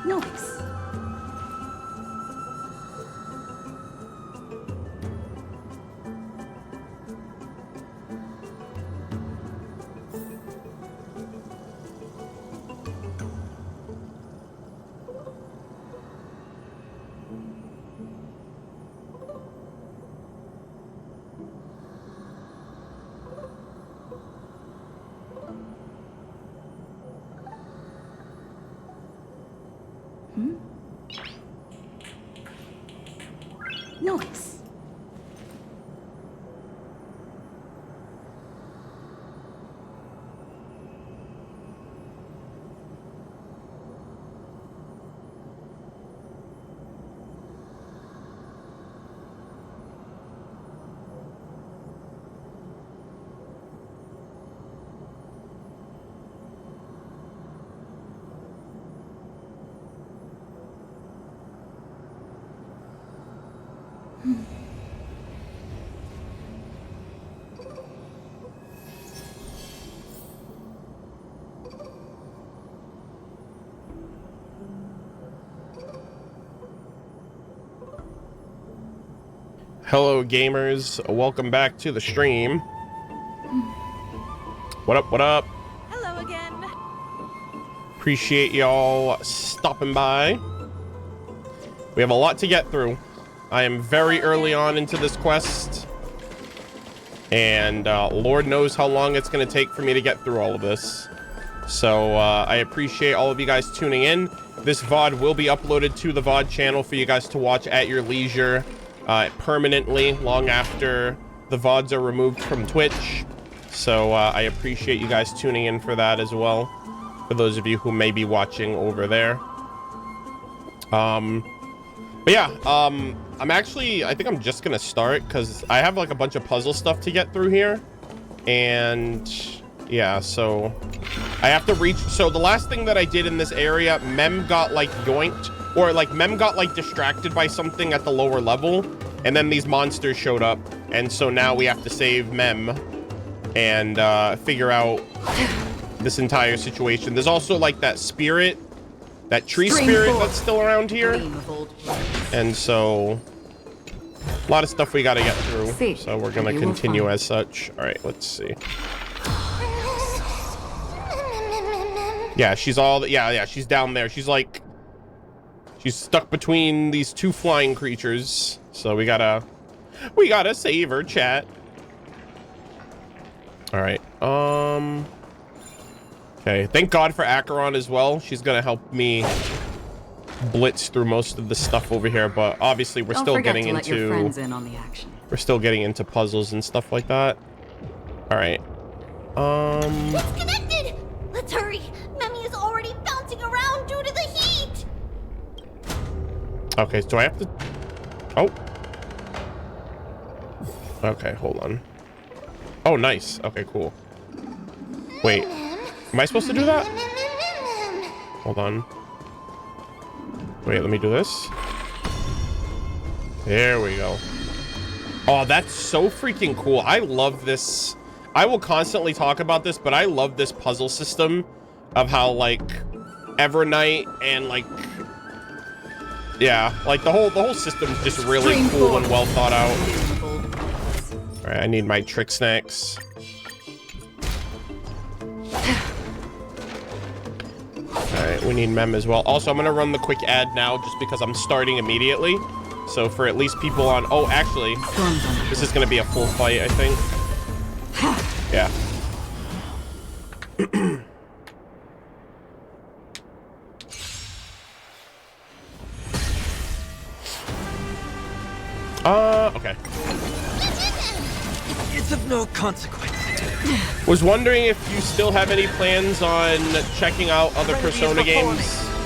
Nice. Nice. Hello gamers, welcome back to the stream. What up, what up? Hello again. Appreciate y'all stopping by. We have a lot to get through. I am very early on into this quest, and Lord knows how long it's going to take for me to get through all of this. So I appreciate all of you guys tuning in. This VOD will be uploaded to the VOD channel for you guys to watch at your leisure. Permanently, long after the VODs are removed from Twitch. So I appreciate you guys tuning in for that as well, for those of you who may be watching over there. But yeah, I think I'm just gonna start because I have like a bunch of puzzle stuff to get through here. And yeah, so I have to reach. So the last thing that I did in this area, Mem got like yoinked, or like Mem got like distracted by something at the lower level, and then these monsters showed up, and so now we have to save Mem and figure out this entire situation. There's also like that spirit, that tree spirit that's still around here, and so a lot of stuff we got to get through. So we're gonna continue as such. All right, let's see. Yeah, she's all, yeah, she's down there. She's like, she's stuck between these two flying creatures. So we gotta save her, chat. All right. Okay. Thank God for Acheron as well. She's gonna help me blitz through most of the stuff over here. But obviously, we're still getting into. Let your friends in on the action. We're still getting into puzzles and stuff like that. All right. It's connected. Let's hurry. Memmy is already bouncing around due to the heat. Okay. So I have to. Oh. Okay, hold on. Oh, nice. Okay, cool. Wait, am I supposed to do that? Hold on. Wait, let me do this. There we go. Oh, that's so freaking cool. I love this. I will constantly talk about this, but I love this puzzle system of how like Evernight and like, yeah, like the whole system's just really cool and well thought out. All right, I need my trick snacks. All right, we need Mem as well. Also, I'm gonna run the quick ad now just because I'm starting immediately. So for at least people on, oh, actually, this is gonna be a full fight, I think. Yeah. Okay. It's of no consequence. Was wondering if you still have any plans on checking out other Persona games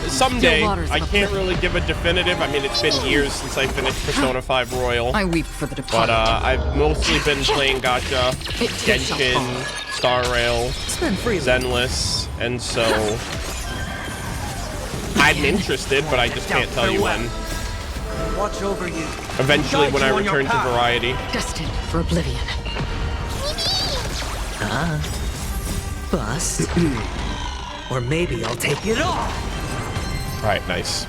someday. I can't really give a definitive. I mean, it's been years since I finished Persona 5 Royal. I weep for the departed. But I've mostly been playing Gacha, Genshin, Star Rail, Zenless, and so I'm interested, but I just can't tell you when. Watch over you. Eventually, when I return to Variety. Destined for oblivion. Bust. Or maybe I'll take it all. All right, nice.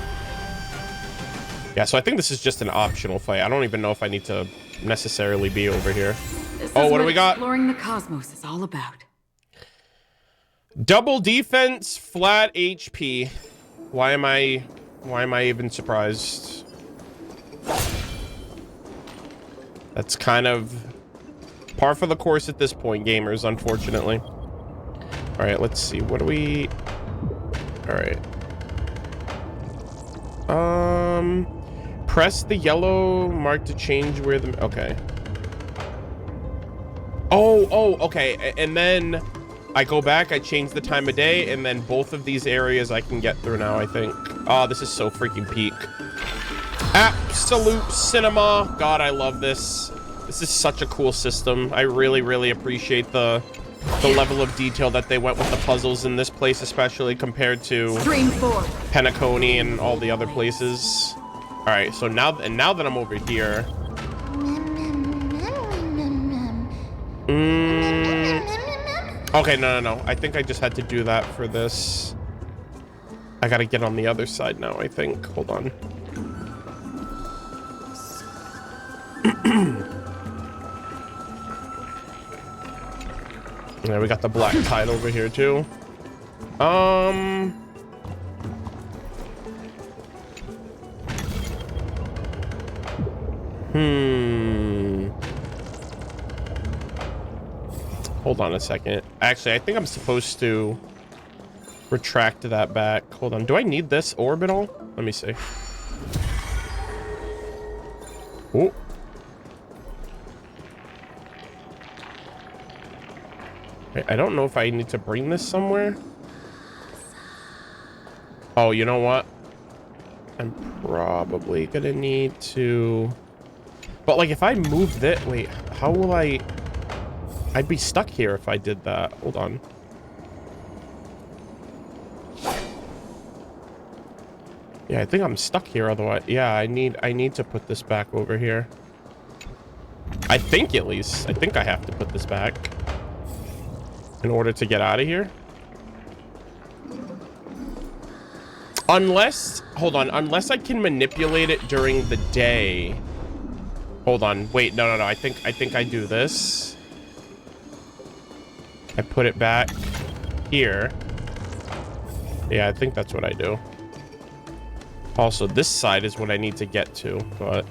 Yeah, so I think this is just an optional fight. I don't even know if I need to necessarily be over here. Oh, what do we got? Exploring the cosmos is all about. Double defense, flat HP. Why am I even surprised? That's kind of par for the course at this point, gamers, unfortunately. All right, let's see. What do we... All right. Press the yellow mark to change where the... Okay. Oh, okay. And then I go back, I change the time of day, and then both of these areas I can get through now, I think. Oh, this is so freaking peak. Absolute cinema. God, I love this. This is such a cool system. I really, really appreciate the level of detail that they went with the puzzles in this place, especially compared to Penacony and all the other places. All right, so now that I'm over here, okay, no. I think I just had to do that for this. I gotta get on the other side now, I think. Hold on. Yeah, we got the black tide over here too. Hold on a second. Actually, I think I'm supposed to retract that back. Hold on. Do I need this orbital? Let me see. Oh. I don't know if I need to bring this somewhere. Oh, you know what? I'm probably gonna need to... But like if I move that... Wait, how will I... I'd be stuck here if I did that. Hold on. Yeah, I think I'm stuck here otherwise. Yeah, I need to put this back over here. I think at least. I think I have to put this back in order to get out of here. Unless, hold on, unless I can manipulate it during the day. Hold on, wait, no. I think I do this. I put it back here. Yeah, I think that's what I do. Also, this side is what I need to get to, but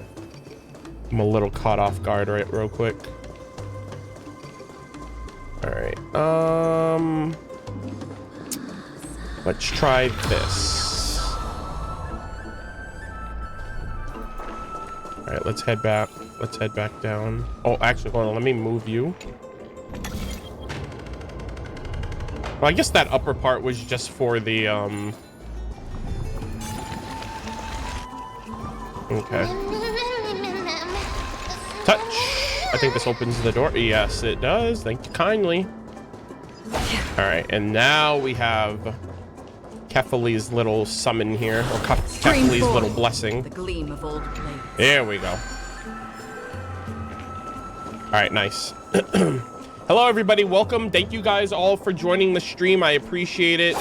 I'm a little caught off guard real quick. All right, let's try this. All right, let's head back. Let's head back down. Oh, actually, hold on. Let me move you. Well, I guess that upper part was just for the, okay. Touch. I think this opens the door. Yes, it does. Thank you kindly. All right, and now we have Kefali's little summon here, or Kefali's little blessing. The gleam of old blades. There we go. All right, nice. Hello, everybody. Welcome. Thank you guys all for joining the stream. I appreciate it.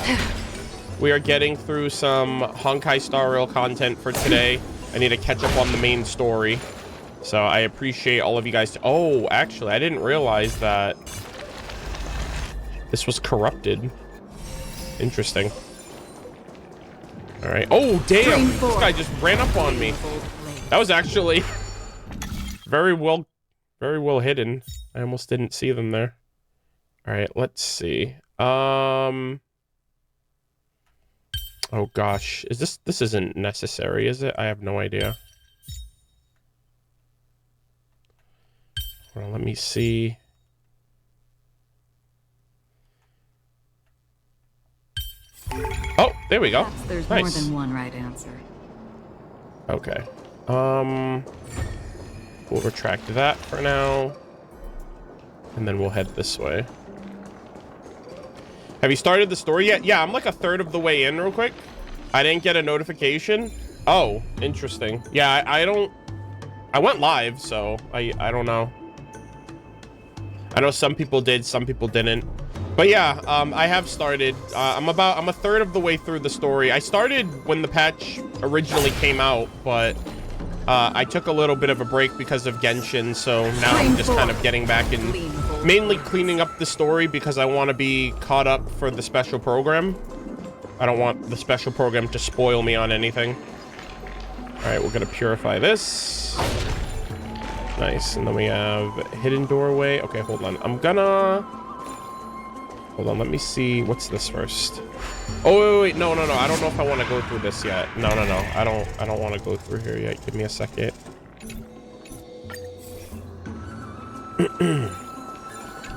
We are getting through some Honkai Star Rail content for today. I need to catch up on the main story. So I appreciate all of you guys. Oh, actually, I didn't realize that this was corrupted. Interesting. All right. Oh, damn. This guy just ran up on me. That was actually very well hidden. I almost didn't see them there. All right, let's see. Oh gosh, is this isn't necessary, is it? I have no idea. Well, let me see. Oh, there we go. There's nice. more than one right answer. Okay. We'll retract that for now. And then we'll head this way. Have you started the story yet? Yeah, I'm like a third of the way in real quick. I didn't get a notification. Oh, interesting. Yeah, I went live, so I don't know. I know some people did, some people didn't. But yeah, I have started. I'm a third of the way through the story. I started when the patch originally came out, but I took a little bit of a break because of Genshin, so now I'm just kind of getting back and mainly cleaning up the story because I want to be caught up for the special program. I don't want the special program to spoil me on anything. All right, we're gonna purify this. Nice, and then we have hidden doorway. Okay, hold on. Hold on, let me see. What's this first? Oh, wait, no. I don't know if I want to go through this yet. No. I don't want to go through here yet. Give me a second.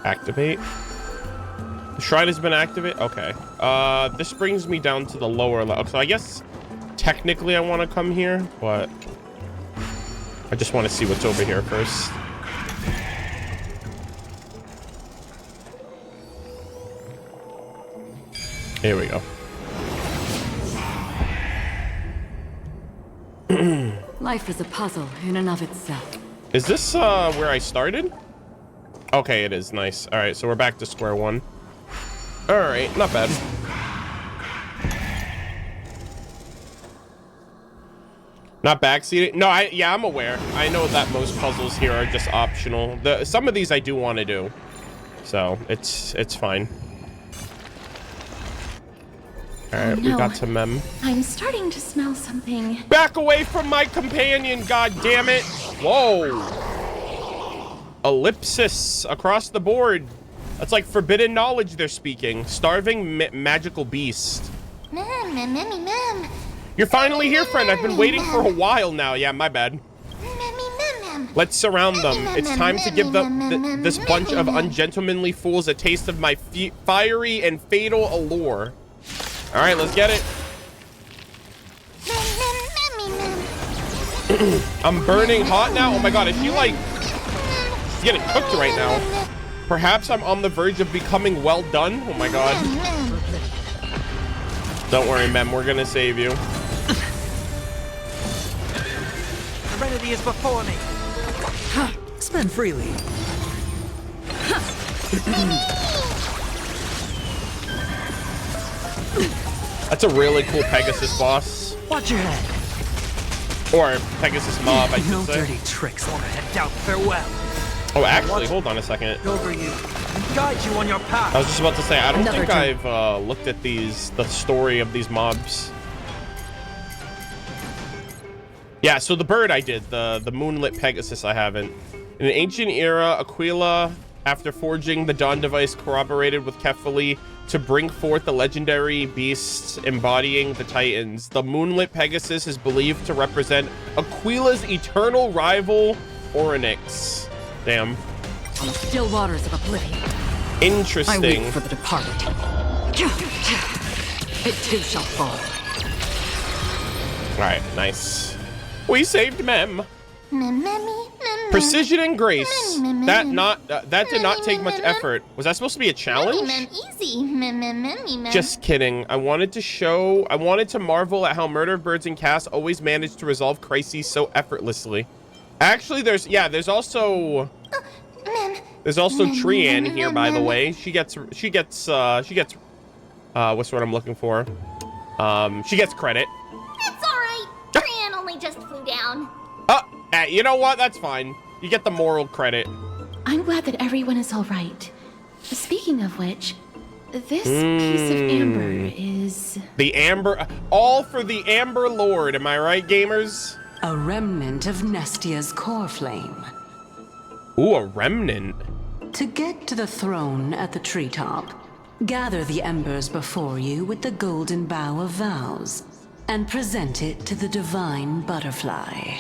Activate. The shrine has been activated. Okay. This brings me down to the lower level. So I guess technically I want to come here, but I just want to see what's over here first. Here we go. Life is a puzzle in and of itself. Is this where I started? Okay, it is. Nice. All right, so we're back to square one. All right, not bad. Not backseating? No, I'm aware. I know that most puzzles here are just optional. Some of these I do want to do, so it's fine. All right, we got to mem. I'm starting to smell something. Back away from my companion, god damn it. Whoa. Ellipsis across the board. That's like forbidden knowledge they're speaking. Starving magical beast. Mem. You're finally here, friend. I've been waiting for a while now. Yeah, my bad. Let's surround them. It's time to give this bunch of ungentlemanly fools a taste of my fiery and fatal allure. All right, let's get it. I'm burning hot now. Oh my god, is she like... She's getting cooked right now. Perhaps I'm on the verge of becoming well done. Oh my god. Don't worry, Mem. We're gonna save you. Serenity is before me. Spend freely. That's a really cool Pegasus boss. Watch your head. Or Pegasus mob, I should No say. dirty tricks want to head out. Farewell. Oh, actually, hold on a second. Over you and guide you on your path. I was just about to say, I don't think I've looked at the story of these mobs. Yeah, so the bird I did, the moonlit Pegasus I haven't. In an ancient era, Aglia, after forging the Dawn device, corroborated with Kefali to bring forth the legendary beasts embodying the Titans. The moonlit Pegasus is believed to represent Aquila's eternal rival, Orynyx. Damn. On the still waters of oblivion. Interesting. I wait for the departed. It too shall fall. All right, nice. We saved Mem. Mem. Precision and grace. That did not take much effort. Was that supposed to be a challenge? Easy. Just kidding. I wanted to marvel at how Murder-of-Birds and Cass always managed to resolve crises so effortless. Actually, there's also Trianne here, by the way. She gets what's what I'm looking for? She gets credit. That's all right. Trianne only just flew down. You know what? That's fine. You get the moral credit. I'm glad that everyone is all right. Speaking of which, this piece of amber is... The amber... All for the Amber Lord. Am I right, gamers? A remnant of Nestia's core flame. Ooh, a remnant. To get to the throne at the treetop, gather the embers before you with the golden bough of vows, and present it to the divine butterfly.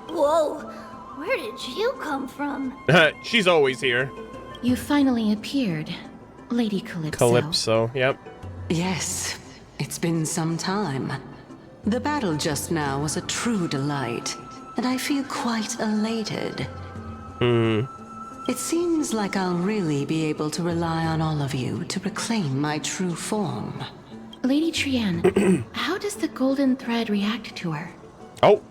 Whoa, where did you come from? She's always here. You finally appeared, Lady Calypso. Calypso, yep. Yes, it's been some time. The battle just now was a true delight, and I feel quite elated. It seems like I'll really be able to rely on all of you to reclaim my true form. Lady Trianne, how does the golden thread react to her? Oh.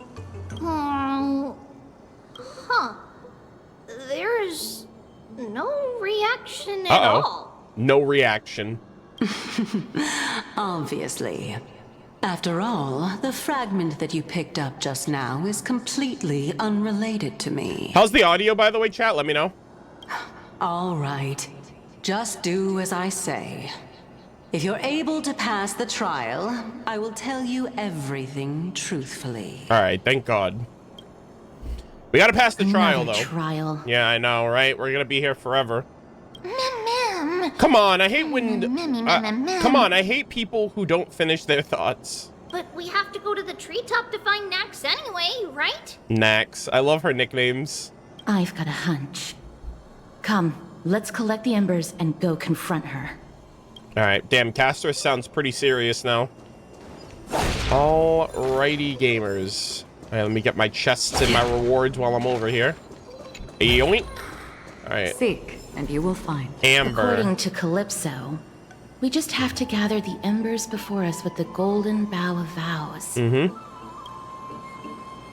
Huh. There's no reaction at all. No reaction. Obviously. After all, the fragment that you picked up just now is completely unrelated to me. How's the audio, by the way, chat? Let me know. All right. Just do as I say. If you're able to pass the trial, I will tell you everything truthfully. All right, thank God. We gotta pass the trial, though. Trial. Yeah, I know, right? We're gonna be here forever. Mem. Come on, I hate when... come on, I hate people who don't finish their thoughts. But we have to go to the treetop to find Nax anyway, right? Nax. I love her nicknames. I've got a hunch. Come, let's collect the embers and go confront her. All right, damn, Castor sounds pretty serious now. Alrighty, gamers. All right, let me get my chests and my rewards while I'm over here. Yoink. All right. Seek, and you will find. Amber. According to Calypso, we just have to gather the embers before us with the golden bough of vows.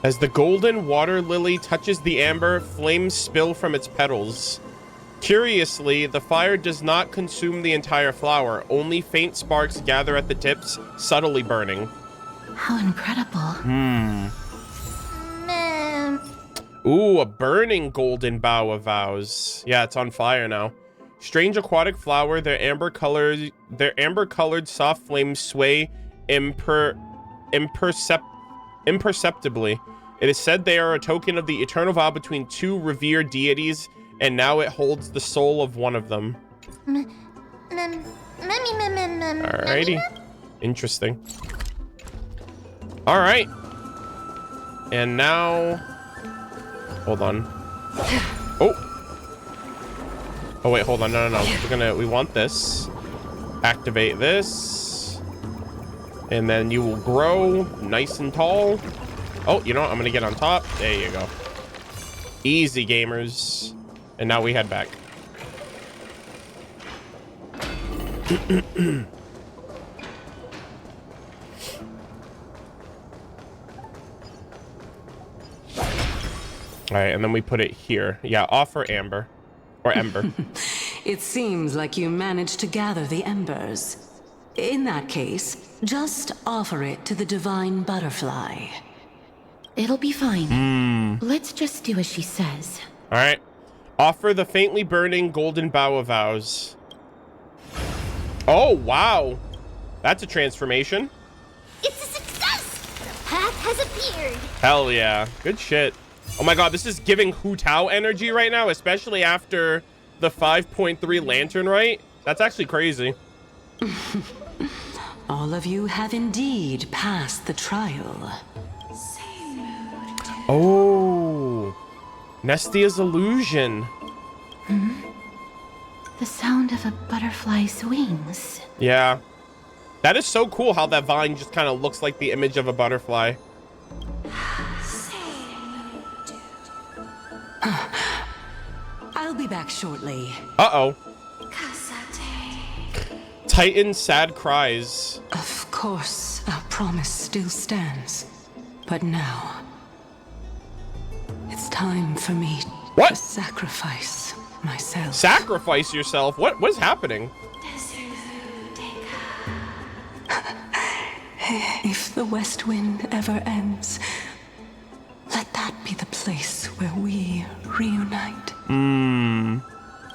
As the golden water lily touches the amber, flames spill from its petals. Curiously, the fire does not consume the entire flower. Only faint sparks gather at the tips, subtly burning. How incredible. Mem. Ooh, a burning golden bough of vows. Yeah, it's on fire now. Strange aquatic flower, their amber-colored soft flames sway imperceptibly. It is said they are a token of the eternal vow between two revered deities, and now it holds the soul of one of them. Alrighty. Interesting. Alright. And now... Hold on. Oh! Oh wait, hold on. No. We want this. Activate this. And then you will grow nice and tall. Oh, you know what? I'm gonna get on top. There you go. Easy, gamers. And now we head back. All right, and then we put it here. Yeah, offer amber. Or ember. It seems like you managed to gather the embers. In that case, just offer it to the divine butterfly. It'll be fine. Let's just do as she says. All right. Offer the faintly burning golden bough of vows. Oh, wow. That's a transformation. It's a success! The path has appeared. Hell yeah. Good shit. Oh my god, this is giving Hu Tao energy right now, especially after the 5.3 lantern, right? That's actually crazy. All of you have indeed passed the trial. Oh. Nestia's illusion. The sound of a butterfly's wings. Yeah. That is so cool how that vine just kind of looks like the image of a butterfly. I'll be back shortly. Uh-oh. Titan sad cries. Of course, our promise still stands. But now, it's time for me to sacrifice myself. Sacrifice yourself? What is happening? If the west wind ever ends, let that be the place where we reunite.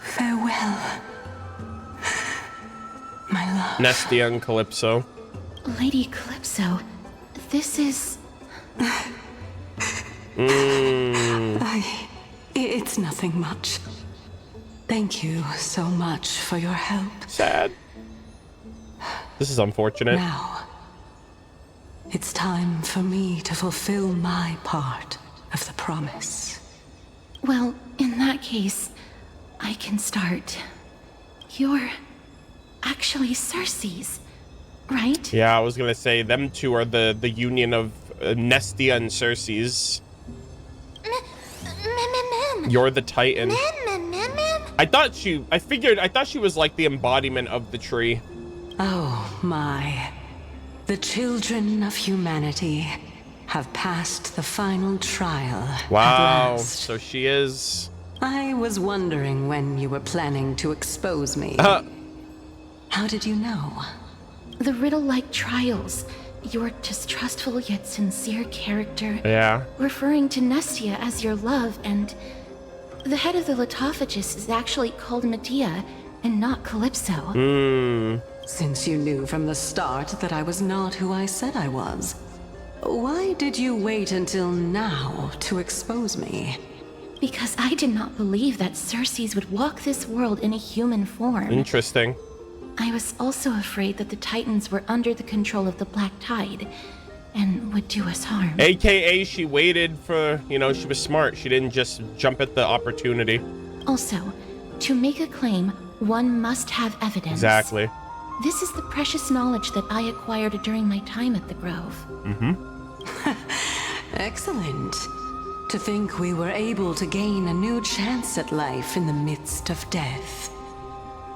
Farewell, my love. Nestia and Calypso. Lady Calypso, this is... It's nothing much. Thank you so much for your help. Sad. This is unfortunate. Now, it's time for me to fulfill my part of the promise. Well, in that case, I can start. You're actually Cersei's, right? Yeah, I was gonna say them two are the union of Nestia and Cersei's. You're the Titan. I thought she was like the embodiment of the tree. Oh my. The children of humanity have passed the final trial. Wow. At last. So she is I was wondering when you were planning to expose me. How did you know? The riddle-like trials. Your distrustful yet sincere character. Yeah. Referring to Nestia as your love, and the head of the Litophagus is actually called Mydei and not Calypso. Since you knew from the start that I was not who I said I was, why did you wait until now to expose me? Because I did not believe that Circes would walk this world in a human form. Interesting. I was also afraid that the Titans were under the control of the Black Tide and would do us harm. AKA she waited for, you know, she was smart. She didn't just jump at the opportunity. Also, to make a claim, one must have evidence. Exactly. This is the precious knowledge that I acquired during my time at the Grove. Excellent. To think we were able to gain a new chance at life in the midst of death.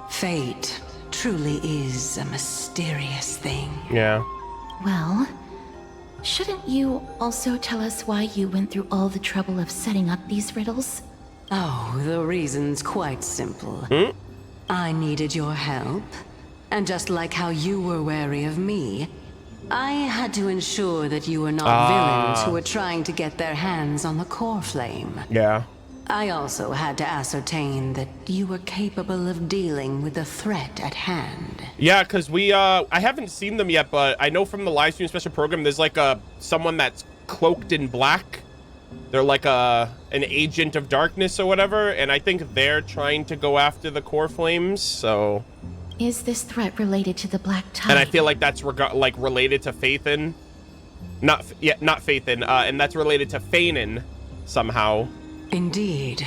Fate truly is a mysterious thing. Yeah. Well, shouldn't you also tell us why you went through all the trouble of setting up these riddles? Oh, the reason's quite simple. I needed your help, and just like how you were wary of me, I had to ensure that you were not villains who were trying to get their hands on the core flame. Yeah. I also had to ascertain that you were capable of dealing with the threat at hand. Yeah, because I haven't seen them yet, but I know from the live stream special program, there's like someone that's cloaked in black. They're like an agent of darkness or whatever, and I think they're trying to go after the core flames, so... Is this threat related to the Black Tide? And I feel like that's related to Fainan. Not Fainan, and that's related to Fainan somehow. Indeed.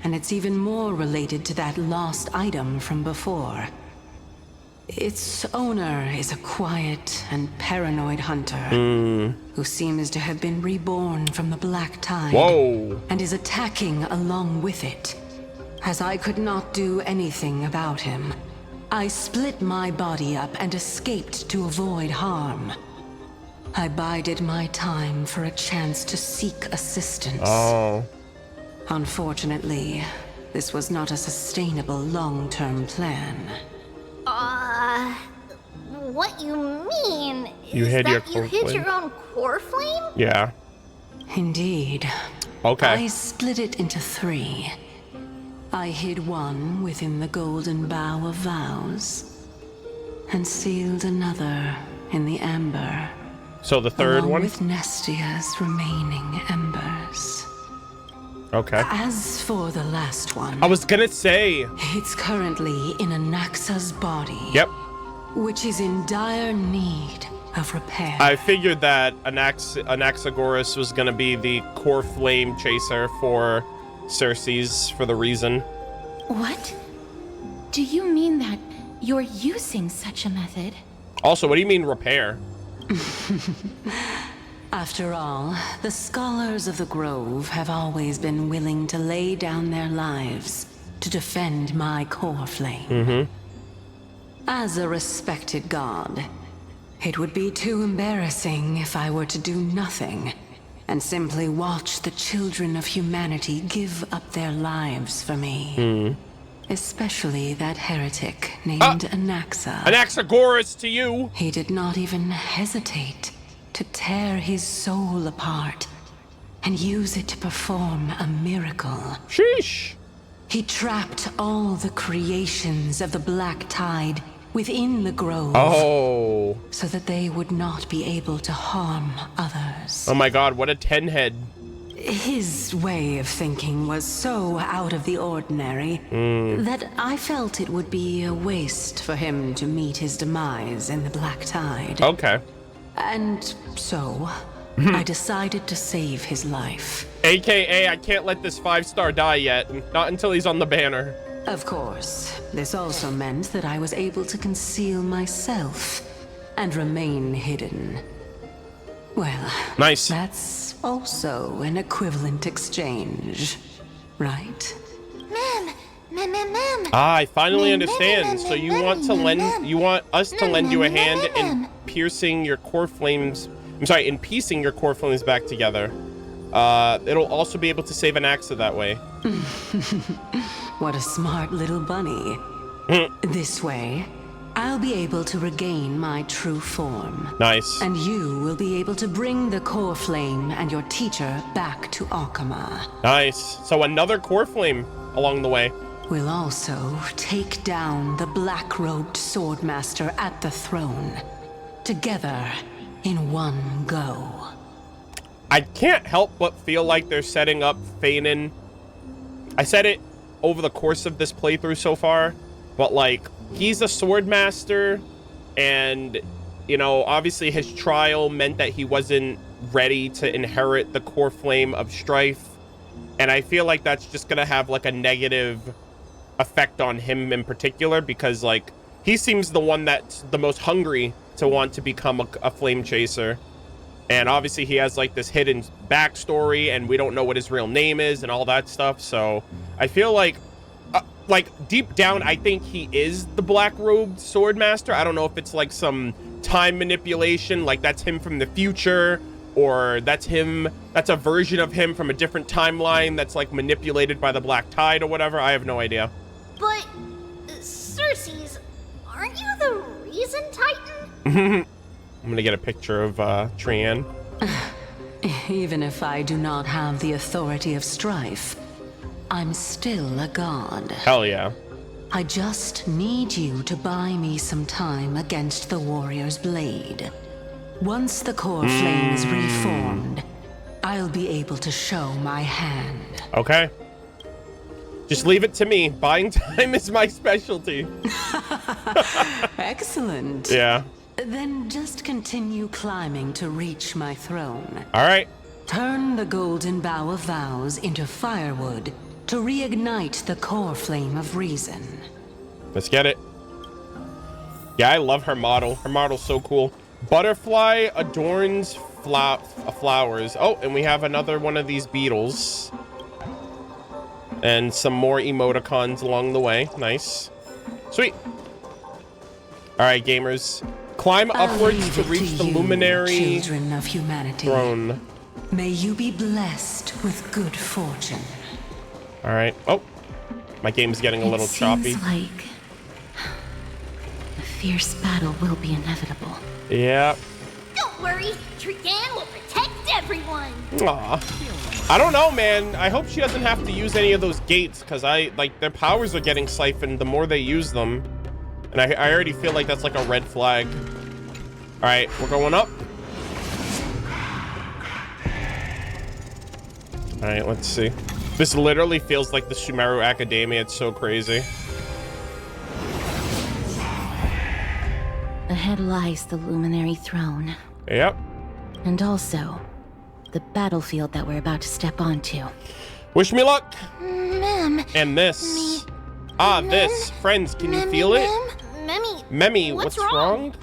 And it's even more related to that lost item from before. Its owner is a quiet and paranoid hunter who seems to have been reborn from the Black Tide. Whoa. And is attacking along with it. As I could not do anything about him, I split my body up and escaped to avoid harm. I bided my time for a chance to seek assistance. Oh. Unfortunately, this was not a sustainable long-term plan. What you mean? You is hid that your you core hid flame? your own core flame? Yeah. Indeed. Okay. I split it into 3. I hid one within the golden bough of vows, and sealed another in the amber. So the third along one? with Nestia's remaining embers. Okay. As for the last one, I was gonna say. it's currently in Anaxa's body. Yep. Which is in dire need of repair. I figured that Anaxagoras was gonna be the core flame chaser for Circes for the reason. What? Do you mean that you're using such a method? Also, what do you mean repair? After all, the scholars of the Grove have always been willing to lay down their lives to defend my core flame. As a respected god, it would be too embarrassing if I were to do nothing and simply watch the children of humanity give up their lives for me. Especially that heretic named Anaxa. Anaxagoras to you! He did not even hesitate to tear his soul apart and use it to perform a miracle. Sheesh! He trapped all the creations of the Black Tide within the Grove. Oh. So that they would not be able to harm others. Oh my god, what a 10-head. His way of thinking was so out of the ordinary that I felt it would be a waste for him to meet his demise in the Black Tide. Okay. And so, I decided to save his life. AKA, I can't let this 5-star die yet. Not until he's on the banner. Of course, this also meant that I was able to conceal myself and remain hidden. Well, Nice. that's also an equivalent exchange, right? I finally understand. So you want us to lend you a hand in piercing your core flames. I'm sorry, in piecing your core flames back together. It'll also be able to save Anaxa that way. What a smart little bunny. This way, I'll be able to regain my true form. Nice. And you will be able to bring the core flame and your teacher back to Akama. Nice. So another core flame along the way. We'll also take down the black-robed swordmaster at the throne. Together, in one go. I can't help but feel like they're setting up Fainan. I said it over the course of this playthrough so far, but like, he's a swordmaster, and, you know, obviously his trial meant that he wasn't ready to inherit the core flame of strife, and I feel like that's just gonna have like a negative effect on him in particular, because like, he seems the one that's the most hungry to want to become a flame chaser. And obviously he has like this hidden backstory, and we don't know what his real name is and all that stuff. So I feel like deep down, I think he is the black-robed swordmaster. I don't know if it's like some time manipulation, like that's him from the future, or that's a version of him from a different timeline that's like manipulated by the Black Tide or whatever. I have no idea. But, Cersei's, aren't you the reason Titan? I'm gonna get a picture of Trianne. Even if I do not have the authority of strife, I'm still a god. Hell yeah. I just need you to buy me some time against the warrior's blade. Once the core flame is reformed, I'll be able to show my hand. Okay. Just leave it to me. Buying time is my specialty. Excellent. Yeah. Then just continue climbing to reach my throne. All right. Turn the golden bough of vows into firewood to reignite the core flame of reason. Let's get it. Yeah, I love her model. Her model's so cool. Butterfly adorns flowers. Oh, and we have another one of these beetles. And some more emoticons along the way. Nice. Sweet. All right, gamers. Climb upwards to reach the luminary children of humanity. throne. May you be blessed with good fortune. All right. Oh, my game's getting a little choppy. Seems like a fierce battle will be inevitable. Yeah. Don't worry, Trianne will protect everyone. Aw. I don't know, man. I hope she doesn't have to use any of those gates, because their powers are getting siphoned the more they use them. And I already feel like that's like a red flag. All right, we're going up. All right, let's see. This literally feels like the Sumeru Academia. It's so crazy. Ahead lies the luminary throne. Yep. And also, the battlefield that we're about to step onto. Wish me luck. Mem. And this. This. Friends, can you feel it? Memi, what's wrong?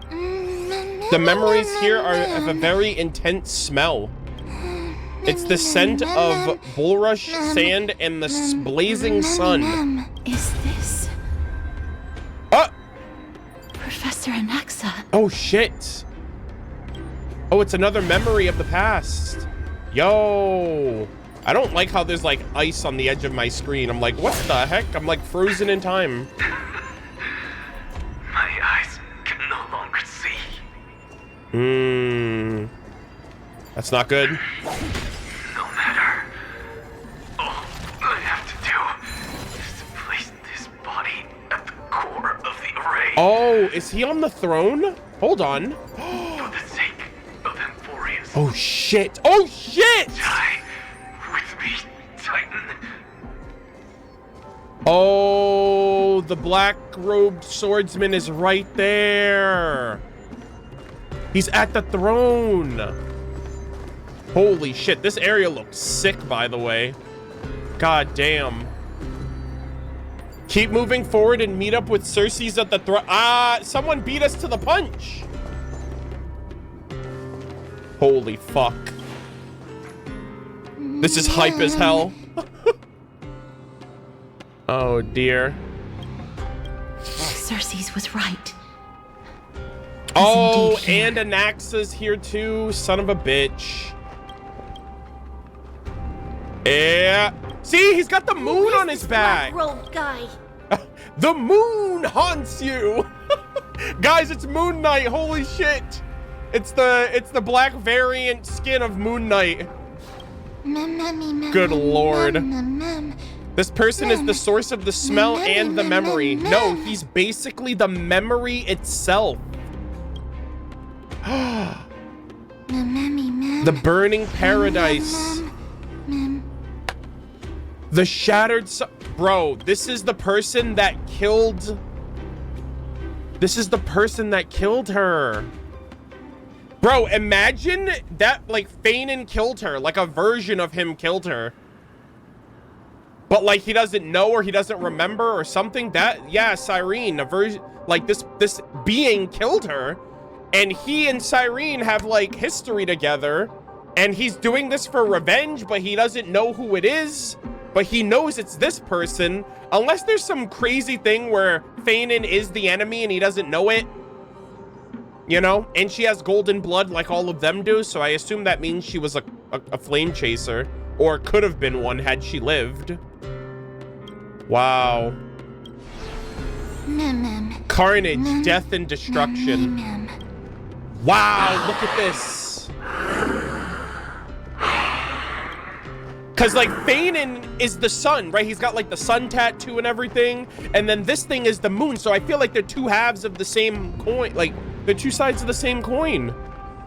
The memories here are of a very intense smell. It's the scent of bulrush, sand, and the blazing sun. Is this Professor Anaxa? Oh, shit. Oh, it's another memory of the past. Yo. I don't like how there's like ice on the edge of my screen. I'm like, what the heck? I'm like frozen in time. My eyes can no longer see. That's not good. No matter. All I have to do is to place this body at the core of the array. Oh, is he on the throne? Hold on. For the sake of Emphorius. Oh, shit. Oh, shit! Die with me, Titan. Oh, the black-robed swordsman is right there. He's at the throne. Holy shit, this area looks sick, by the way. God damn. Keep moving forward and meet up with Cersei's at the throne. Someone beat us to the punch. Holy fuck. This is hype as hell. Oh dear. Cersei's was right. Oh, and Anaxa's here too. Son of a bitch. Yeah. See, he's got the moon on his back. Black-robed guy. The moon haunts you. Guys, it's Moon Knight. Holy shit. It's the black variant skin of Moon Knight. Good lord. This person is the source of the smell and the memory. No, he's basically the memory itself. The burning paradise. The shattered bro, this is the person that killed. This is the person that killed her. Bro, imagine that, like, Fainan killed her. Like, a version of him killed her. But, like, he doesn't know or he doesn't remember or something. That, yeah, Cyrene, a version, like, this being killed her. And he and Cyrene have, like, history together. And he's doing this for revenge, but he doesn't know who it is. But he knows it's this person. Unless there's some crazy thing where Fainan is the enemy and he doesn't know it. You know? And she has golden blood like all of them do. So I assume that means she was a flame chaser. Or could have been one had she lived. Wow. Carnage, death, and destruction. Wow, look at this. Because, like, Fainan is the sun, right? He's got, like, the sun tattoo and everything. And then this thing is the moon. So I feel like they're two halves of the same coin. Like, they're two sides of the same coin.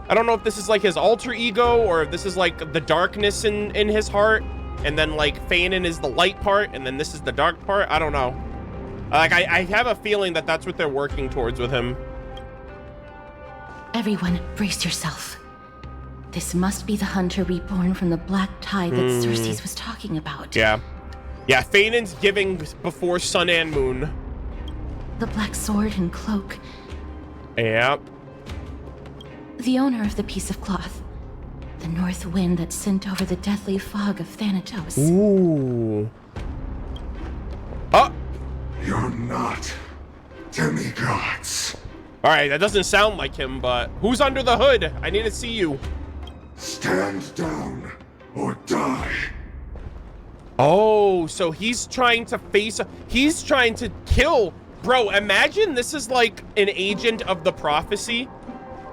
I don't know if this is, like, his alter ego or if this is, like, the darkness in his heart. And then, like, Fainan is the light part. And then this is the dark part. I don't know. Like, I have a feeling that that's what they're working towards with him. Everyone, brace yourself. This must be the hunter reborn from the black tide that Circes was talking about. Yeah. Yeah, Fainan's giving before sun and moon. The black sword and cloak. Yep. The owner of the piece of cloth. The north wind that sent over the deathly fog of Thanatos. Ooh. Oh! You're not demigods. Alright, that doesn't sound like him, but who's under the hood? I need to see you. Stand down or die. Oh, so he's trying to he's trying to kill. Bro, imagine this is like an agent of the prophecy.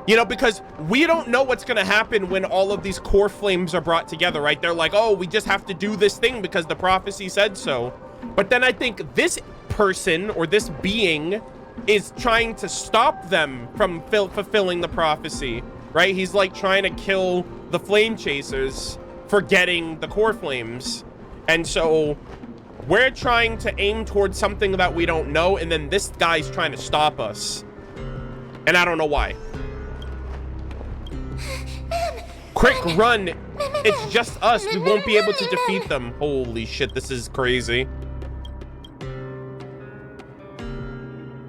You know, because we don't know what's gonna happen when all of these core flames are brought together, right? They're like, oh, we just have to do this thing because the prophecy said so. But then I think this person or this being is trying to stop them from fulfilling the prophecy, right? He's like trying to kill the flame chasers for getting the core flames. And so we're trying to aim towards something that we don't know, and then this guy's trying to stop us. And I don't know why. Quick, run. It's just us. We won't be able to defeat them. Holy shit, this is crazy.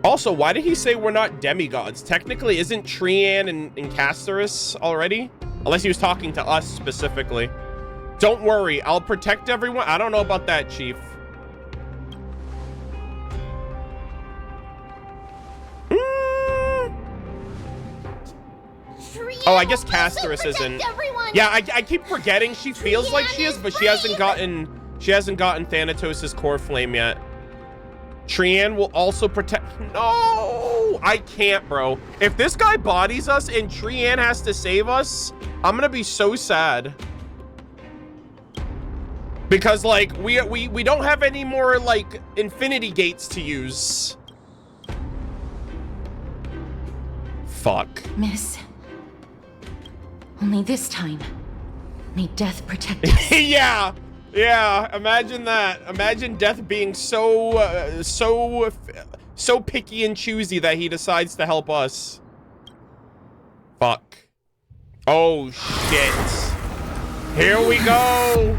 Also, why did he say we're not demigods? Technically, isn't Trianne and Casterus already? Unless he was talking to us specifically. Don't worry, I'll protect everyone. I don't know about that, Chief. Oh, I guess Casterus isn't. Yeah, I keep forgetting she feels like she is, but she hasn't gotten Thanatos' core flame yet. Trianne will also protect. No, I can't, bro. If this guy bodies us and Trianne has to save us, I'm gonna be so sad. Because, like, we don't have any more, like, infinity gates to use. Fuck. Miss. Only this time, may death protect us. Yeah. Yeah, imagine that. Imagine death being so picky and choosy that he decides to help us. Fuck. Oh, shit. Here we go.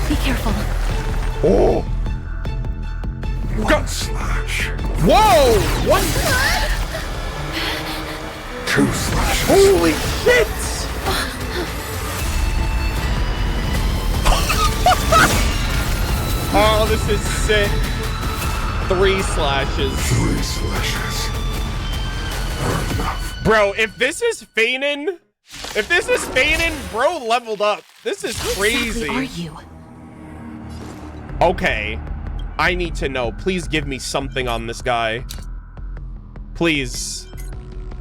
Be careful. Oh. One slash. Whoa! What? 2 slashes. Holy shit! Oh, this is sick. 3 slashes. 3 slashes. Are enough. Bro, if this is Fainan, bro leveled up. This is crazy. Who exactly are you? Okay. I need to know. Please give me something on this guy. Please.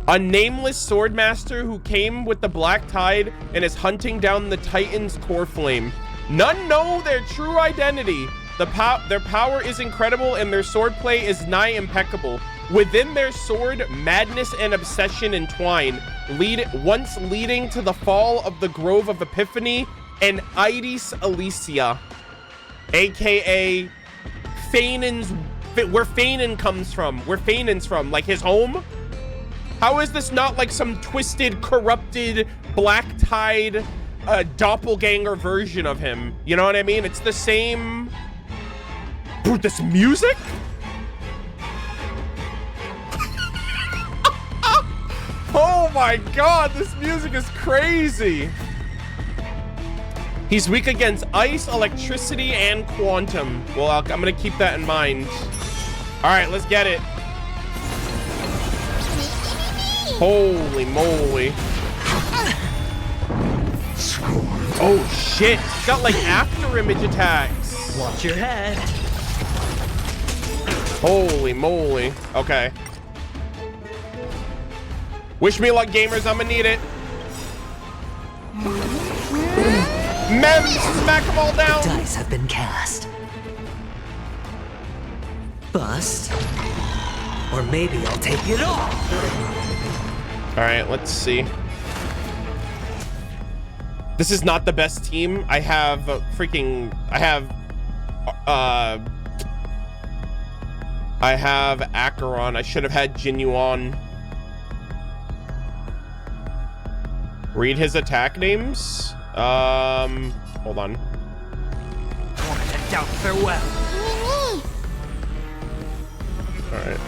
A nameless swordmaster who came with the Black Tide and is hunting down the Titan's core flame. None know their true identity. Their power is incredible and their swordplay is nigh impeccable. Within their sword, madness and obsession entwine, once leading to the fall of the Grove of Epiphany and Ides Elysia, aka Fainan's, where Fainan comes from, where Fainan's from, like his home. How is this not like some twisted, corrupted, Black Tide, doppelganger version of him? You know what I mean? It's the same. Dude, this music? Oh my god, this music is crazy. He's weak against ice, electricity, and quantum. Well, I'm gonna keep that in mind. All right, let's get it. Holy moly. Oh shit, he's got like after image attacks. Watch your head. Holy moly. Okay. Wish me luck, gamers. I'm gonna need it. Mem, smack them all down. The dice have been cast. Bust. Or maybe I'll take it all. All right, let's see. This is not the best team. I have Acheron. I should have had Jinuan. Read his attack names. Hold on. I want to head down farewell. All right.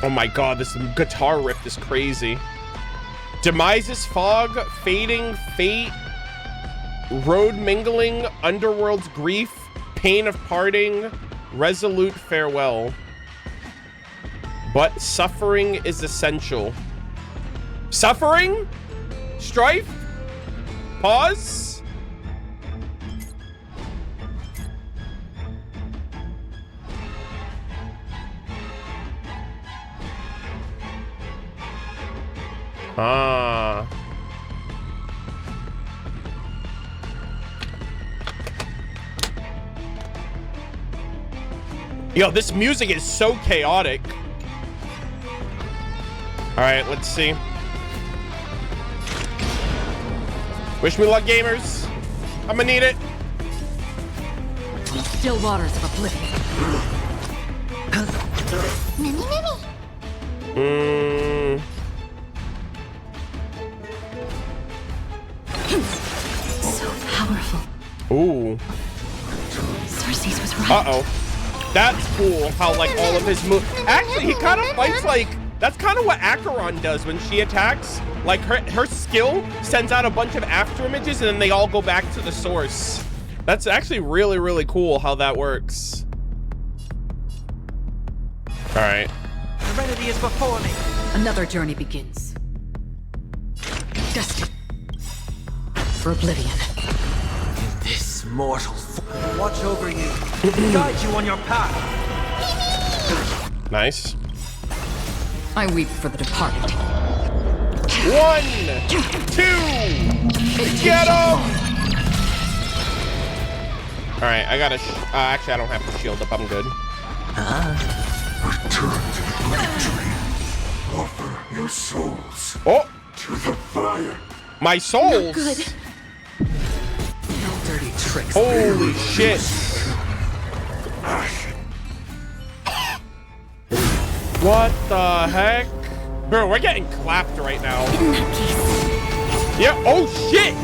Oh my god, this guitar riff is crazy. Demise's fog, fading fate, road mingling, underworld's grief, pain of parting, resolute farewell. But suffering is essential. Suffering? Strife? Pause? Ah. Yo, this music is so chaotic. All right, let's see. Wish me luck, gamers. I'm gonna need it. Still waters of oblivion. So powerful. Ooh. Cersei's was right. Uh-oh. That's cool how like all of his moves. Actually, he kind of fights like, that's kind of what Acheron does when she attacks. Like her skill sends out a bunch of after images and then they all go back to the source. That's actually really, really cool how that works. All right. Serenity is before me. Another journey begins. Destined for oblivion. This mortal watch over you, guide you on your path. Nice. I weep for the departed. 1, 2, get him! All right, I gotta. Actually, I don't have to shield up. I'm good. Return to the great tree. Offer your souls Oh, to the fire. my souls! Good. No dirty tricks. Holy shit! What the heck? Bro, we're getting clapped right now. In that case. Yeah, oh shit!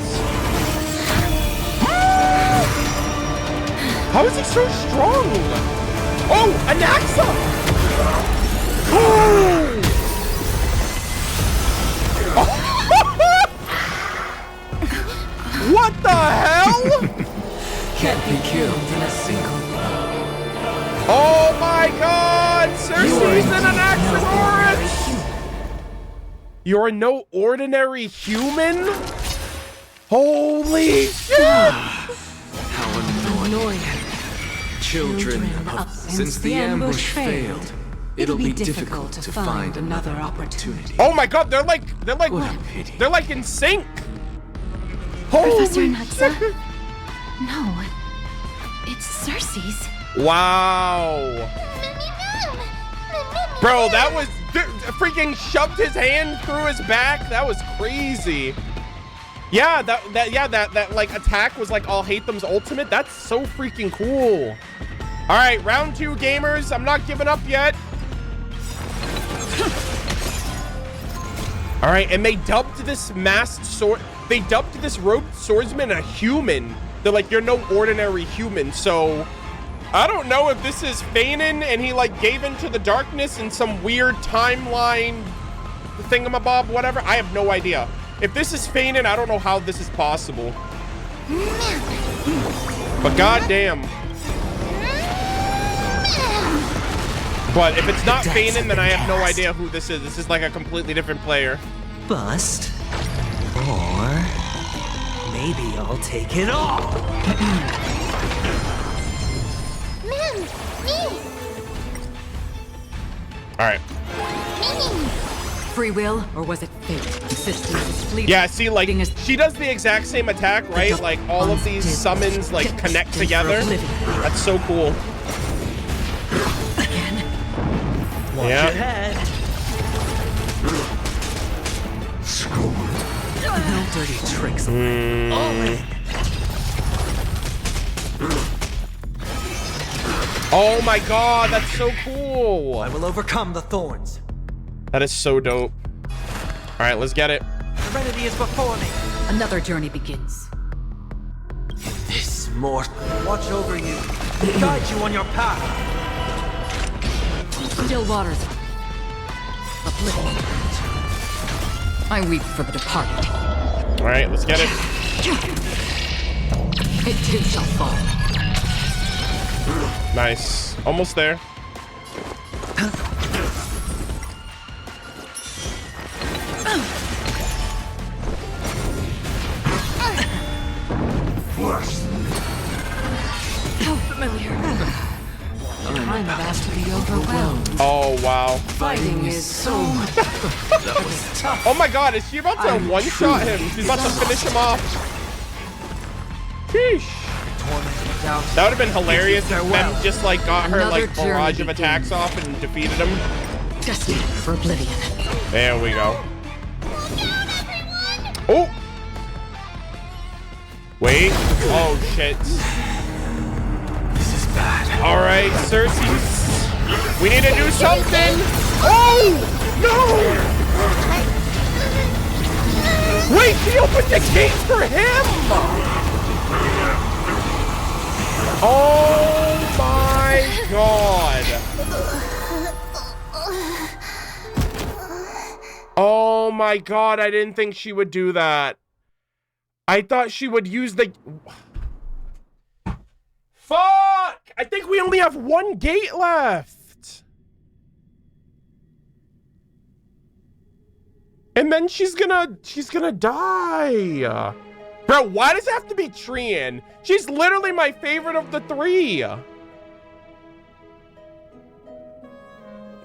How is he so strong? Oh, Anaxa! Oh! What the hell? Can't be killed in a single blow. Oh my god! Cersei's an Anaxagoras! You're no ordinary human? Holy shit! How annoying. Children up since the ambush failed, it'll be difficult to find another opportunity. Oh my god, they're like What a pity. they're like in sync. Professor Holy Natsa? shit. No. It's Cersei's. Wow. Bro, that was freaking shoved his hand through his back. That was crazy. Yeah, that like attack was like all Hathem's ultimate. That's so freaking cool. All right, round 2, gamers. I'm not giving up yet. All right, and they dubbed this masked sword. They dubbed this robed swordsman a human. They're like, you're no ordinary human. So I don't know if this is Fainan and he like gave into the darkness in some weird timeline thingamabob, whatever. I have no idea. If this is Fainan, I don't know how this is possible. But goddamn. But if it's not Fainan, then I have no idea who this is. This is like a completely different player. Bust. Or maybe I'll take it all. All right. Free will, or was it fate? Insistence is fleeting. Yeah, see, like, she does the exact same attack, right? Like, all of these summons, like, connect together. That's so cool. Again. Watch your head. No dirty tricks. Oh my god, that's so cool. I will overcome the thorns. That is so dope. All right, let's get it. Serenity is before me. Another journey begins. This mortal watch over you, guide you on your path. Still waters. Oblivion. I weep for the departed. All right, let's get it. It too shall fall. Nice. Almost there. How familiar. I'm about to be overwhelmed. Oh, wow. Fighting is so much. That was tough. Oh my god, is she about to one-shot him? She's about to finish him off. Sheesh. That would have been hilarious if Mem just like got her like barrage of attacks off and defeated him. Destined for oblivion. There we go. Oh! Wait. Oh shit. This is bad. Alright, Cersei's. We need to do something! Oh! No! Wait, she opened the gate for him! Oh my god! Oh my god, I didn't think she would do that. I thought she would use the... Fuck! I think we only have one gate left. And then she's gonna die. Bro, why does it have to be Trianne? She's literally my favorite of the 3.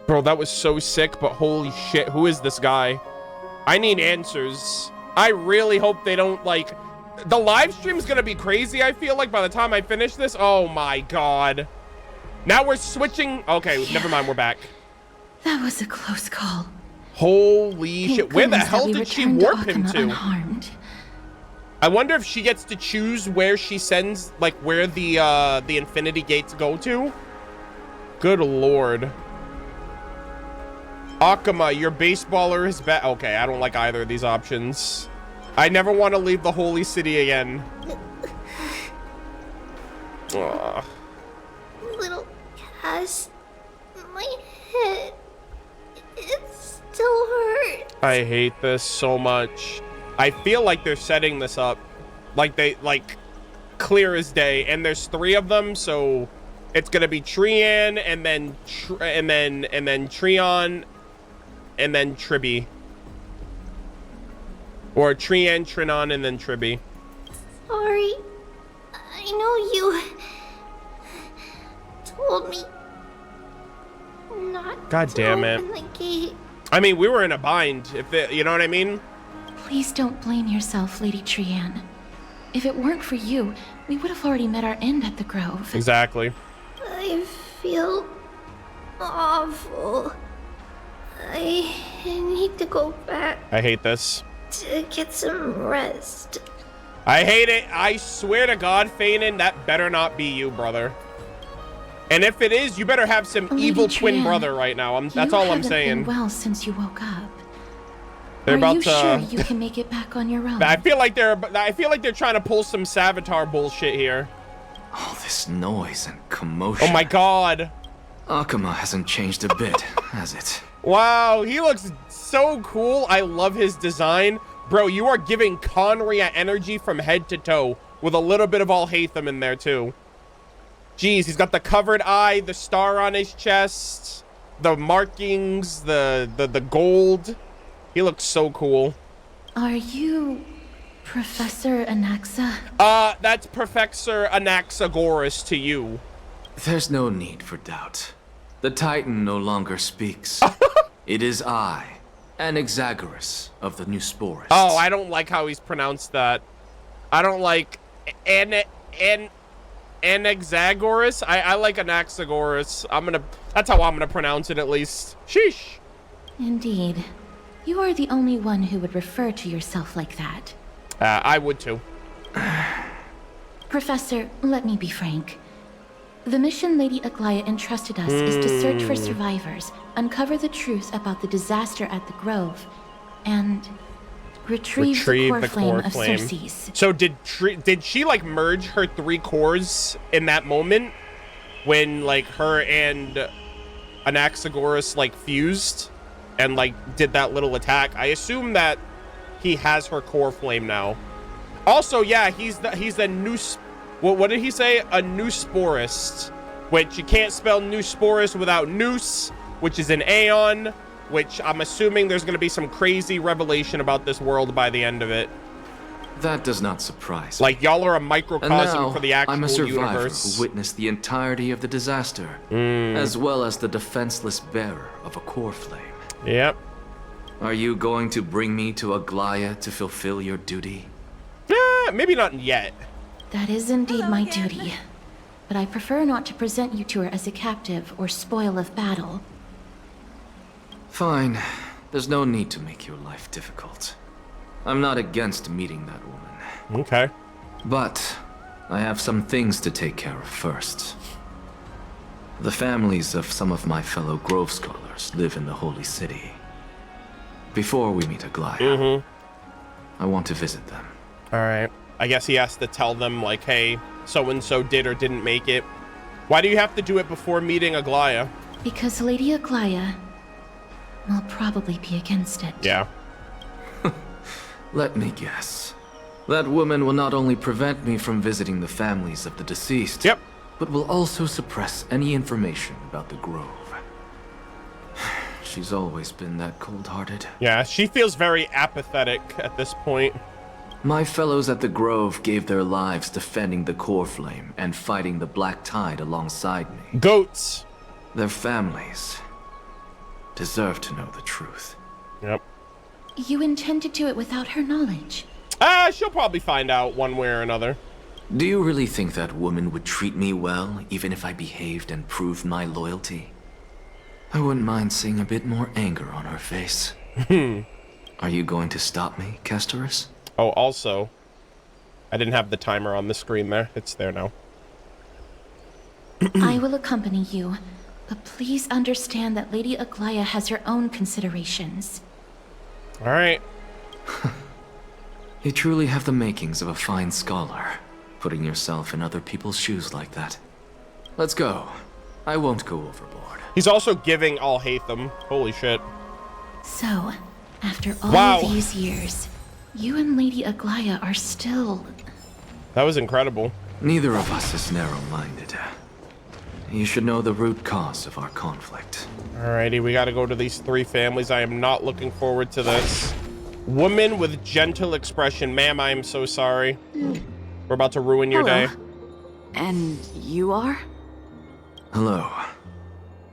Bro, that was so sick, but holy shit, who is this guy? I need answers. I really hope they don't, like... The live stream's gonna be crazy, I feel like, by the time I finish this. Oh my god. Now we're switching... Okay, never mind, we're back. That was a close call. Holy shit. Where the hell did she warp him to? Unharmed. I wonder if she gets to choose where she sends, like, where the Infinity Gates go to. Good lord. Akama, your baseballer is bad. Okay, I don't like either of these options. I never want to leave the Holy City again. Ugh. Little Cass, my head, it still hurts. I hate this so much. I feel like they're setting this up. Like, clear as day. And there's 3 of them, so it's gonna be Trianne, and then Trianne, and then Tribbie. Or Trianne, Trinon, and then Tribbie. sorry. I know you told me not God damn to it. open the gate. I mean, we were in a bind, if it, you know what I mean? Please don't blame yourself, Lady Trianne. If it weren't for you, we would have already met our end at the Grove. Exactly. I feel awful. I need to go back I hate this. to get some rest. I hate it. I swear to God, Fainan, that better not be you, brother. And if it is, you better have some Lady evil twin Trianne, brother right now. That's all I'm saying. You haven't been well since you woke up. They're Are about you to. sure you can make it back on your own? I feel like they're trying to pull some Savitar bullshit here. All this noise and commotion. Oh my God. Akuma hasn't changed a bit, has it? Wow, he looks so cool. I love his design. Bro, you are giving Conria energy from head to toe with a little bit of Alhaitham in there too. Jeez, he's got the covered eye, the star on his chest, the markings, the gold. He looks so cool. Are you Professor Anaxa? That's Professor Anaxagoras to you. There's no need for doubt. The Titan no longer speaks. It is I, Anaxagoras of the New Sporists. Oh, I don't like how he's pronounced that. I don't like Anaxagoras. I like Anaxagoras. That's how I'm gonna pronounce it at least. Sheesh. Indeed. You are the only one who would refer to yourself like that. I would too. Professor, let me be frank. The mission Lady Aglia entrusted us is to search for survivors, uncover the truth about the disaster at the Grove, and retrieve the core flame of Circe's. So did she like merge her 3 cores in that moment when like her and Anaxagoras like fused and like did that little attack? I assume that he has her core flame now. Also, yeah, he's the new. What did he say? A new sporist, which you can't spell new sporist without noose, which is an aeon, which I'm assuming there's going to be some crazy revelation about this world by the end of it. That does not surprise me. Like, y'all are a microcosm now, for the actual I'm a survivor universe. who witnessed the entirety of the disaster, as well as the defenseless bearer of a core flame. Yep. Are you going to bring me to Aglia to fulfill your duty? Maybe not yet. That is indeed my duty. But I prefer not to present you to her as a captive or spoil of battle. Fine. There's no need to make your life difficult. I'm not against meeting that woman. Okay. But I have some things to take care of first. The families of some of my fellow Grove Scholars live in the Holy City. Before we meet Aglia, I want to visit them. All right. I guess he has to tell them, like, hey, so-and-so did or didn't make it. Why do you have to do it before meeting Aglia? Because Lady Aglia will probably be against it. Yeah. Let me guess. That woman will not only prevent me from visiting the families of the deceased, Yep. but will also suppress any information about the Grove. She's always been that cold-hearted. Yeah, she feels very apathetic at this point. My fellows at the Grove gave their lives defending the core flame and fighting the Black Tide alongside me. Goats. Their families deserve to know the truth. Yep. You intend to do it without her knowledge. She'll probably find out one way or another. Do you really think that woman would treat me well, even if I behaved and proved my loyalty? I wouldn't mind seeing a bit more anger on her face. Are you going to stop me, Kesterus? Oh, also, I didn't have the timer on the screen there. It's there now. I will accompany you, but please understand that Lady Aglia has her own considerations. All right. You truly have the makings of a fine scholar, putting yourself in other people's shoes like that. Let's go. I won't go overboard. He's also giving Alhaitham. Holy shit. So, after all these years, you and Lady Aglia are still... That was incredible. Neither of us is narrow-minded. You should know the root cause of our conflict. Alrighty, we gotta go to these 3 families. I am not looking forward to this. Woman with gentle expression. Ma'am, I am so sorry. We're about to ruin your Hello. day. And you are? Hello.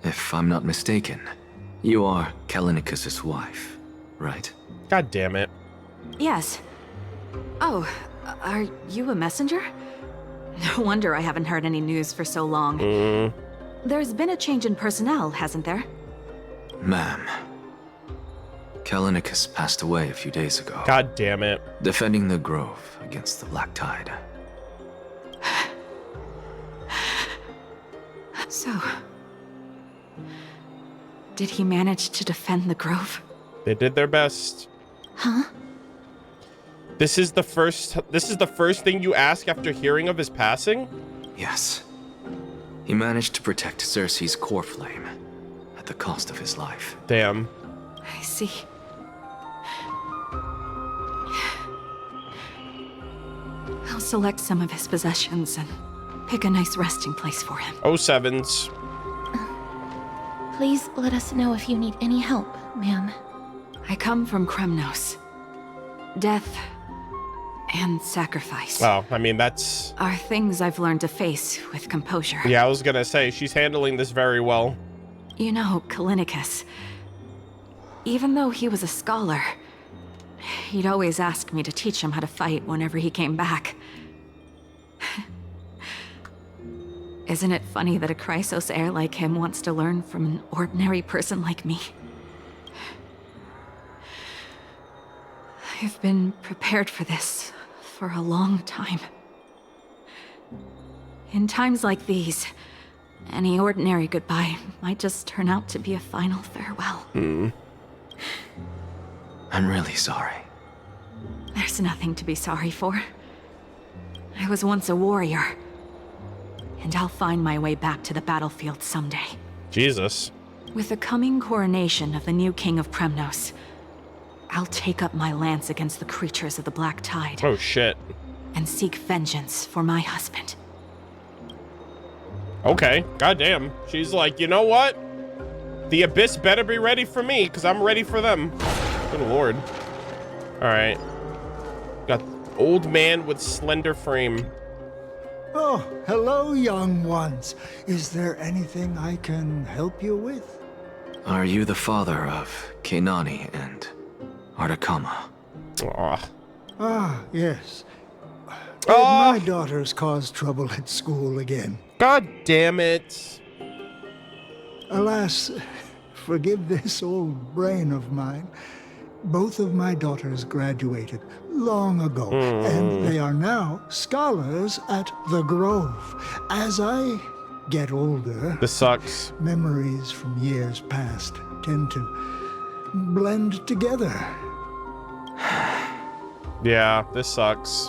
If I'm not mistaken, you are Kallinicus's wife, right? God damn it. Yes. Oh, are you a messenger? No wonder I haven't heard any news for so long. There's been a change in personnel, hasn't there? Ma'am, Kallinicus passed away a few days ago. God damn it. Defending the Grove against the Black Tide. So... did he manage to defend the Grove? They did their best. Huh? This is the first thing you ask after hearing of his passing? Yes. He managed to protect Cersei's core flame at the cost of his life. Damn. I see. I'll select some of his possessions and pick a nice resting place for him. 07s. Please let us know if you need any help, ma'am. I come from Kremnos. Death and sacrifice Well, I mean, that's... are things I've learned to face with composure. Yeah, I was gonna say, she's handling this very well. You know, Kallinicus, even though he was a scholar, he'd always ask me to teach him how to fight whenever he came back. Isn't it funny that a Chrysos heir like him wants to learn from an ordinary person like me? I've been prepared for this for a long time. In times like these, any ordinary goodbye might just turn out to be a final farewell. I'm really sorry. There's nothing to be sorry for. I was once a warrior, and I'll find my way back to the battlefield someday. Jesus. With the coming coronation of the new king of Kremnos, I'll take up my lance against the creatures of the Black Tide Oh, shit. and seek vengeance for my husband. Okay, goddamn. She's like, you know what? The Abyss better be ready for me, because I'm ready for them. Good lord. Alright. Got old man with slender frame. Oh, hello, young ones. Is there anything I can help you with? Are you the father of Keinani and Artakama? Aw. Ah, yes. Did Ah. my daughters cause trouble at school again? God damn it. Alas, forgive this old brain of mine. Both of my daughters graduated long ago, and they are now scholars at the Grove. As I get older, This sucks. memories from years past tend to blend together. Yeah, this sucks.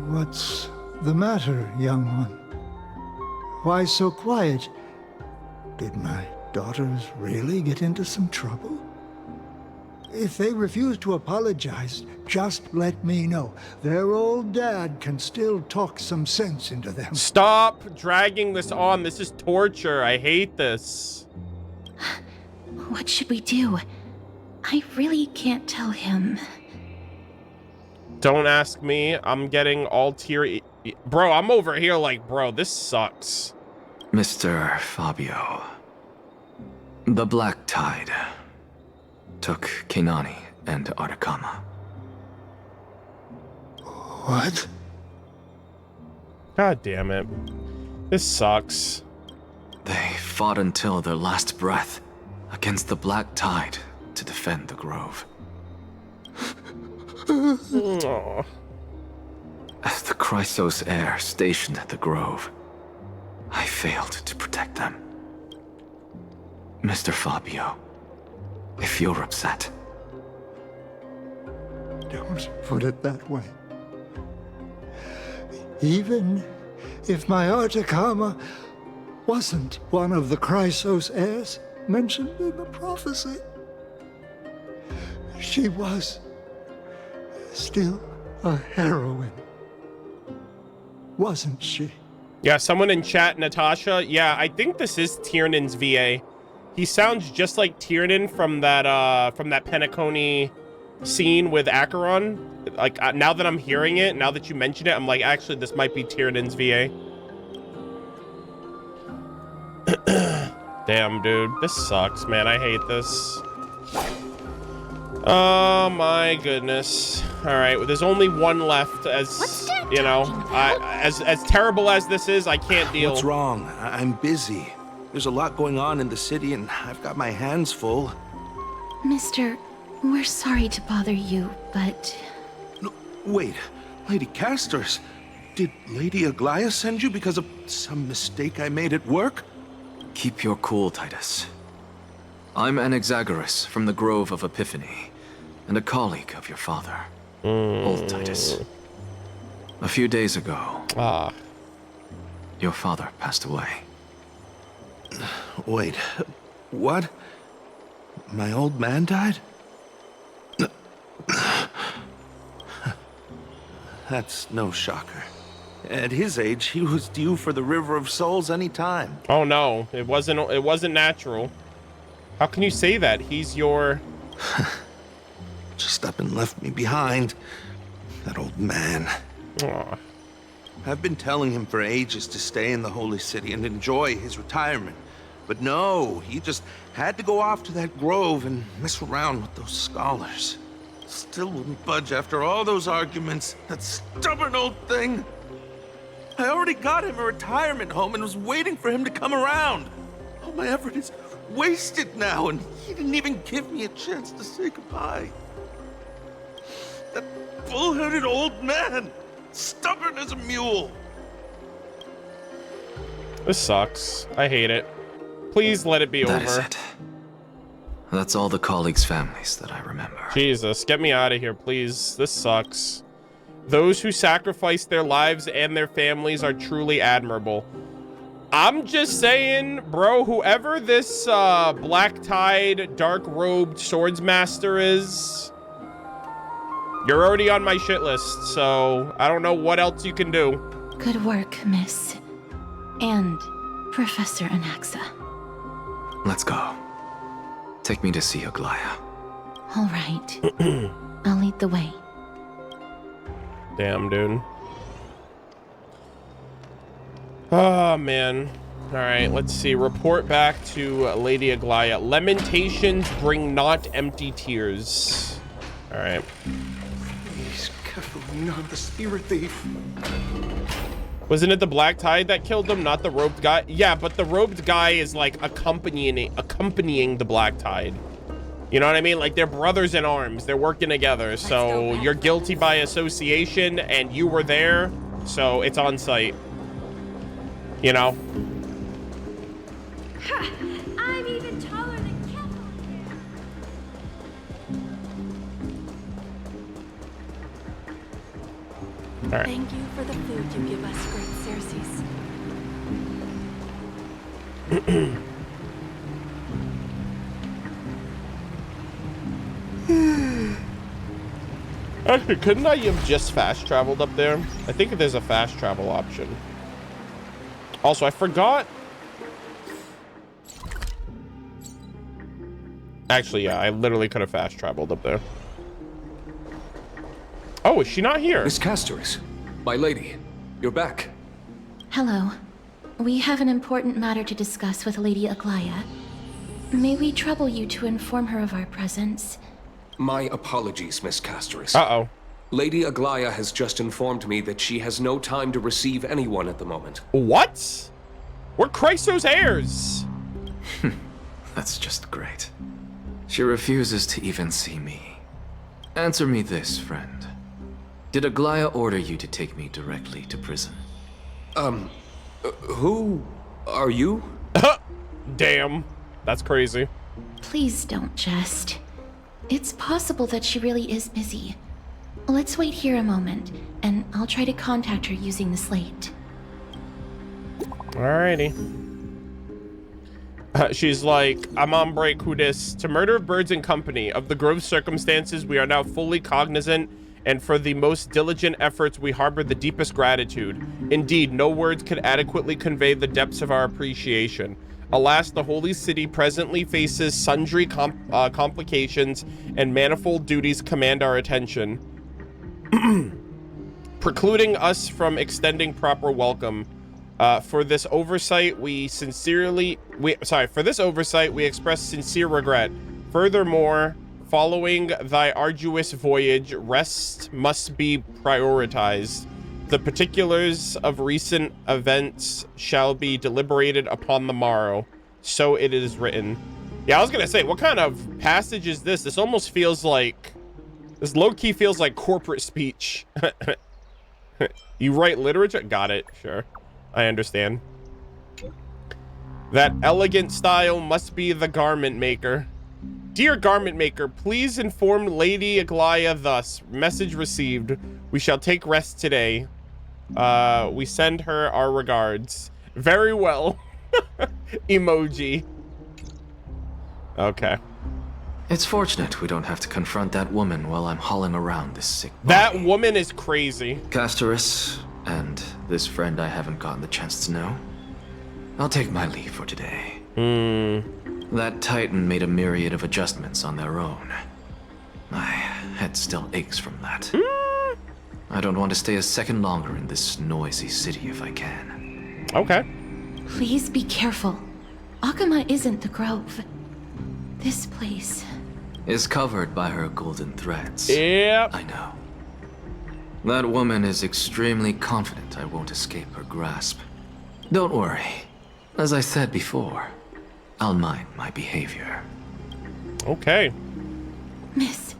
What's the matter, young one? Why so quiet? Did my daughters really get into some trouble? If they refuse to apologize, just let me know. Their old dad can still talk some sense into them. Stop dragging this on. This is torture. I hate this. What should we do? I really can't tell him. Don't ask me. I'm getting all teary. Bro, I'm over here like, bro, this sucks. Mr. Fabio. The Black Tide took Keinani and Artakama. What? God damn it. This sucks. They fought until their last breath against the Black Tide to defend the Grove. Aw. As the Chrysos heir stationed at the Grove, I failed to protect them. Mr. Fabio, if you're upset, Don't put it that way. Even if my Artakama wasn't one of the Chrysos heirs mentioned in the prophecy, she was still a heroine, wasn't she? Yeah, someone in chat, Natasha. Yeah, I think this is Tiernan's VA. He sounds just like Tiernan from that Penacony scene with Acheron, like now that I'm hearing it, now that you mention it, I'm like, actually, this might be Tyranian's VA. Damn, dude, this sucks, man. I hate this. Oh my goodness. All right, well, there's only one left. As you know, as terrible as this is, I can't deal. What's wrong? I'm busy. There's a lot going on in the city, and I've got my hands full. Mister, we're sorry to bother you, but... No, wait, Lady Casters, did Lady Aglia send you because of some mistake I made at work? Keep your cool, Titus. I'm Anaxagoras from the Grove of Epiphany, and a colleague of your father, old Titus. A few days ago, your father passed away. Wait, what? My old man died? That's no shocker. At his age, he was due for the River of Souls any time. Oh no, it wasn't natural. How can you say that? He's your... Just up and left me behind. That old man. Aww. I've been telling him for ages to stay in the Holy City and enjoy his retirement. But no, he just had to go off to that grove and mess around with those scholars. Still wouldn't budge after all those arguments. That stubborn old thing. I already got him a retirement home and was waiting for him to come around. All my effort is wasted now, and he didn't even give me a chance to say goodbye. That bull-headed old man, stubborn as a mule. This sucks. I hate it. Please let it be over. That is it. That's all the colleagues' families that I remember. Jesus, get me out of here, please. This sucks. Those who sacrifice their lives and their families are truly admirable. I'm just saying, bro, whoever this black-tied, dark-robed swordsmaster is, you're already on my shit list, so I don't know what else you can do. Good work, Miss. And Professor Anaxa. Let's go. Take me to see Aglia. All right. I'll lead the way. Damn, dude. Oh, man. All right, let's see. Report back to Lady Aglia. Lamentations bring not empty tears. All right. Please, careful, not the spirit thief. Wasn't it the Black Tide that killed them, not the robed guy? Yeah, but the robed guy is like accompanying the Black Tide. You know what I mean? Like, they're brothers in arms. They're working together. So you're guilty by association, and you were there, so it's on site. You know? Ha! I'm even taller than Kevin. All right. Thank you for the food you give us, great Circes. Actually, couldn't I have just fast traveled up there? I think there's a fast travel option. Also, I forgot. Actually, yeah, I literally could have fast traveled up there. Oh, is she not here? Miss Casters, my lady, you're back. Hello. We have an important matter to discuss with Lady Aglia. May we trouble you to inform her of our presence? My apologies, Miss Casters. Uh-oh. Lady Aglia has just informed me that she has no time to receive anyone at the moment. What? We're Chryso's heirs. That's just great. She refuses to even see me. Answer me this, friend. Did Aglia order you to take me directly to prison? Who are you? Damn. That's crazy. Please don't jest. It's possible that she really is busy. Let's wait here a moment, and I'll try to contact her using the slate. Alrighty. She's like, I'm on break, who dis? To Murder-of-Birds and Company. Of the Grove's circumstances, we are now fully cognizant, and for the most diligent efforts, we harbor the deepest gratitude. Indeed, no words could adequately convey the depths of our appreciation. Alas, the Holy City presently faces sundry complications and manifold duties command our attention, precluding us from extending proper welcome. For this oversight, we express sincere regret. Furthermore, following thy arduous voyage, rest must be prioritized. The particulars of recent events shall be deliberated upon the morrow. So it is written. Yeah, I was gonna say, what kind of passage is this? This almost feels like, this low-key feels like corporate speech. You write literature? Got it, sure. I understand. That elegant style must be the garment maker. Dear garment maker, please inform Lady Aglia thus. Message received. We shall take rest today. We send her our regards. Very well. Emoji. Okay. It's fortunate we don't have to confront that woman while I'm hauling around this sick body. That woman is crazy. Castorus, and this friend I haven't gotten the chance to know. I'll take my leave for today. That Titan made a myriad of adjustments on their own. My head still aches from that. I don't want to stay a second longer in this noisy city if I can. Okay. Please be careful. Akama isn't the Grove. This place is covered by her golden threads. Yep. I know. That woman is extremely confident I won't escape her grasp. Don't worry. As I said before, I'll mind my behavior. Okay. Miss,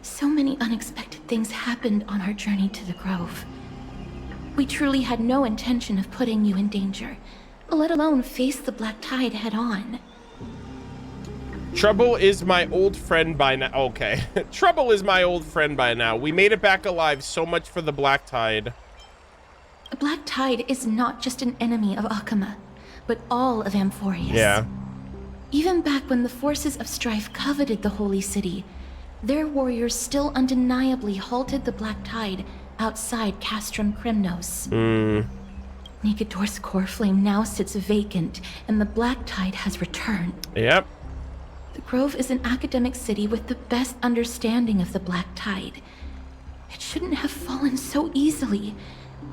so many unexpected things happened on our journey to the Grove. We truly had no intention of putting you in danger, let alone face the Black Tide head on. Trouble is my old friend by now. Okay. Trouble is my old friend by now. We made it back alive. So much for the Black Tide. The Black Tide is not just an enemy of Akama, but all of Amphorius. Yeah. Even back when the forces of strife coveted the Holy City, their warriors still undeniably halted the Black Tide outside Castrum Krymnos. Nigador's core flame now sits vacant, and the Black Tide has returned. Yep. The Grove is an academic city with the best understanding of the Black Tide. It shouldn't have fallen so easily,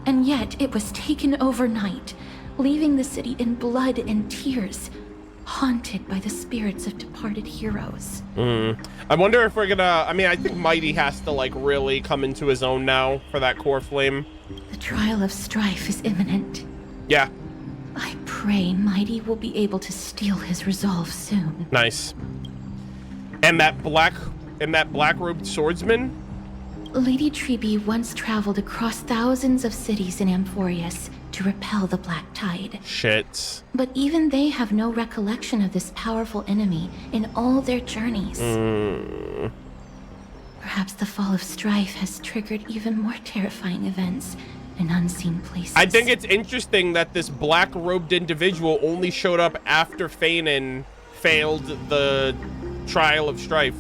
and yet it was taken overnight, leaving the city in blood and tears, haunted by the spirits of departed heroes. I wonder if we're gonna, I mean, I think Mydei has to like really come into his own now for that core flame. The trial of strife is imminent. Yeah. I pray Mydei will be able to steal his resolve soon. Nice. And that black-robed swordsman? Lady Tribbie once traveled across thousands of cities in Amphorius to repel the Black Tide. Shit. But even they have no recollection of this powerful enemy in all their journeys. Perhaps the fall of strife has triggered even more terrifying events in unseen places. I think it's interesting that this black-robed individual only showed up after Fainan failed the trial of strife.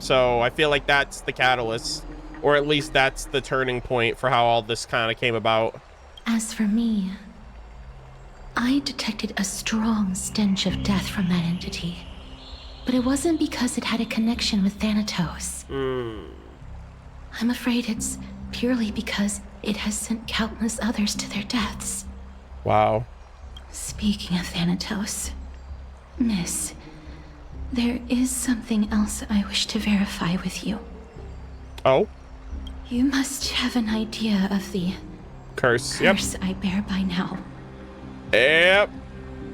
So I feel like that's the catalyst, or at least that's the turning point for how all this kind of came about. As for me, I detected a strong stench of death from that entity, but it wasn't because it had a connection with Thanatos. I'm afraid it's purely because it has sent countless others to their deaths. Wow. Speaking of Thanatos, Miss, there is something else I wish to verify with you. Oh? You must have an idea of the Curse. curse I bear by now. Yep.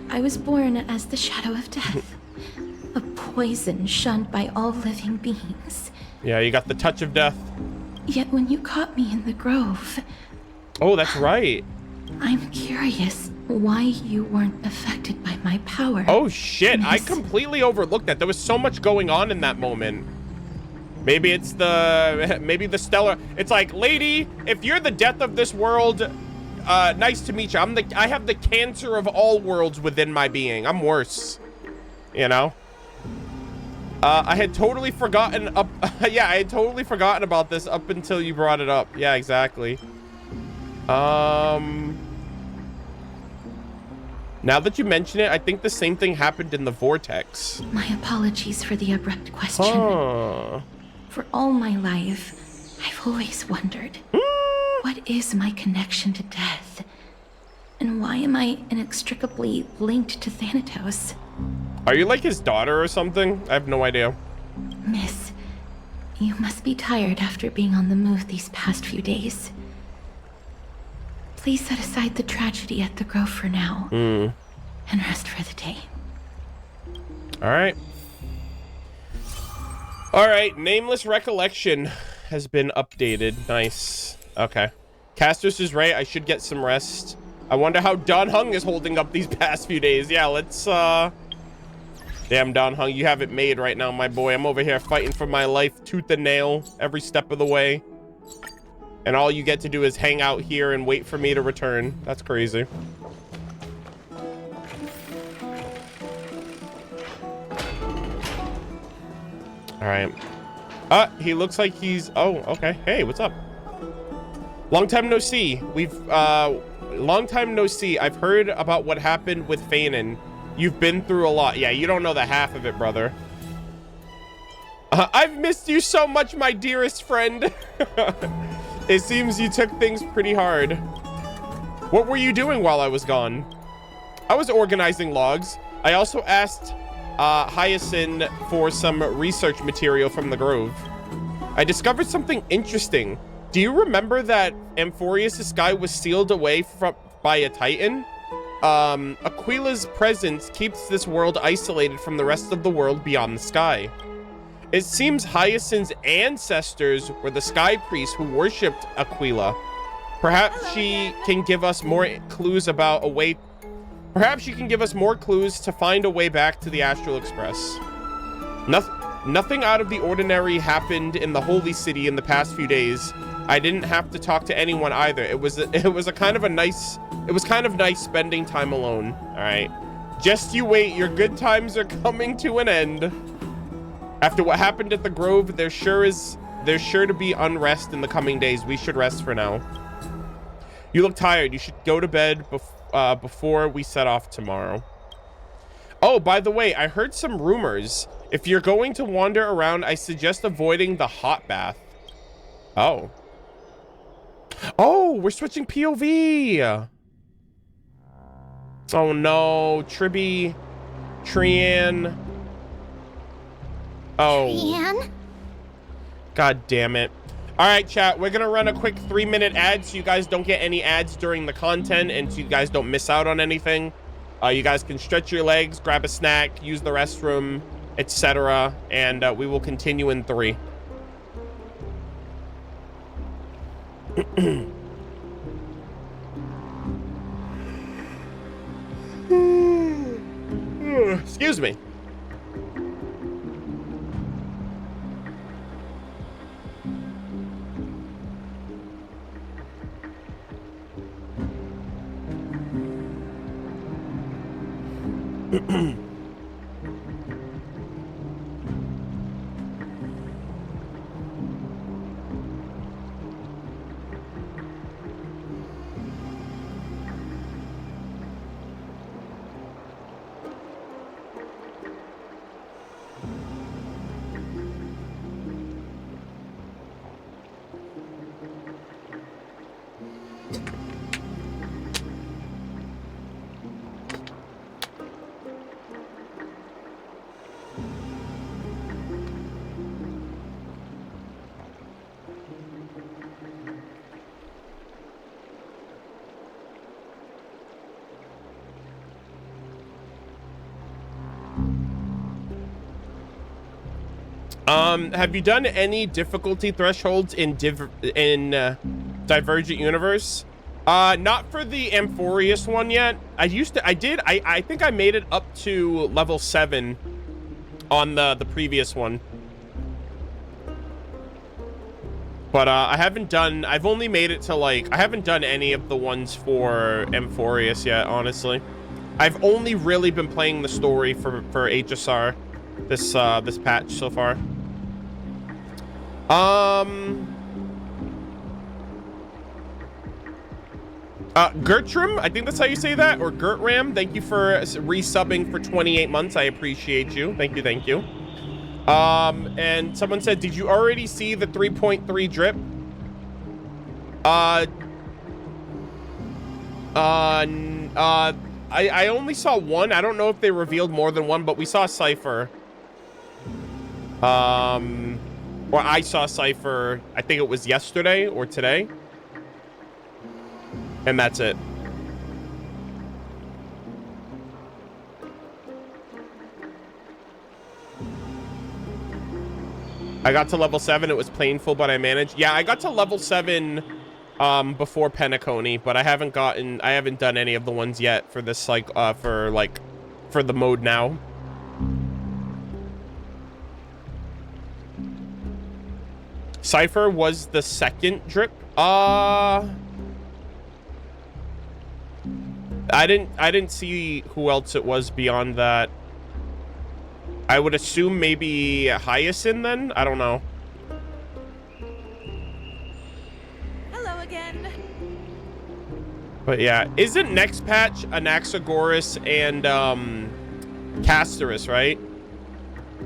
I was born as the shadow of death, a poison shunned by all living beings. Yeah, you got the touch of death. Yet when you caught me in the Grove... Oh, that's right. I'm curious why you weren't affected by my power. Oh shit, I Miss. completely overlooked that. There was so much going on in that moment. Maybe it's maybe the stellar. It's like, lady, if you're the death of this world, nice to meet you. I have the cancer of all worlds within my being. I'm worse. You know? I had totally forgotten yeah, I had totally forgotten about this up until you brought it up. Yeah, exactly. Now that you mention it, I think the same thing happened in the vortex. My apologies for the abrupt question. Huh. For all my life, I've always wondered, what is my connection to death? And why am I inextricably linked to Thanatos? Are you like his daughter or something? I have no idea. Miss, you must be tired after being on the move these past few days. Please set aside the tragedy at the Grove for now, and rest for the day. All right. All right, Nameless Recollection has been updated. Nice. Okay. Casters is right, I should get some rest. I wonder how Don Hung is holding up these past few days. Yeah, let's, Damn, Don Hung, you have it made right now, my boy. I'm over here fighting for my life, tooth and nail, every step of the way. And all you get to do is hang out here and wait for me to return. That's crazy. All right. He looks like he's... Oh, okay. Hey, what's up? Long time no see. Long time no see. I've heard about what happened with Fainan. You've been through a lot. Yeah, you don't know the half of it, brother. I've missed you so much, my dearest friend. It seems you took things pretty hard. What were you doing while I was gone? I was organizing logs. I also asked Hyacinth for some research material from the Grove. I discovered something interesting. Do you remember that Amphorius' sky was sealed away by a Titan? Aquila's presence keeps this world isolated from the rest of the world beyond the sky. It seems Hyacinth's ancestors were the sky priests who worshipped Aglia. Perhaps she can give us more clues about a way... Perhaps she can give us more clues to find a way back to the Astral Express. Nothing out of the ordinary happened in the Holy City in the past few days. I didn't have to talk to anyone either. It was kind of nice spending time alone. All right, just you wait. Your good times are coming to an end. After what happened at the Grove, there's sure to be unrest in the coming days. We should rest for now. You look tired. You should go to bed before we set off tomorrow. Oh, by the way, I heard some rumors. If you're going to wander around, I suggest avoiding the hot bath. Oh. Oh, we're switching POV. Oh no, Tribbie, Trianne. Oh. Trianne? God damn it. All right, chat, we're gonna run a quick 3-minute ad so you guys don't get any ads during the content and so you guys don't miss out on anything. You guys can stretch your legs, grab a snack, use the restroom, etc. And we will continue in 3. Excuse me. Have you done any difficulty thresholds in Divergent Universe? Not for the Amphorius one yet. I think I made it up to level 7 on the previous one. But I've only made it to I haven't done any of the ones for Amphorius yet, honestly. I've only really been playing the story for HSR this patch so far. Gertram, I think that's how you say that, or Gertram. Thank you for resubbing for 28 months. I appreciate you. Thank you, thank you. And someone said, did you already see the 3.3 drip? I only saw one. I don't know if they revealed more than one, but we saw Cypher. Or I saw Cypher, I think it was yesterday or today. And that's it. I got to level 7. It was painful, but I managed. Yeah, I got to level 7 before Penacony, but I haven't done any of the ones yet for this, like, for the mode now. Cypher was the second drip. I didn't see who else it was beyond that. I would assume maybe Hyacinth then? I don't know. Hello again. But yeah, isn't next patch Anaxagoras and Castorus, right?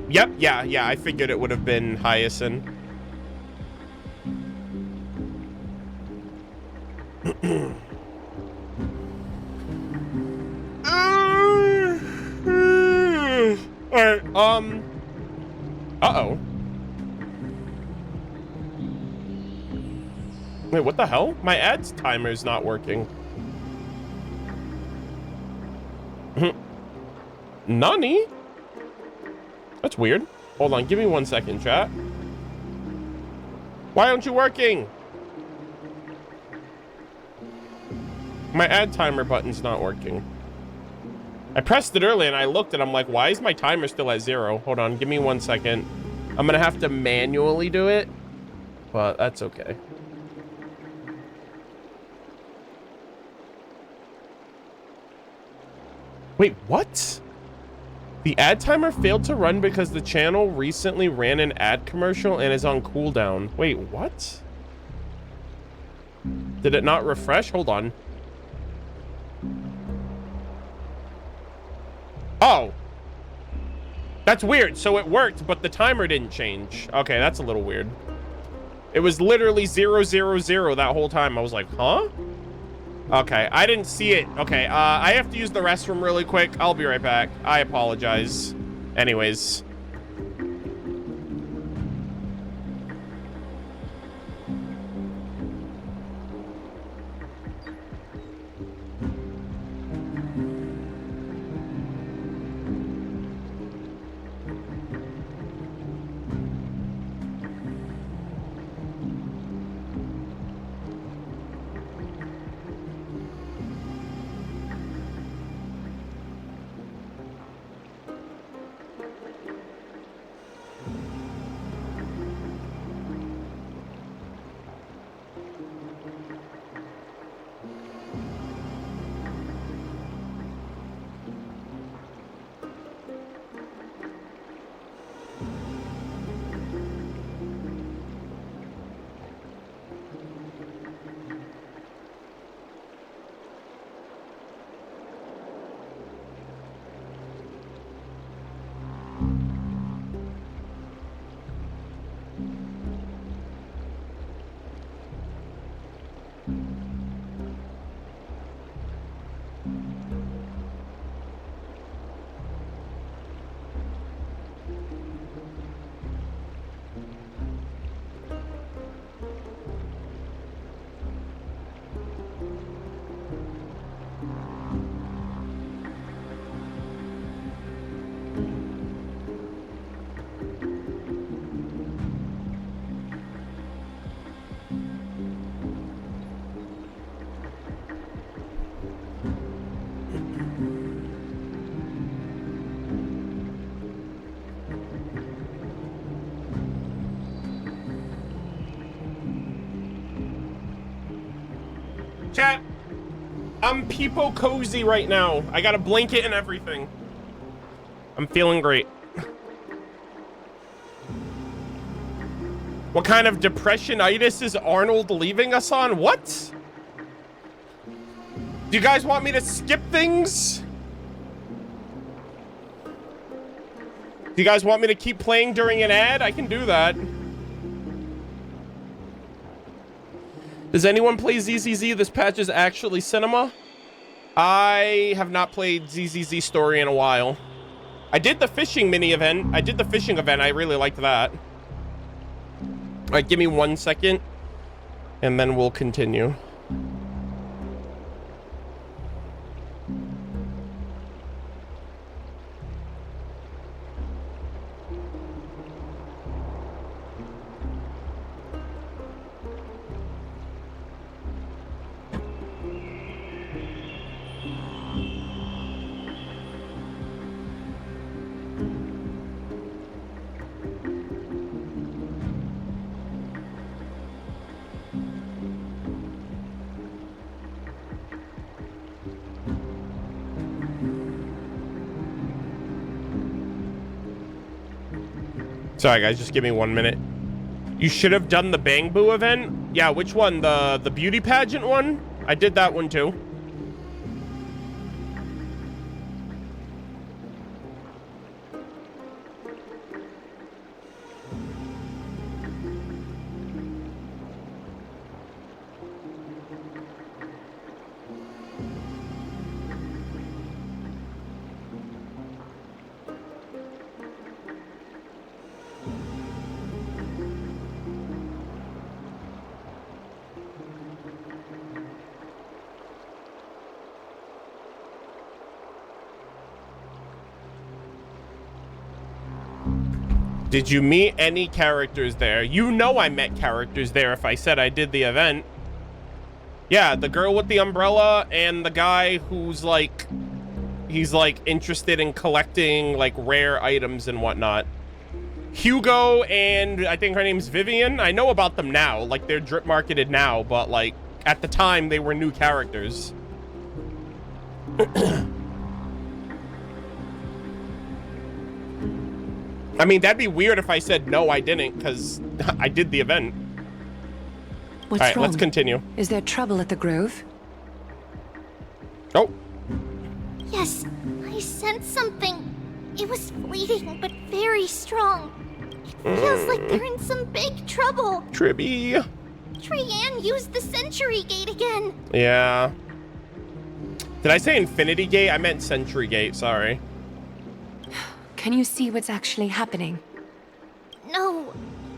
Yep, yeah, I figured it would have been Hyacinth. Alright, uh-oh. Wait, what the hell? My ads timer's not working. Nani? That's weird. Hold on, give me 1 second, chat. Why aren't you working? My ad timer button's not working. I pressed it early and I looked and I'm like, why is my timer still at 0? Hold on, give me 1 second. I'm gonna have to manually do it, but that's okay. Wait, what? The ad timer failed to run because the channel recently ran an ad commercial and is on cooldown. Wait, what? Did it not refresh? Hold on. Oh, that's weird. So it worked, but the timer didn't change. Okay, that's a little weird. It was literally 0, 0, 0 that whole time. I was like, huh? Okay, I didn't see it. Okay, I have to use the restroom really quick. I'll be right back. I apologize. Anyways. Chat, I'm peepo cozy right now. I got a blanket and everything. I'm feeling great. What kind of depressionitis is Arnold leaving us on? What? Do you guys want me to skip things? Do you guys want me to keep playing during an ad? I can do that. Does anyone play ZZZ? This patch is actually cinema. I have not played ZZZ Story in a while. I did the fishing mini event. I did the fishing event. I really liked that. All right, give me 1 second, and then we'll continue. Sorry, guys, just give me 1 minute. You should have done the Bang Boo event. Yeah, which one? The beauty pageant one? I did that one too. Did you meet any characters there? You know I met characters there if I said I did the event. Yeah, the girl with the umbrella and the guy who's like, he's like interested in collecting like rare items and whatnot. Hugo and I think her name's Vivian. I know about them now, like they're drip marketed now, but like at the time they were new characters. I mean, that'd be weird if I said, no, I didn't, because I did the event. What's All right, wrong? let's continue. Is there trouble at the Grove? Oh. Yes, I sensed something. It was fleeting, but very strong. It feels like they're in some big trouble. Tribbie. Trianne used the Century Gate again. Yeah. Did I say Infinity Gate? I meant Century Gate, sorry. Can you see what's actually happening? No,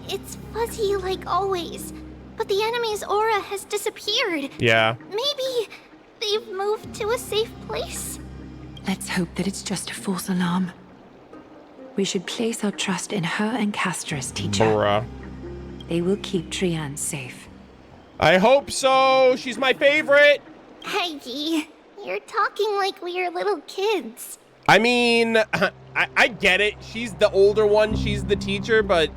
it's fuzzy like always. But the enemy's aura has disappeared. Yeah. Maybe they've moved to a safe place. Let's hope that it's just a false alarm. We should place our trust in her and Castra's teacher. Bruh. They will keep Trianne safe. I hope so. She's my favorite. Aggie, you're talking like we're little kids. I mean, I get it. She's the older one. She's the teacher, but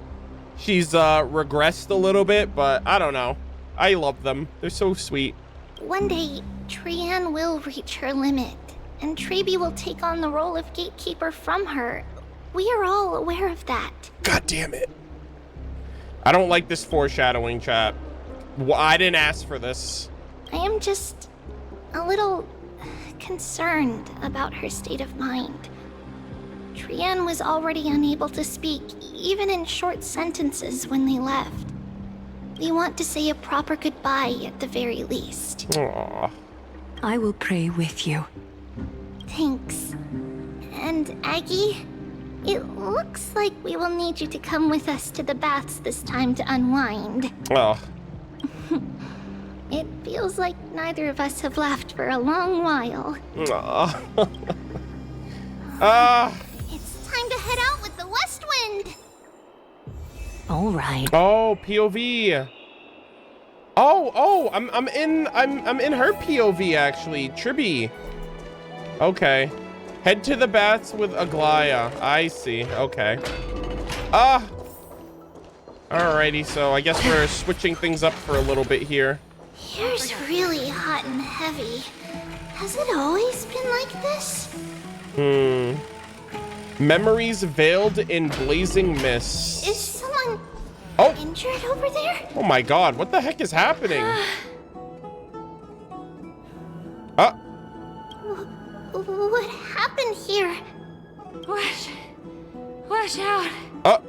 she's regressed a little bit. But I don't know. I love them. They're so sweet. One day, Trianne will reach her limit, and Tribbie will take on the role of gatekeeper from her. We are all aware of that. God damn it. I don't like this foreshadowing, chat. I didn't ask for this. I am just a little concerned about her state of mind. Trianne was already unable to speak, even in short sentences when they left. We want to say a proper goodbye at the very least. Aww. I will pray with you. Thanks. And Aggie, it looks like we will need you to come with us to the baths this time to unwind. Oh. It feels like neither of us have laughed for a long while. It's time to head out with the west wind. All right. Oh, POV. Oh, I'm in her POV actually. Tribbie. Okay. Head to the baths with Aglia. I see. Okay. Alrighty, so I guess we're switching things up for a little bit here. Here's really hot and heavy. Has it always been like this? Memories veiled in blazing mist. Is someone injured over there? Oh my god, what the heck is happening? here. Watch out. Oh.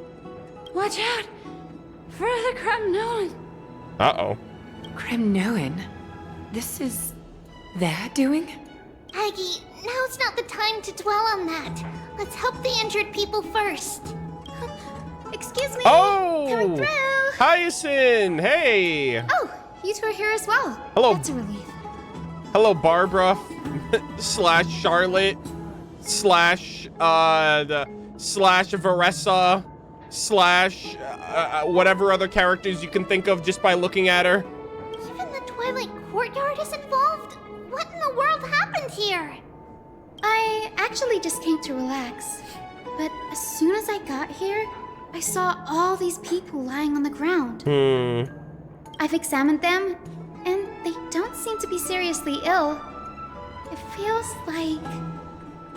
Watch out for the Kremnoan. Uh-oh. Kremnoan? This is their doing? Aggie, now's not the time to dwell on that. Let's help the injured people first. Excuse me. Coming Oh! through. Hyacinth! Hey! Oh, you two are here as well. Hello. That's a relief. Hello, Barbara slash Charlotte slash slash Varessa slash whatever other characters you can think of just by looking at her. Even the Twilight Courtyard is involved? What in the world happened here? I actually just came to relax. But as soon as I got here, I saw all these people lying on the ground. I've examined them, and they don't seem to be seriously ill. It feels like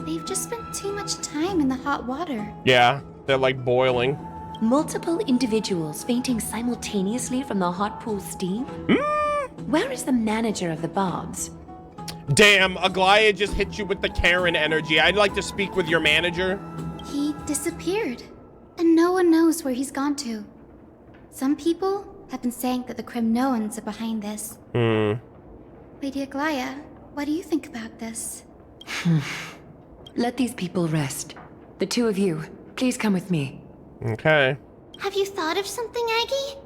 they've just spent too much time in the hot water. Yeah, they're like boiling. Multiple individuals fainting simultaneously from the hot pool steam? Where is the manager of the Bobs? Damn, Aglaea just hit you with the Karen energy. I'd like to speak with your manager. He disappeared, and no one knows where he's gone to. Some people have been saying that the Kremnoans are behind this. Lady Aglaea, what do you think about this? Let these people rest. The two of you, please come with me. Okay. Have you thought of something, Aggie?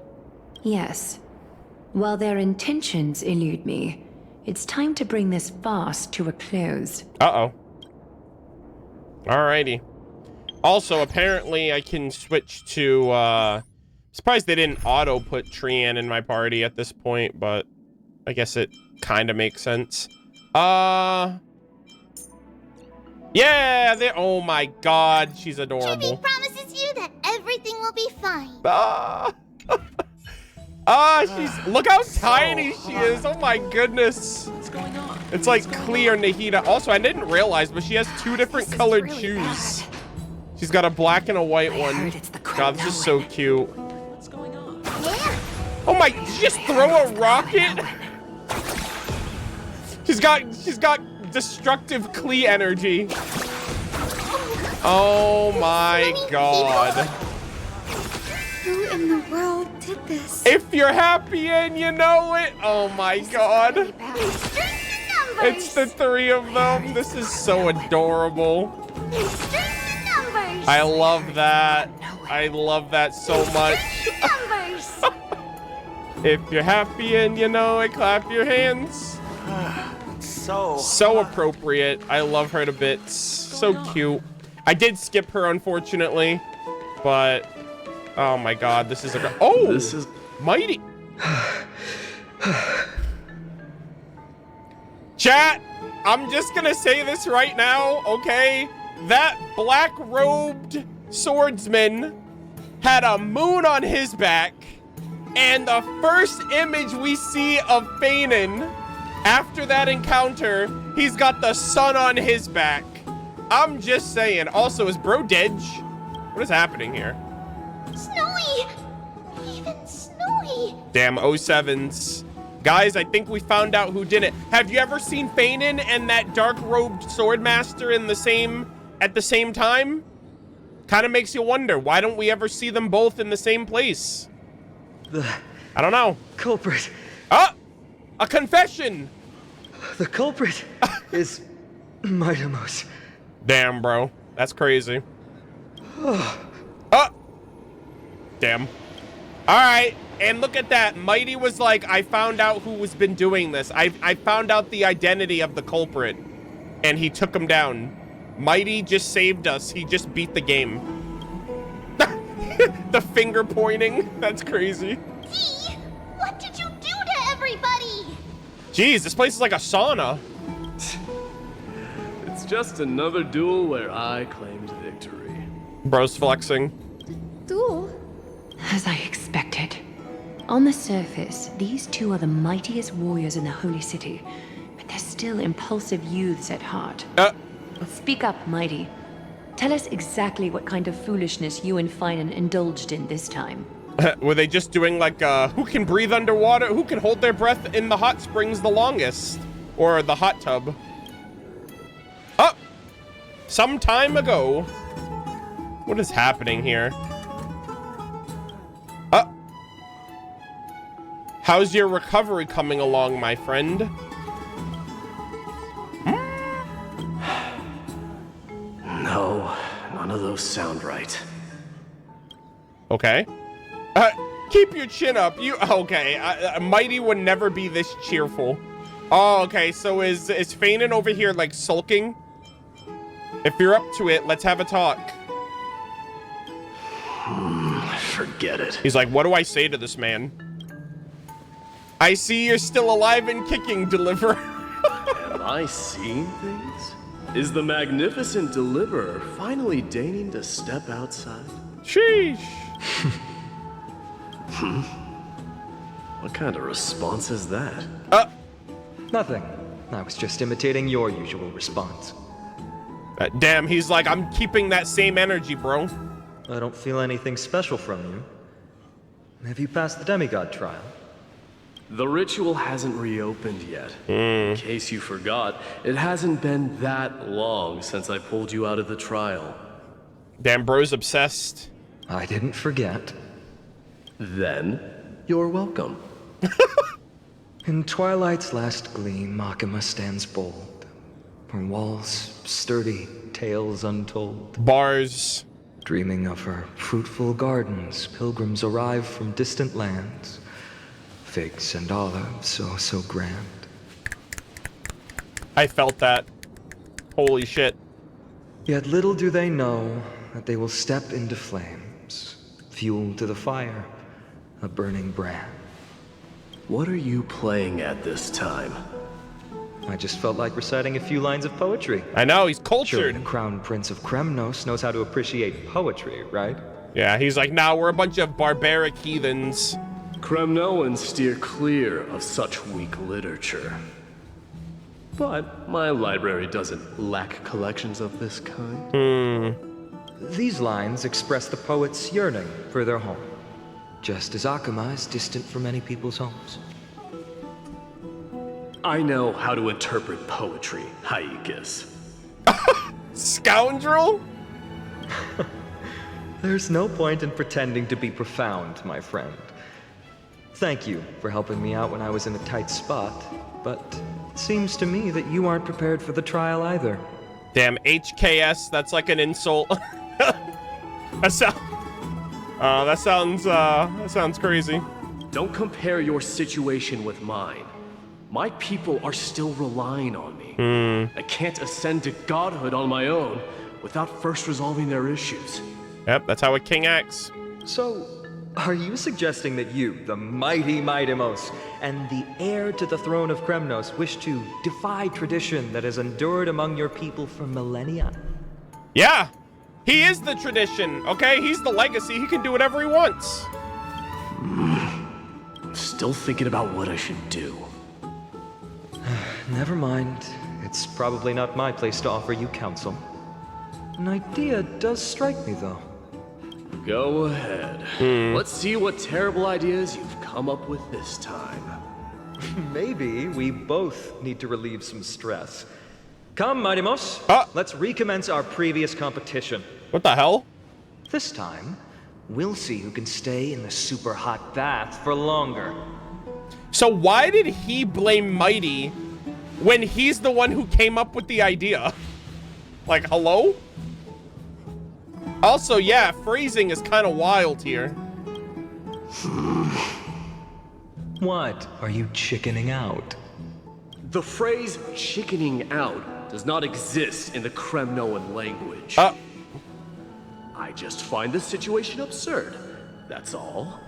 Yes. While their intentions elude me, it's time to bring this farce to a close. Uh-oh. Alrighty. Also, apparently I can switch to, surprised they didn't auto-put Trianne in my party at this point, but I guess it kind of makes sense. Yeah, oh my god, she's adorable. Tribbie promises you that everything will be fine. She's, look how tiny she is. Oh my goodness. What's going on? It's like clear Nahida. Also, I didn't realize, but she has two different colored really shoes. bad. She's got a black and a white one. heard it's the God, this is so Kremnoan. cute. What's going on? Yeah. Oh my, did you just throw a rocket? She's got destructive Klee energy. Oh my god. Who in the world did this? If you're happy and you know it. Oh my god. It's the three of them. This is so adorable. I love that. I love that so much. If you're happy and you know it, clap your hands. So appropriate. I love her to bits. So cute. I did skip her, unfortunately, but oh my god, this is a this is Mydei. Chat, I'm just gonna say this right now, okay? That black-robed swordsman had a moon on his back, and the first image we see of Fainan after that encounter, he's got the sun on his back. I'm just saying. Also, is bro dead? What is happening here? Snowy! Even snowy! Damn 07s. Guys, I think we found out who did it. Have you ever seen Fainan and that dark-robed swordmaster at the same time? Kind of makes you wonder, why don't we ever see them both in the same place? I don't know. Culprit. A confession. The culprit is Mydei. Damn, bro. That's crazy. Damn. All right. And look at that. Mydei was like, I found out who has been doing this. I found out the identity of the culprit. And he took him down. Mydei just saved us. He just beat the game. The finger pointing. That's crazy. Dee, what did you do to everybody? Jeez, this place is like a sauna. It's just another duel where I claimed victory. Bro's flexing. Duel? As I expected. On the surface, these two are the mightiest warriors in the Holy City, but they're still impulsive youths at heart. Speak up, Mydei. Tell us exactly what kind of foolishness you and Fainan indulged in this time. Were they just doing like, who can breathe underwater? Who can hold their breath in the hot springs the longest? Or the hot tub? some time ago. What is happening here? How's your recovery coming along, my friend? No, none of those sound right. Okay. Keep your chin up. Okay? Mydei would never be this cheerful. Oh, okay. So is Fainan over here like sulking? If you're up to it, let's have a talk. Forget it. He's like, what do I say to this man? I see you're still alive and kicking, Deliverer. Am I seeing things? Is the magnificent Deliverer finally deigning to step outside? Sheesh. What kind of response is that? Nothing. I was just imitating your usual response. Damn, he's like, I'm keeping that same energy, bro. I don't feel anything special from you. Have you passed the demigod trial? The ritual hasn't reopened yet. In case you forgot, it hasn't been that long since I pulled you out of the trial. Damn, bro's obsessed. I didn't forget. Then, you're welcome. In twilight's last gleam, Makima stands bold. Her walls sturdy, tales untold. Bars. Dreaming of her fruitful gardens, pilgrims arrive from distant lands. Figs and olives, so grand. I felt that. Holy shit. Yet little do they know that they will step into flames, fuel to the fire, a burning brand. What are you playing at this time? I just felt like reciting a few lines of poetry. I know, he's cultured. Sure, the Crown Prince of Kremnos knows how to appreciate poetry, right? Yeah, he's like, nah, we're a bunch of barbaric heathens. Kremnoans steer clear of such weak literature. But my library doesn't lack collections of this kind. These lines express the poet's yearning for their home, just as Akama is distant from many people's homes. I know how to interpret poetry, Haikis. Scoundrel? There's no point in pretending to be profound, my friend. Thank you for helping me out when I was in a tight spot, but it seems to me that you aren't prepared for the trial either. Damn, HKS, that's like an insult. that sounds crazy. Don't compare your situation with mine. My people are still relying on me. I can't ascend to godhood on my own without first resolving their issues. Yep, that's how a king acts. So, are you suggesting that you, the mighty Mydemos, and the heir to the throne of Kremnos, wish to defy tradition that has endured among your people for millennia? Yeah, he is the tradition, okay? He's the legacy. He can do whatever he wants. I'm still thinking about what I should do. Never mind. It's probably not my place to offer you counsel. An idea does strike me, though. Go ahead. Let's see what terrible ideas you've come up with this time. Maybe we both need to relieve some stress. Come, Mydemos. Let's recommence our previous competition. What the hell? This time, we'll see who can stay in the super hot bath for longer. So why did he blame Mydei when he's the one who came up with the idea? Like, hello? Also, yeah, phrasing is kind of wild here. What? Are you chickening out? The phrase chickening out does not exist in the Kremnoan language. I just find the situation absurd, that's all.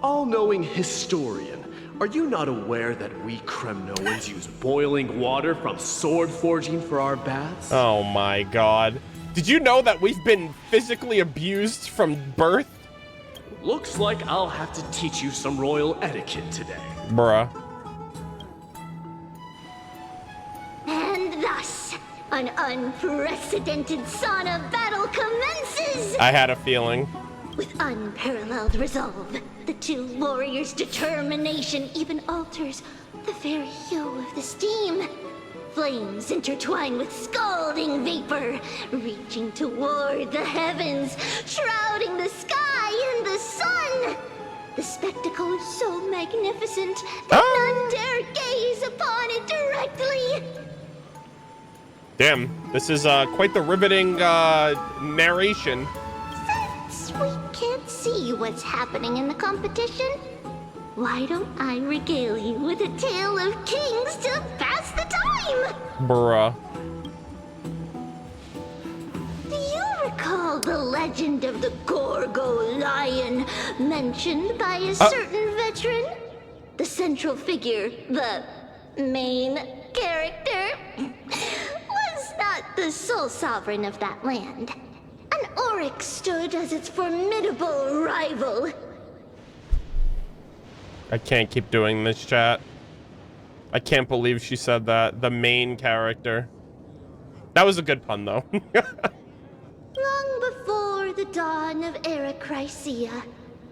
All-knowing historian, are you not aware that we Kremnoans use boiling water from sword forging for our baths? Oh my god. Did you know that we've been physically abused from birth? Looks like I'll have to teach you some royal etiquette today. Bruh. And thus, an unprecedented sauna battle commences! I had a feeling. With unparalleled resolve, the two warriors' determination even alters the very hue of the steam. Flames intertwine with scalding vapor, reaching toward the heavens, shrouding the sky and the sun. The spectacle is so magnificent that none dare gaze upon it directly. Damn, this is quite the riveting narration. Since we can't see what's happening in the competition, why don't I regale you with a tale of kings to pass the time? Bruh. Do you recall the legend of the Gorgo lion mentioned by a certain veteran? The central figure, the main character, was not the sole sovereign of that land. An oryx stood as its formidable rival. I can't keep doing this, chat. I can't believe she said that. The main character. That was a good pun, though. Long before the dawn of Era Chrysia,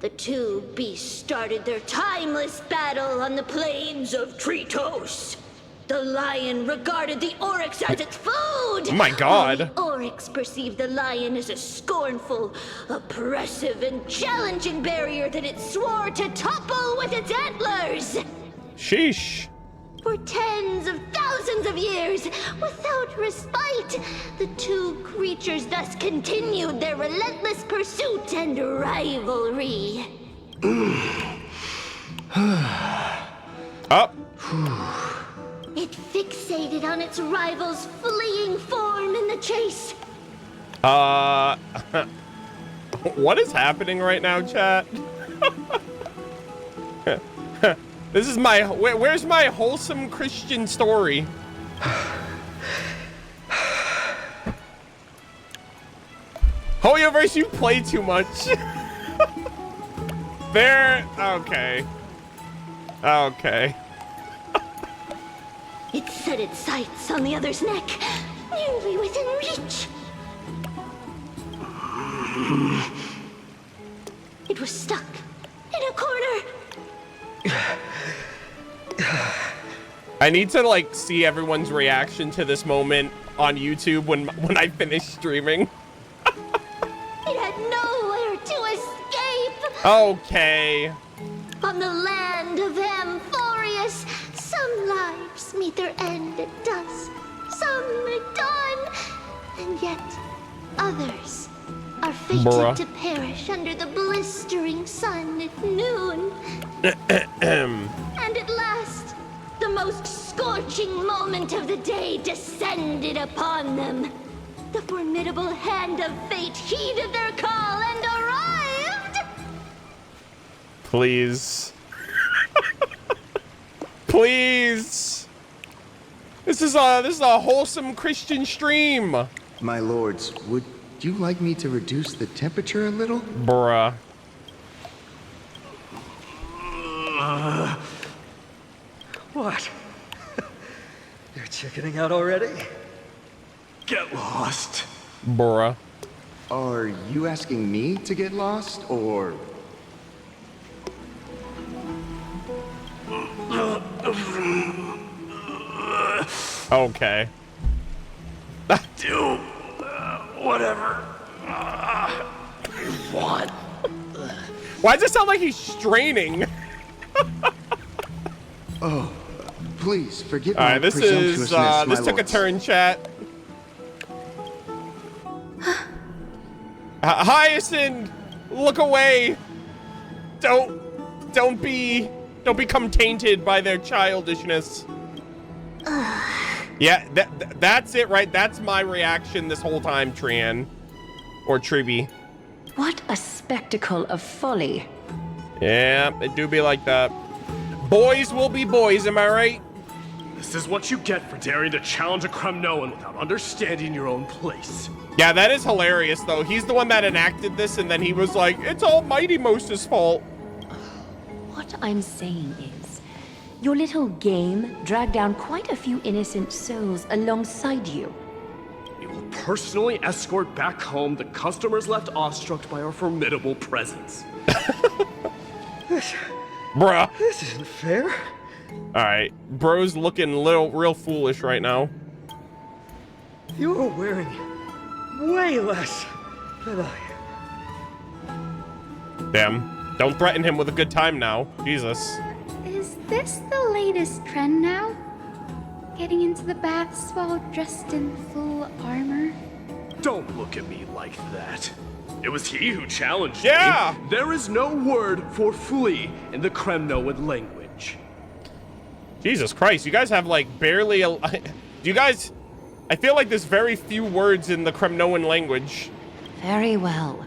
the two beasts started their timeless battle on the plains of Tritos. The lion regarded the oryx as its food! Oh my god! While the oryx perceived the lion as a scornful, oppressive, and challenging barrier that it swore to topple with its antlers! Sheesh. For tens of thousands of years, without respite, the two creatures thus continued their relentless pursuit and rivalry. Up. It fixated on its rival's fleeing form in the chase. What is happening right now, chat? This is my, where's my wholesome Christian story? Hoyoverse, you play too much. There, okay. Okay. It set its sights on the other's neck, nearly within reach. It was stuck in a corner. I need to like see everyone's reaction to this moment on YouTube when I finish streaming. It had nowhere to escape. Okay. On the land of Amphorius, some lives meet their end at dusk, some at dawn, and yet others are fated to perish under the blistering sun at noon. And at last, the most scorching moment of the day descended upon them. The formidable hand of fate heeded their call and arrived! Please. Please. This is a wholesome Christian stream. My lords, would you like me to reduce the temperature a little? Bruh. What? You're chickening out already? Get lost. Bruh. Are you asking me to get lost, or... Okay. Do whatever you want. Why does it sound like he's straining? Oh, please forgive me. All right, my this presumptuousness, is this my took a lords. turn, chat. Hyacinth, look away. Don't become tainted by their childishness. Yeah, that's it, right? That's my reaction this whole time, Trianne. Or Tribbie. What a spectacle of folly. Yeah, it do be like that. Boys will be boys, am I right? This is what you get for daring to challenge a Kremnoan without understanding your own place. Yeah, that is hilarious, though. He's the one that enacted this, and then he was like, it's all Mighty Most's fault. What I'm saying is, your little game dragged down quite a few innocent souls alongside you. We will personally escort back home the customers left awestruck by our formidable presence. Bruh. This isn't fair. All right, bro's looking real foolish right now. You're wearing way less than I am. Damn. Don't threaten him with a good time now. Jesus. Is this the latest trend now? Getting into the baths while dressed in full armor? Don't look at me like that. It was he who challenged me. There is no word for flee in the Kremnoan language. Jesus Christ, you guys have like barely a... Do you guys... I feel like there's very few words in the Kremnoan language. Very well.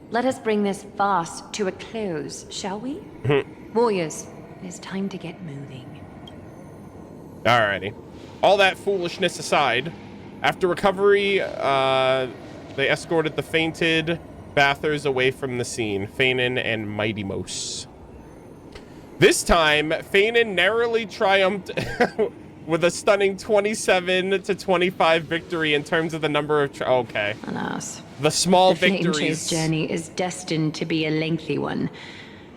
Let us bring this farce to a close, shall we? Warriors, it is time to get moving. Alrighty. All that foolishness aside, after recovery, they escorted the fainted bathers away from the scene, Fainan and Mydei. This time, Fainan narrowly triumphed with a stunning 27-25 victory in terms of the number of... okay. Alas. The small the victories. Flame Chase journey is destined to be a lengthy one,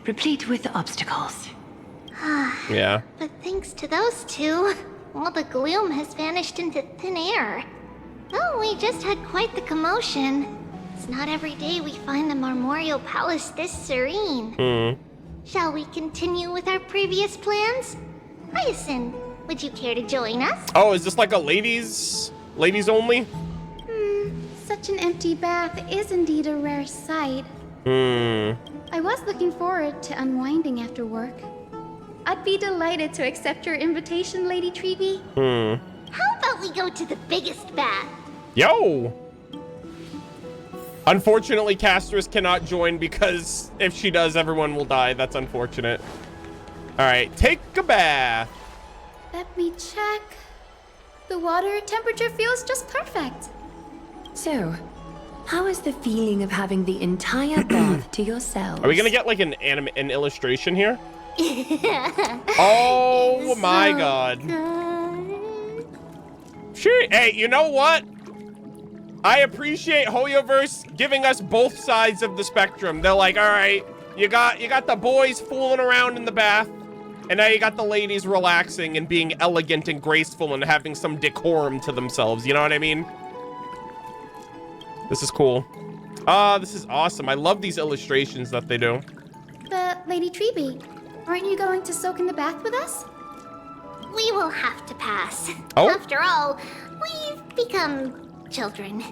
replete with obstacles. Yeah. But thanks to those two, all the gloom has vanished into thin air. Oh, we just had quite the commotion. It's not every day we find the Marmorial Palace this serene. Shall we continue with our previous plans? Hyacinth, would you care to join us? Oh, is this like a ladies only? Such an empty bath is indeed a rare sight. I was looking forward to unwinding after work. I'd be delighted to accept your invitation, Lady Tribbie. How about we go to the biggest bath? Yo! Unfortunately, Castris cannot join because if she does, everyone will die. That's unfortunate. All right, take a bath. Let me check. The water temperature feels just perfect. So, how is the feeling of having the entire bath to yourselves? Are we gonna get like an illustration here? Oh my God. Sure. Hey, you know what? I appreciate Hoyoverse giving us both sides of the spectrum. They're like, all right, you got the boys fooling around in the bath, and now you got the ladies relaxing and being elegant and graceful and having some decorum to themselves. You know what I mean? This is cool. This is awesome. I love these illustrations that they do. But Lady Tribbie, aren't you going to soak in the bath with us? We will have to pass. Oh? After all, we've become children.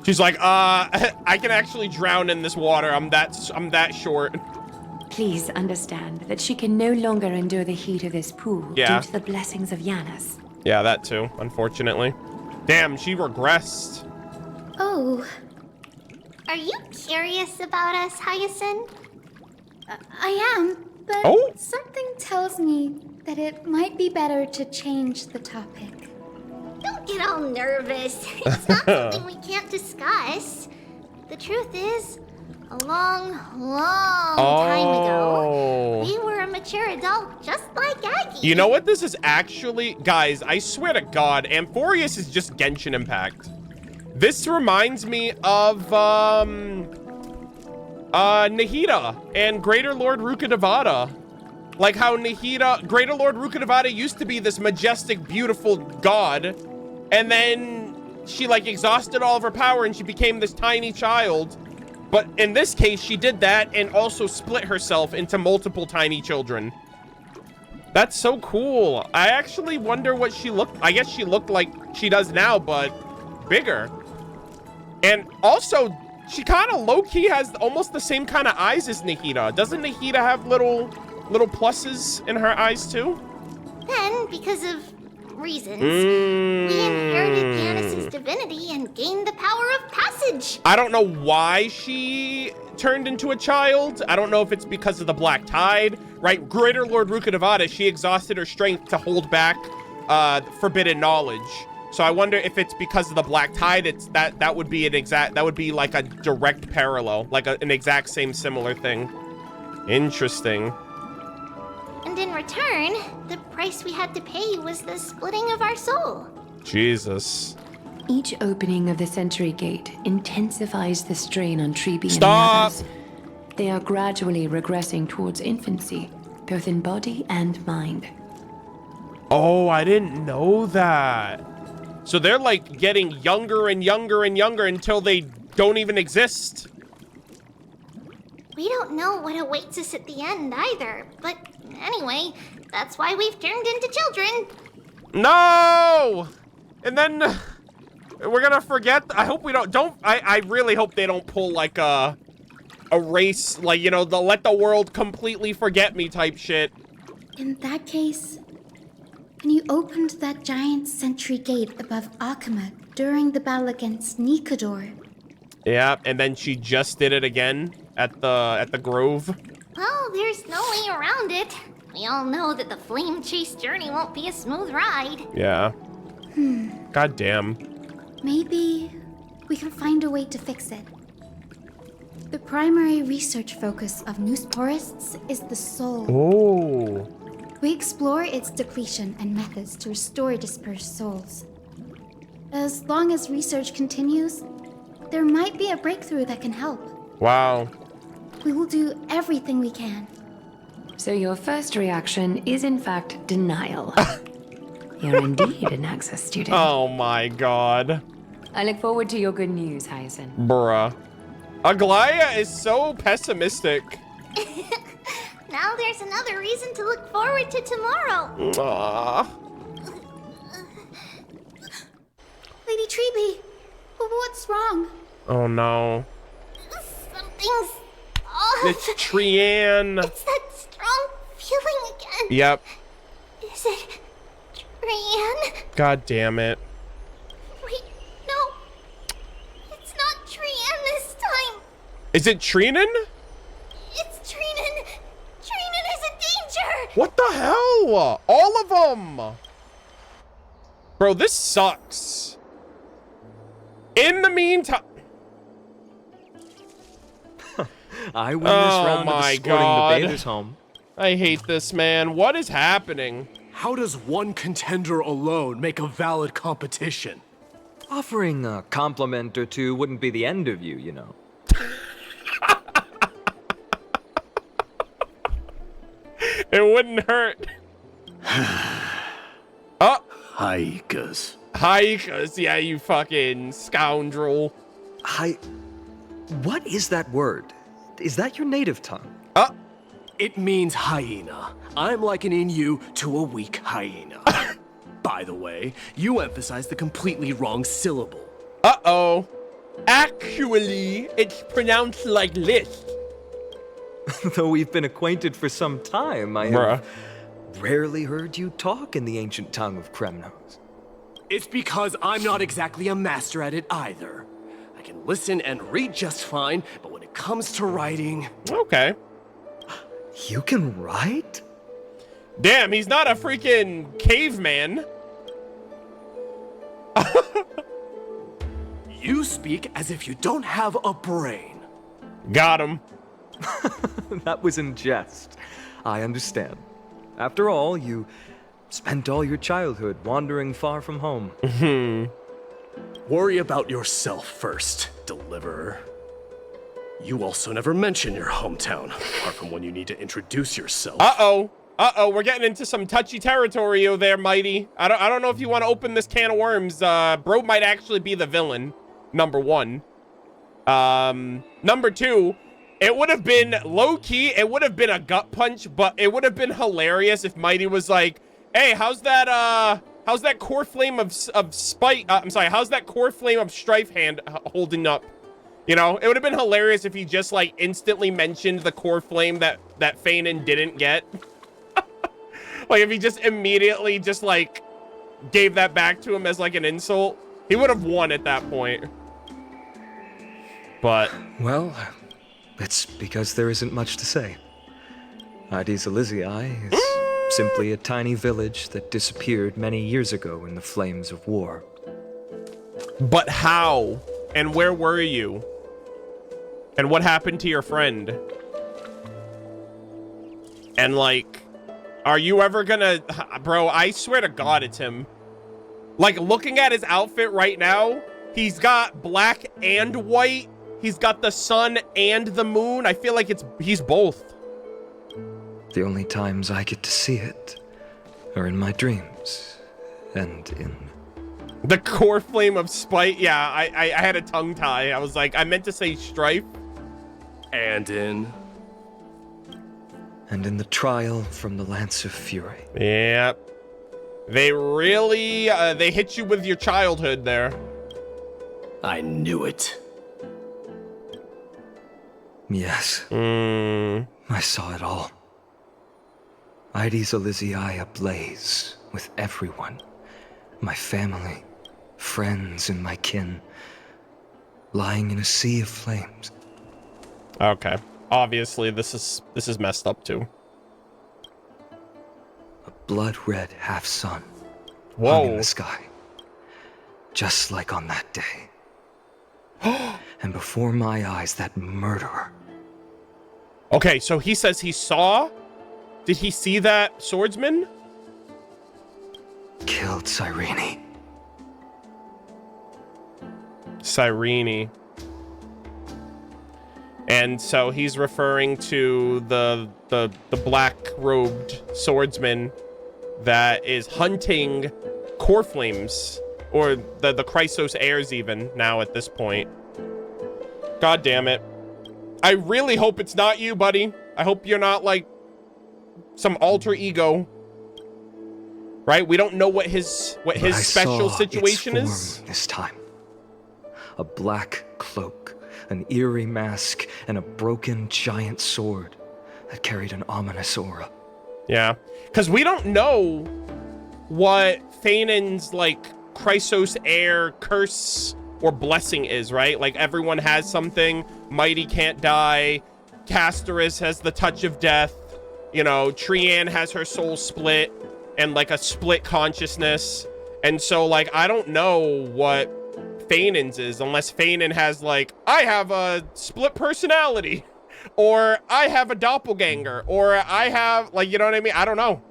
She's like, I can actually drown in this water. I'm that short. Please understand that she can no longer endure the heat of this pool due to the blessings of Yanis. Yeah, that too, unfortunately. Damn, she regressed. Oh. Are you curious about us, Hyacinth? I am, but something tells me that it might be better to change the topic. Don't get all nervous. It's not something we can't discuss. The truth is, a long time ago, we were a mature adult just like Aggie. You know what this is actually? Guys, I swear to God, Amphorius is just Genshin Impact. This reminds me of Nahida and Greater Lord Rukkhadevata. Like how Greater Lord Rukkhadevata used to be this majestic, beautiful god, and then she like exhausted all of her power and she became this tiny child. But in this case, she did that and also split herself into multiple tiny children. That's so cool. I actually wonder what she looked. I guess she looked like she does now, but bigger. And also, she kind of low-key has almost the same kind of eyes as Nahida. Doesn't Nahida have little pluses in her eyes too? Then, because of reasons, we inherited Yanis' divinity and gained the power of passage. I don't know why she turned into a child. I don't know if it's because of the Black Tide, right? Greater Lord Rukkhadevata, she exhausted her strength to hold back forbidden knowledge. So I wonder if it's because of the Black Tide. It's that would be like a direct parallel, like an exact same similar thing. Interesting. And in return, the price we had to pay was the splitting of our soul. Jesus. Each opening of the Century Gate intensifies the strain on Tribbie and the others. They are gradually regressing towards infancy, both in body and mind. Oh, I didn't know that. So they're like getting younger and younger and younger until they don't even exist. We don't know what awaits us at the end either, but anyway, that's why we've turned into children. No! And then we're gonna forget. I hope we don't. I really hope they don't pull like a race, like, you know, the let the world completely forget me type shit. In that case, when you opened that giant sentry gate above Akama during the battle against Nikador. Yeah, and then she just did it again at the Grove. Well, there's no way around it. We all know that the flame chase journey won't be a smooth ride. Yeah. God damn. Maybe we can find a way to fix it. The primary research focus of Noosporists is the soul. Oh. We explore its depletion and methods to restore dispersed souls. As long as research continues, there might be a breakthrough that can help. Wow. We will do everything we can. So your first reaction is in fact denial. You're indeed an access student. Oh my god. I look forward to your good news, Hyacinth. Bruh. Aglaea is so pessimistic. Now there's another reason to look forward to tomorrow. Aww. Lady Tribbie, what's wrong? Oh no. Something's off. It's Trianne. It's that strong feeling again. Yep. Is it Trianne? God damn it. Wait, no. It's not Trianne this time. Is it Trianne? It's Trianne. Trianne is a danger. What the hell? All of them. Bro, this sucks. In the meantime... I win this round of escorting the bathers home. I hate this, man. What is happening? How does one contender alone make a valid competition? Offering a compliment or two wouldn't be the end of you, you know. It wouldn't hurt. Oh. Haikas. Haikas, yeah, you fucking scoundrel. What is that word? Is that your native tongue? It means hyena. I'm likening you to a weak hyena. By the way, you emphasized the completely wrong syllable. Uh-oh. Actually, it's pronounced like this. Though we've been acquainted for some time, I have rarely heard you talk in the ancient tongue of Kremnos. It's because I'm not exactly a master at it either. I can listen and read just fine, but when it comes to writing... Okay. You can write? Damn, he's not a freaking caveman. You speak as if you don't have a brain. Got him. That was in jest. I understand. After all, you spent all your childhood wandering far from home. Worry about yourself first, deliverer. You also never mention your hometown, apart from when you need to introduce yourself. Uh-oh. Uh-oh, we're getting into some touchy territory over there, Mydei. I don't know if you want to open this can of worms. Bro might actually be the villain, number one. Number two, it would have been low-key, it would have been a gut punch, but it would have been hilarious if Mydei was like, hey, how's that core flame of spite, how's that core flame of strife hand holding up? You know, it would have been hilarious if he just, like, instantly mentioned the core flame that Fainan didn't get. Like, if he just immediately just, like, gave that back to him as, like, an insult. He would have won at that point. But... Well, it's because there isn't much to say. Addis Elizii is simply a tiny village that disappeared many years ago in the flames of war. But how? And where were you? And what happened to your friend? And like, are you ever gonna... Bro, I swear to God it's him. Like, looking at his outfit right now, he's got black and white. He's got the sun and the moon. I feel like he's both. The only times I get to see it or in my dreams, and in... The core flame of spite? Yeah, I had a tongue tie. I was like, I meant to say strife. And in the trial from the Lance of Fury. Yep. They really, they hit you with your childhood there. I knew it. Yes. I saw it all. Mydei's Elysiae ablaze with everyone. My family, friends, and my kin. Lying in a sea of flames. Okay. Obviously, this is messed up too. A blood-red half-sun. Whoa. Hung in the sky. Just like on that day. And before my eyes, that murderer. Okay, so he says he saw? Did he see that swordsman? Killed Cyrene. Cyrene. And so he's referring to the black-robed swordsman that is hunting core flames, or the Chrysos heirs even now at this point. God damn it. I really hope it's not you, buddy. I hope you're not like some alter ego. Right? We don't know what his special situation is. This time. A black cloak, an eerie mask, and a broken giant sword that carried an ominous aura. Yeah, because we don't know what Fainan's like Chrysos heir curse or blessing is, right? Like everyone has something. Mydei can't die. Castoris has the touch of death. You know, Trianne has her soul split and like a split consciousness. And so like I don't know what Fainan's is unless Fainan has like, I have a split personality, or I have a doppelganger, or I have like, you know what I mean? I don't know.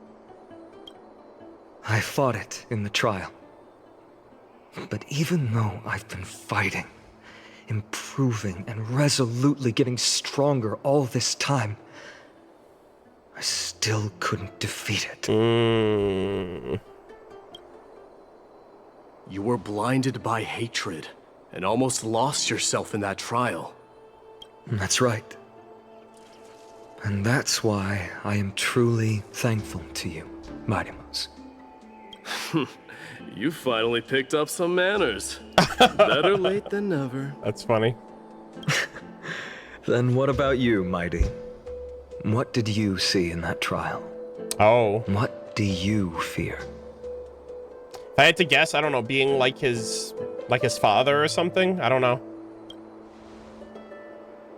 I fought it in the trial. But even though I've been fighting, improving, and resolutely getting stronger all this time, I still couldn't defeat it. You were blinded by hatred and almost lost yourself in that trial. That's right. And that's why I am truly thankful to you, Mydei. You finally picked up some manners. Better late than never. That's funny. Then what about you, Mydei? What did you see in that trial? Oh. What do you fear? If I had to guess, I don't know, being like his father or something? I don't know.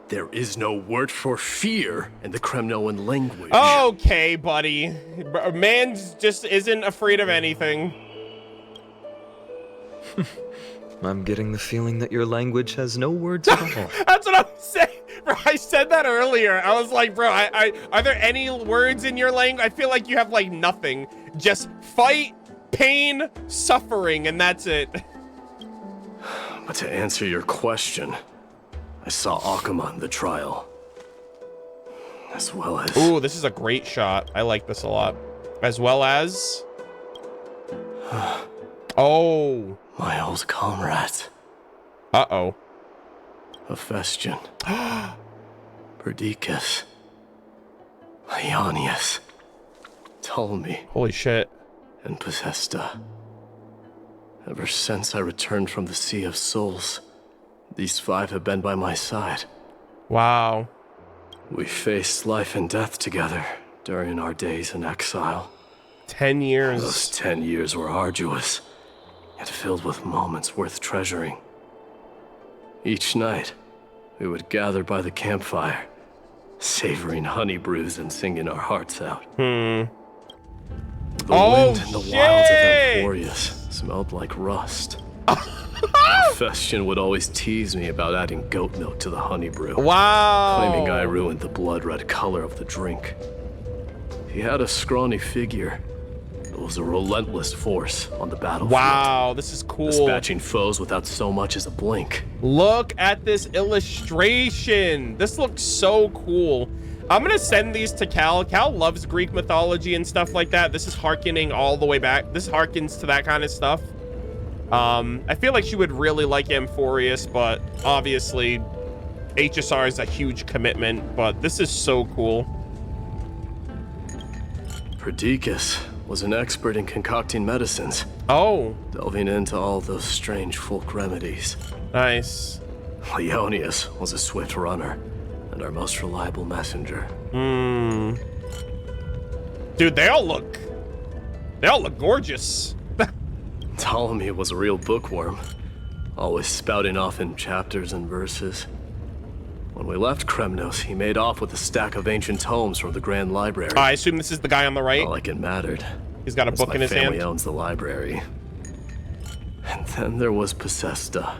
There is no word for fear in the Kremnoan language. Okay, buddy. Man just isn't afraid of anything. I'm getting the feeling that your language has no words at all. That's what I was saying. Bro, I said that earlier. I was like, bro, are there any words in your language? I feel like you have like nothing. Just fight, pain, suffering, and that's it. But to answer your question, I saw Akuma in the trial. As well as... Ooh, this is a great shot. I like this a lot. As well as... Oh. My old comrade. Uh-oh. Hephaestion. Perdiccas. Ionius. Ptolemy. Holy shit. And Possesta. Ever since I returned from the Sea of Souls, these five have been by my side. Wow. We faced life and death together during our days in exile. 10 years. Those 10 years were arduous, yet filled with moments worth treasuring. Each night, we would gather by the campfire, savoring honey brews and singing our hearts out. The wind in the wilds of Amphorius smelled like rust. Hephaestion would always tease me about adding goat milk to the honey brew. Wow. Claiming I ruined the blood-red color of the drink. He had a scrawny figure, but was a relentless force on the battlefield. Wow, this is cool. Dispatching foes without so much as a blink. Look at this illustration. This looks so cool. I'm gonna send these to Cal. Cal loves Greek mythology and stuff like that. This is harkening all the way back. This harkens to that kind of stuff. I feel like she would really like Amphorius, but obviously HSR is a huge commitment, but this is so cool. Perdiccas was an expert in concocting medicines. Oh. Delving into all those strange folk remedies. Nice. Leonius was a swift runner and our most reliable messenger. Dude, they all look gorgeous. Ptolemy was a real bookworm, always spouting off in chapters and verses. When we left Kremnos, he made off with a stack of ancient tomes from the Grand Library. I assume this is the guy on the right. Not like it mattered. He's got a book in his hand. My family owns the library. And then there was Possesta.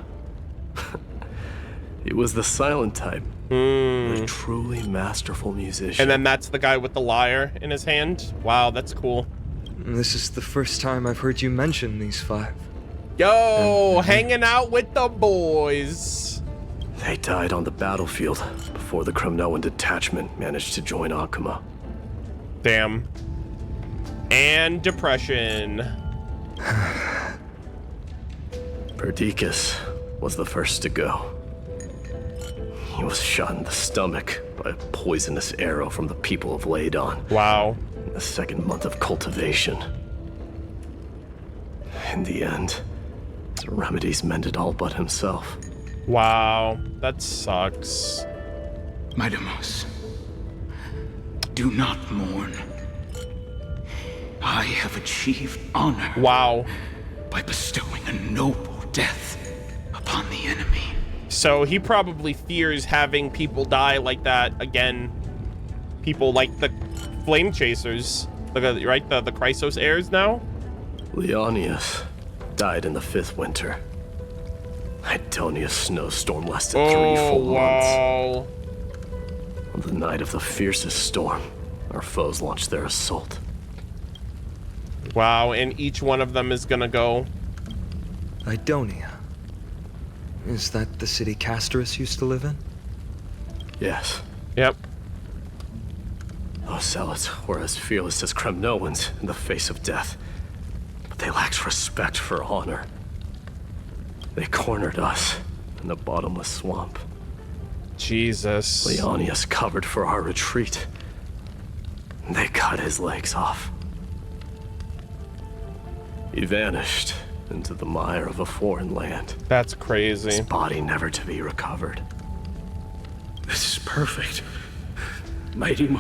He was the silent type. A truly masterful musician. And then that's the guy with the lyre in his hand. Wow, that's cool. This is the first time I've heard you mention these 5. Yo, hanging out with the boys. They died on the battlefield before the Kremnoan detachment managed to join Akuma. Damn. And depression. Perdiccas was the first to go. He was shot in the stomach by a poisonous arrow from the people of Ladon. Wow. In the second month of cultivation. In the end, the remedies mended all but himself. Wow, that sucks. Mydei, do not mourn. I have achieved honor. Wow. By bestowing a noble death upon the enemy. So he probably fears having people die like that again. People like the Flame Chasers, right? The Chrysos heirs now? Leonius died in the 5th winter. Idonia's snowstorm lasted 3 full months. On the night of the fiercest storm, our foes launched their assault. Wow, and each one of them is gonna go. Idonia. Is that the city Castorus used to live in? Yes. Yep. Those zealots were as fearless as Kremnoans in the face of death, but they lacked respect for honor. They cornered us in the bottomless swamp. Jesus. Leonius covered for our retreat. They cut his legs off. He vanished into the mire of a foreign land. That's crazy. His body never to be recovered. This is perfect. Mydei,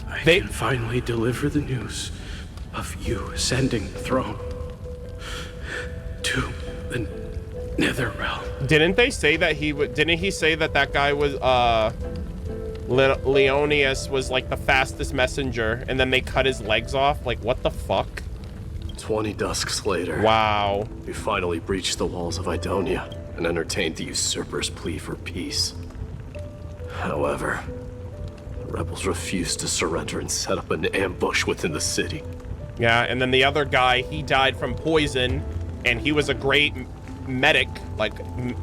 I can finally deliver the news of you ascending the throne to the Nether Realm. Didn't they say that didn't he say that that guy was, Leonius was like the fastest messenger, and then they cut his legs off? Like, what the fuck? 20 dusks later. Wow. We finally breached the walls of Idonia and entertained the usurper's plea for peace. However, the rebels refused to surrender and set up an ambush within the city. Yeah, and then the other guy, he died from poison, and he was a great medic, like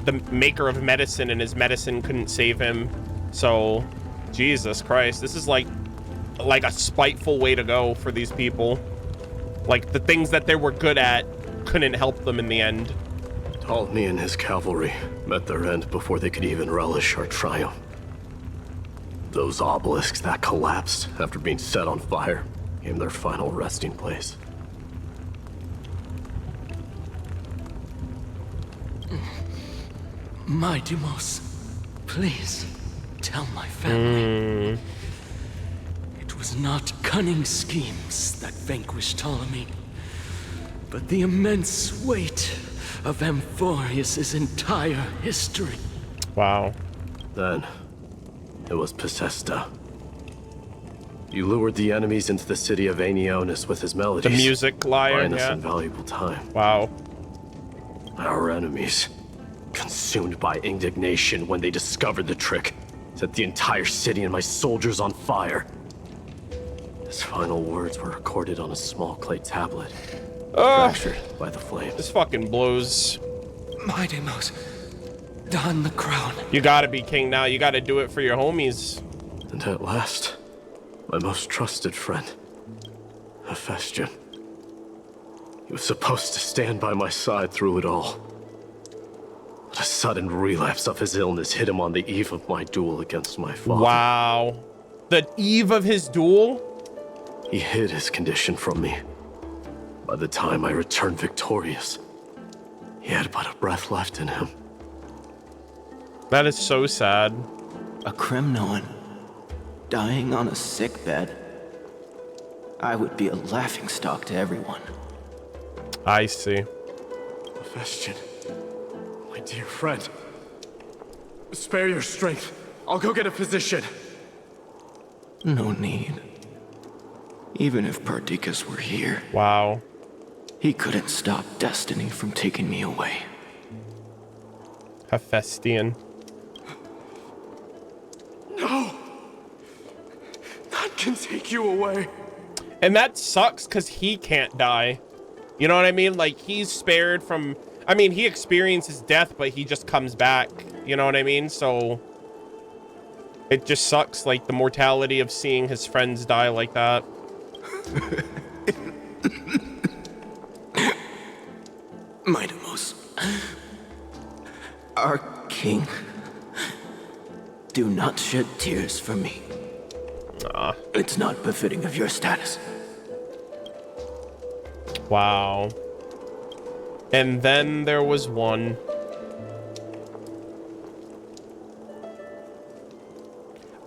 the maker of medicine, and his medicine couldn't save him. So, Jesus Christ, this is like a spiteful way to go for these people. Like, the things that they were good at couldn't help them in the end. Ptolemy and his cavalry met their end before they could even relish our triumph. Those obelisks that collapsed after being set on fire became their final resting place. Mydei, please tell my family. It was not cunning schemes that vanquished Ptolemy, but the immense weight of Amphorius' entire history. Wow. Then, it was Possesta. You lured the enemies into the city of Aenionis with his melodies. The music lyre, buying us yeah. invaluable time. Wow. Our enemies, consumed by indignation when they discovered the trick, set the entire city and my soldiers on fire. His final words were recorded on a small clay tablet, fractured by the flames. This fucking blows. Mydei, don the crown. You gotta be king now. You gotta do it for your homies. And at last, my most trusted friend, Hephaestion. He was supposed to stand by my side through it all. But a sudden relapse of his illness hit him on the eve of my duel against my father. Wow. The eve of his duel? He hid his condition from me. By the time I returned victorious, he had but a breath left in him. That is so sad. A Kremnoan dying on a sickbed. I would be a laughingstock to everyone. I see. Hephaestion, my dear friend. Spare your strength. I'll go get a physician. No need. Even if Perdiccas were here. Wow. He couldn't stop destiny from taking me away. Hephaestion. No! None can take you away. And that sucks because he can't die. You know what I mean? Like, he's spared from... I mean, he experiences death, but he just comes back. You know what I mean? So... it just sucks, like, the mortality of seeing his friends die like that. Mydei, our king, do not shed tears for me. It's not befitting of your status. Wow. And then there was one.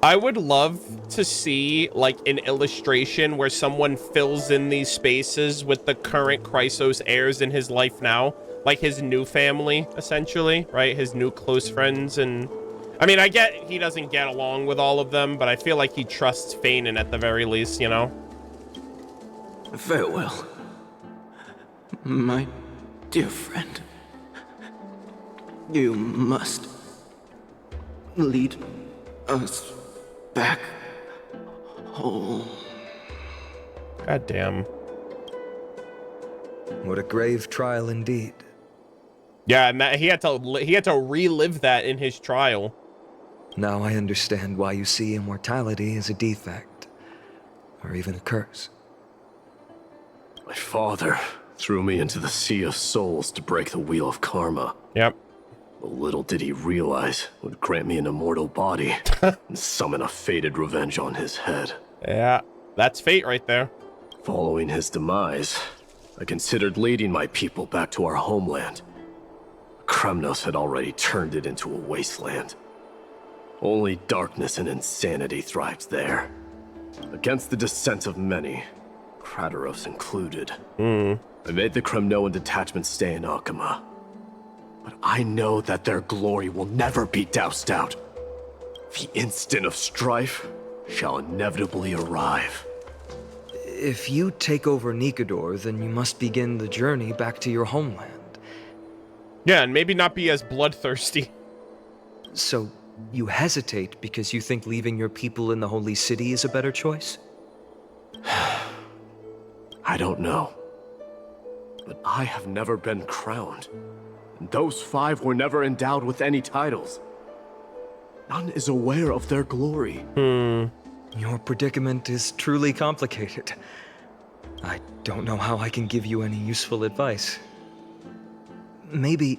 I would love to see like an illustration where someone fills in these spaces with the current Chrysos heirs in his life now, like his new family, essentially, right? His new close friends. And I mean, I get he doesn't get along with all of them, but I feel like he trusts Fainan at the very least, you know? Farewell, my dear friend. You must lead us back home. God damn. What a grave trial indeed. Yeah, and that, he had to relive that in his trial. Now I understand why you see immortality as a defect, or even a curse. My father threw me into the sea of souls to break the wheel of karma. Yep. But little did he realize it would grant me an immortal body and summon a fated revenge on his head. Yeah, that's fate right there. Following his demise, I considered leading my people back to our homeland. Kremnos had already turned it into a wasteland. Only darkness and insanity thrived there. Against the dissent of many, Kratos included. I made the Kremnoan detachment stay in Akama. But I know that their glory will never be doused out. The instant of strife shall inevitably arrive. If you take over Nikador, then you must begin the journey back to your homeland. Yeah, and maybe not be as bloodthirsty. So, you hesitate because you think leaving your people in the Holy City is a better choice? I don't know. But I have never been crowned. And those 5 were never endowed with any titles. None is aware of their glory. Your predicament is truly complicated. I don't know how I can give you any useful advice. Maybe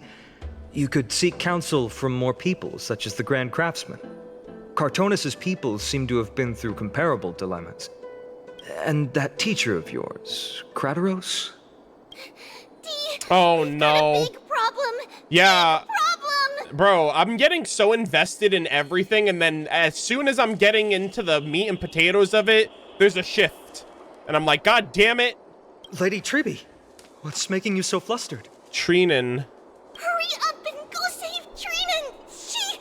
you could seek counsel from more people, such as the Grand Craftsman. Cartonis' people seem to have been through comparable dilemmas. And that teacher of yours, Kratos? Oh no. Big problem. Yeah. Big problem. Bro, I'm getting so invested in everything, and then as soon as I'm getting into the meat and potatoes of it, there's a shift. And I'm like, God damn it. Lady Tribbie, what's making you so flustered? Trianne. Hurry up and go save Trianne. She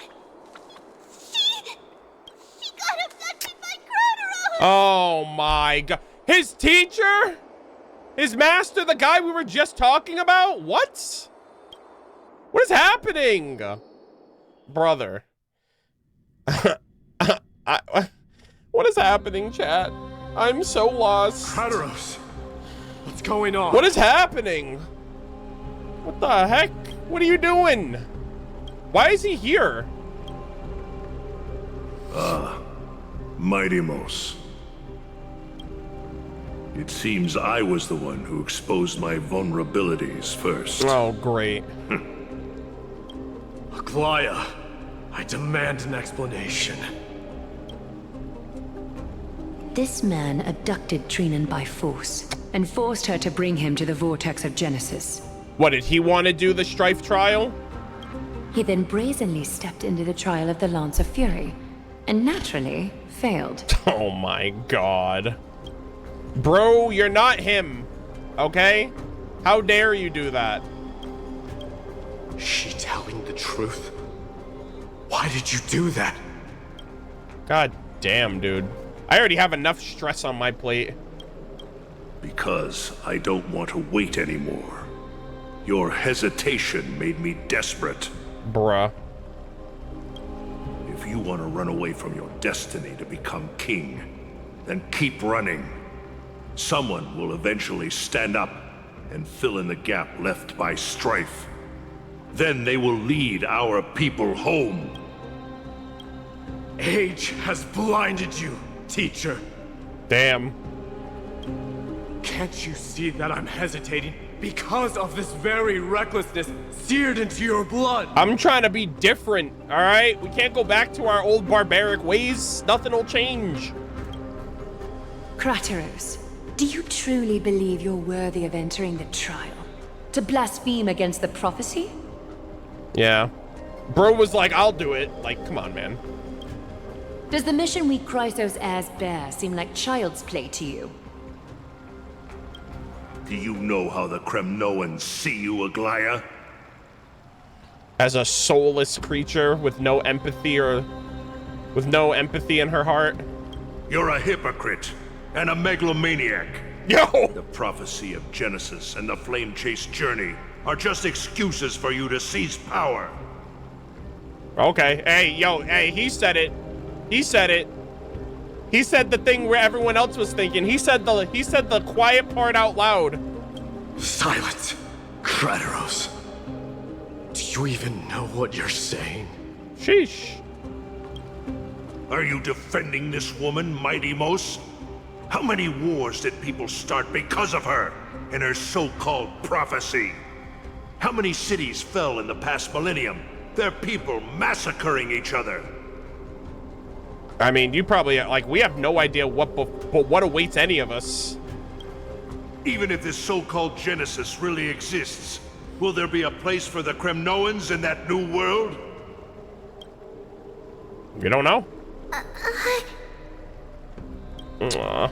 got abducted by Kratos. Oh my god. His teacher? His master, the guy we were just talking about? What? What is happening? Brother. What is happening, chat? I'm so lost. Kratos, what's going on? What is happening? What the heck? What are you doing? Why is he here? Mydei. It seems I was the one who exposed my vulnerabilities first. Oh, great. Aglaea, I demand an explanation. This man abducted Trianne by force and forced her to bring him to the vortex of Genesis. What, did he want to do the Strife trial? He then brazenly stepped into the trial of the Lance of Fury, and naturally failed. Oh my god. Bro, you're not him, okay? How dare you do that? Is she telling the truth? Why did you do that? God damn, dude. I already have enough stress on my plate. Because I don't want to wait anymore. Your hesitation made me desperate. Bruh. If you want to run away from your destiny to become king, then keep running. Someone will eventually stand up and fill in the gap left by strife. Then they will lead our people home. Age has blinded you, teacher. Damn. Can't you see that I'm hesitating because of this very recklessness seared into your blood? I'm trying to be different, all right? We can't go back to our old barbaric ways. Nothing will change. Crateros, do you truly believe you're worthy of entering the trial? To blaspheme against the prophecy? Yeah. Bro was like, I'll do it. Like, come on, man. Does the mission we Chrysos heirs bear seem like child's play to you? Do you know how the Kremnoans see you, Aglia? As a soulless creature with no empathy in her heart. You're a hypocrite and a megalomaniac. Yo! The prophecy of Genesis and the flame chase journey are just excuses for you to seize power. Okay, hey, yo, hey, he said it. He said it. He said the thing where everyone else was thinking. He said the quiet part out loud. Silence, Crateros. Do you even know what you're saying? Sheesh. Are you defending this woman, Mydei? How many wars did people start because of her and her so-called prophecy? How many cities fell in the past millennium? Their people massacring each other. I mean, you probably, like, we have no idea what awaits any of us. Even if this so-called Genesis really exists, will there be a place for the Kremnoans in that new world? We don't know. Aww.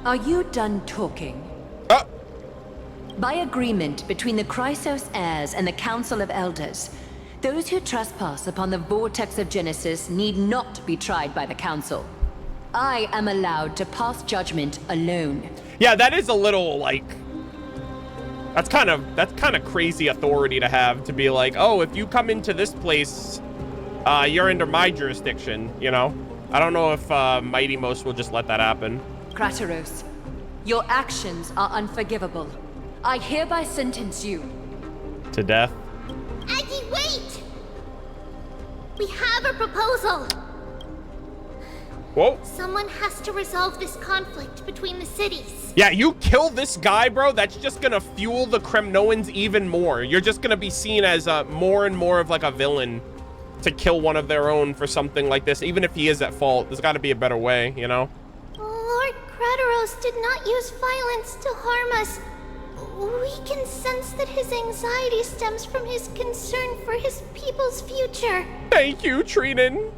Are you done talking? By agreement between the Chrysos heirs and the Council of Elders, those who trespass upon the vortex of Genesis need not be tried by the Council. I am allowed to pass judgment alone. Yeah, that is a little, like, that's kind of crazy authority to have, to be like, oh, if you come into this place, you're under my jurisdiction, you know? I don't know if Mydei will just let that happen. Crateros, your actions are unforgivable. I hereby sentence you to death. Aggie, wait! We have a proposal. Whoa. Someone has to resolve this conflict between the cities. Yeah, you kill this guy, bro, that's just gonna fuel the Kremnoans even more. You're just gonna be seen as more and more of like a villain to kill one of their own for something like this, even if he is at fault. There's gotta be a better way, you know? Lord Crateros did not use violence to harm us. We can sense that his anxiety stems from his concern for his people's future. Thank you, Trianne.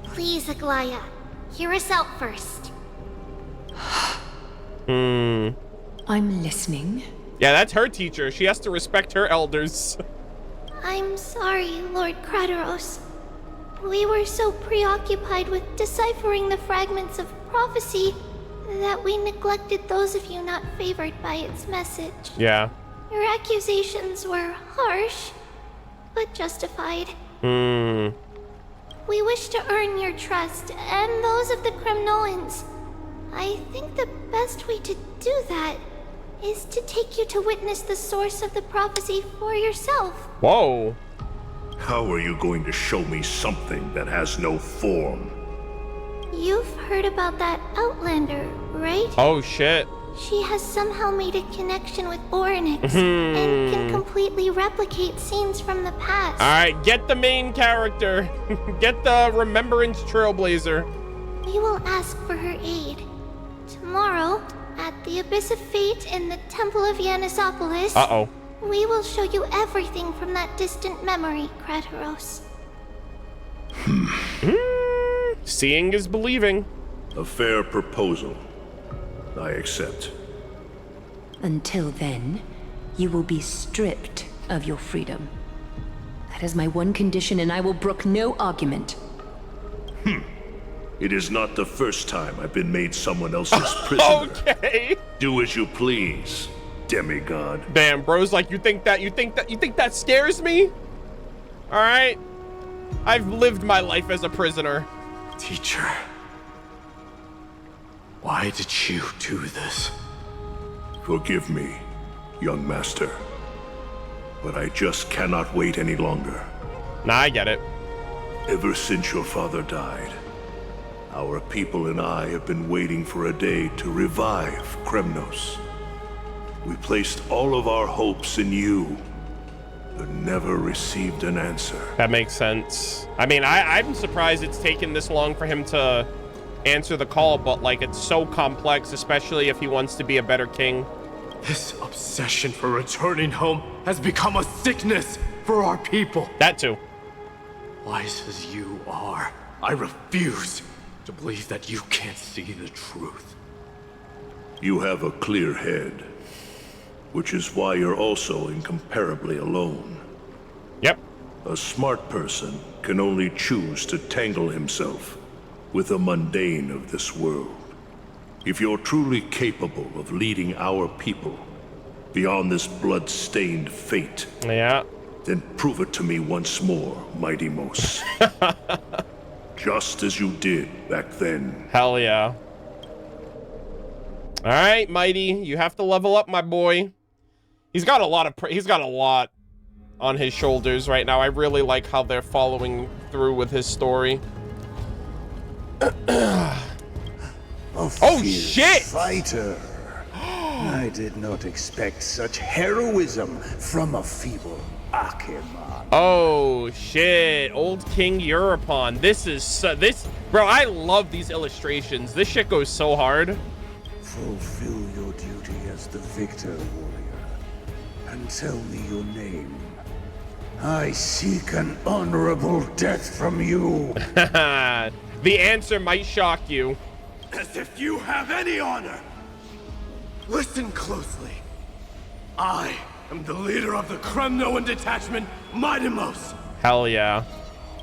Please, Aglaea, hear us out first. I'm listening. Yeah, that's her teacher. She has to respect her elders. I'm sorry, Lord Crateros. We were so preoccupied with deciphering the fragments of prophecy that we neglected those of you not favored by its message. Yeah. Your accusations were harsh, but justified. We wish to earn your trust and those of the Kremnoans. I think the best way to do that is to take you to witness the source of the prophecy for yourself. Whoa. How are you going to show me something that has no form? You've heard about that Outlander, right? Oh, shit. She has somehow made a connection with Orynyx and can completely replicate scenes from the past. All right, get the main character. Get the Remembrance Trailblazer. We will ask for her aid. Tomorrow, at the Abyss of Fate in the Temple of Yanisopolis, we will show you everything from that distant memory, Krateros. Seeing is believing. A fair proposal. I accept. Until then, you will be stripped of your freedom. That is my one condition, and I will brook no argument. It is not the first time I've been made someone else's prisoner. Okay. Do as you please, demigod. Damn, bro's like, you think that scares me? All right. I've lived my life as a prisoner. Teacher, why did you do this? Forgive me, young master. But I just cannot wait any longer. Nah, I get it. Ever since your father died, our people and I have been waiting for a day to revive Kremnos. We placed all of our hopes in you, but never received an answer. That makes sense. I mean, I'm surprised it's taken this long for him to answer the call, but like, it's so complex, especially if he wants to be a better king. This obsession for returning home has become a sickness for our people. That too. Wise as you are, I refuse to believe that you can't see the truth. You have a clear head, which is why you're also incomparably alone. Yep. A smart person can only choose to tangle himself with the mundane of this world. If you're truly capable of leading our people beyond this blood-stained fate, then prove it to me once more, Mighty Mos. Just as you did back then. Hell yeah. All right, Mighty, you have to level up, my boy. He's got a lot on his shoulders right now. I really like how they're following through with his story. Oh shit! Fighter. I did not expect such heroism from a feeble Acheman. Oh shit! Old King Europon. This is bro. I love these illustrations. This shit goes so hard. Fulfill your duty as the victor, warrior, and tell me your name. I seek an honorable death from you. The answer might shock you. As if you have any honor! Listen closely. I am the leader of the Kremnoan detachment, Mydei. Hell yeah.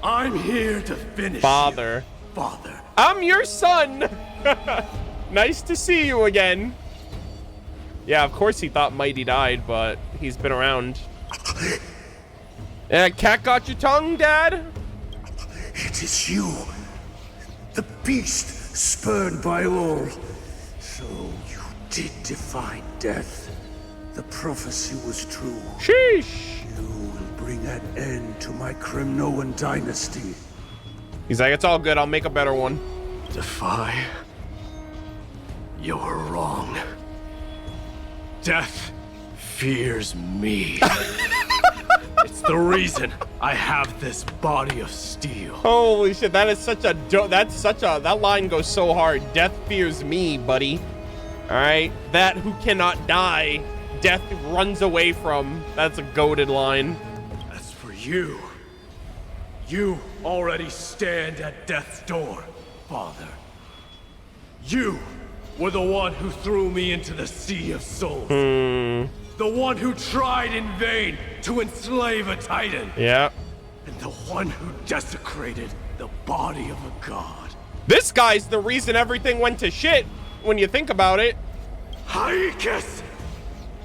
I'm here to finish Father. You, Father. I'm your son! Nice to see you again. Yeah, of course he thought Mighty died, but he's been around. Cat got your tongue, Dad? It is you. The beast spurned by all. So you did defy death. The prophecy was true. Sheesh. You will bring an end to my Kremnoan dynasty. He's like, it's all good. I'll make a better one. Defy? You're wrong. Death fears me. It's the reason I have this body of steel. Holy shit, that is such a that line goes so hard. Death fears me, buddy. All right, that who cannot die, death runs away from. That's a goated line. As for you, you already stand at death's door, Father. You were the one who threw me into the Sea of Souls. The one who tried in vain to enslave a Titan. Yeah. And the one who desecrated the body of a god. This guy's the reason everything went to shit, when you think about it. Haikus!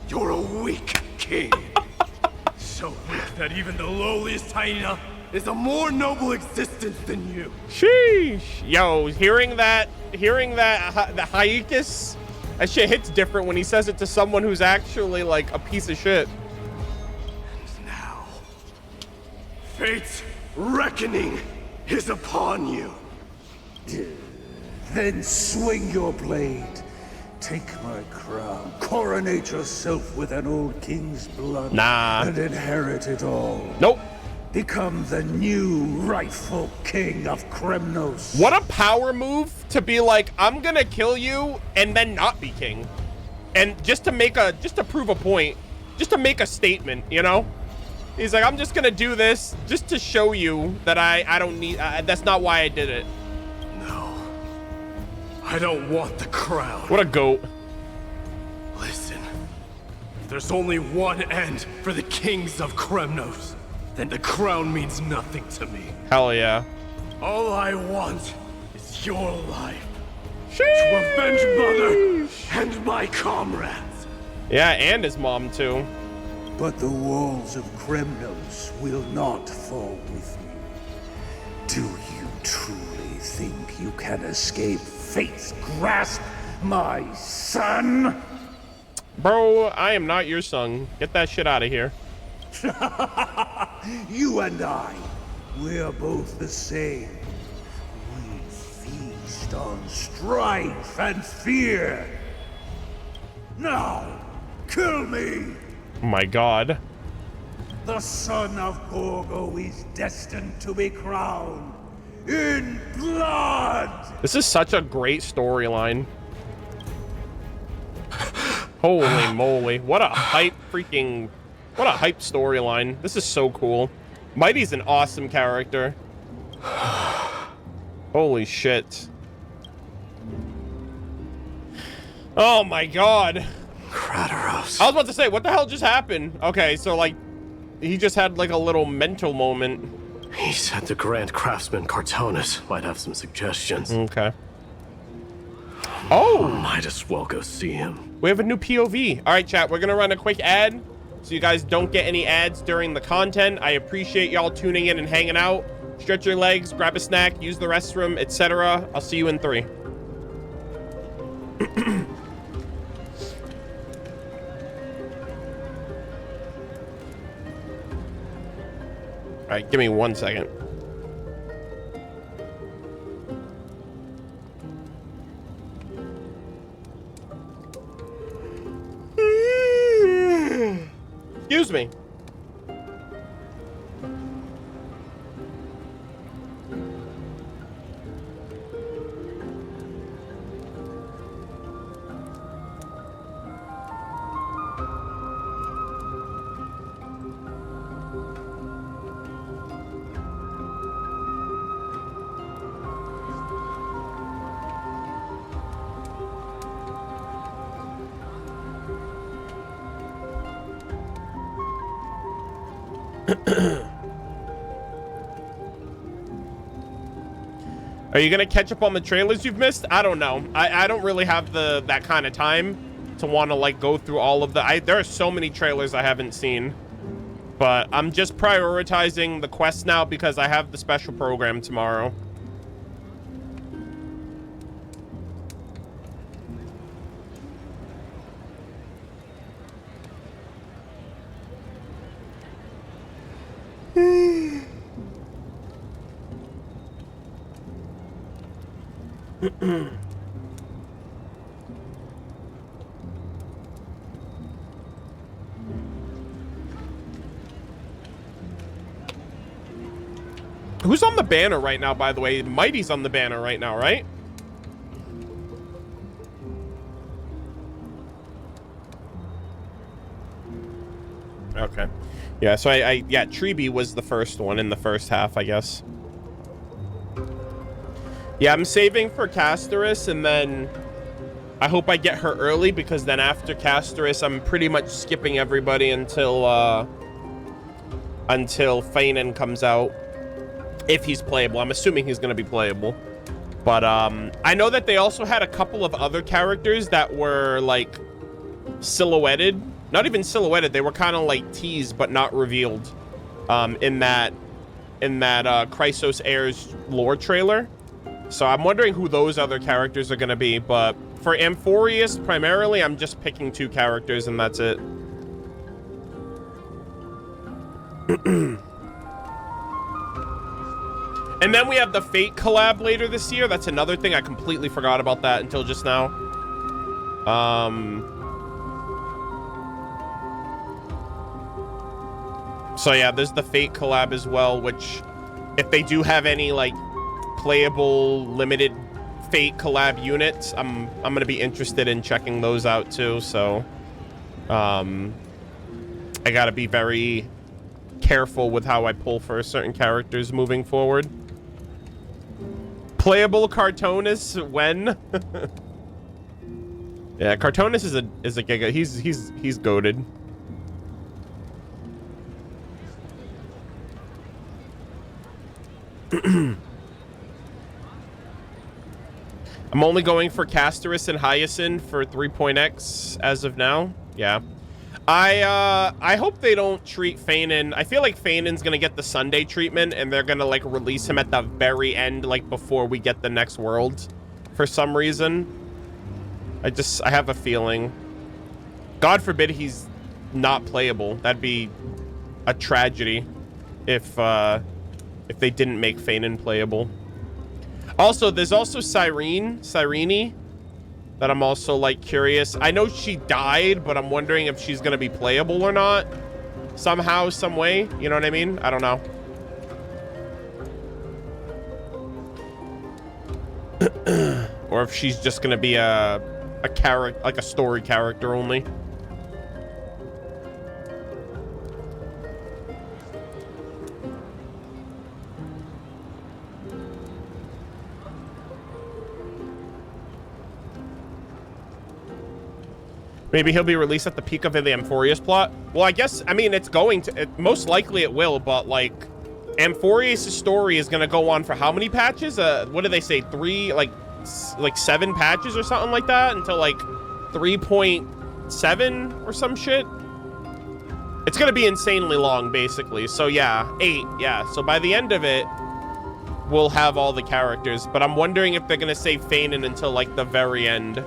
You're a weak king. So weak that even the lowliest hyena is a more noble existence than you. Sheesh. Yo, hearing that the Haikus, that shit hits different when he says it to someone who's actually like a piece of shit. And now, fate's reckoning is upon you. Then swing your blade. Take my crown. Coronate yourself with an old king's blood. Nah. And inherit it all. Nope. Become the new rightful king of Kremnos. What a power move to be like, I'm gonna kill you and then not be king. And just to prove a point, just to make a statement, you know? He's like, I'm just gonna do this just to show you that I don't need, that's not why I did it. No. I don't want the crown. What a goat. Listen, if there's only one end for the kings of Kremnos, then the crown means nothing to me. Hell yeah. All I want is your life. To avenge Mother and my comrades. Yeah, and his mom too. But the walls of Kremnos will not fall with me. Do you truly think you can escape fate's grasp, my son? Bro, I am not your son. Get that shit out of here. You and I, we're both the same. We feast on strife and fear. Now, kill me! Oh my god. The son of Gorgo is destined to be crowned in blood! This is such a great storyline. Holy moly. What a hype storyline. This is so cool. Mydei's an awesome character. Holy shit. Oh my god. Kratos. I was about to say, what the hell just happened? Okay, so like, he just had like a little mental moment. He said the Grand Craftsman Cartonus might have some suggestions. Okay. Oh! Might as well go see him. We have a new POV. All right, chat, we're gonna run a quick ad so you guys don't get any ads during the content. I appreciate y'all tuning in and hanging out. Stretch your legs, grab a snack, use the restroom, etc. I'll see you in 3. All right, give me 1 second. Excuse me. Are you gonna catch up on the trailers you've missed? I don't know. I don't really have that kind of time to want to like go through all of there are so many trailers I haven't seen, but I'm just prioritizing the quests now because I have the special program tomorrow. Who's on the banner right now, by the way? Mydei's on the banner right now, right? Okay. Yeah, so yeah, Tribbie was the first one in the first half, I guess. Yeah, I'm saving for Casterus, and then I hope I get her early, because then after Casterus, I'm pretty much skipping everybody until Fainan comes out. If he's playable. I'm assuming he's going to be playable. But I know that they also had a couple of other characters that were like silhouetted. Not even silhouetted. They were kind of like teased but not revealed in that Chrysos Heirs lore trailer. So I'm wondering who those other characters are going to be. But for Amphorius, primarily, I'm just picking 2 characters and that's it. And And then we have the Fate collab later this year. That's another thing. I completely forgot about that until just now. So yeah, there's the Fate collab as well, which if they do have any like playable limited Fate collab units, I'm gonna be interested in checking those out too. So I gotta be very careful with how I pull for certain characters moving forward. Playable Cartonus when? Yeah, Cartonus is a giga. He's goated. I'm only going for Castorus and Hyacinth for 3.x as of now. Yeah. I hope they don't treat Fainan. I feel like Fainan's gonna get the Sunday treatment and they're gonna like release him at the very end, like before we get the next world for some reason. I have a feeling. God forbid he's not playable. That'd be a tragedy if they didn't make Fainan playable. Also, there's also Cyrene, that I'm also like curious. I know she died, but I'm wondering if she's gonna be playable or not. Somehow, some way. You know what I mean? I don't know. Or if she's just gonna be a character, like a story character only. Maybe he'll be released at the peak of the Amphorius plot. Well, I guess, I mean, it's going to, most likely it will, but like, Amphorius' story is going to go on for how many patches? What do they say? 7 patches or something like that until like 3.7 or some shit. It's going to be insanely long, basically. So yeah, 8, yeah. So by the end of it, we'll have all the characters, but I'm wondering if they're going to save Fainan until like the very end.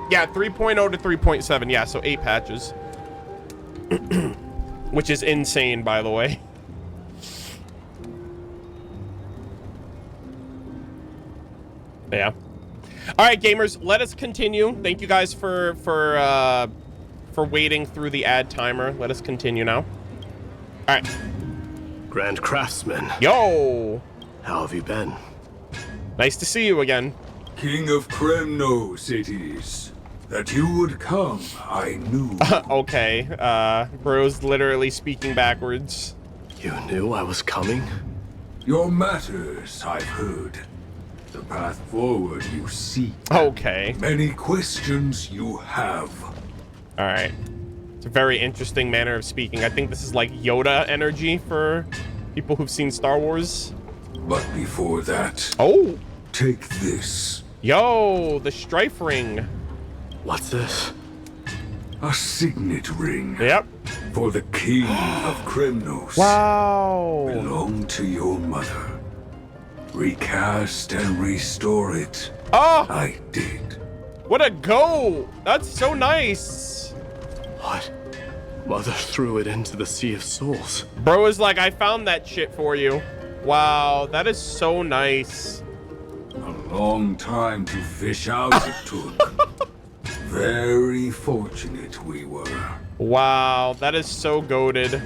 Yeah, 3.0 to 3.7. Yeah, so 8 patches. Which is insane, by the way. Yeah. All right, gamers, let us continue. Thank you guys for waiting through the ad timer. Let us continue now. All right. Grand Craftsman. Yo! How have you been? Nice to see you again. King of Kremno cities. That you would come, I knew. Okay, bro's literally speaking backwards. You knew I was coming? Your matters, I've heard. The path forward you seek. Okay. Many questions you have. All right. It's a very interesting manner of speaking. I think this is like Yoda energy for people who've seen Star Wars. But before that... Oh! Take this. Yo, the Strife Ring. What's this? A signet ring. Yep. For the king of Kremnos. Wow. Belonged to your mother. Recast and restore it. Oh! I did. What a go! That's so nice. What? Mother threw it into the Sea of Souls. Bro is like, I found that shit for you. Wow, that is so nice. A long time to fish out it took. Very fortunate we were. Wow, that is so goated.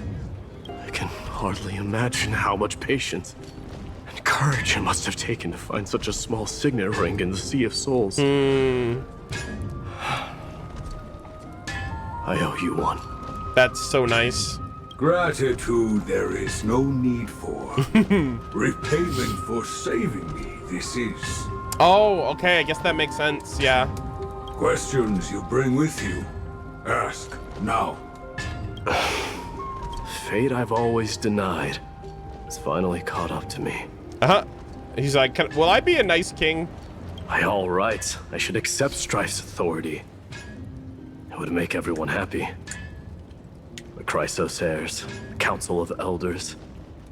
I can hardly imagine how much patience and courage it must have taken to find such a small signet ring in the Sea of Souls. I owe you one. That's so nice. Gratitude there is no need for. Repayment for saving me, this is. Oh, okay, I guess that makes sense, yeah. Questions you bring with you. Ask now. Fate I've always denied has finally caught up to me. Uh-huh. He's like, will I be a nice king? By all rights, I should accept Strife's authority. It would make everyone happy. The Chrysos heirs, the Council of Elders,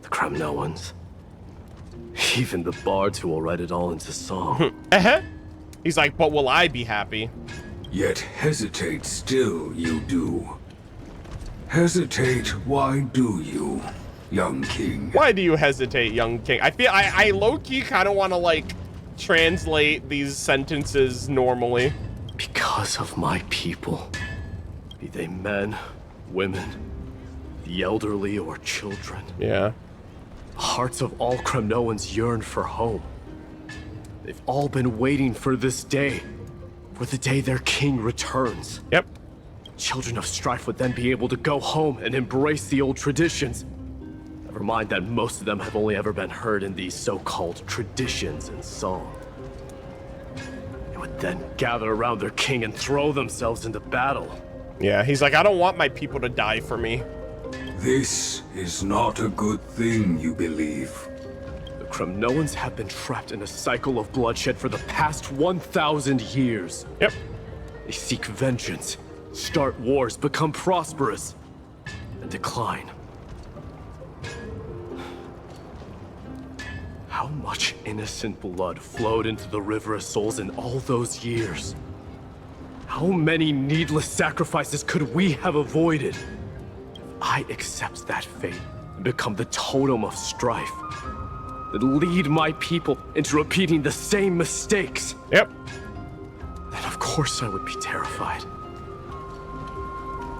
the Kremnoans. Even the bards who will write it all into song. He's like, but will I be happy? Yet hesitate still you do. Hesitate, why do you? young king? Why do you hesitate, young king? I feel I low-key kind of want to like translate these sentences normally. Because of my people, be they men, women, the elderly, or children. Yeah. The hearts of all Kremnoans yearn for home. They've all been waiting for this day, for the day their king returns. Yep. Children of strife would then be able to go home and embrace the old traditions. Never mind that most of them have only ever been heard in these so-called traditions and song. They would then gather around their king and throw themselves into battle. Yeah, he's like, I don't want my people to die for me. This is not a good thing, you believe. The Kremnoans have been trapped in a cycle of bloodshed for the past 1,000 years. Yep. They seek vengeance, start wars, become prosperous, and decline. How much innocent blood flowed into the River of Souls in all those years? How many needless sacrifices could we have avoided? If I accept that fate and become the totem of strife, that lead my people into repeating the same mistakes. Yep. Then of course I would be terrified.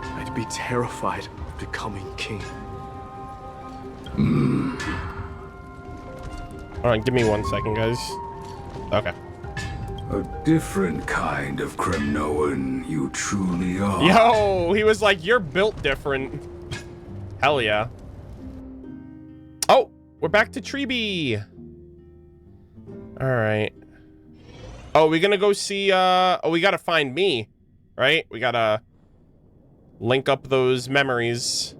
I'd be terrified of becoming king. All right, give me 1 second, guys. Okay. A different kind of Kremnoan you truly are. Yo, he was like, you're built different. Hell yeah. Oh, we're back to Tribbie. All right. Oh, we're gonna go see, oh, we gotta find me, right? We gotta link up those memories.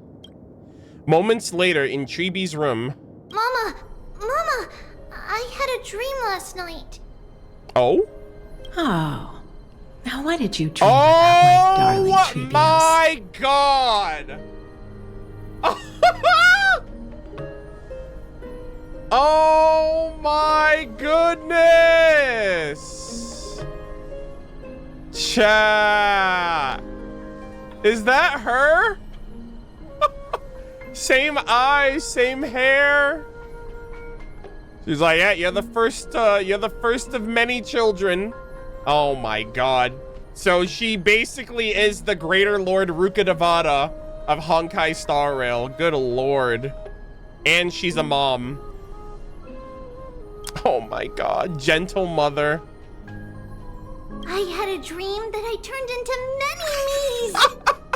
Moments later in Tribbie's room. Mama! I had a dream last night. Oh? Oh. Now what did you dream about, my darling Tribbie? Oh my god! Oh my goodness! Chat! Is that her? Same eyes, same hair. She's like, yeah, you're the first of many children. Oh my god. So she basically is the Greater Lord Rukkhadevata of Honkai Star Rail. Good lord. And she's a mom. Oh my god, gentle mother. I had a dream that I turned into many me's.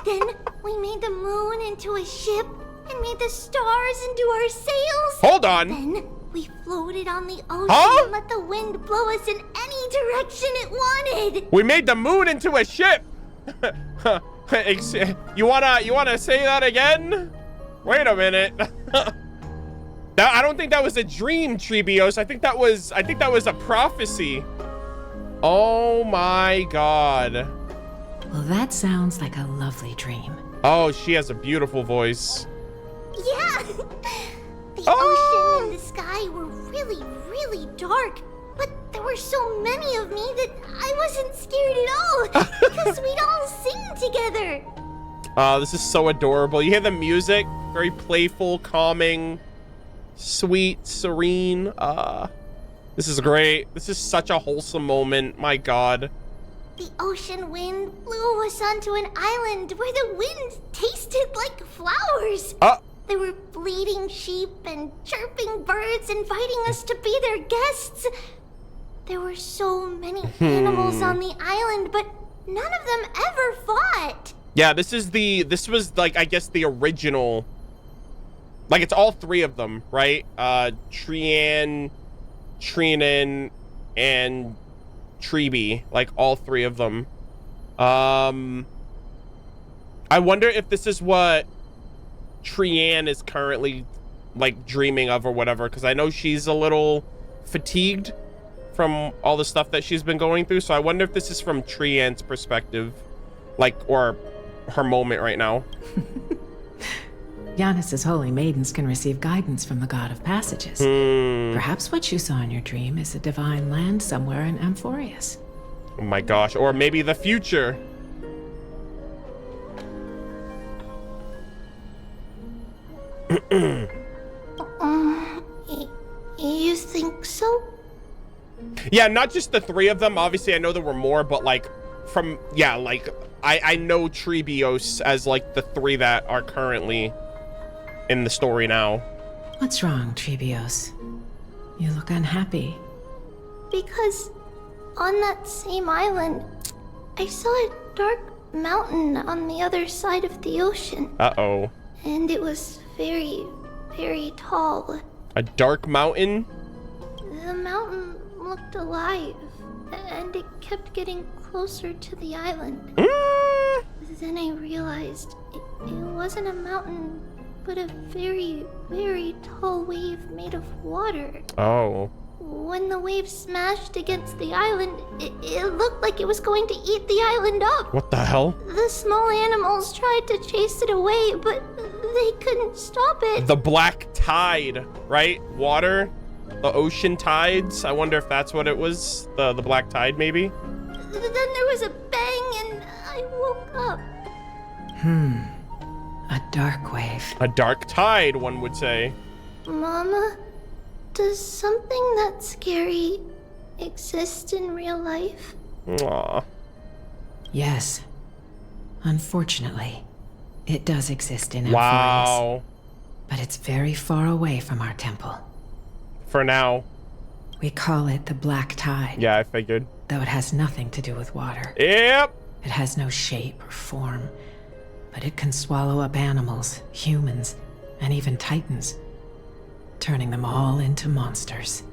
Then we made the moon into a ship and made the stars into our sails. Hold on. Then we floated on the ocean and let the wind blow us in any direction it wanted. We made the moon into a ship. You wanna say that again? Wait a minute. I don't think that was a dream, Tribbios. I think that was a prophecy. Oh my god. Well, that sounds like a lovely dream. Oh, she has a beautiful voice. Yeah. The ocean and the sky were really, really dark. But there were so many of me that I wasn't scared at all. Because we'd all sing together. Oh, this is so adorable. You hear the music? Very playful, calming, sweet, serene. This is great. This is such a wholesome moment. My god. The ocean wind blew us onto an island where the wind tasted like flowers. There were bleating sheep and chirping birds inviting us to be their guests. There were so many animals on the island, but none of them ever fought. Yeah, this was like, I guess the original, like it's all three of them, right? Trianne, Trianne, and Tribbie, like all three of them. I wonder if this is what Trianne is currently like dreaming of or whatever, because I know she's a little fatigued from all the stuff that she's been going through. So I wonder if this is from Trianne's perspective, like, or her moment right now. Giannis's holy maidens can receive guidance from the god of passages. Perhaps what you saw in your dream is a divine land somewhere in Amphorius. Oh my gosh, or maybe the future. You think so? Yeah, not just the 3 of them. Obviously, I know there were more, but like from, yeah, like I know Tribios as like the 3 that are currently in the story now. What's wrong, Tribios? You look unhappy. Because on that same island, I saw a dark mountain on the other side of the ocean. Uh-oh. And it was very, very tall. A dark mountain? The mountain looked alive, and it kept getting closer to the island. Then I realized it wasn't a mountain, but a very, very tall wave made of water. Oh. When the wave smashed against the island, it looked like it was going to eat the island up. What the hell? The small animals tried to chase it away, but they couldn't stop it. The black tide, right? Water? The ocean tides? I wonder if that's what it was. The black tide, maybe? Then there was a bang and I woke up. A dark wave. A dark tide, one would say. Mama, does something that scary exist in real life? Aww. Yes. Unfortunately, it does exist in Amphorius. Wow. But it's very far away from our temple. For now. We call it the Black Tide. Yeah, I figured. Though it has nothing to do with water. Yep. It has no shape or form, but it can swallow up animals, humans, and even titans, turning them all into monsters.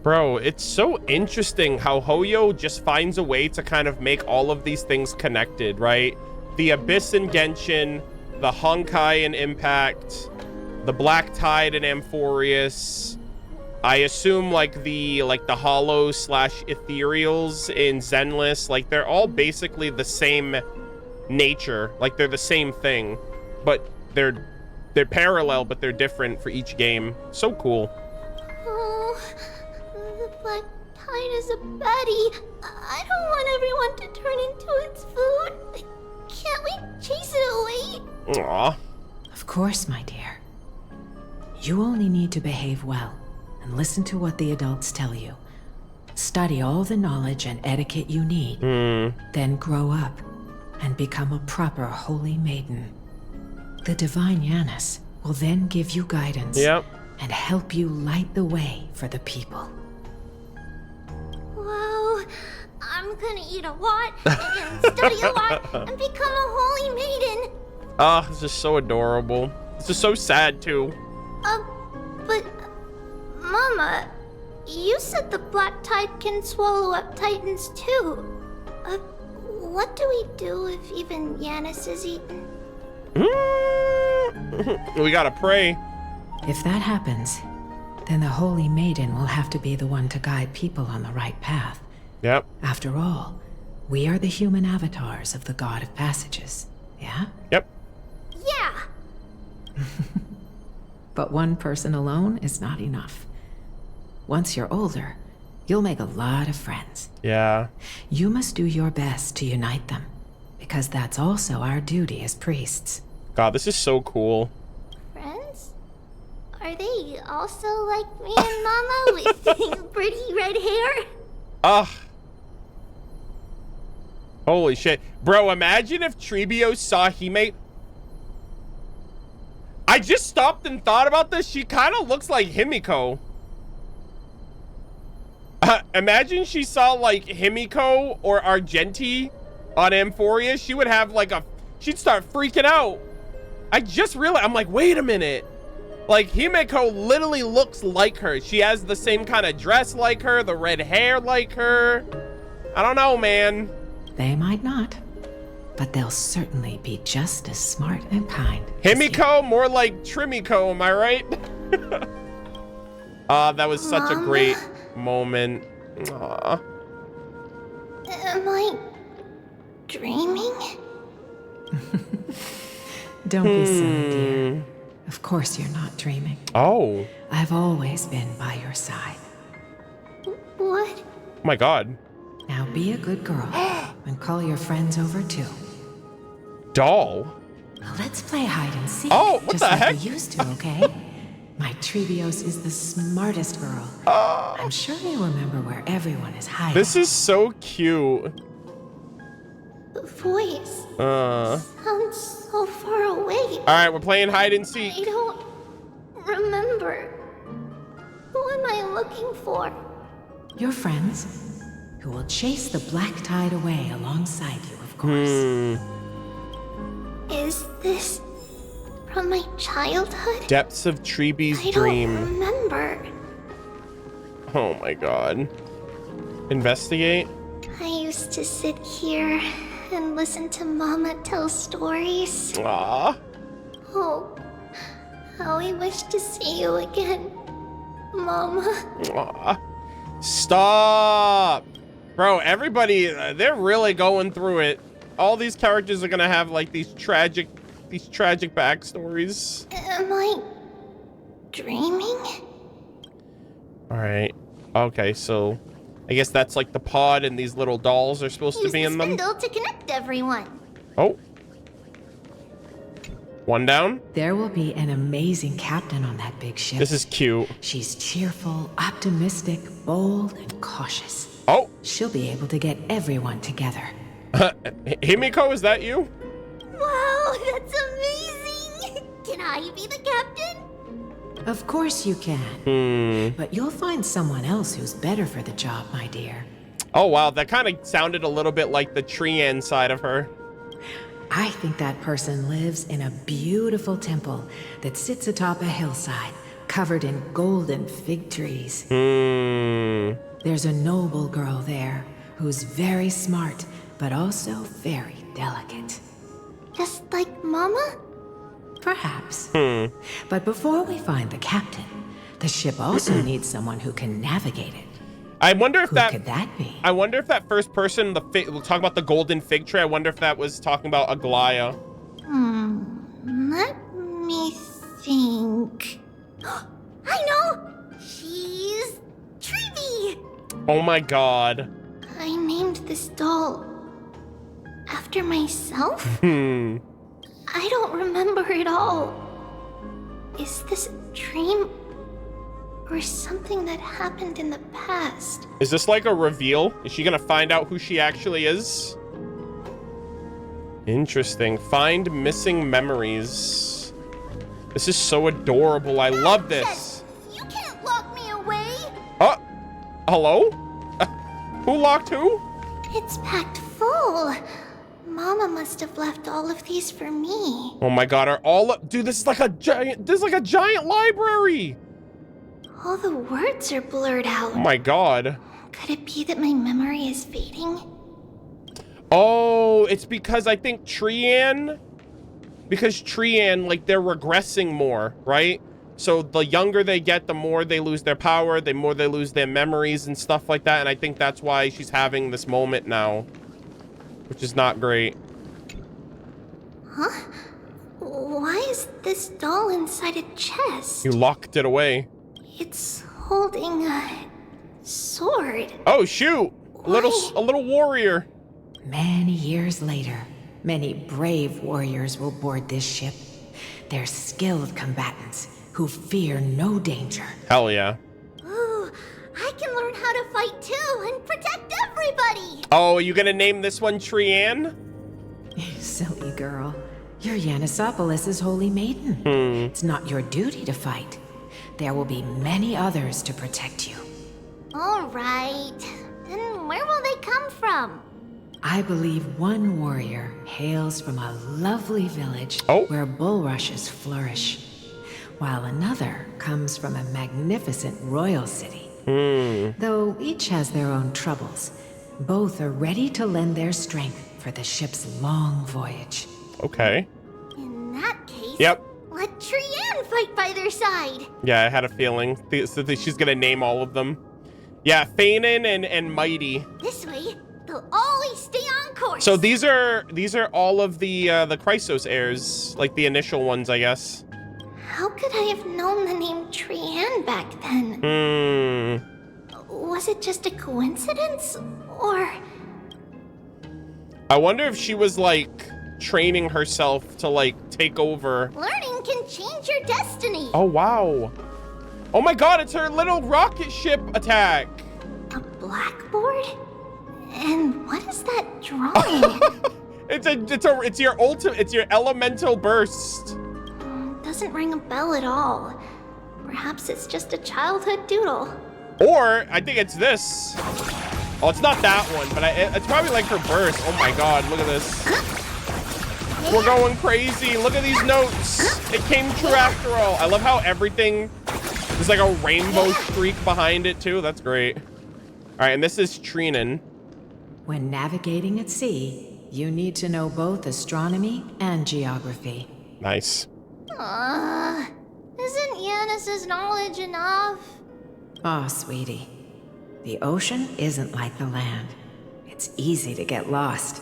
Bro, it's so interesting how Hoyo just finds a way to kind of make all of these things connected, right? The Abyss in Genshin, the Honkai in Impact, the Black Tide in Amphorius. I assume like the Hollow / Ethereals in Zenless, like they're all basically the same nature. Like they're the same thing, but they're parallel, but they're different for each game. So cool. Oh, the Black Tide is a baddie. I don't want everyone to turn into its food. Can't we chase it away? Aw. Of course, my dear. You only need to behave well and listen to what the adults tell you. Study all the knowledge and etiquette you need. Then grow up and become a proper holy maiden. The divine Yanis will then give you guidance and help you light the way for the people. Wow, I'm gonna eat a lot and study a lot and become a holy maiden. Ah, this is so adorable. This is so sad too. But Mama, you said the Black Tide can swallow up titans too. What do we do if even Yanis is eaten? We gotta pray. If that happens, then the Holy Maiden will have to be the one to guide people on the right path. Yep. After all, we are the human avatars of the God of Passages, yeah? Yep. Yeah. But one person alone is not enough. Once you're older, you'll make a lot of friends. Yeah. You must do your best to unite them, because that's also our duty as priests. God, this is so cool. Friends? Are they also like me and Mama with pretty red hair? Ugh. Holy shit. Bro, imagine if Tribbie saw Hime. I just stopped and thought about this. She kind of looks like Himiko. Imagine she saw like Himiko or Argenti on Amphorius. She would have like she'd start freaking out. I just realized, I'm like, wait a minute. Like Himiko literally looks like her. She has the same kind of dress like her, the red hair like her. I don't know, man. They might not, but they'll certainly be just as smart and kind. Himiko, more like Trimiko, am I right? That was such a great moment. Aww. Am I dreaming? Don't be silly, dear. Of course you're not dreaming. Oh. I've always been by your side. What? Oh my god. Now be a good girl and call your friends over too. Doll? Let's play hide and seek. Oh, what just the like heck? we used to, okay? My Tribios is the smartest girl. I'm sure they remember where everyone is hiding. This is so cute. The voice sounds so far away. All right, we're playing hide and seek. I don't remember. Who am I looking for? Your friends, who will chase the black tide away alongside you, of course. Is this from my childhood? Depths of Tribbie's I dream. don't remember. Oh my god. Investigate? I used to sit here and listen to Mama tell stories. Aww. Oh, how I wish to see you again, Mama. Aww. Stop! Bro, everybody, they're really going through it. All these characters are gonna have like these tragic backstories. Am I dreaming? Alright. Okay, so I guess that's like the pod and these little dolls are supposed to be in them. Use the spindle to connect everyone. Oh. One down. There will be an amazing captain on that big ship. This is cute. She's cheerful, optimistic, bold, and cautious. Oh. She'll be able to get everyone together. Himiko, is that you? Wow, that's amazing! Can I be the captain? Of course you can. But you'll find someone else who's better for the job, my dear. Oh, wow. That kind of sounded a little bit like the Trianne side of her. I think that person lives in a beautiful temple that sits atop a hillside, covered in golden fig trees. There's a noble girl there who's very smart, but also very delicate. Just like Mama? Perhaps. But before we find the captain, the ship also needs someone who can navigate it. I wonder if Who could that be? I wonder if that first person, we'll talk about the golden fig tree. I wonder if that was talking about Aglaea. Let me think. I know! She's Tribbie! Oh my god. I named this doll after myself? I don't remember it all. Is this a dream or something that happened in the past? Is this like a reveal? Is she gonna find out who she actually is? Interesting. Find missing memories. This is so adorable. I love this. You can't lock me away. Hello? Who locked who? It's packed full. Mama must have left all of these for me. Oh my god, are all of, dude, this is like a giant library. All the words are blurred out. Oh my god. Could it be that my memory is fading? Oh, it's because I think Trianne, like they're regressing more, right? So the younger they get, the more they lose their power, the more they lose their memories and stuff like that. And I think that's why she's having this moment now, which is not great. Huh? Why is this doll inside a chest? You locked it away. It's holding a sword. Oh shoot! A little warrior. Many years later, many brave warriors will board this ship. They're skilled combatants who fear no danger. Hell yeah. Ooh, I can learn how to fight too and protect everybody. Oh, are you gonna name this one Trianne? Silly girl. You're Yanisopoulos' holy maiden. It's not your duty to fight. There will be many others to protect you. All right. Then where will they come from? I believe one warrior hails from a lovely village where bulrushes flourish, while another comes from a magnificent royal city. Though each has their own troubles, both are ready to lend their strength for the ship's long voyage. Okay. In that case, yep. Let Trianne fight by their side. Yeah, I had a feeling. She's gonna name all of them. Yeah, Fainan and Mydei. This way, they'll always stay on course. So these are all of the Chrysos heirs, like the initial ones, I guess. How could I have known the name Trianne back then? Was it just a coincidence, or? I wonder if she was like training herself to like take over. Learning can change your destiny. Oh wow. Oh my god, it's her little rocket ship attack. A blackboard? And what is that drawing? it's your elemental burst. Doesn't ring a bell at all. Perhaps it's just a childhood doodle. Or I think it's this. Oh, it's not that one, but it's probably like her burst. Oh my god, look at this. We're going crazy. Look at these notes. It came true after all. I love how everything, there's like a rainbow streak behind it too. That's great. All right, and this is Trianne. When navigating at sea, you need to know both astronomy and geography. Nice. Isn't Yanis's knowledge enough? Oh, sweetie. The ocean isn't like the land. It's easy to get lost.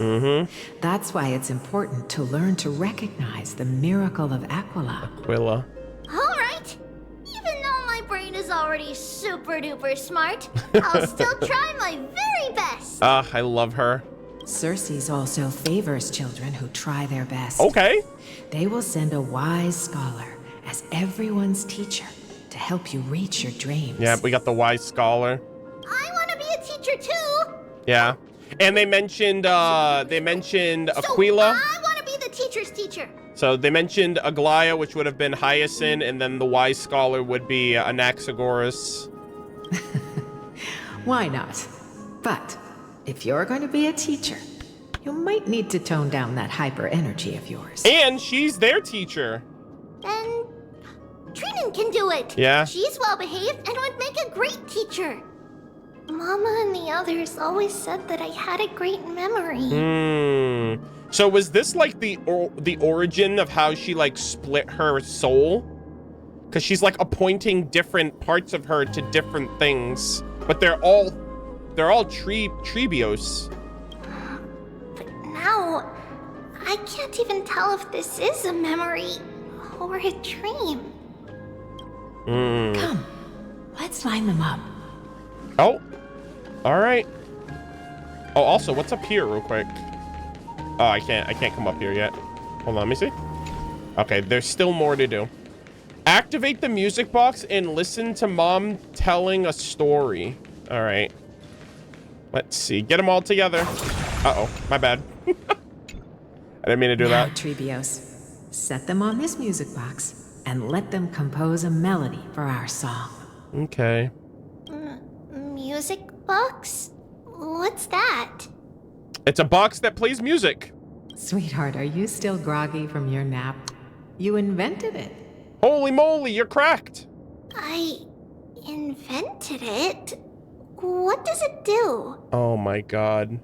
That's why it's important to learn to recognize the miracle of Aglia. All right. Even though my brain is already super duper smart, I'll still try my very best. I love her. Circe also favors children who try their best. Okay. They will send a wise scholar as everyone's teacher to help you reach your dreams. Yeah, we got the wise scholar. I want to be a teacher too. Yeah. And they mentioned Aquila. I want to be the teacher's teacher. So they mentioned Aglaea, which would have been Hyacinth, and then the wise scholar would be Anaxagoras. Why not? But if you're going to be a teacher, you might need to tone down that hyper energy of yours. And she's their teacher. Then Trianne can do it. Yeah. She's well behaved and would make a great teacher. Mama and the others always said that I had a great memory. So was this like the origin of how she like split her soul? Because she's like appointing different parts of her to different things, but they're all Tribbios. But now I can't even tell if this is a memory or a dream. Come, let's line them up. Oh, all right. Oh, also, what's up here real quick? Oh, I can't come up here yet. Hold on, let me see. Okay, there's still more to do. Activate the music box and listen to mom telling a story. All right. Let's see. Get them all together. Uh-oh, my bad. I didn't mean to do that. Tribbios, set them on this music box and let them compose a melody for our song. Okay. Music box? What's that? It's a box that plays music. Sweetheart, are you still groggy from your nap? You invented it. Holy moly, you're cracked. I invented it? What does it do? Oh my god.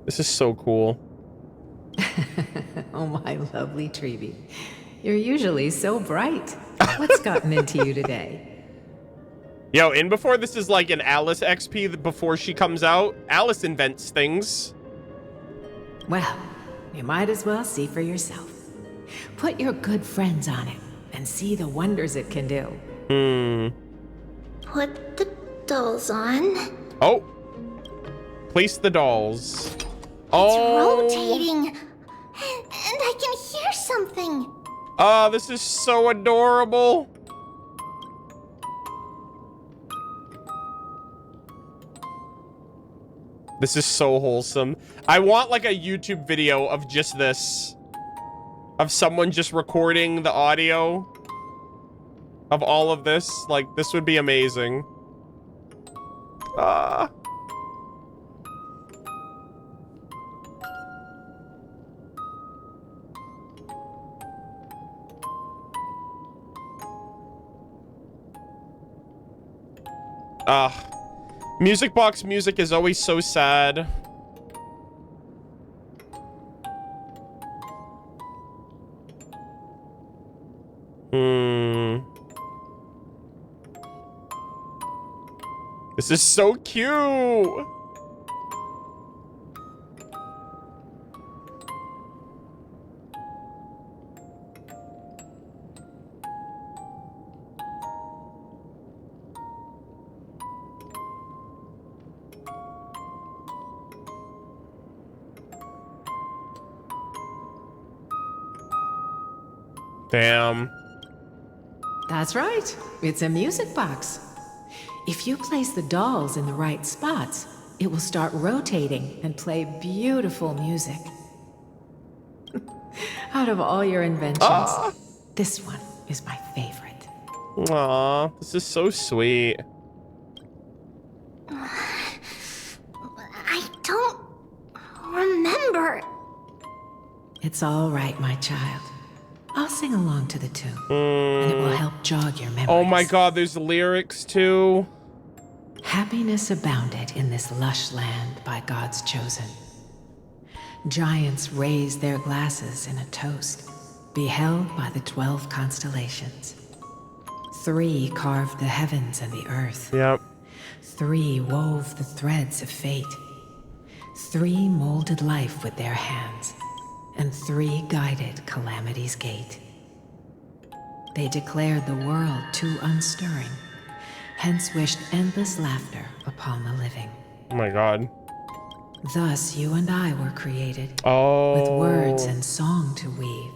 This is so cool. Oh, my lovely Tribbie. You're usually so bright. What's gotten into you today? Yo, and before this is like an Alice XP, before she comes out, Alice invents things. Well, you might as well see for yourself. Put your good friends on it and see the wonders it can do. Put the dolls on. Oh. Place the dolls. It's rotating. And I can hear something. Oh, this is so adorable. This is so wholesome. I want like a YouTube video of just this. Of someone just recording the audio of all of this. Like, this would be amazing. Music box music is always so sad. This is so cute. Damn. That's right. It's a music box. If you place the dolls in the right spots, it will start rotating and play beautiful music. Out of all your inventions, this one is my favorite. Aw, this is so sweet. I don't remember. It's all right, my child. I'll sing along to the tune, and it will help jog your memories. Oh my god, there's lyrics too. Happiness abounded in this lush land by God's chosen. Giants raised their glasses in a toast, beheld by the 12 constellations. 3 carved the heavens and the earth. Yep. 3 wove the threads of fate. 3 molded life with their hands, and 3 guided calamity's gate. They declared the world too unstirring, hence wished endless laughter upon the living. Oh my god. Thus you and I were created, with words and song to weave,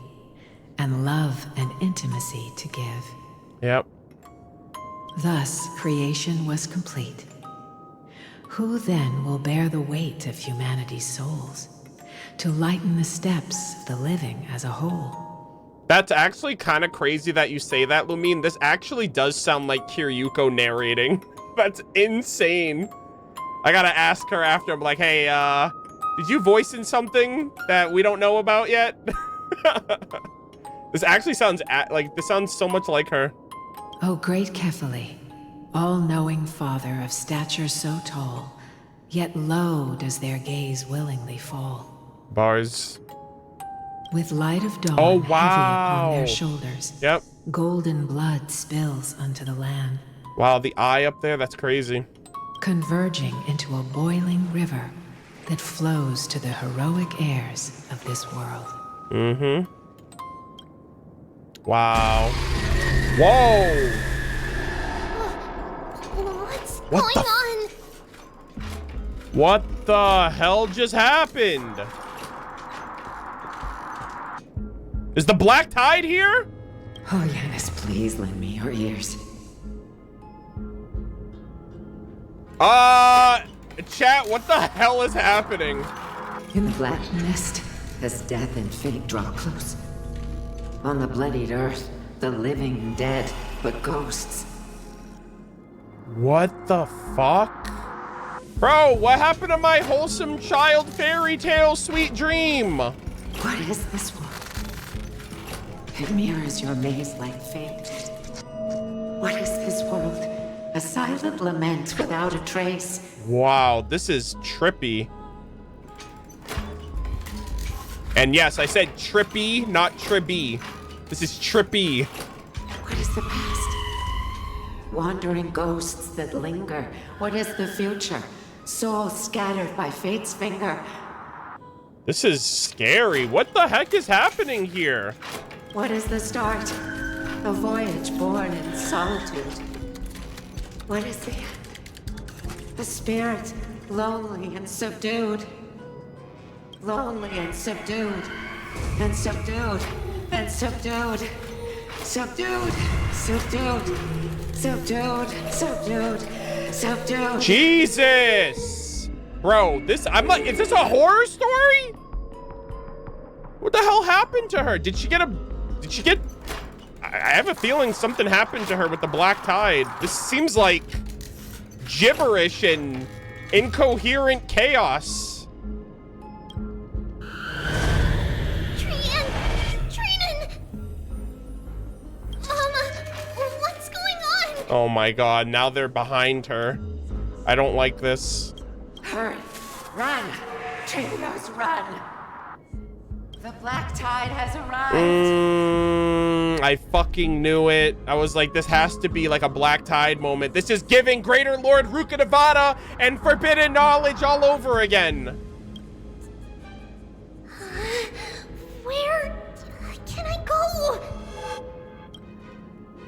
and love and intimacy to give. Yep. Thus creation was complete. Who then will bear the weight of humanity's souls, to lighten the steps of the living as a whole? That's actually kind of crazy that you say that, Lumine. This actually does sound like Kiryuko narrating. That's insane. I gotta ask her after. I'm like, hey, did you voice in something that we don't know about yet? This actually sounds this sounds so much like her. O great Kefali, all-knowing father of stature so tall, yet low does their gaze willingly fall. Bars. With light of dawn heavy upon their shoulders, yep. Golden blood spills unto the land. Wow, the eye up there, that's crazy. Converging into a boiling river that flows to the heroic heirs of this world. Mm-hmm. Wow. Whoa! What's going on? What the hell just happened? Is the Black Tide here? Oh, Yanis, please lend me your ears. Chat, what the hell is happening? In the black mist, as death and fate draw close. On the bloodied earth, the living and dead, but ghosts. What the fuck? Bro, what happened to my wholesome child fairy tale sweet dream? What is this world? It mirrors your maze-like fate. What is this world? A silent lament without a trace. Wow, this is trippy. And yes, I said trippy, not Tribbie. This is trippy. What is the past? Wandering ghosts that linger. What is the future? Souls scattered by fate's finger. This is scary. What the heck is happening here? What is the start? A voyage born in solitude. What is the end? A spirit, lonely and subdued. Lonely and subdued. And subdued. And subdued. Subdued. Subdued. Subdued. Subdued. Subdued. Jesus! Bro, is this a horror story? What the hell happened to her? I have a feeling something happened to her with the Black Tide. This seems like gibberish and incoherent chaos. Trianne! Mama, what's going on? Oh my god, now they're behind her. I don't like this. Hurry, run! Trios, run! The Black Tide has arrived. I fucking knew it. I was like, this has to be like a Black Tide moment. This is giving Greater Lord Ruka Nevada and Forbidden Knowledge all over again. Where can I go?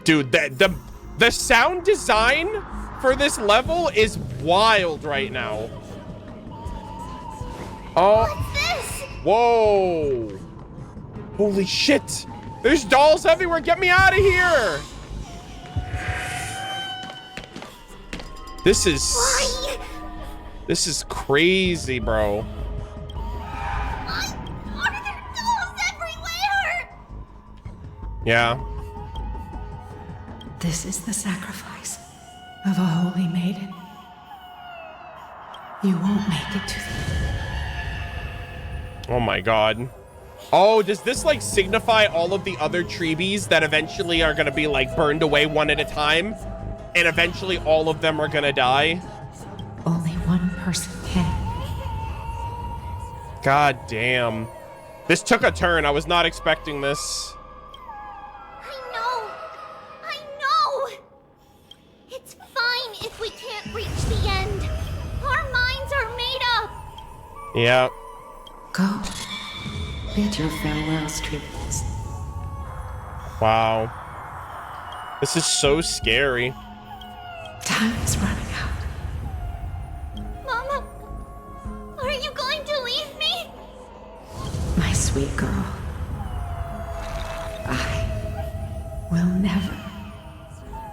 Dude, the sound design for this level is wild right now. Oh. What's this? Whoa. Holy shit. There's dolls everywhere. Get me out of here. This is... Why? This is crazy, bro. Why are there dolls everywhere? Yeah. This is the sacrifice of a holy maiden. You won't make it to the end. Oh my god. Oh, does this like signify all of the other Tribbies that eventually are gonna be like burned away one at a time? And eventually all of them are gonna die? Only one person can. God damn. This took a turn. I was not expecting this. I know. It's fine if we can't reach the end. Our minds are made up. Yeah. Go. Bid your farewells, Tribbie. Wow. This is so scary. Time is running out. Mama, are you going to leave me? My sweet girl. I will never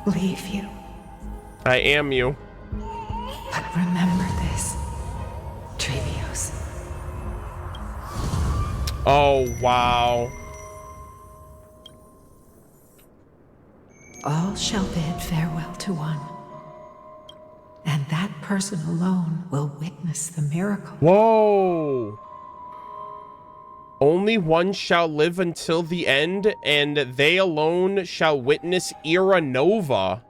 leave you. I am you. But remember this, Trevios. Oh, wow. All shall bid farewell to one. And that person alone will witness the miracle. Whoa. Only one shall live until the end, and they alone shall witness Era Nova.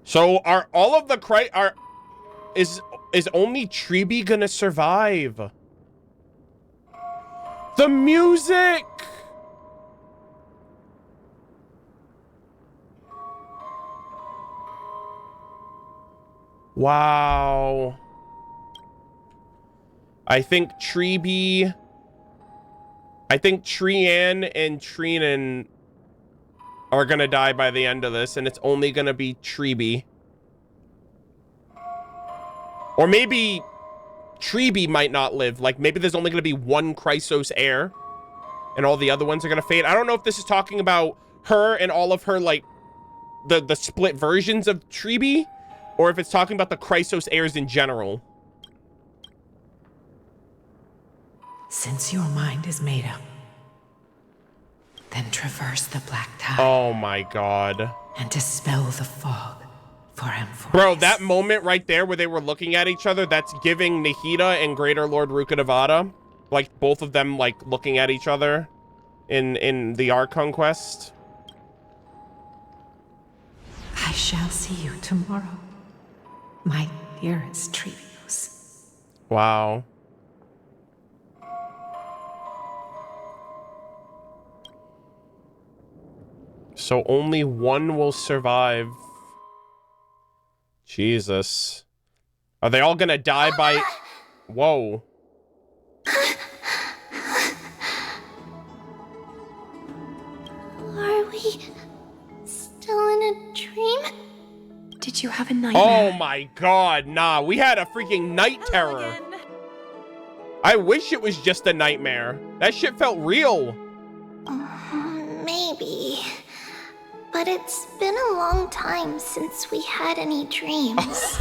So are all of the is only Tribbie gonna survive? The music! Wow. I think Tribbie... I think Trianne and Trianne are gonna die by the end of this, and it's only gonna be Tribbie. Or maybe Tribbie might not live. Like, maybe there's only gonna be one Chrysos heir, and all the other ones are gonna fade. I don't know if this is talking about her and all of her, like, the split versions of Tribbie, or if it's talking about the Chrysos heirs in general. Since your mind is made up, then traverse the black tide. Oh my god. And dispel the fog for him. Bro, that moment right there where they were looking at each other, that's giving Nahida and Greater Lord Rukkhadevata. Like, both of them, like, looking at each other in the Archon quest. I shall see you tomorrow, my dearest Trevios. Wow. So only one will survive. Jesus. Are they all gonna die by... Whoa. Are we still in a dream? Did you have a nightmare? Oh my god, nah. We had a freaking night terror. I wish it was just a nightmare. That shit felt real. Maybe. But it's been a long time since we had any dreams.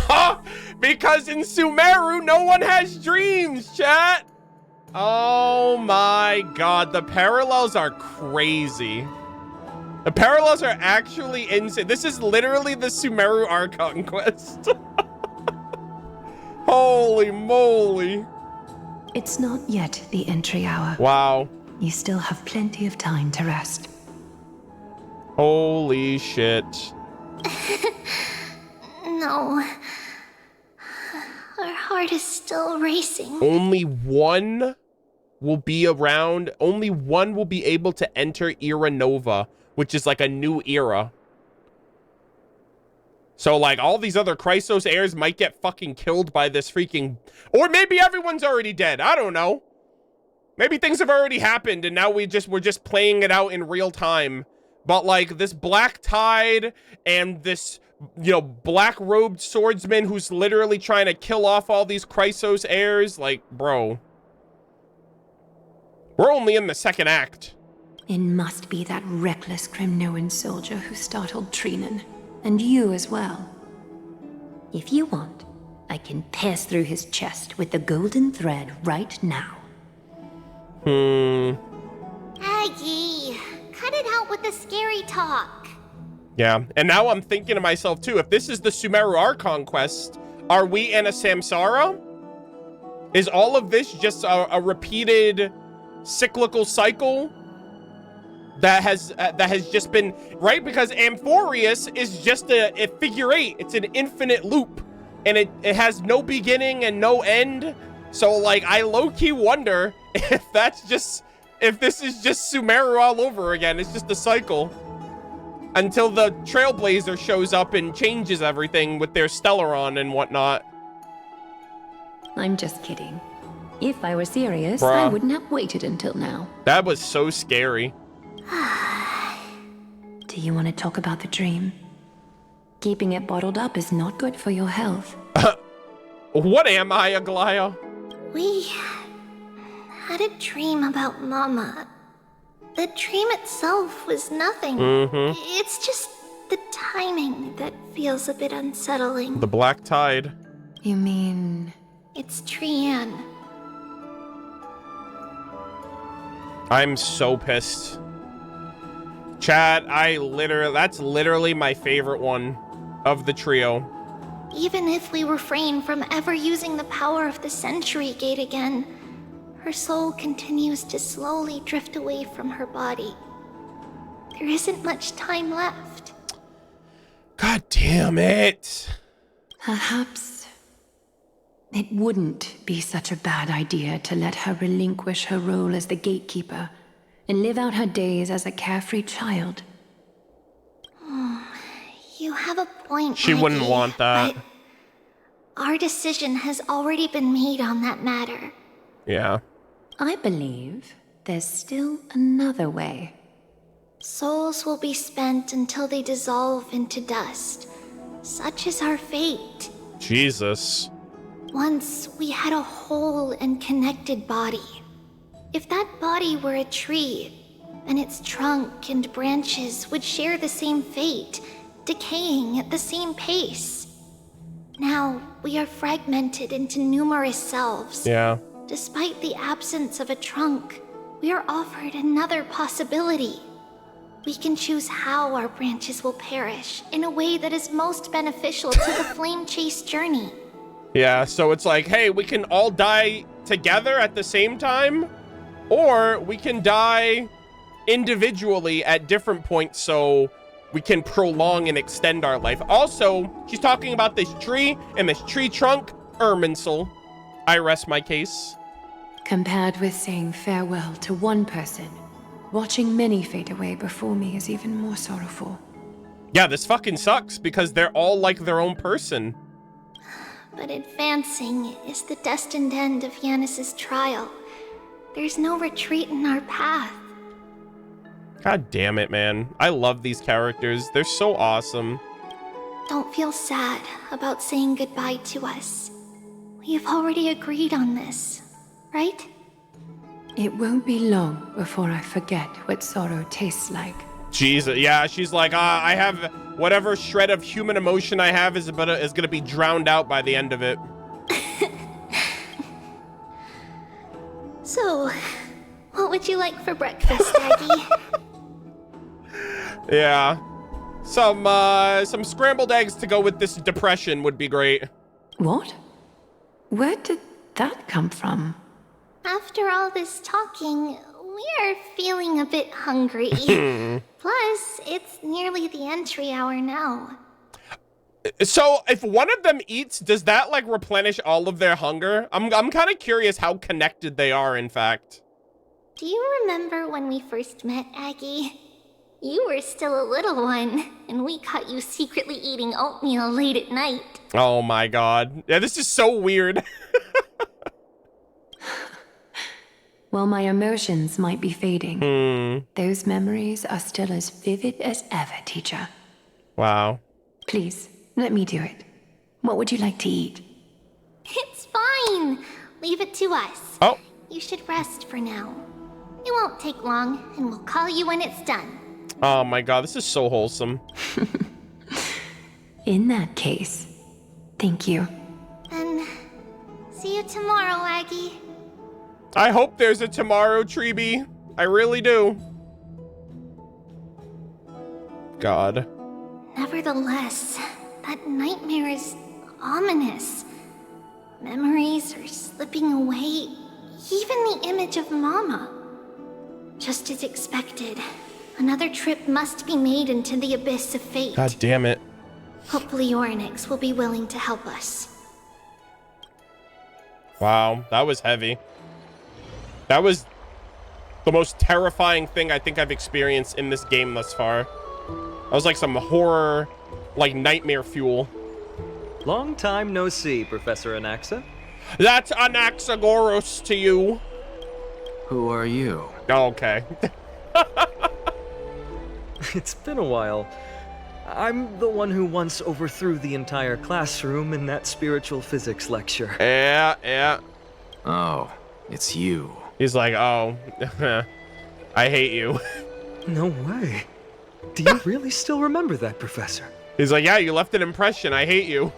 Because in Sumeru, no one has dreams, chat. Oh my god, the parallels are crazy. The parallels are actually insane. This is literally the Sumeru Archon quest. Holy moly. It's not yet the entry hour. Wow. You still have plenty of time to rest. Holy shit. No. Our heart is still racing. Only one will be around. Only one will be able to enter Era Nova, which is like a new era. So, like, all these other Chrysos heirs might get fucking killed by this freaking... Or maybe everyone's already dead. I don't know. Maybe things have already happened, and now we're just playing it out in real time. But, like, this Black Tide and this, you know, black-robed swordsman who's literally trying to kill off all these Chrysos heirs, like, bro. We're only in the second act. It must be that reckless Cremnoan soldier who startled Trianne and you as well. If you want, I can pierce through his chest with the golden thread right now. Aggie, cut it out with the scary talk. Yeah, and now I'm thinking to myself too, if this is the Sumeru Archon quest, are we in a Samsara? Is all of this just a repeated cyclical cycle that has just been, right? Because Amphorius is just a figure 8. It's an infinite loop, and it has no beginning and no end. So like, I low-key wonder if this is just Sumeru all over again. It's just a cycle until the Trailblazer shows up and changes everything with their Stellaron and whatnot. I'm just kidding. If I were serious, Bruh. I wouldn't have waited until now. That was so scary. Do you want to talk about the dream? Keeping it bottled up is not good for your health. What am I, Aglaea? We had a dream about Mama. The dream itself was nothing. It's just the timing that feels a bit unsettling. The black tide. You mean... It's Trianne. I'm so pissed. Chat, that's literally my favorite one of the trio. Even if we refrain from ever using the power of the Century Gate again, her soul continues to slowly drift away from her body. There isn't much time left. God damn it. Perhaps it wouldn't be such a bad idea to let her relinquish her role as the gatekeeper and live out her days as a carefree child. You have a point, She wouldn't Mydei, want that. but our decision has already been made on that matter. Yeah. I believe there's still another way. Souls will be spent until they dissolve into dust. Such is our fate. Jesus. Once we had a whole and connected body. If that body were a tree, then its trunk and branches would share the same fate, decaying at the same pace. Now, we are fragmented into numerous selves. Yeah. Despite the absence of a trunk, we are offered another possibility. We can choose how our branches will perish in a way that is most beneficial to the flame chase journey. Yeah, so it's like, hey, we can all die together at the same time, or we can die individually at different points so we can prolong and extend our life. Also, she's talking about this tree and this tree trunk, Irminsul. I rest my case. Compared with saying farewell to one person, watching many fade away before me is even more sorrowful. Yeah, this fucking sucks because they're all like their own person. But advancing is the destined end of Yanis's trial. There's no retreat in our path. God damn it, man. I love these characters. They're so awesome. Don't feel sad about saying goodbye to us. We have already agreed on this, right? It won't be long before I forget what sorrow tastes like. Jesus, yeah, she's like, I have whatever shred of human emotion I have is gonna be drowned out by the end of it. So, what would you like for breakfast, Aggie? Yeah, some scrambled eggs to go with this depression would be great. What? Where did that come from? After all this talking, we are feeling a bit hungry. Plus, it's nearly the entry hour now. So, if one of them eats, does that, like, replenish all of their hunger? I'm kind of curious how connected they are, in fact. Do you remember when we first met, Aggie? You were still a little one, and we caught you secretly eating oatmeal late at night. Oh my god. Yeah, this is so weird. While my emotions might be fading, those memories are still as vivid as ever, teacher. Wow. Please, let me do it. What would you like to eat? It's fine. Leave it to us. Oh. You should rest for now. It won't take long, and we'll call you when it's done. Oh my god, this is so wholesome. In that case, thank you. Then, see you tomorrow, Aggie. I hope there's a tomorrow, Tribbie. I really do. God. Nevertheless, that nightmare is ominous. Memories are slipping away, even the image of Mama. Just as expected, another trip must be made into the abyss of fate. God damn it. Hopefully Orynyx will be willing to help us. Wow, that was heavy. That was the most terrifying thing I think I've experienced in this game thus far. That was like some horror, like nightmare fuel. Long time no see, Professor Anaxa. That's Anaxagoras to you. Who are you? Oh, okay. It's been a while. I'm the one who once overthrew the entire classroom in that spiritual physics lecture. Yeah. Oh, it's you. He's like, oh, I hate you. No way. Do you really still remember that, Professor? He's like, yeah, you left an impression. I hate you.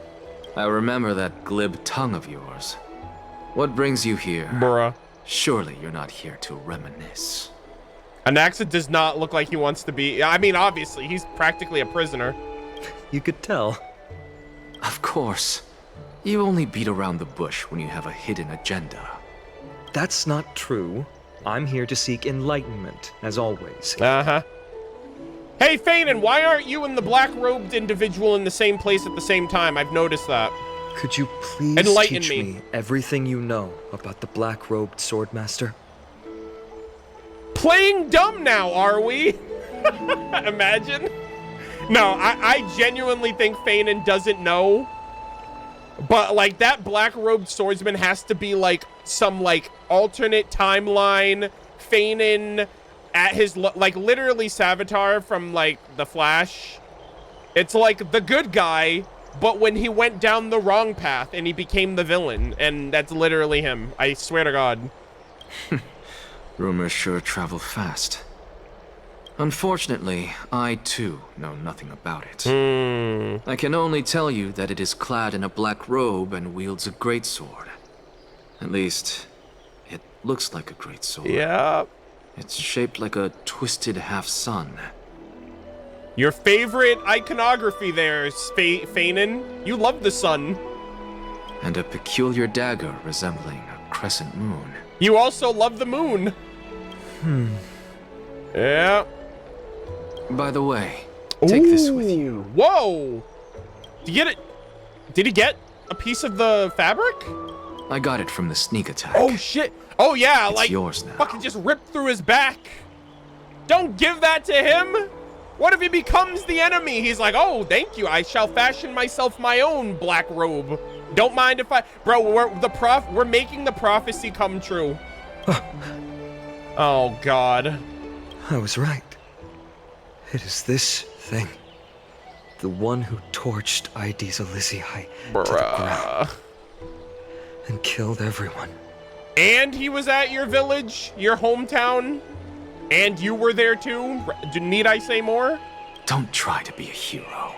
I remember that glib tongue of yours. What brings you here? Bruh. Surely you're not here to reminisce. Anaxa does not look like he wants to be. I mean, obviously, he's practically a prisoner. You could tell. Of course. You only beat around the bush when you have a hidden agenda. That's not true. I'm here to seek enlightenment, as always. Uh-huh. Hey, Fainan, why aren't you and the black-robed individual in the same place at the same time? I've noticed that. Could you please enlighten teach me everything you know about the black-robed swordmaster? Playing dumb now, are we? Imagine. No, I genuinely think Fainan doesn't know. But, like, that black-robed swordsman has to be, like, some, like, alternate timeline. Fainan at his, like, literally Savitar from, like, The Flash. It's like the good guy, but when he went down the wrong path and he became the villain. And that's literally him. I swear to God. Rumors sure travel fast. Unfortunately, I too know nothing about it. I can only tell you that it is clad in a black robe and wields a greatsword. At least, it looks like a greatsword. Yeah. It's shaped like a twisted half-sun. Your favorite iconography there, Fainan. You love the sun. And a peculiar dagger resembling a crescent moon. You also love the moon. Yeah. By the way, take this with you. Whoa! Did you get it? Did he get a piece of the fabric? I got it from the sneak attack. Oh shit! Oh yeah, it's like yours now. Fucking just ripped through his back. Don't give that to him. What if he becomes the enemy? He's like, oh, thank you. I shall fashion myself my own black robe. Don't mind if I, bro. We're making the prophecy come true. Oh God. I was right. It is this thing. The one who torched Mydei's Elysiae to the ground. And killed everyone. And he was at your village, your hometown. And you were there too. Need I say more? Don't try to be a hero.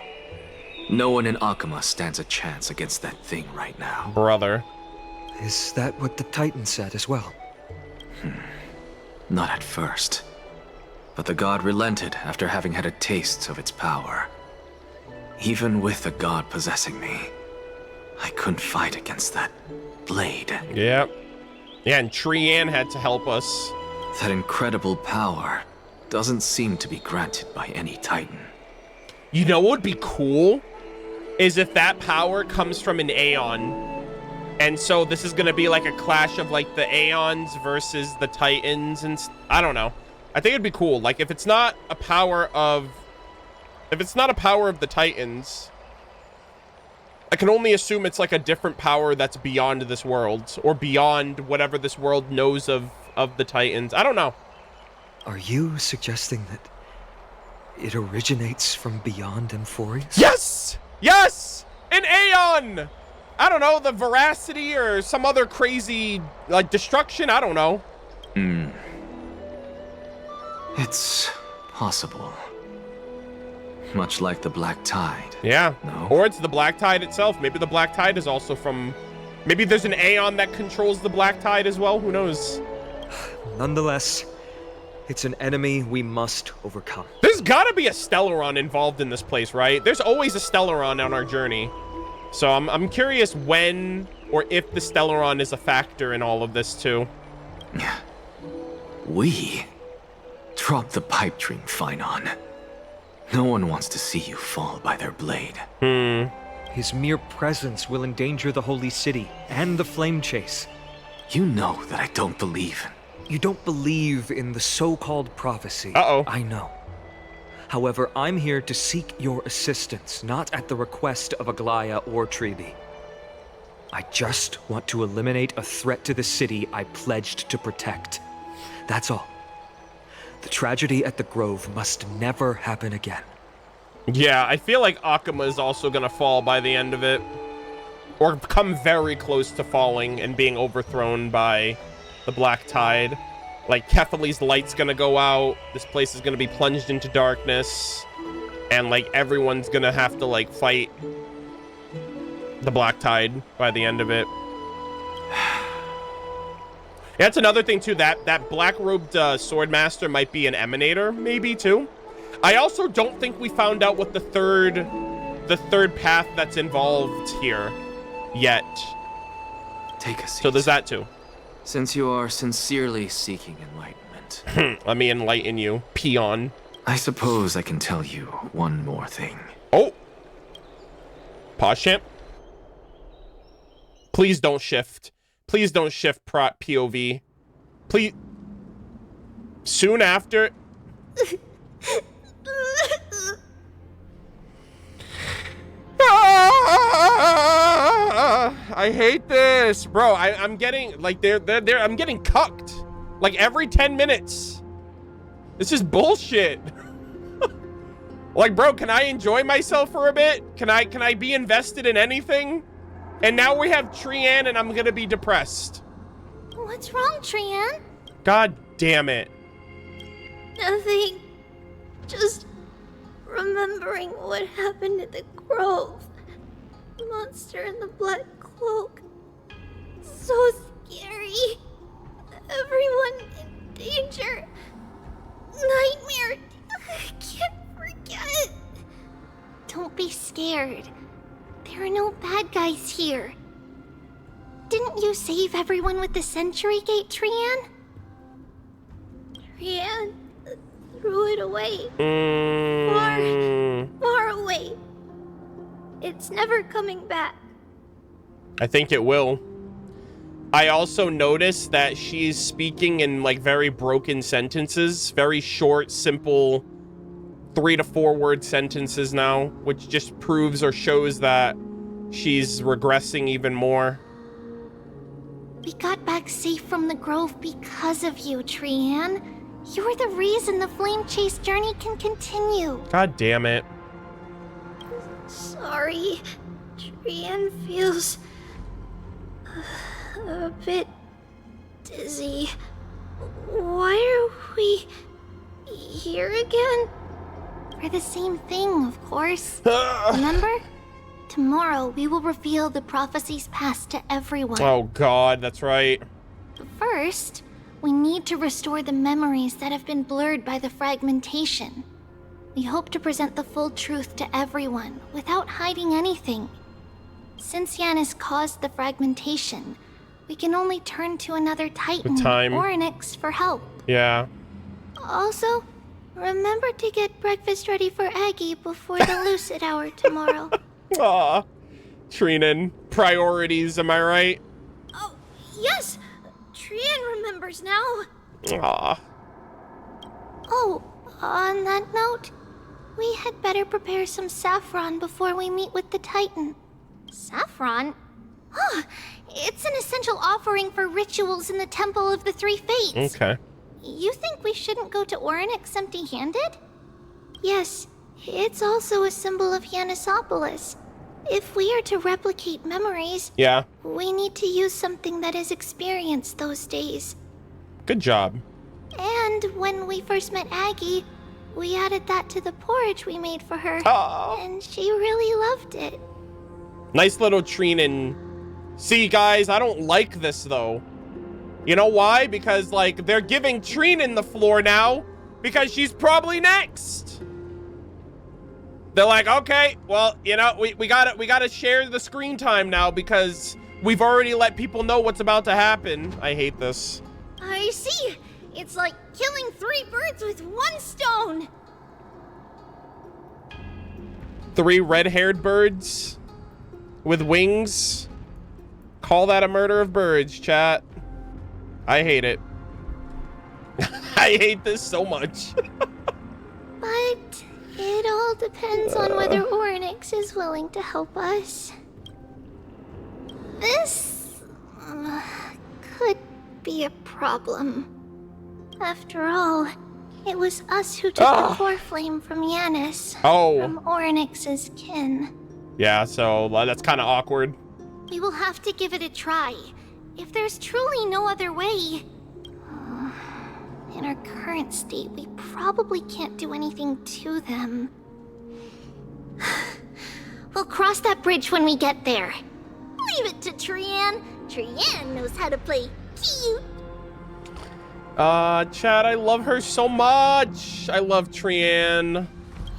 No one in Akama stands a chance against that thing right now. Brother. Is that what the Titan said as well? Not at first. But the god relented after having had a taste of its power. Even with the god possessing me, I couldn't fight against that blade. Yep. Yeah, and Trianne had to help us. That incredible power doesn't seem to be granted by any Titan. You know what would be cool? Is if that power comes from an Aeon. And so this is going to be like a clash of like the Aeons versus the Titans. And I don't know. I think it'd be cool. Like if it's not a power of... If it's not a power of the Titans, I can only assume it's like a different power that's beyond this world. Or beyond whatever this world knows of the Titans. I don't know. Are you suggesting that it originates from beyond Emphorius? Yes! Yes! An Aeon! I don't know, the veracity or some other crazy, like, destruction? I don't know. It's possible. Much like the Black Tide. Yeah. No? Or it's the Black Tide itself. Maybe the Black Tide is also from... Maybe there's an Aeon that controls the Black Tide as well. Who knows? Nonetheless, it's an enemy we must overcome. There's gotta be a Stellaron involved in this place, right? There's always a Stellaron on our journey. So I'm curious when or if the Stellaron is a factor in all of this too. We? Drop the pipe dream, Fainan. No one wants to see you fall by their blade. His mere presence will endanger the Holy City and the Flame Chase. You know that I don't believe in... You don't believe in the so-called prophecy. Uh-oh. I know. However, I'm here to seek your assistance, not at the request of Aglaea or Tribbie. I just want to eliminate a threat to the city I pledged to protect. That's all. The tragedy at the Grove must never happen again. Yeah, I feel like Akuma is also gonna fall by the end of it. Or come very close to falling and being overthrown by the Black Tide. Like, Kethali's light's gonna go out, this place is gonna be plunged into darkness, and, like, everyone's gonna have to, like, fight the Black Tide by the end of it. That's another thing, too, that black-robed Swordmaster might be an Emanator, maybe, too. I also don't think we found out what the third path that's involved here yet. Take a seat. So there's that, too. Since you are sincerely seeking enlightenment... Let me enlighten you, peon. I suppose I can tell you one more thing. Oh! Pause, champ. Please don't shift. Please don't shift POV. Please. Soon after... I hate this, bro. I'm getting like I'm getting cucked like every 10 minutes. This is bullshit. Like, bro, can I enjoy myself for a bit? Can I be invested in anything? And now we have Trianne and I'm gonna be depressed. What's wrong, Trianne? God damn it. Nothing. Just remembering what happened at the Grove. The monster in the black cloak. So scary. Everyone in danger. Nightmare. I can't forget. Don't be scared. There are no bad guys here. Didn't you save everyone with the Century Gate, Trianne? Trianne threw it away. Far away. It's never coming back. I think it will. I also noticed that she's speaking in like very broken sentences, very short, simple 3 to 4 word sentences now, which just proves or shows that she's regressing even more. We got back safe from the Grove because of you, Trianne. You're the reason the Flame Chase journey can continue. God damn it. Sorry. Trianne feels a bit dizzy. Why are we here again? For the same thing, of course. Remember? Tomorrow, we will reveal the prophecies passed to everyone. Oh god, that's right. But first, we need to restore the memories that have been blurred by the fragmentation. We hope to present the full truth to everyone, without hiding anything. Since Yanis caused the fragmentation, we can only turn to another Titan or an X for help. Yeah. Also, remember to get breakfast ready for Aggie before the Lucid Hour tomorrow. Aw. Trianne, priorities, am I right? Oh, yes! Trianne remembers now. Aw. Oh, on that note, we had better prepare some saffron before we meet with the Titan. Saffron? Huh, it's an essential offering for rituals in the Temple of the Three Fates. Okay. You think we shouldn't go to Orynyx empty-handed? Yes, it's also a symbol of Yanisopolis. If we are to replicate memories, we need to use something that is experienced those days. Good job. And when we first met Aggie, We added that to the porridge we made for her, and she really loved it. Nice little Trianne. See, guys, I don't like this, though. You know why? Because, like, they're giving Trianne the floor now because she's probably next. They're like, okay, well, you know, we gotta share the screen time now because we've already let people know what's about to happen. I hate this. I see. It's like killing 3 birds with 1 stone. 3 red-haired birds with wings. Call that a murder of birds, chat. I hate it. I hate this so much. But it all depends on whether Orynyx is willing to help us. This could be a problem. After all, it was us who took the core flame from Yanis. From Orynyx's kin. Yeah, so that's kind of awkward. We will have to give it a try. If there's truly no other way... in our current state, we probably can't do anything to them. We'll cross that bridge when we get there. Leave it to Trianne. Trianne knows how to play cute. Chad, I love her so much. I love Trianne.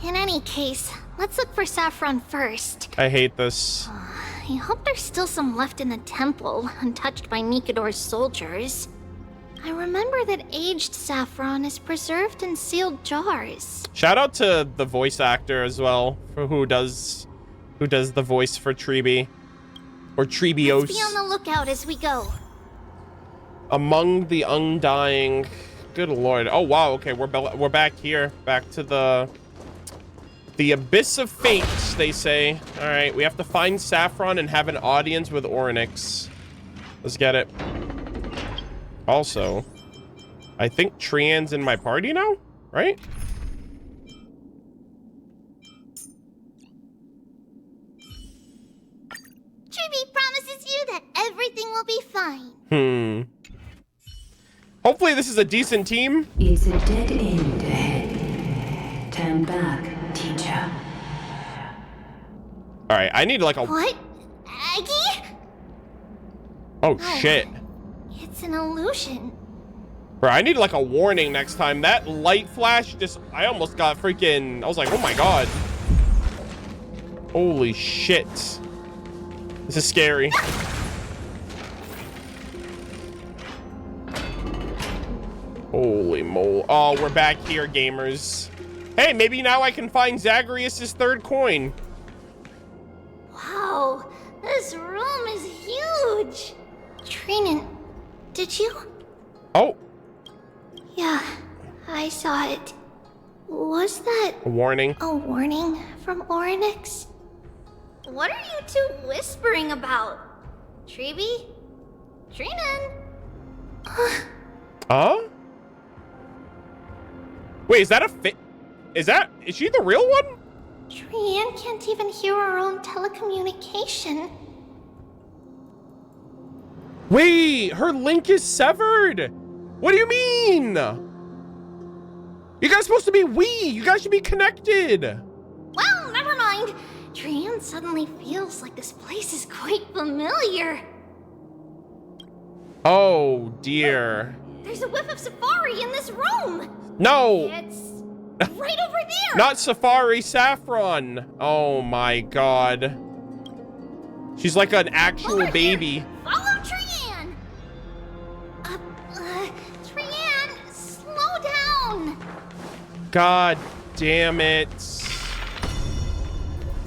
In any case, let's look for Saffron first. I hate this. I hope there's still some left in the temple, untouched by Nikador's soldiers. I remember that aged saffron is preserved in sealed jars. Shout out to the voice actor as well, for who does the voice for Tribbie. Or Tribbios. Let's be on the lookout as we go. Among the Undying. Good lord. Oh wow, okay, we're back here. Back to the Abyss of Fate, they say. Alright, we have to find Saffron and have an audience with Orynyx. Let's get it. Also, I think Trianne's in my party now, right? Tribbie promises you that everything will be fine. Hopefully this is a decent team. It's a dead end ahead. Turn back, teacher. Alright, I need like a... What? Aggie? Oh, shit. It's an illusion. Bro, I need like a warning next time. That light flash just... I almost got freaking... I was like, oh my god. Holy shit. This is scary. Holy mole. Oh, we're back here, gamers. Hey, maybe now I can find Zagreus' 3rd coin. Wow, this room is huge. Trianne, did you? Oh. Yeah, I saw it. Was that... A warning. A warning from Orynyx? What are you two whispering about? Tribbie? Trianne? Huh? Wait, is that a fit? Is she the real one? Trianne can't even hear her own telecommunication. Wait, her link is severed. What do you mean? You guys are supposed to be You guys should be connected. Well, never mind. Trianne suddenly feels like this place is quite familiar. Oh, dear. There's a whiff of safari in this room. No. It's right over there. Not Safari Saffron. Oh my god. She's like an actual baby. Follow Trianne. Trianne, slow down. God damn it.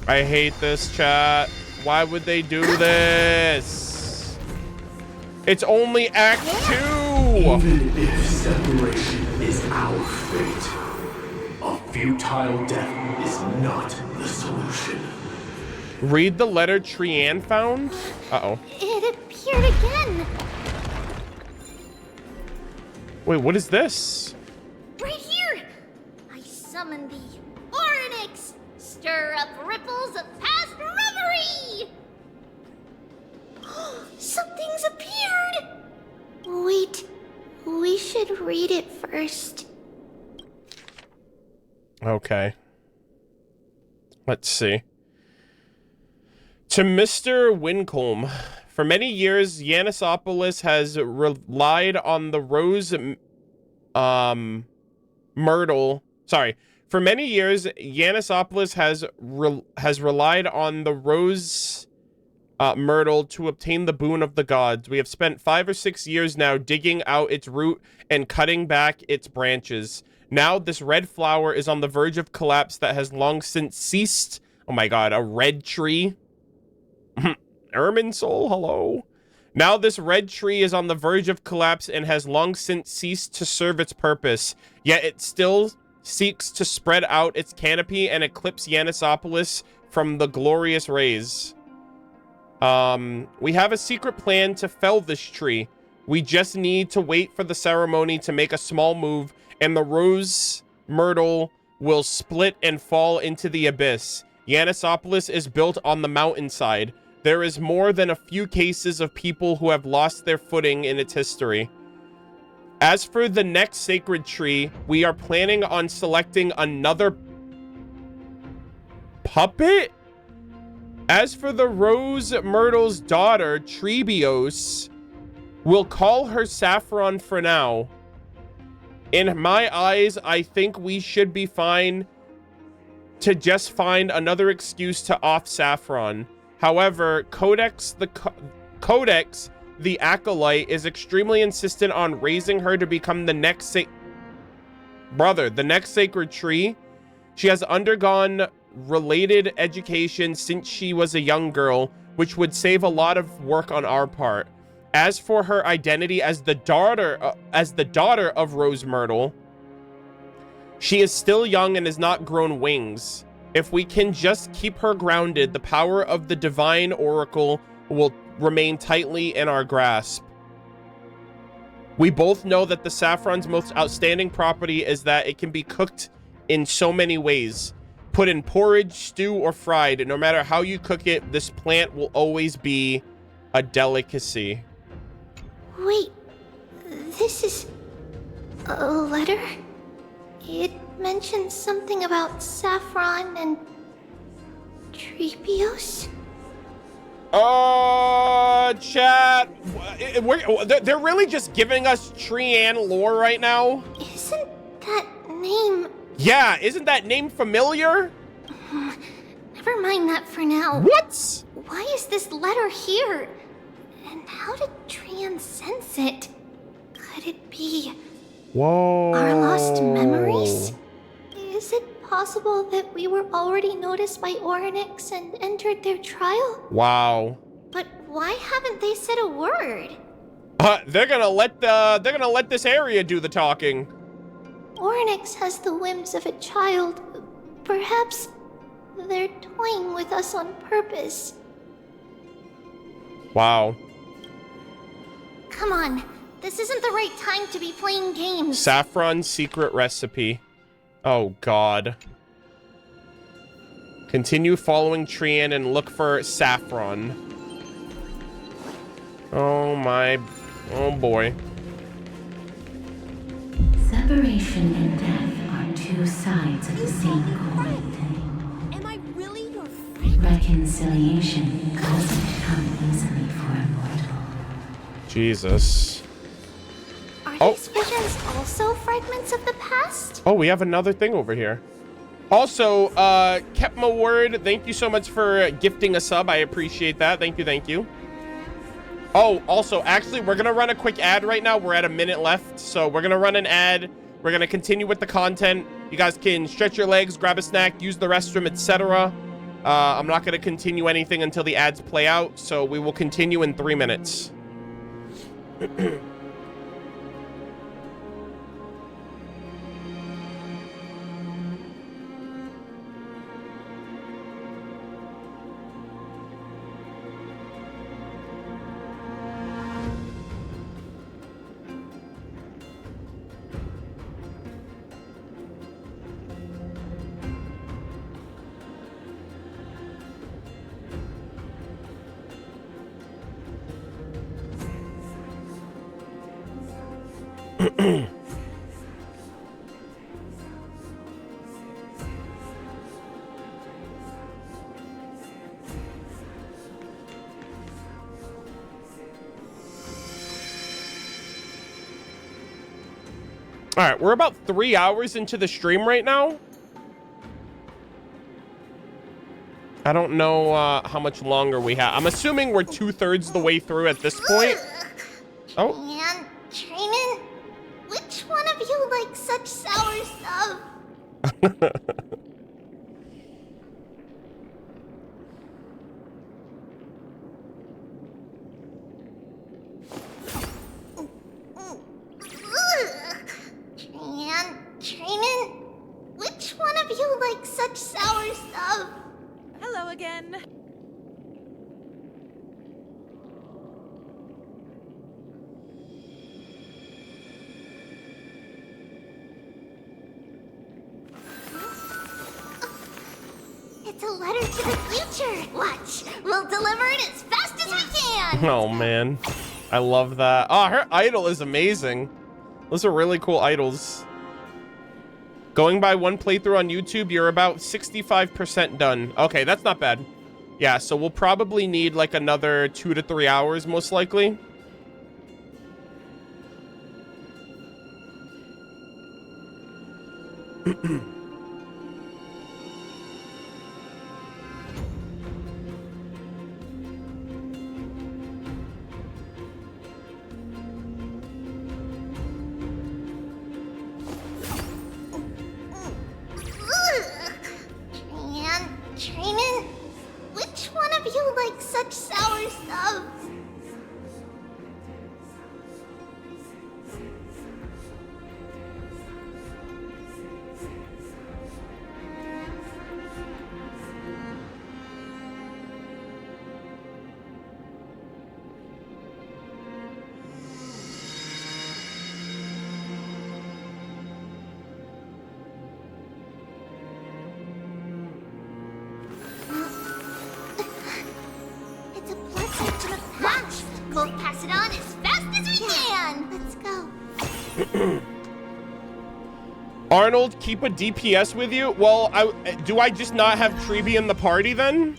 I hate this, chat. Why would they do this? It's only Act 2. Even if separation is our fate, a futile death is not the solution. Read the letter Trianne found? Uh-oh. It appeared again. Wait, what is this? Right here. I summon thee, Orynyx. Stir up ripples of past reverie. Something's appeared. Wait, we should read it first. Okay. Let's see. To Mr. Wincombe. For many years, Yannisopolis has relied on the Rose Myrtle. Sorry. For many years, Yannisopolis has relied on the Rose Myrtle to obtain the boon of the gods. We have spent 5 or 6 years now digging out its root and cutting back its branches. Now this red flower is on the verge of collapse that has long since ceased. Oh my god, a red tree? Ermine soul, hello? Now this red tree is on the verge of collapse and has long since ceased to serve its purpose. Yet it still seeks to spread out its canopy and eclipse Yannisopolis from the glorious rays. We have a secret plan to fell this tree. We just need to wait for the ceremony to make a small move, and the Rose Myrtle will split and fall into the abyss. Yannisopolis is built on the mountainside. There is more than a few cases of people who have lost their footing in its history. As for the next sacred tree, we are planning on selecting another puppet? As for the Rose Myrtle's daughter, Tribbie, we'll call her Saffron for now. In my eyes, I think we should be fine to just find another excuse to off Saffron. However, Codex the Acolyte is extremely insistent on raising her to become the next sacred tree. She has undergone related education since she was a young girl, which would save a lot of work on our part. As for her identity as the daughter of Rose Myrtle, she is still young and has not grown wings. If we can just keep her grounded, the power of the divine oracle will remain tightly in our grasp. We both know that the saffron's most outstanding property is that it can be cooked in so many ways. Put in porridge, stew, or fried. No matter how you cook it, this plant will always be a delicacy. Wait, this is a letter? It mentions something about saffron and Tribbie. Chat. They're really just giving us Trianne lore right now? Isn't that name... Yeah, isn't that name familiar? Never mind that for now. What? Why is this letter here? And how did Trianne sense it? Could it be... Whoa. Our lost memories? Is it possible that we were already noticed by Orynyx and entered their trial? Wow. But why haven't they said a word? They're gonna let this area do the talking. Orynyx has the whims of a child. Perhaps they're toying with us on purpose. Wow. Come on. This isn't the right time to be playing games. Saffron secret recipe. Oh, God. Continue following Trianne and look for saffron. Oh, my... Oh, boy. Separation and death are two sides of the same coin. Am I really your friend? Reconciliation doesn't come easily for a mortal. Jesus. Are these visions also fragments of the past? Oh, we have another thing over here. Also, kept my word. Thank you so much for gifting a sub. I appreciate that. Thank you, thank you. Oh, also, actually, we're going to run a quick ad right now. We're at a minute left, so we're going to run an ad. We're going to continue with the content. You guys can stretch your legs, grab a snack, use the restroom, etc. I'm not going to continue anything until the ads play out, so we will continue in 3 minutes. All right, we're about 3 hours into the stream right now. I don't know how much longer we have. I'm assuming we're 2/3 the way through at this point. Oh. And Trianne, which one of you likes such sour stuff? Trianne, which one of you likes such sour stuff? Hello again. It's a letter to the future. Watch, we'll deliver it as fast as we can. Oh man, I love that. Oh, her idol is amazing. Those are really cool idols. Going by one playthrough on YouTube, you're about 65% done. Okay, that's not bad. Yeah, so we'll probably need like another 2 to 3 hours, most likely. Trianne, which one of you likes such sour stuff? We'll pass it on as fast as we can. Let's go. Arnold, keep a DPS with you? Well, do I just not have Tribbie in the party then?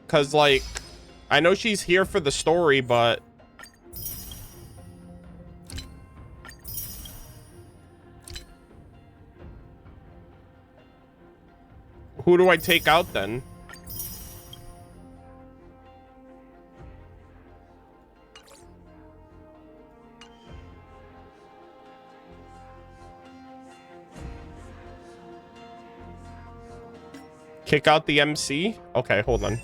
Because, like, I know she's here for the story, but... who do I take out then? Kick out the MC? Okay, hold on.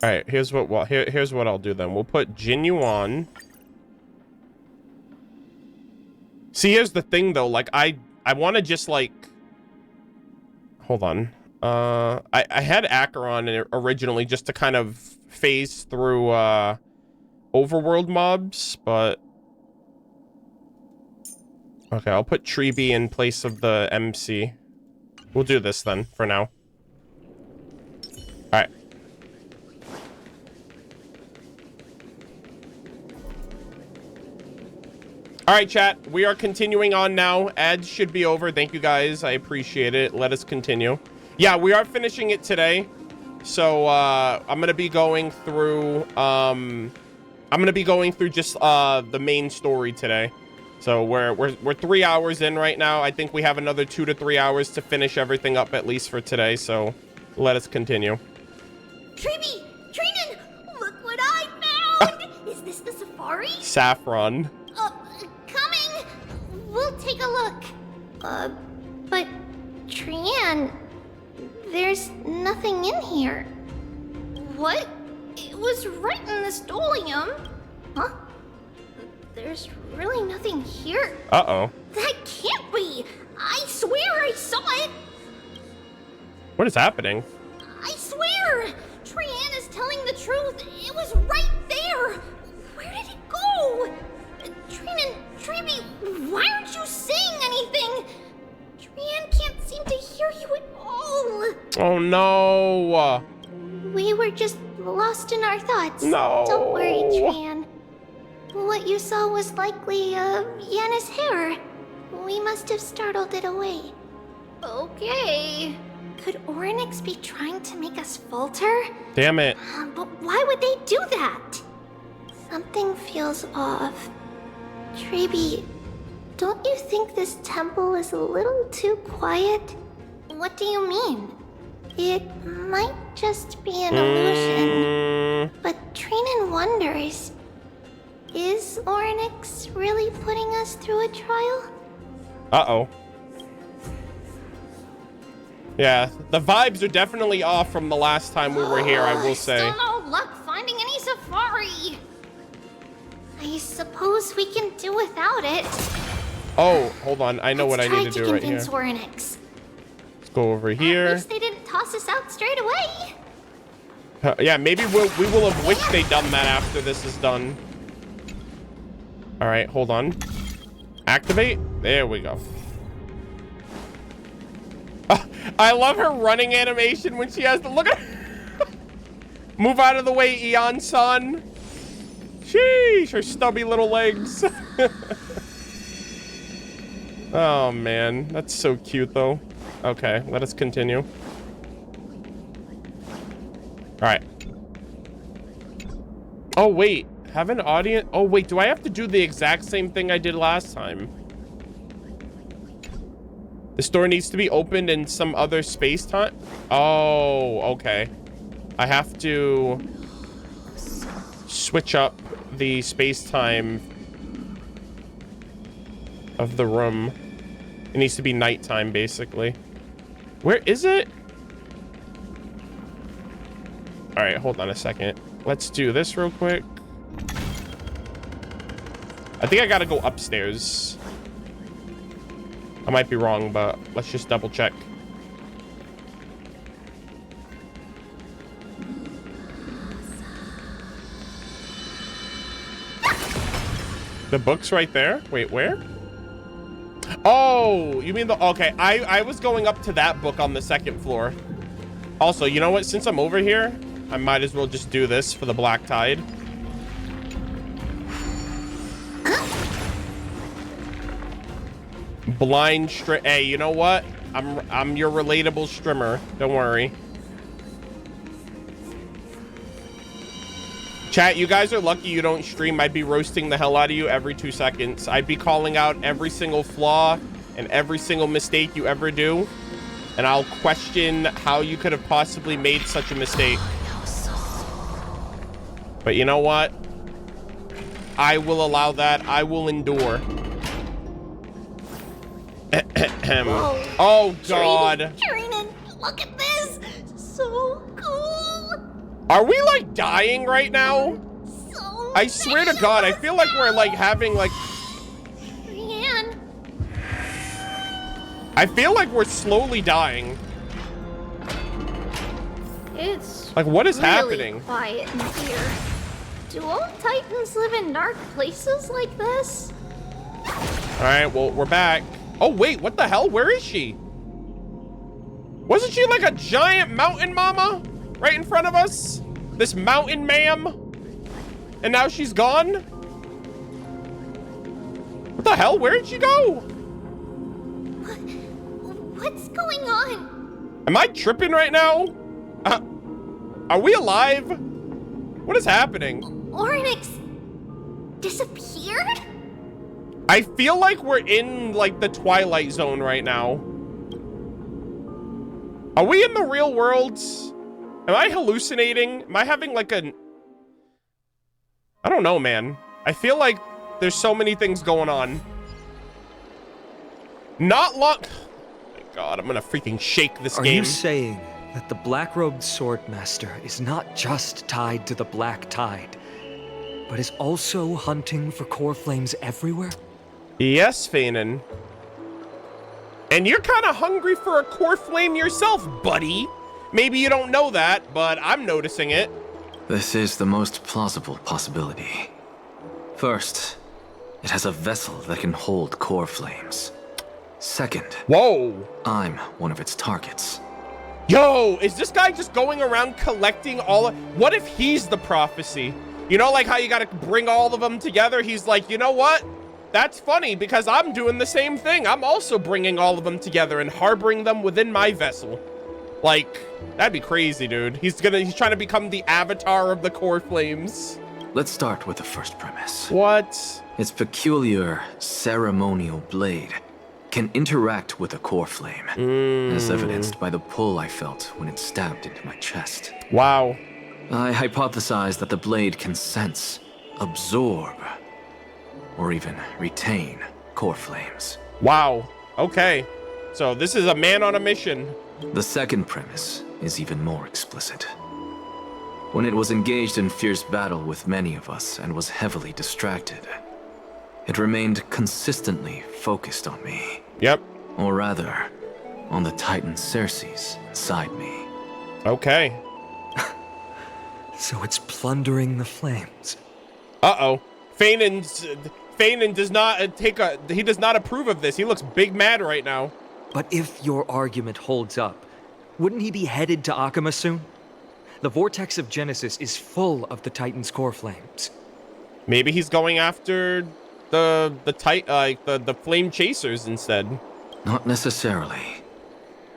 All right, here's what I'll do then. We'll put Jinyu on. See, here's the thing though. Like, I want to just like, hold on. I had Acheron in it originally just to kind of phase through overworld mobs, but. Okay, I'll put Tribbie in place of the MC. We'll do this then, for now. Alright. Alright, chat. We are continuing on now. Ads should be over. Thank you, guys. I appreciate it. Let us continue. Yeah, we are finishing it today. So, I'm gonna be going through, just, the main story today. So we're 3 hours in right now. I think we have another 2 to 3 hours to finish everything up, at least for today. So let us continue. Tribbie! Trianne! Look what I found! Is this the safari? Saffron. Coming! We'll take a look. But Trianne, there's nothing in here. What? It was right in the stolium. Huh? There's really nothing here. Uh-oh. That can't be! I swear I saw it! What is happening? I swear! Trianne is telling the truth. It was right there! Where did it go? Trianne, Tribbie, why aren't you saying anything? Trianne can't seem to hear you at all. Oh no! We were just lost in our thoughts. No! Don't worry, Trianne. What you saw was likely, Yanna's hair. We must have startled it away. Okay. Could Orynyx be trying to make us falter? Damn it. But Why would they do that? Something feels off. Tribbie, don't you think this temple is a little too quiet? What do you mean? It might just be an illusion, but Trianne wonders, is Orynyx really putting us through a trial? Uh-oh. Yeah, the vibes are definitely off from the last time we were here, I will say. Still no luck finding any safari. I suppose we can do without it. Oh, hold on. I know what I need to do right here. Let's try to convince Orynyx. Let's go over here. At least they didn't toss us out straight away. Yeah, maybe we will have wished they'd done that after this is done. All right, hold on. Activate. There we go. I love her running animation when she has to look at move out of the way, Eon-san. Sheesh, her stubby little legs. Oh man, that's so cute though. Okay, let us continue. All right. Oh wait, have an audience. Oh wait, do I have to do the exact same thing I did last time? The store needs to be opened in some other space time. Oh, okay. I have to switch up the space time of the room. It needs to be nighttime, basically. Where is it? All right, hold on a second. Let's do this real quick. I think I gotta go upstairs. I might be wrong, but let's just double check. The book's right there? Wait, where? Oh, you mean the... Okay, I was going up to that book on the second floor. Also, you know what? Since I'm over here, I might as well just do this for the Black Tide. Blind stri... Hey, you know what? I'm your relatable strimmer. Don't worry. Chat, you guys are lucky you don't stream. I'd be roasting the hell out of you every 2 seconds. I'd be calling out every single flaw and every single mistake you ever do. And I'll question how you could have possibly made such a mistake. But you know what? I will allow that. I will endure. Oh, God. Trianne, look at this. So cool. Are we like dying right now? So I swear to God, I feel like we're like having like... Trianne. I feel like we're slowly dying. It's like, what is really happening? Quiet in here. Do all Titans live in dark places like this? All right, well, we're back. Oh, wait, what the hell? Where is she? Wasn't she like a giant mountain mama right in front of us? This mountain ma'am? And now she's gone? What the hell? Where did she go? What's going on? Am I tripping right now? Are we alive? What is happening? Orynyx disappeared? I feel like we're in like the Twilight Zone right now. Are we in the real world? Am I hallucinating? Am I having like a... I don't know, man. I feel like there's so many things going on. Not long... Oh my God, I'm gonna freaking shake this game. Are you saying that the black-robed swordmaster is not just tied to the Black Tide, but is also hunting for core flames everywhere? Yes, Fainan. And you're kind of hungry for a core flame yourself, buddy. Maybe you don't know that, but I'm noticing it. This is the most plausible possibility. First, it has a vessel that can hold core flames. Second, whoa, I'm one of its targets. Yo, is this guy just going around collecting all of... What if he's the prophecy? You know, like how you gotta bring all of them together? He's like, you know what? That's funny because I'm doing the same thing. I'm also bringing all of them together and harboring them within my vessel. Like, that'd be crazy, dude. He's trying to become the avatar of the core flames. Let's start with the first premise. What? Its peculiar ceremonial blade can interact with a core flame, as evidenced by the pull I felt when it stabbed into my chest. Wow. I hypothesize that the blade can sense, absorb, or even retain core flames. Wow. Okay. So this is a man on a mission. The second premise is even more explicit. When it was engaged in fierce battle with many of us and was heavily distracted, it remained consistently focused on me. Yep. Or rather, on the Titan Circes inside me. Okay. So it's plundering the flames. Uh-oh. Fainan does not he does not approve of this. He looks big mad right now. But if your argument holds up, wouldn't he be headed to Akama soon? The vortex of Genesis is full of the Titan's core flames. Maybe he's going after the flame chasers instead. Not necessarily.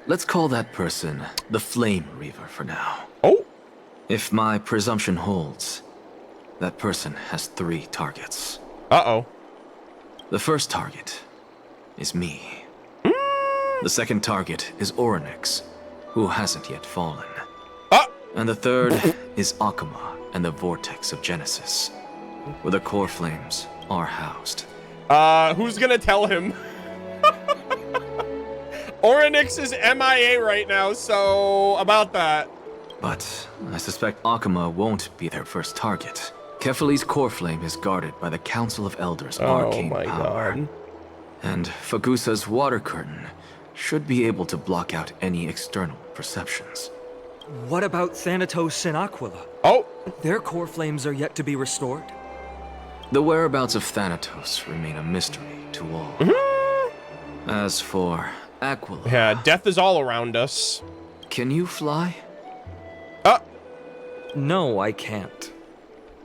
Let's call that person the Flame Reaver for now. Oh. If my presumption holds, that person has 3 targets. Uh-oh. The first target is me. The second target is Orynyx, who hasn't yet fallen. And the third is Akama and the vortex of Genesis, where the core flames are housed. Who's gonna tell him? Orynyx is MIA right now, so about that. But I suspect Akama won't be their first target. Kefali's core flame is guarded by the Council of Elders' arcane power. God. And Fagusa's water curtain should be able to block out any external perceptions. What about Thanatos and Aquila? Oh! Their core flames are yet to be restored. The whereabouts of Thanatos remain a mystery to all. As for Aquila... Yeah, death is all around us. Can you fly? No, I can't.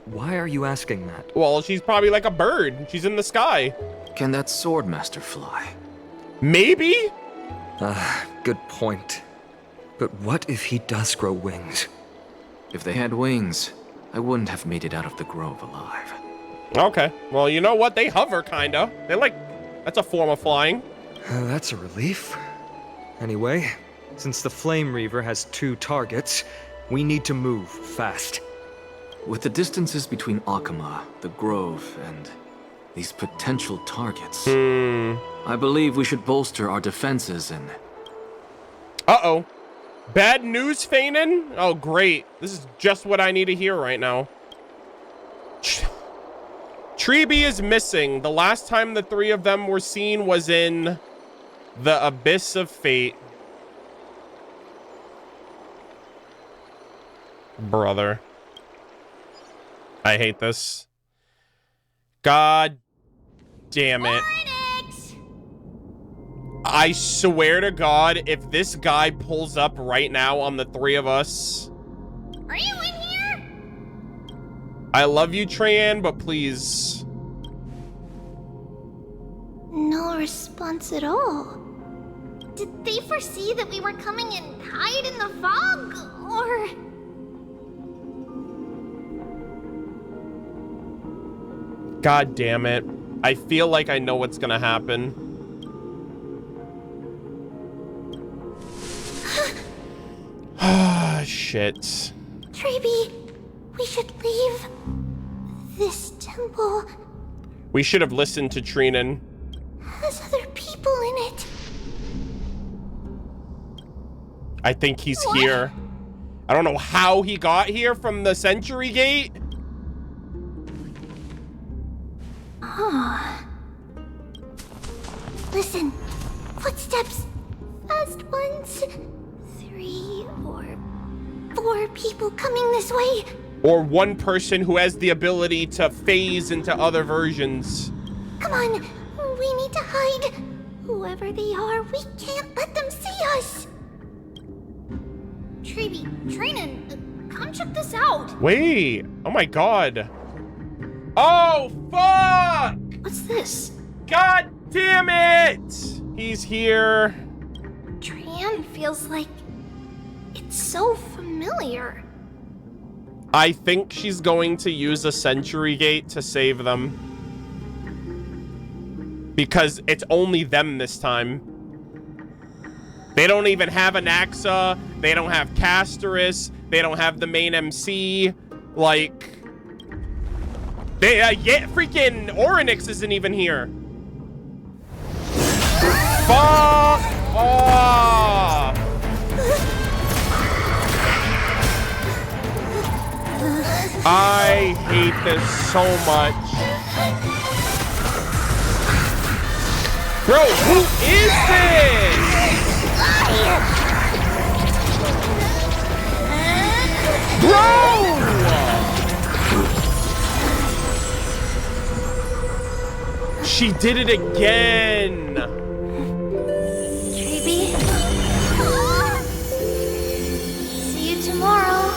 Why are you asking that? Well, she's probably like a bird. She's in the sky. Can that Swordmaster fly? Maybe? Good point. But what if he does grow wings? If they had wings, I wouldn't have made it out of the grove alive. Okay. Well, you know what? They hover, kinda. That's a form of flying. That's a relief. Anyway, since the Flame Reaver has 2 targets, we need to move fast. With the distances between Akama, the grove, and these potential targets, I believe we should bolster our defenses and... Uh-oh. Bad news, Fainan? Oh, great. This is just what I need to hear right now. Tribbie is missing. The last time the 3 of them were seen was in the Abyss of Fate. Brother. I hate this. God damn it. I swear to God, if this guy pulls up right now on the 3 of us... Are you in here? I love you, Trianne, but please... No response at all. Did they foresee that we were coming and hide in the fog? Or... God damn it. I feel like I know what's gonna happen. Ah, shit. Tribbie, we should leave this temple. We should have listened to Trianne. Has other people in it. I think he's here. I don't know how he got here from the Century Gate. Listen, footsteps. Fast ones. 3 or 4 people coming this way. Or one person who has the ability to phase into other versions. Come on, we need to hide. Whoever they are, we can't let them see us. Tribbie, Trianne, come check this out. Wait, oh my God. Oh, fuck! What's this? God damn it! He's here. Trianne feels like It's so familiar. I think she's going to use a sentry gate to save them. Because it's only them this time. They don't even have Anaxa. They don't have Casterus. They don't have the main MC. Like... They, yeah, freaking Orynyx isn't even here. Fuck off! I hate this so much. Bro, who is this? Bro! She did it again. Tribbie. See you tomorrow.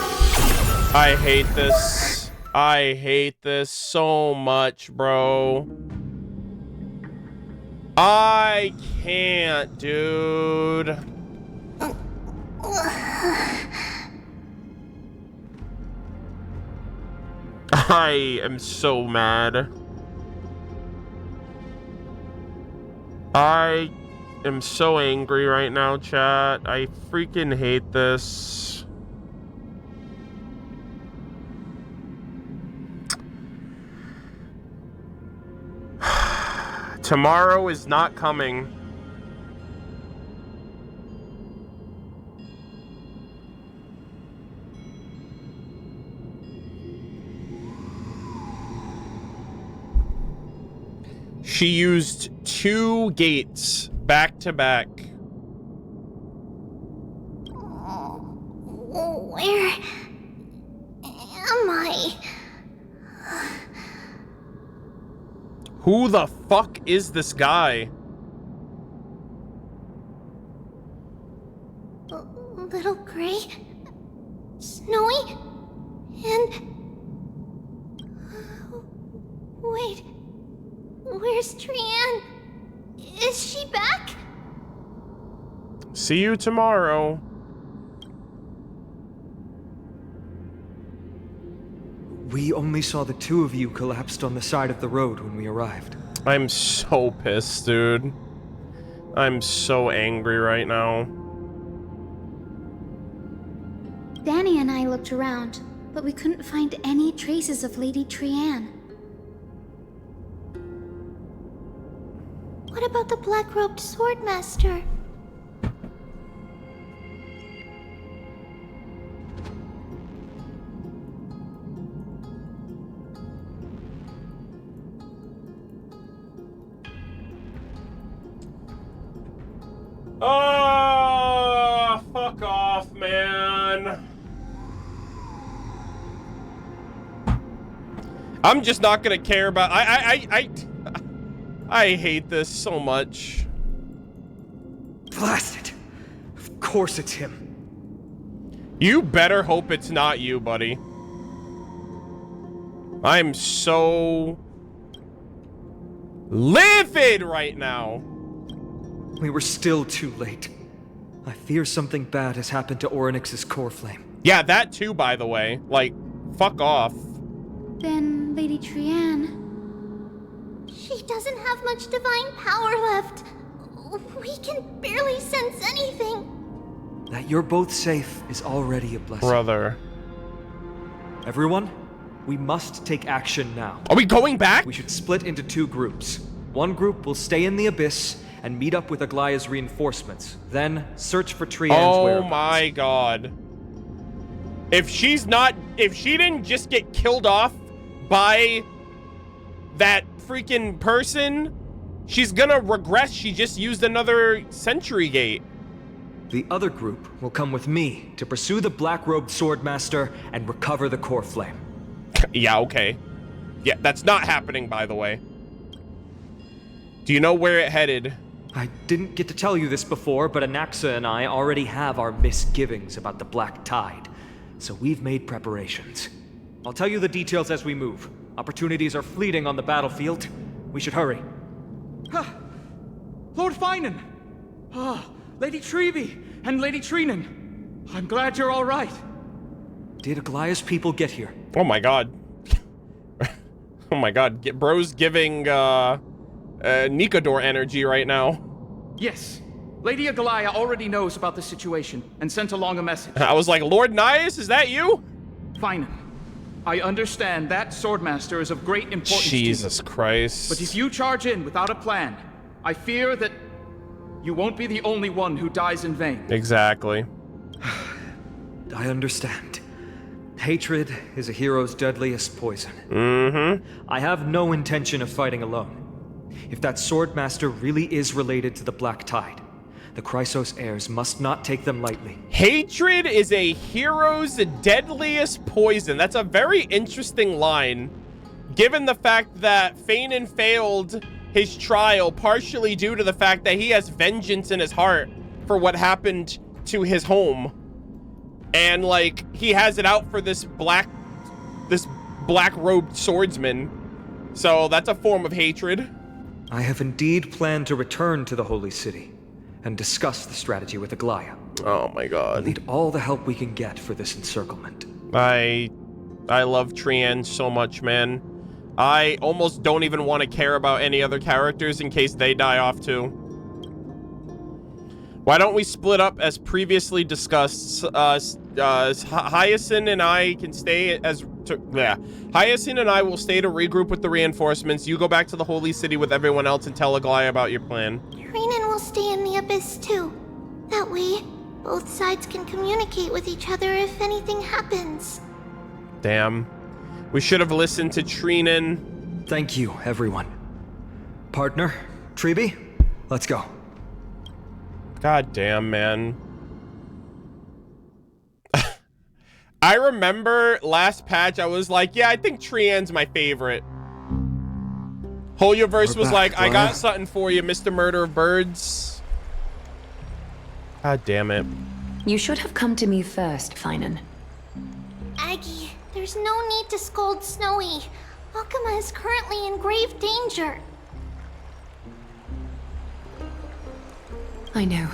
I hate this. I hate this so much, bro. I can't, dude. I am so mad. I am so angry right now, chat. I freaking hate this. Tomorrow is not coming. She used 2 gates back to back. Where am I? Who the fuck is this guy? Little gray, snowy, and... Wait, where's Trianne? Is she back? See you tomorrow. We only saw the 2 of you collapsed on the side of the road when we arrived. I'm so pissed, dude. I'm so angry right now. Danny and I looked around, but we couldn't find any traces of Lady Trianne. What about the black-robed swordmaster? Oh, fuck off, man. I'm just not gonna care about... I hate this so much. Blast it! Of course it's him. You better hope it's not you, buddy. I'm so... livid right now. We were still too late. I fear something bad has happened to Orynyx's core flame. Yeah, that too, by the way. Like, fuck off. Then Lady Trianne... She doesn't have much divine power left. We can barely sense anything. That you're both safe is already a blessing. Brother. Everyone, we must take action now. Are we going back? We should split into 2 groups. One group will stay in the abyss and meet up with Aglaea's reinforcements. Then search for Trianne's whereabouts. Oh my god. If she didn't just get killed off by that freaking person, she's gonna regress. She just used another sentry gate. The other group will come with me to pursue the black-robed swordmaster and recover the core flame. Yeah, okay. Yeah, that's not happening, by the way. Do you know where it headed? I didn't get to tell you this before, but Anaxa and I already have our misgivings about the Black Tide, so we've made preparations. I'll tell you the details as we move. Opportunities are fleeting on the battlefield. We should hurry. Lord Fainan! Lady Tribbie and Lady Trianne. I'm glad you're all right. Did Aglaea's people get here? Oh my god. Oh my god. Bro's giving Nikador energy right now. Yes. Lady Aglaea already knows about the situation and sent along a message. I was like, Lord Nias, is that you? Fainan, I understand that Swordmaster is of great importance Jesus to you. Christ. But if you charge in without a plan, I fear that you won't be the only one who dies in vain. Exactly. I understand. Hatred is a hero's deadliest poison. I have no intention of fighting alone. If that Swordmaster really is related to the Black Tide, the Chrysos heirs must not take them lightly. Hatred is a hero's deadliest poison. That's a very interesting line, given the fact that Fainan failed his trial partially due to the fact that he has vengeance in his heart for what happened to his home. And like, he has it out for this black-robed swordsman. So that's a form of hatred. I have indeed planned to return to the Holy City and discuss the strategy with Aglaea. Oh my god. I need all the help we can get for this encirclement. I love Trianne so much, man. I almost don't even want to care about any other characters in case they die off too. Why don't we split up as previously discussed? Hyacinth and I can stay Hyacinth and I will stay to regroup with the reinforcements. You go back to the Holy City with everyone else and tell Aglaea about your plan. Trianne will stay in the Abyss too. That way, both sides can communicate with each other if anything happens. Damn. We should have listened to Trianne. Thank you, everyone. Partner, Tribbie, let's go. God damn, man. I remember last patch, I was like, yeah, I think Trianne's my favorite. Holyoverse was like, I got something for you, Mr. Murder of Birds. God damn it. You should have come to me first, Fainan. Aggie, there's no need to scold Snowy. Akuma is currently in grave danger. I know.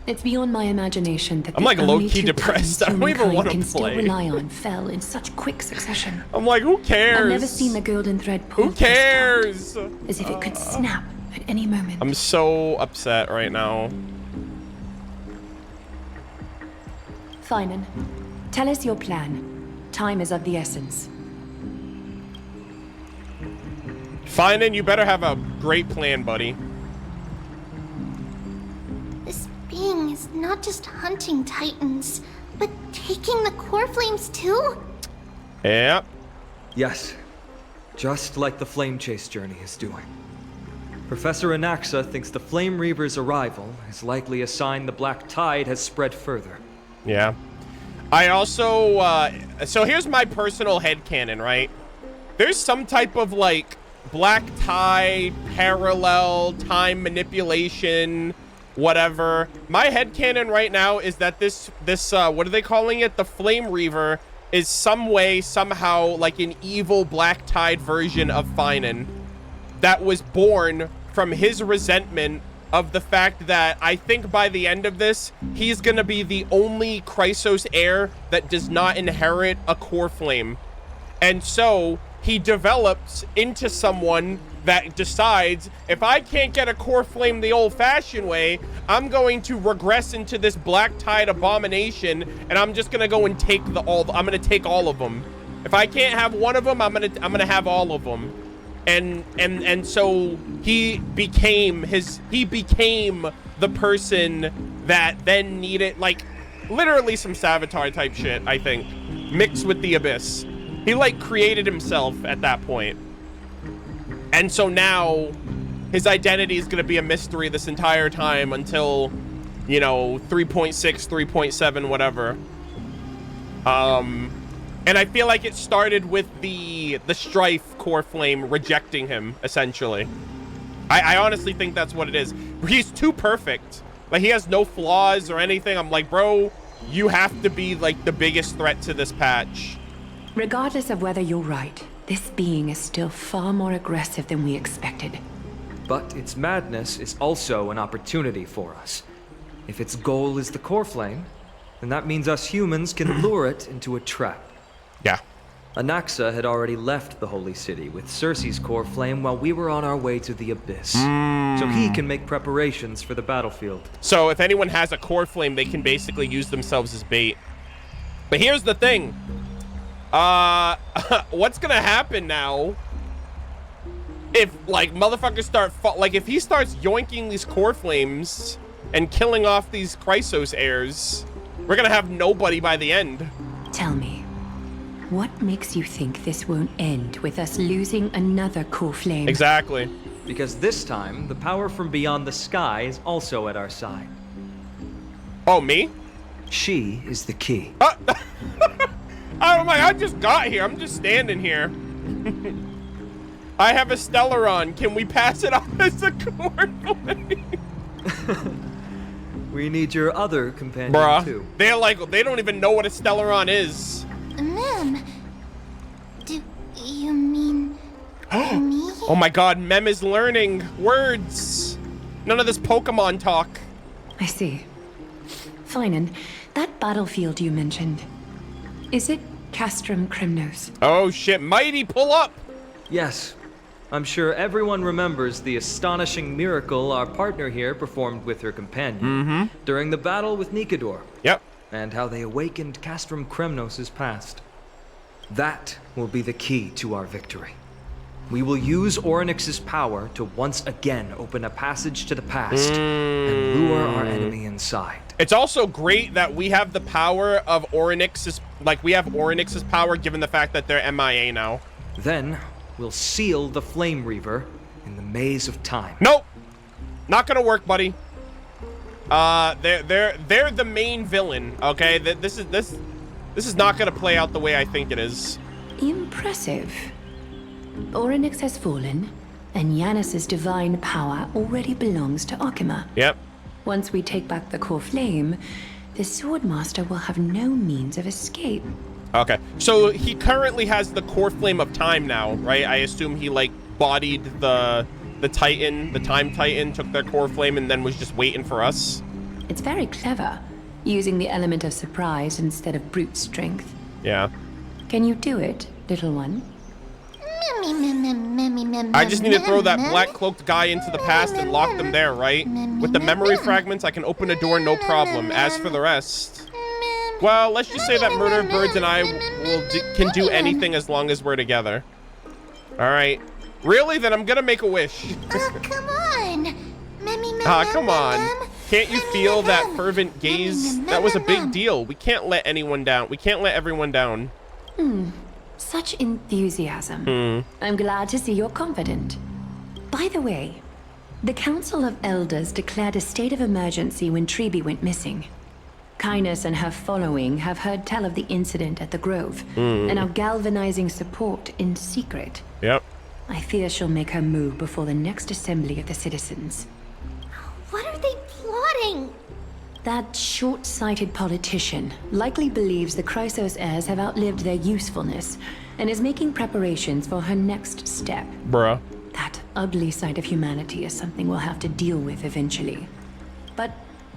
It's beyond my imagination that I'm like low-key depressed. I don't even want to can play. Still rely on fell in such quick succession. I'm like, who cares? I've never seen the golden thread pull. Who cares? As if it could snap at any moment. I'm so upset right now. Fainan, tell us your plan. Time is of the essence. Fainan, you better have a great plan, buddy. This being is not just hunting titans, but taking the core flames too? Yep. Yes. Just like the Flame Chase journey is doing. Professor Anaxa thinks the Flame Reaver's arrival is likely a sign the Black Tide has spread further. Yeah. I also, so here's my personal headcanon, right? There's some type of, like, Black Tide, parallel, time manipulation, whatever. My headcanon right now is that this, what are they calling it? The Flame Reaver is some way, somehow, like an evil Black Tide version of Fainan that was born from his resentment of the fact that I think by the end of this, he's gonna be the only Chrysos heir that does not inherit a core flame. And so he develops into someone that decides, if I can't get a core flame the old-fashioned way, I'm going to regress into this Black Tide abomination, and I'm just gonna go and take I'm gonna take all of them. If I can't have one of them, I'm gonna have all of them. And so he became the person that then needed, like, literally some Savitar type shit, I think, mixed with the Abyss. He, like, created himself at that point. And so now his identity is going to be a mystery this entire time until, you know, 3.6, 3.7, whatever. And I feel like it started with the Strife core flame rejecting him, essentially. I honestly think that's what it is. He's too perfect. Like, he has no flaws or anything. I'm like, bro, you have to be, like, the biggest threat to this patch. Regardless of whether you're right, this being is still far more aggressive than we expected. But its madness is also an opportunity for us. If its goal is the core flame, And that means us humans can lure it into a trap. Yeah. Anaxa had already left the Holy City with Cersei's core flame while we were on our way to the Abyss. So he can make preparations for the battlefield. So if anyone has a core flame, they can basically use themselves as bait. But here's the thing. What's gonna happen now if, like, motherfuckers start... Like, if he starts yoinking these core flames and killing off these Chrysos heirs, we're gonna have nobody by the end. Tell me, what makes you think this won't end with us losing another core flame? Exactly. Because this time, the power from beyond the sky is also at our side. Oh, me? She is the key. Oh my, I just got here. I'm just standing here. I have a Stellaron. Can we pass it off as a core flame? We need your other companion, too. They're like, they don't even know what a Stellaron is. Mem, do you mean me? Oh my god, Mem is learning words. None of this Pokemon talk. I see. Fainan, that battlefield you mentioned, is it Castrum Kremnos? Oh shit, Mydei, pull up! Yes. I'm sure everyone remembers the astonishing miracle our partner here performed with her companion during the battle with Nikador. Yep. And how they awakened Castrum Kremnos' past. That will be the key to our victory. We will use Orynyx's power to once again open a passage to the past and lure our enemy inside. It's also great that we have the power of Orynyx's, like, we have Orynyx's power given the fact that they're MIA now. Then we'll seal the Flame Reaver in the maze of time. Nope. Not gonna work, buddy. They're the main villain, okay? This is not gonna play out the way I think it is. Impressive. Orynyx has fallen, and Yanis's divine power already belongs to Akima. Yep. Once we take back the core flame, the Swordmaster will have no means of escape. Okay, so he currently has the core flame of time now, right? I assume he, like, bodied the Titan, the Time Titan, took their core flame, and then was just waiting for us. It's very clever, using the element of surprise instead of brute strength. Yeah. Can you do it, little one? I just need to throw that black-cloaked guy into the past and lock them there, right? With the memory fragments, I can open a door, no problem. As for the rest... Well, let's just say that MurderofBirds and I can do anything as long as we're together. Alright. Really? Then I'm gonna make a wish. Come on! Come on. Can't you feel that fervent gaze? That was a big deal. We can't let anyone down. We can't let everyone down. Such enthusiasm. I'm glad to see you're confident. By the way, the Council of Elders declared a state of emergency when Tribbie went missing. Kynus and her following have heard tell of the incident at the Grove and are galvanizing support in secret. Yep. I fear she'll make her move before the next assembly of the citizens. What are they plotting? That short-sighted politician likely believes the Chrysos heirs have outlived their usefulness and is making preparations for her next step. Bruh. That ugly side of humanity is something we'll have to deal with eventually. But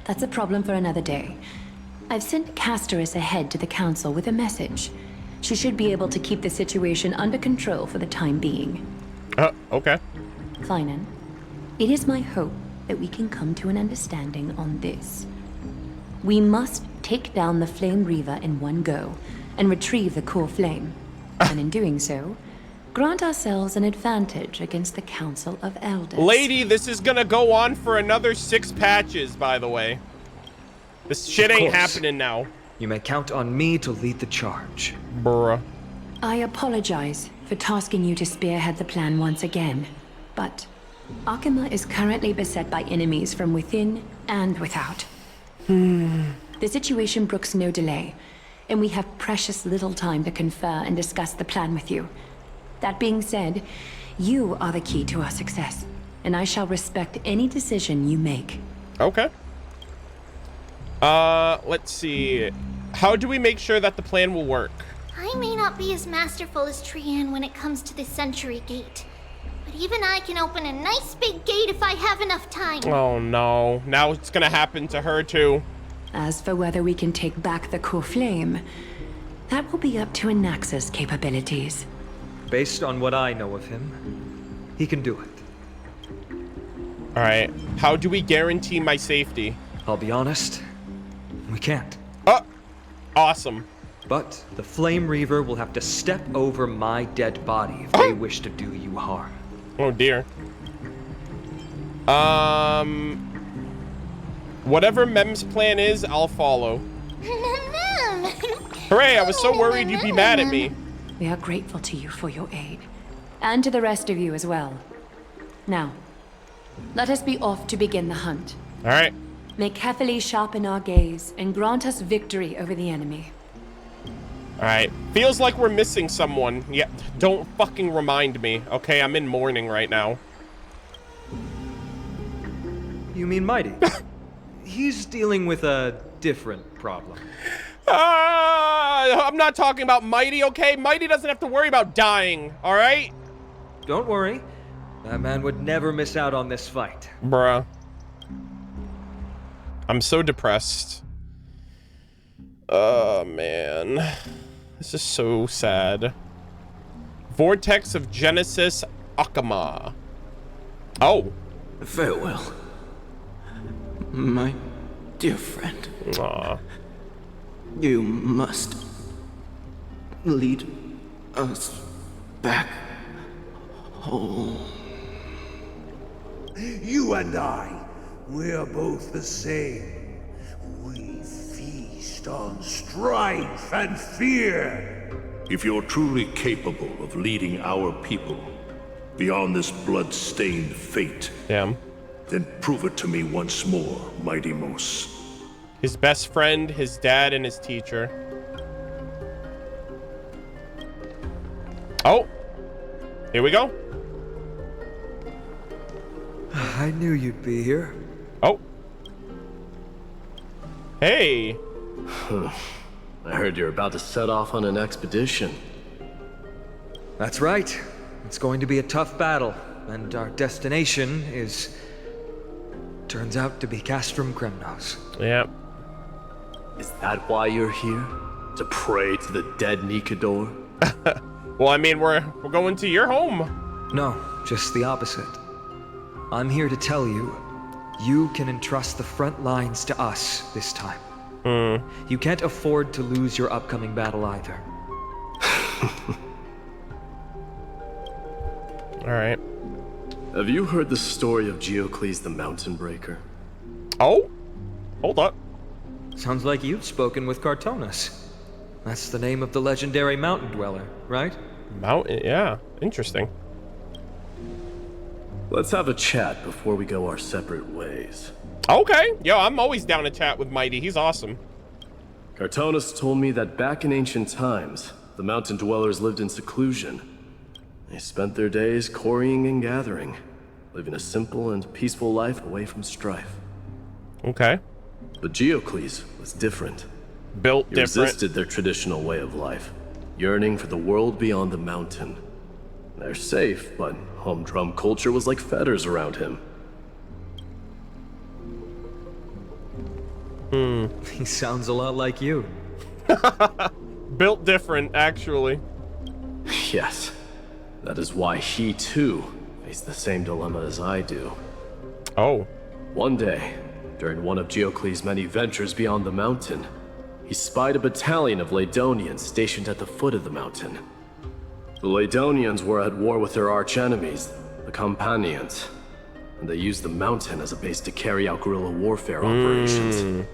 that's a problem for another day. I've sent Castoris ahead to the council with a message. She should be able to keep the situation under control for the time being. Okay. Fainan, it is my hope that we can come to an understanding on this. We must take down the Flame Reaver in one go and retrieve the core flame. And in doing so, grant ourselves an advantage against the Council of Elders. Lady, this is gonna go on for another 6 patches, by the way. This shit ain't happening now. You may count on me to lead the charge. Bruh. I apologize for tasking you to spearhead the plan once again, but Akima is currently beset by enemies from within and without. The situation brooks no delay, and we have precious little time to confer and discuss the plan with you. That being said, you are the key to our success, and I shall respect any decision you make. Okay. Let's see. How do we make sure that the plan will work? I may not be as masterful as Trianne when it comes to the Century Gate, but even I can open a nice big gate if I have enough time. Oh no. Now it's gonna happen to her too. As for whether we can take back the core flame, that will be up to Anaxa's capabilities. Based on what I know of him, he can do it. All right. How do we guarantee my safety? I'll be honest, we can't. Oh, awesome. But the Flame Reaver will have to step over my dead body if they wish to do you harm. Oh dear. Whatever Mem's plan is, I'll follow. Hooray, I was so worried you'd be mad at me. We are grateful to you for your aid. And to the rest of you as well. Now, let us be off to begin the hunt. All right. May carefully sharpen our gaze and grant us victory over the enemy. All right. Feels like we're missing someone. Yeah, don't fucking remind me. Okay, I'm in mourning right now. You mean Mydei? He's dealing with a different problem. I'm not talking about Mydei, okay? Mydei doesn't have to worry about dying, all right? Don't worry. That man would never miss out on this fight. Bruh. I'm so depressed. Oh, man. This is so sad. Vortex of Genesis Akama. Oh. Farewell, my dear friend. Aw. You must lead us back home. You and I, we're both the same. We feast on strife and fear. If you're truly capable of leading our people beyond this blood-stained fate, damn, then prove it to me once more, Mydei. His best friend, his dad, and his teacher. Oh, here we go. I knew you'd be here. Oh. Hey. I heard you're about to set off on an expedition. That's right. It's going to be a tough battle, and our destination is... turns out to be Castrum Kremnos. Yeah. Is that why you're here? To pray to the dead Nikador? Well, I mean, we're going to your home. No, just the opposite. I'm here to tell you, you can entrust the front lines to us this time. You can't afford to lose your upcoming battle either. All right. Have you heard the story of Geocles the Mountain Breaker? Oh? Hold up. Sounds like you've spoken with Cartonus. That's the name of the legendary mountain dweller, right? Mountain, yeah. Interesting. Let's have a chat before we go our separate ways. Okay. Yo, I'm always down to chat with Mydei. He's awesome. Cartonus told me that back in ancient times, the mountain dwellers lived in seclusion. They spent their days quarrying and gathering, living a simple and peaceful life away from strife. Okay. But Geocles was different. Built He different. resisted their traditional way of life, yearning for the world beyond the mountain. They're safe, but humdrum culture was like fetters around him. He sounds a lot like you. Built different, actually. Yes. That is why he, too, faced the same dilemma as I do. Oh. One day, during one of Geocles' many ventures beyond the mountain, he spied a battalion of Ladonians stationed at the foot of the mountain. The Ladonians were at war with their arch-enemies, the Companions, and they used the mountain as a base to carry out guerrilla warfare operations.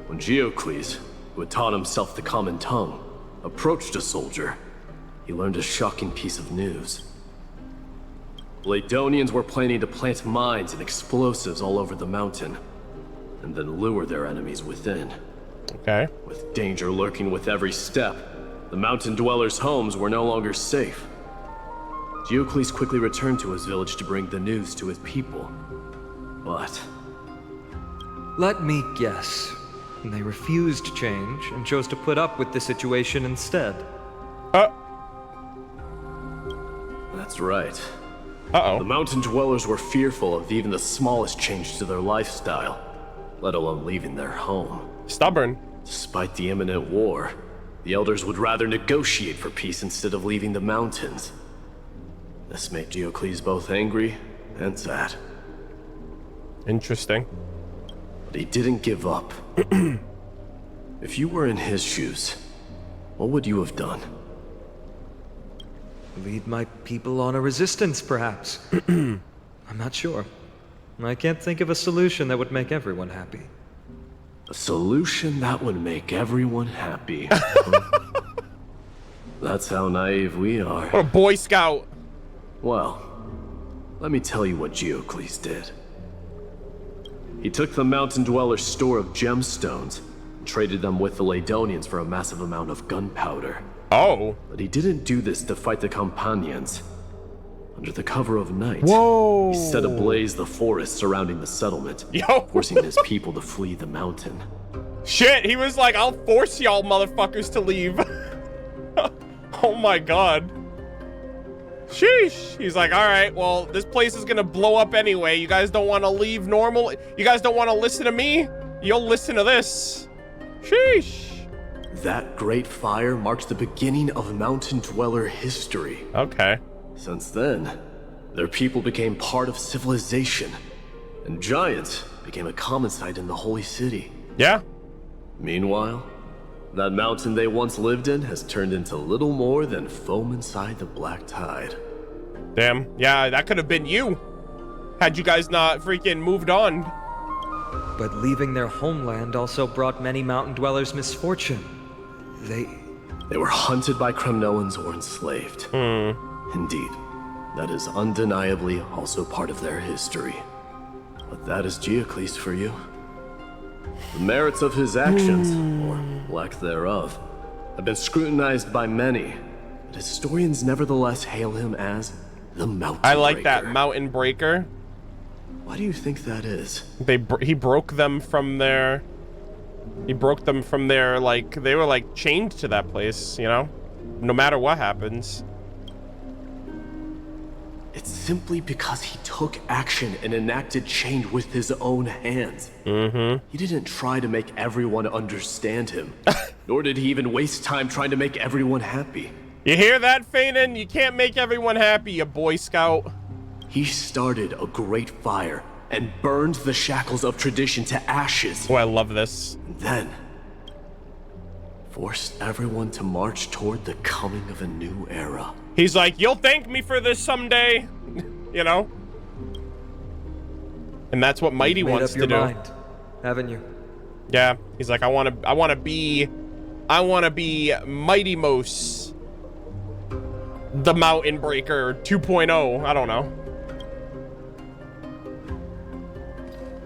When Geocles, who had taught himself the common tongue, approached a soldier, he learned a shocking piece of news. The Ladonians were planning to plant mines and explosives all over the mountain, and then lure their enemies within. Okay. With danger lurking with every step, the mountain dwellers' homes were no longer safe. Geocles quickly returned to his village to bring the news to his people. But... let me guess. They refused change and chose to put up with the situation instead. That's right. Uh-oh. The mountain dwellers were fearful of even the smallest change to their lifestyle. let alone leaving their home. Stubborn. Despite the imminent war, the elders would rather negotiate for peace instead of leaving the mountains. This made Geocles both angry and sad. Interesting. But he didn't give up. If you were in his shoes, what would you have done? Lead my people on a resistance, perhaps. I'm not sure. I can't think of a solution that would make everyone happy. A solution that would make everyone happy. That's how naive we are. What a Boy Scout. Well, let me tell you what Geocles did. He took the mountain dweller's store of gemstones and traded them with the Ladonians for a massive amount of gunpowder. Oh. But he didn't do this to fight the Companions. Under the cover of night, whoa, he set ablaze the forest surrounding the settlement, forcing his people to flee the mountain. Shit, he was like, I'll force y'all motherfuckers to leave. Oh my god. Sheesh. He's like, all right, well, this place is gonna blow up anyway. You guys don't want to leave normal? You guys don't want to listen to me? You'll listen to this. Sheesh. That great fire marks the beginning of mountain dweller history. Okay. Since then, their people became part of civilization, and giants became a common sight in the holy city. Yeah. Meanwhile, that mountain they once lived in has turned into little more than foam inside the black tide. Damn. Yeah, that could have been you. Had you guys not freaking moved on. But leaving their homeland also brought many mountain dwellers misfortune. They were hunted by Kremnoans or enslaved. Indeed, that is undeniably also part of their history. But that is Geocles for you. The merits of his actions, or lack thereof, have been scrutinized by many, but historians nevertheless hail him as the Mountain Breaker. I like that, Mountain Breaker. Why do you think that is? He broke them from their... He broke them from their, like, they were like chained to that place, you know? No matter what happens. It's simply because he took action and enacted change with his own hands. He didn't try to make everyone understand him, nor did he even waste time trying to make everyone happy. You hear that, Fainan? You can't make everyone happy, you Boy Scout. He started a great fire and burned the shackles of tradition to ashes. Oh, I love this. And then forced everyone to march toward the coming of a new era. He's like, you'll thank me for this someday, you know? And that's what Mydei wants to do. Mind, haven't you? Yeah, he's like, I want to be Mydei Mos, the Mountain Breaker 2.0. I don't know.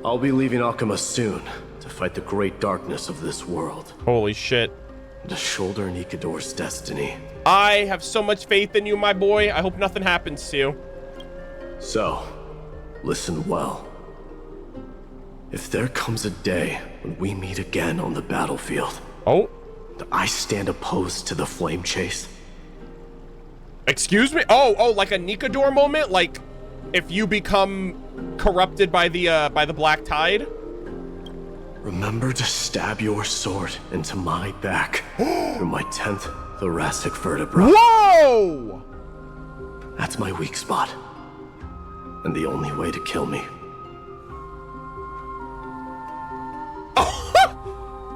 I'll be leaving Akama soon to fight the great darkness of this world. Holy shit. To shoulder Nikador's destiny. I have so much faith in you, my boy. I hope nothing happens to you. So, listen well. If there comes a day when we meet again on the battlefield, I stand opposed to the flame chase. Excuse me? Oh, like a Nikador moment? Like, if you become corrupted by the black tide? Remember to stab your sword into my back through my 10th thoracic vertebra. Whoa! That's my weak spot, and the only way to kill me.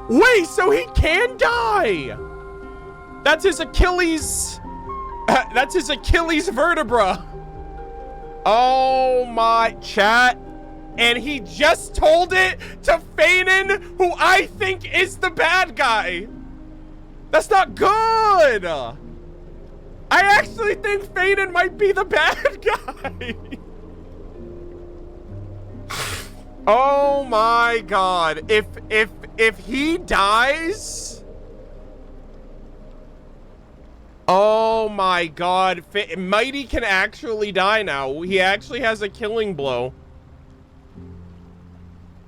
Wait, so he can die? That's his Achilles. That's his Achilles vertebra. Oh my, chat. And he just told it to Fainan, who I think is the bad guy. That's not good. I actually think Fainan might be the bad guy. Oh my god. If he dies... Oh my god. Mydei can actually die now. He actually has a killing blow.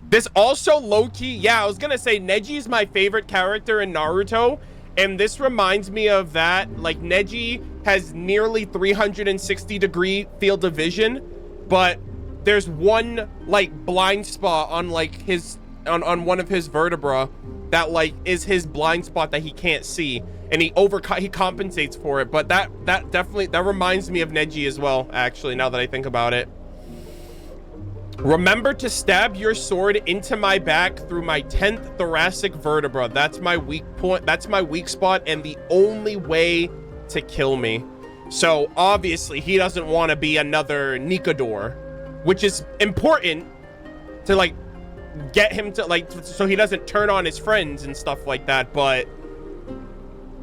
This also low-key, yeah, I was gonna say Neji is my favorite character in Naruto, and this reminds me of that. Like, Neji has nearly 360-degree field of vision, but there's one, like, blind spot on, like, his on one of his vertebra that like is his blind spot that he can't see, and he compensates for it. But that definitely reminds me of Neji as well, actually, now that I think about it. Remember to stab your sword into my back through my 10th thoracic vertebra. That's my weak point. That's my weak spot and the only way to kill me. So obviously he doesn't want to be another Nikador, which is important to like get him to like, so he doesn't turn on his friends and stuff like that. But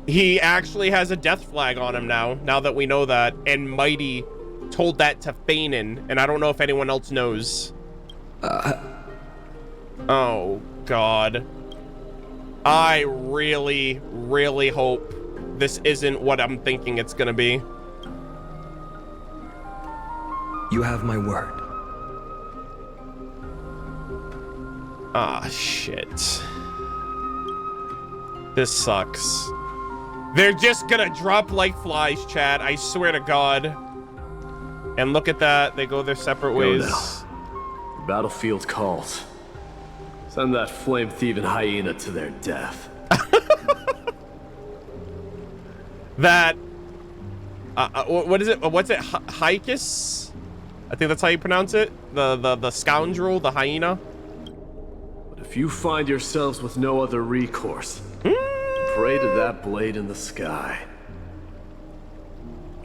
he actually has a death flag on him now that we know that. And Mydei told that to Fainan, and I don't know if anyone else knows. Oh God, I really, really hope this isn't what I'm thinking it's gonna be. You have my word. Ah, shit. This sucks. They're just gonna drop like flies, Chad. I swear to God. And look at that, they go their separate ways. The battlefield calls. Send that flame-thieving hyena to their death. That, what is it? What's it? Haikus? I think that's how you pronounce it. The scoundrel, the hyena. But if you find yourselves with no other recourse, pray to that blade in the sky.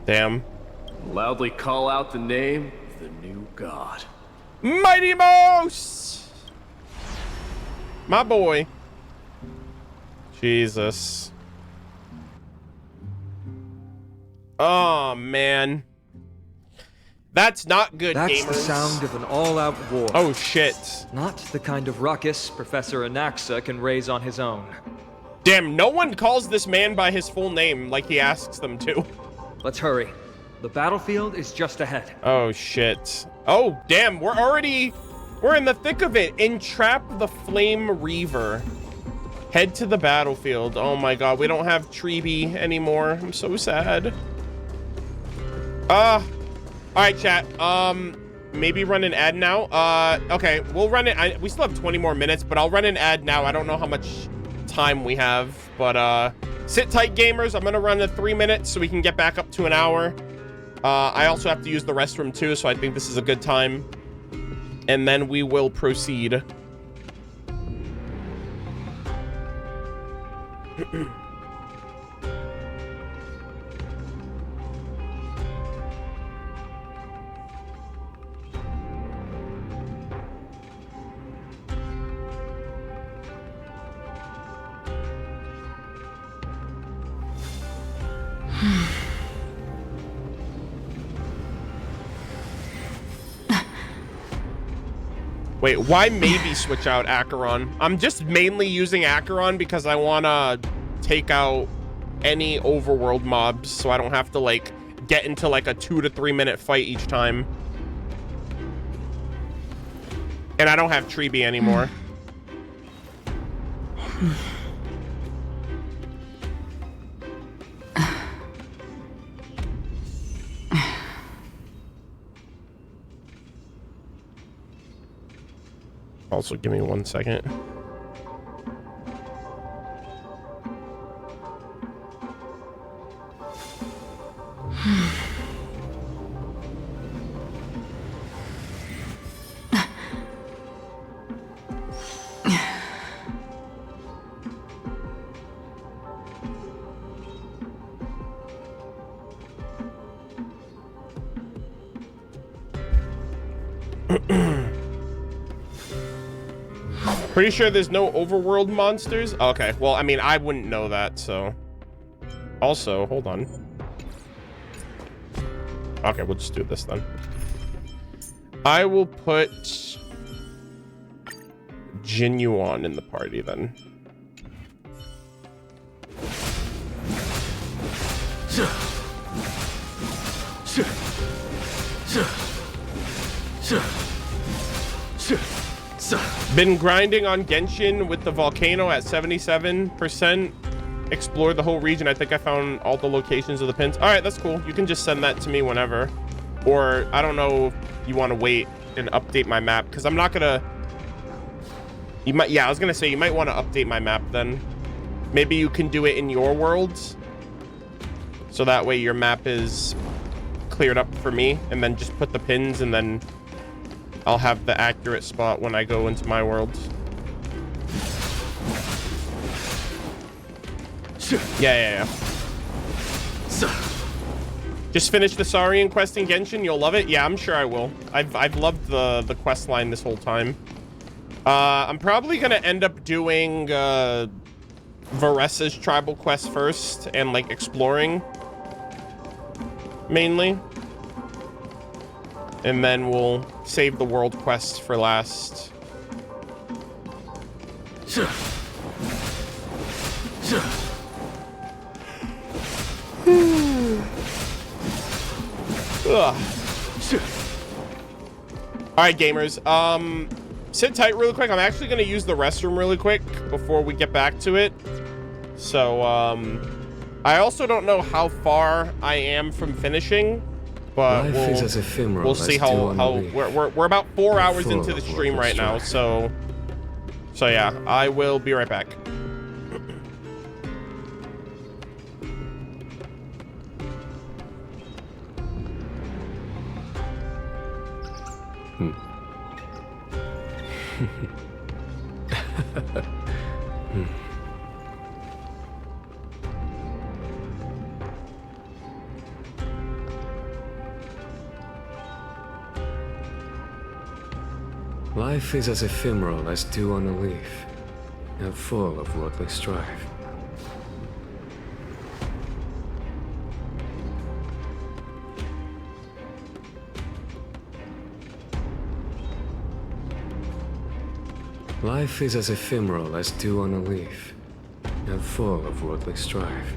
Damn. Loudly call out the name of the new god. Mydei! My boy. Jesus. Oh, man. That's not good, That's gamers. the sound of an all-out war. Oh, shit. Not the kind of ruckus Professor Anaxa can raise on his own. Damn, no one calls this man by his full name like he asks them to. Let's hurry. The battlefield is just ahead. Oh, shit. Oh, damn, we're in the thick of it. Entrap the Flame Reaver. Head to the battlefield. Oh my God, we don't have Tribbie anymore. I'm so sad. All right, chat. Maybe run an ad now. Okay, we'll run it. We still have 20 more minutes, but I'll run an ad now. I don't know how much time we have, but sit tight, gamers. I'm gonna run the 3 minutes so we can get back up to an hour. I also have to use the restroom too, so I think this is a good time. And then we will proceed. Wait, why maybe switch out Acheron? I'm just mainly using Acheron because I want to take out any overworld mobs so I don't have to like get into like a 2 to 3 minute fight each time. And I don't have Tribbie anymore. Also, give me 1 second. Pretty sure there's no overworld monsters? Okay, well, I mean, I wouldn't know that, so. Also, hold on. Okay, we'll just do this then. I will put Genuine in the party then. Been grinding on Genshin with the volcano at 77%. Explore the whole region. I think I found all the locations of the pins. All right, that's cool. You can just send that to me whenever. Or I don't know if you want to wait and update my map because I'm not gonna. You might, yeah, I was gonna say you might want to update my map then. Maybe you can do it in your worlds, so that way your map is cleared up for me, and then just put the pins, and then I'll have the accurate spot when I go into my worlds. Yeah. Just finish the Saurian quest in Genshin. You'll love it. Yeah, I'm sure I will. I've loved the quest line this whole time. I'm probably gonna end up doing Varessa's tribal quest first and like exploring mainly, and then we'll save the world quest for last. All right, gamers. Sit tight really quick. I'm actually going to use the restroom really quick before we get back to it. So, I also don't know how far I am from finishing, but we'll see how we're about 4 hours into the stream right now. So yeah, I will be right back. Life is as ephemeral as dew on a leaf, and full of worldly strife. Life is as ephemeral as dew on a leaf, and full of worldly strife.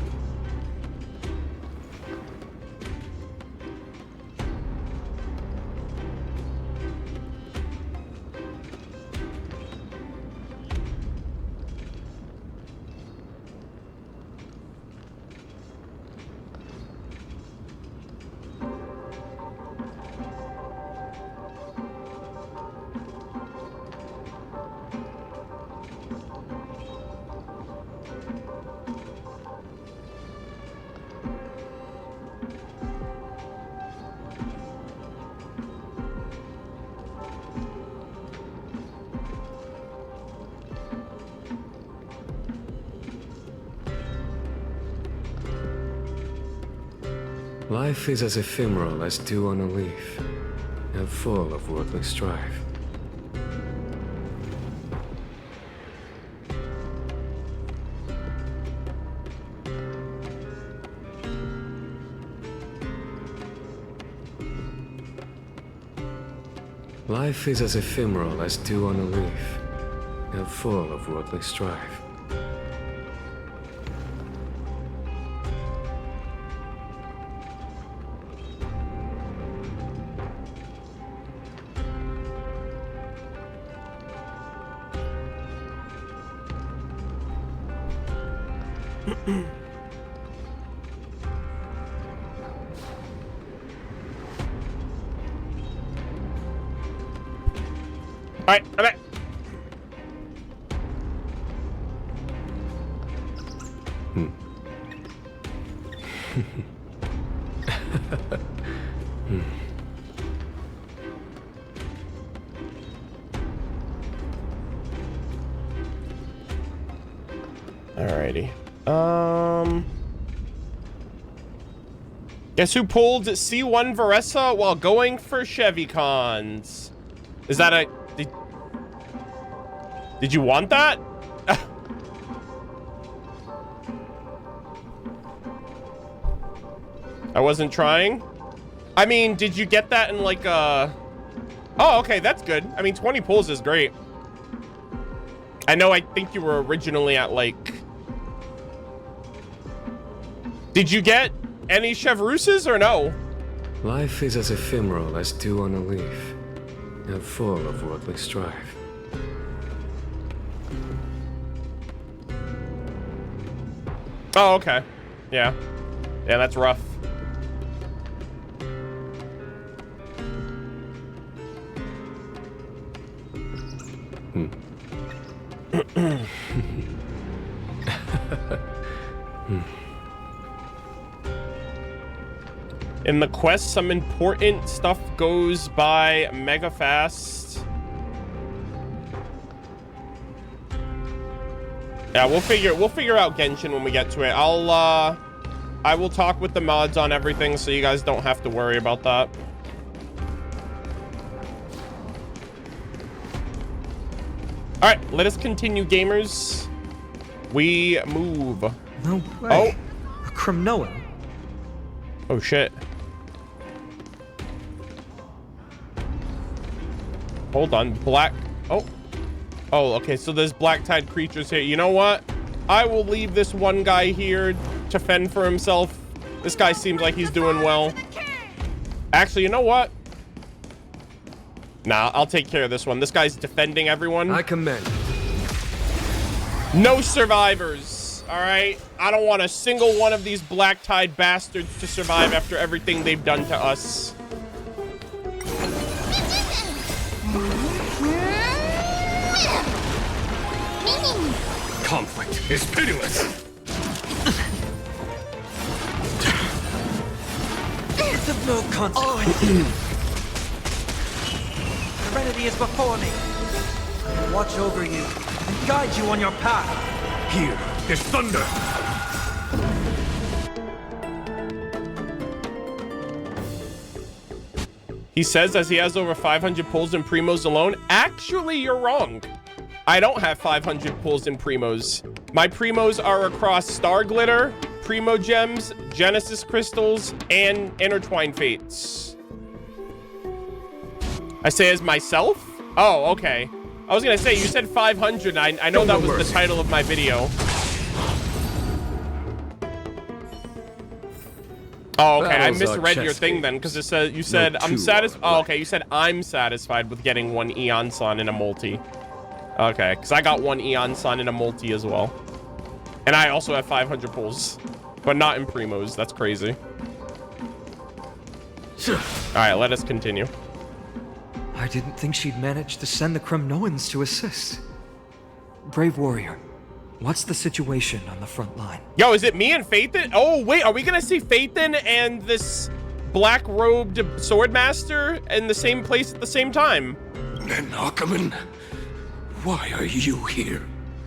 Life is as ephemeral as dew on a leaf, and full of worldly strife. Life is as ephemeral as dew on a leaf, and full of worldly strife. Alright, I'm back. Alrighty. Guess who pulled C1 Varessa while going for Chevy Cons? Is that a... Did you want that? I wasn't trying. I mean, did you get that in like a... Oh, okay, that's good. I mean, 20 pulls is great. I know, I think you were originally at like... Did you get any Chevrousses or no? Life is as ephemeral as dew on a leaf, and full of worldly strife. Oh, okay. Yeah. Yeah, that's rough. In the quest, some important stuff goes by mega fast. Yeah, we'll figure out Genshin when we get to it. I will talk with the mods on everything so you guys don't have to worry about that. All right, let us continue, gamers. We move. No way. Oh, a Cremnoan. Oh shit. Hold on, black. Oh, okay. So there's black tide creatures here. You know what? I will leave this one guy here to fend for himself. This guy seems like he's doing well. Actually, you know what? Nah, I'll take care of this one. This guy's defending everyone. I commend. No survivors. All right. I don't want a single one of these black tide bastards to survive after everything they've done to us. Conflict is pitiless. It's of no consequence. Serenity is before me. I will watch over you and guide you on your path. Here is thunder. He says as he has over 500 pulls in primos alone. Actually, you're wrong. I don't have 500 pulls in primos. My primos are across Star Glitter, Primo Gems, Genesis Crystals, and Intertwined Fates. I say as myself? Oh, okay. I was gonna say, you said 500. I know that was the title of my video. Oh, okay. I misread your thing then, because it said you said I'm satisfied. Oh, okay. You said I'm satisfied with getting one Eon Sun in a multi. Okay, because I got one Eon Sun in a multi as well. And I also have 500 pulls, but not in primos. That's crazy. All right, let us continue. I didn't think she'd manage to send the Cremnoans to assist. Brave warrior, what's the situation on the front line? Yo, is it me and Fainan? Oh, wait, are we going to see Fainan and this black-robed swordmaster in the same place at the same time? And Ackerman, why are you here?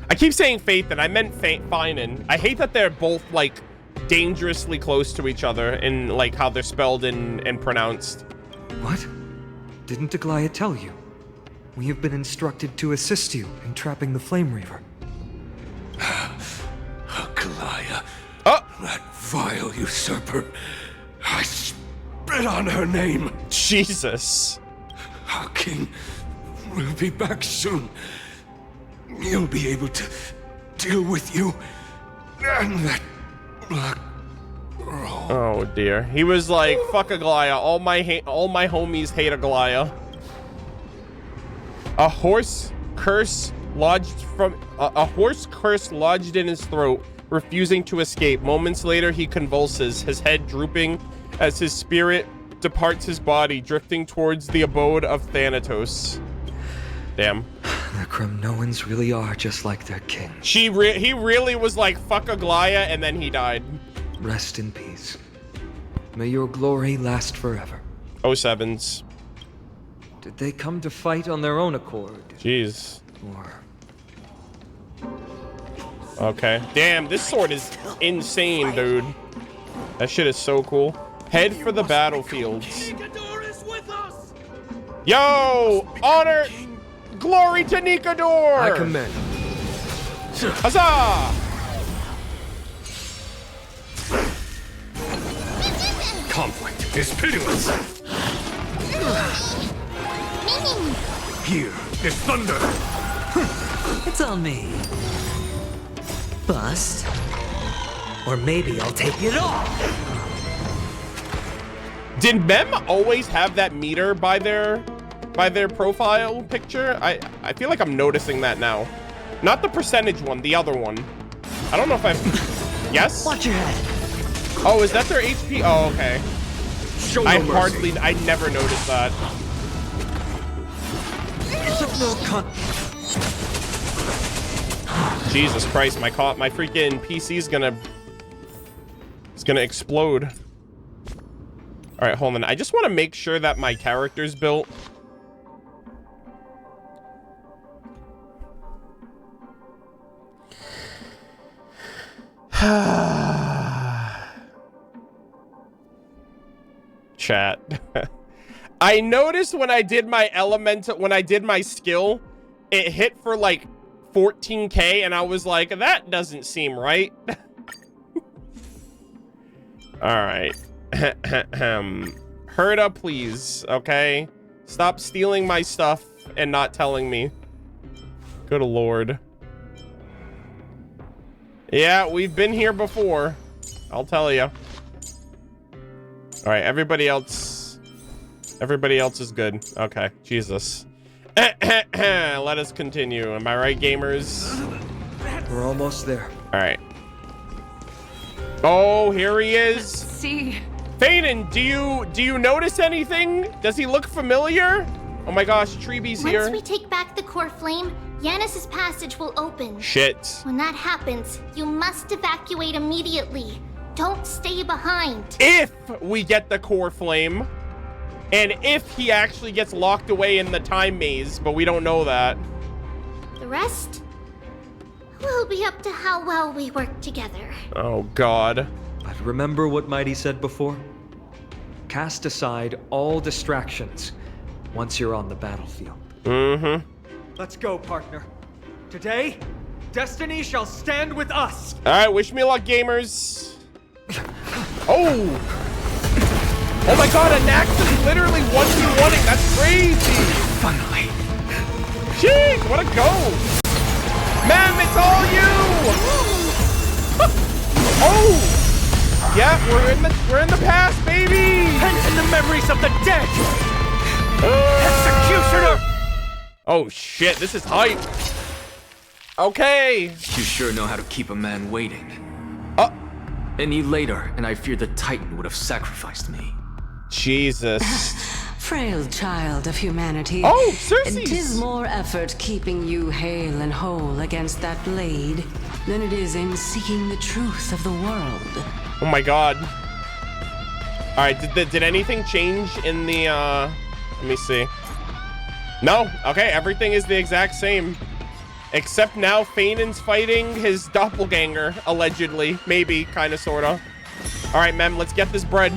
I keep saying Fainan. I meant Fainan. I hate that they're both, like, dangerously close to each other in, like, how they're spelled and pronounced. What? Didn't Aglia tell you? We have been instructed to assist you in trapping the Flame Reaver. Aglia. That vile usurper. I spit on her name. Jesus. Our king will be back soon. He'll be able to deal with you and that black roll. Oh dear. He was like, fuck Aglia. All my homies hate Aglia. A horse curse lodged in his throat, refusing to escape. Moments later, he convulses, his head drooping as his spirit departs his body, drifting towards the abode of Thanatos. Damn. The Cremnoans really are just like their king. He really was like, fuck Aglia, and then he died. Rest in peace. May your glory last forever. 07s. Did they come to fight on their own accord? Jeez. Or... Okay. Damn, this sword is insane, dude. That shit is so cool. Head for the battlefields. Yo! Honor! Glory to Nikador! I commend. Huzzah! Conflict is pitiless. Here is thunder. It's on me. Bust. Or maybe I'll take it off. Did Mem always have that meter by their profile picture? I feel like I'm noticing that now. Not the percentage one, the other one. I don't know if I've... Yes? Watch your head. Oh, is that their HP? Oh, okay. Show no mercy. I never noticed that. Jesus Christ, my freaking PC is gonna explode. All right, hold on. I just want to make sure that my character's built. Chat. I noticed when I did my skill, it hit for like 14K, and I was like, that doesn't seem right. All right. Herda, please, okay? Stop stealing my stuff and not telling me. Good lord. Yeah, we've been here before. I'll tell you. All right, everybody else is good. Okay, Jesus. Let us continue. Am I right, gamers? We're almost there. All right. Oh, here he is. See. Fainan, do you notice anything? Does he look familiar? Oh my gosh, Tribbie's here. Once we take back the core flame, Yanis's passage will open. Shit. When that happens, you must evacuate immediately. Don't stay behind. If we get the core flame, and if he actually gets locked away in the time maze, but we don't know that. The rest will be up to how well we work together. Oh God. But remember what Mydei said before? Cast aside all distractions once you're on the battlefield. Mm-hmm. Let's go, partner. Today, destiny shall stand with us. All right, wish me luck, gamers. Oh! Oh my God, Anaxa's literally 1v1ing. That's crazy. Finally. Jeez, what a go. Ma'am, it's all you. Oh! Yeah, we're in the past, baby. And the memories of the dead. Executioner. Oh shit, this is hype. Okay. You sure know how to keep a man waiting. Any later, and I fear the Titan would have sacrificed me. Jesus. Frail child of humanity. Oh, Cersei's. 'Tis more effort keeping you hale and whole against that blade than it is in seeking the truth of the world. Oh my God. All right, did anything change in the, let me see. No, okay, everything is the exact same. Except now Fainan's fighting his doppelganger, allegedly. Maybe, kinda, sorta. All right, Mem, let's get this bread.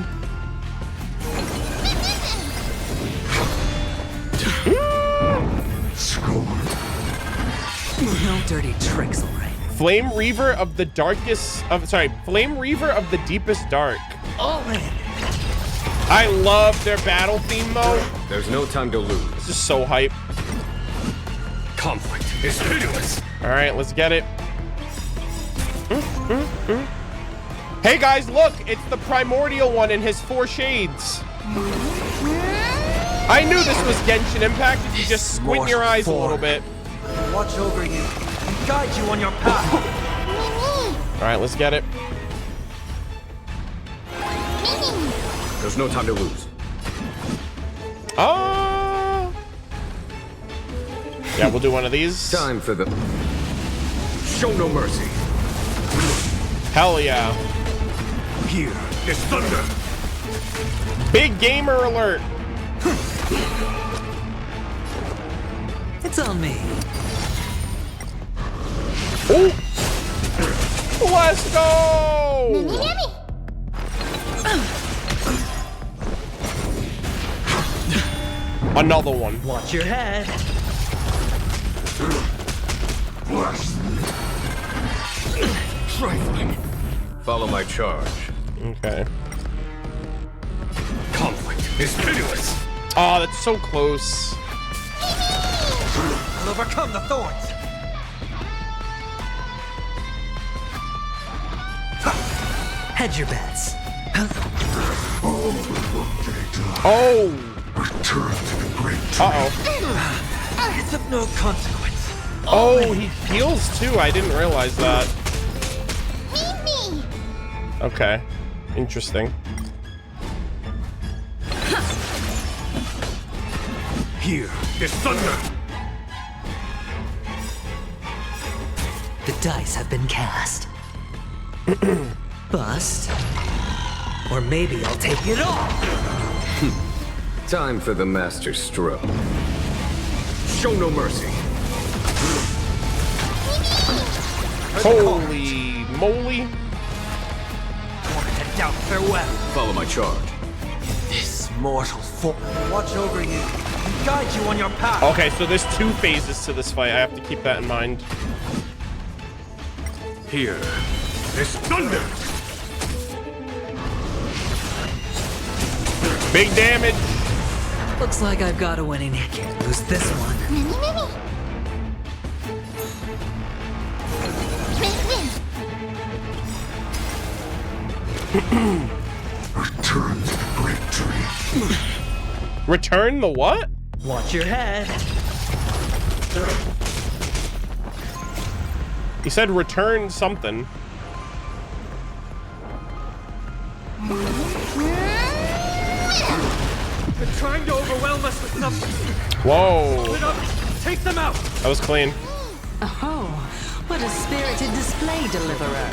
No dirty tricks, all right. Flame Reaver of the Flame Reaver of the Deepest Dark. Oh, man. I love their battle theme, though. There's no time to lose. This is so hype. Conflict is hideous. All right, let's get it. Hey, guys, look. It's the primordial one in his 4 shades. I knew this was Genshin Impact if you just squint your eyes a little bit. Watch over you and guide you on your path. All right, let's get it. There's no time to lose. Yeah, we'll do one of these. Time for the... Show no mercy. Hell yeah. Here is thunder. Big gamer alert. It's on me. Oh! Let's go! Another one. Watch your head. Trifling. Follow my charge. Okay. Conflict is hideous. Oh, that's so close. I'll overcome the thorns. Hedge your bets. Oh. Return to the great. Uh-oh. It's of no consequence. Oh, he heals too. I didn't realize that. Okay. Interesting. Here is thunder. The dice have been cast. Bust. Or maybe I'll take it all! Time for the master stroke. Show no mercy. Holy moly. Wanna head down, farewell. Follow my charge. This mortal foe. Watch over you and guide you on your path. Okay, so there's 2 phases to this fight. I have to keep that in mind. Here is thunder! Big damage. Looks like I've got a winning. Can't lose this one. Return to the great tree. Return the what? Watch your head. He said return something. They're trying to overwhelm us with something. Whoa. Split up. Take them out. That was clean. Oh, what a spirited display, deliverer.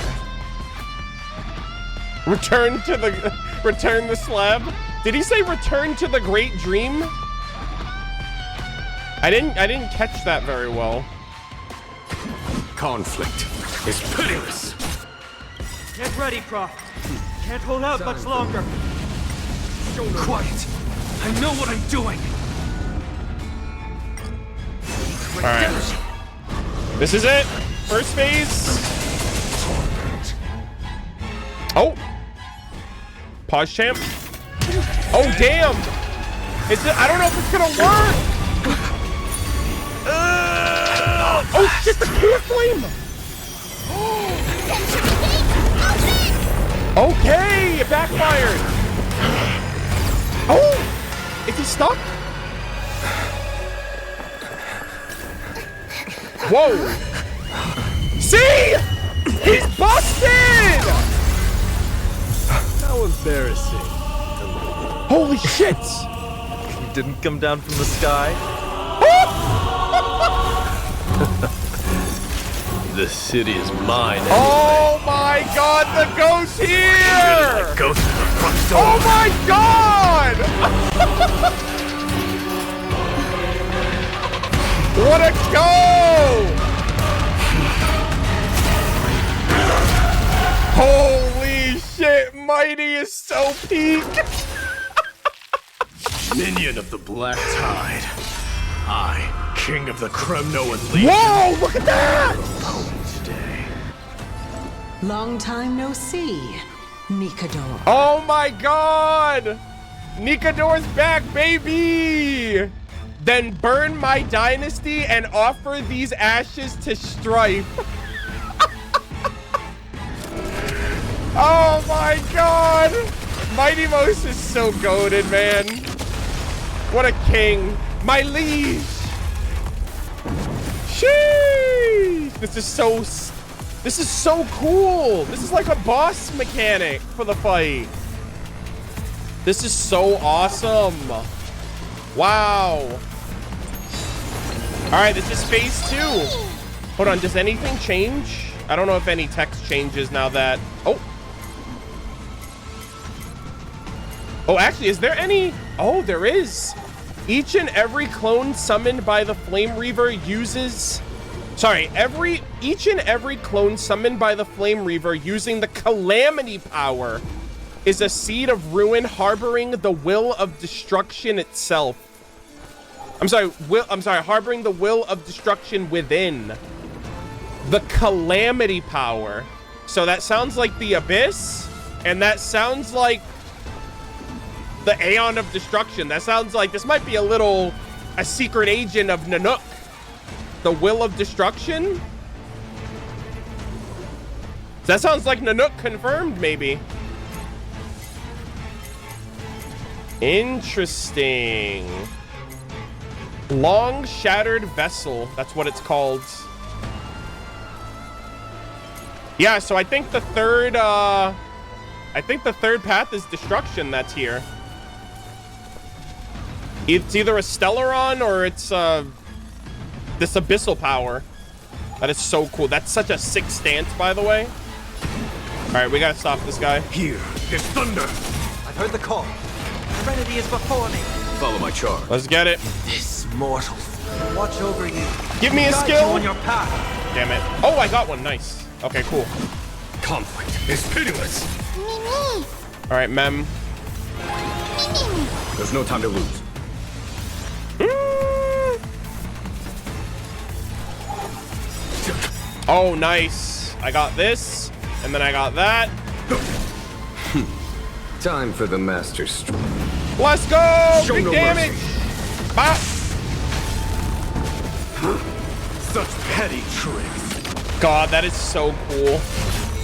Return the slab. Did he say return to the great dream? I didn't catch that very well. Conflict is pitiless. Get ready, Prof. Can't hold out much longer. Quiet. I know what I'm doing. All right. This is it. First phase. Oh. Pause champ. Oh, damn. I don't know if it's gonna work. Oh, shit, the clear flame. Okay, it backfired. Oh, is he stuck? Whoa. See? He's busted! How embarrassing. Holy shit! You didn't come down from the sky? The city is mine. Anyway. Oh my god, the ghost here! Go through the front door. Oh my god! What a go! Holy shit, Mydei is so peak! Minion of the Black Tide. I, King of the Kremnoan Legion. Whoa, look at that! Long time no see, Nikador. Oh my god! Nikador's back, baby! Then burn my dynasty and offer these ashes to Strife. Oh my god! Mydei is so goated, man. What a king. My liege! Sheesh! This is so cool. This is like a boss mechanic for the fight. This is so awesome. Wow. All right, this is phase 2. Hold on, does anything change? I don't know if any text changes now that... Oh, actually, is there any... Oh, there is. Each and every clone summoned by the Flame Reaver uses... Sorry, each and every clone summoned by the Flame Reaver using the Calamity power is a seed of ruin harboring the will of destruction itself. I'm sorry, harboring the will of destruction within. The Calamity power. So that sounds like the Abyss, and that sounds like the Aeon of Destruction. That sounds like this might be a secret agent of Nanook. The Will of Destruction? That sounds like Nanook confirmed, maybe. Interesting. Long Shattered Vessel. That's what it's called. Yeah, so I think the third path is destruction that's here. It's either a Stellaron or it's this abyssal power. That is so cool. That's such a sick stance, by the way. All right, we gotta stop this guy. Here It's thunder! I've heard the call. Serenity is before me. Follow my charge. Let's get it. This mortal will watch over you. Give me a Guide skill. you on your path. Damn it. Oh, I got one. Nice. Okay, cool. Conflict is pitiless. Mimi! All right, Mem. Mimi! There's no time to lose. Oh, nice. I got this, and then I got that. Time for the master stroke. Let's go! Show Big no damage! Bop! Such petty tricks. God, that is so cool.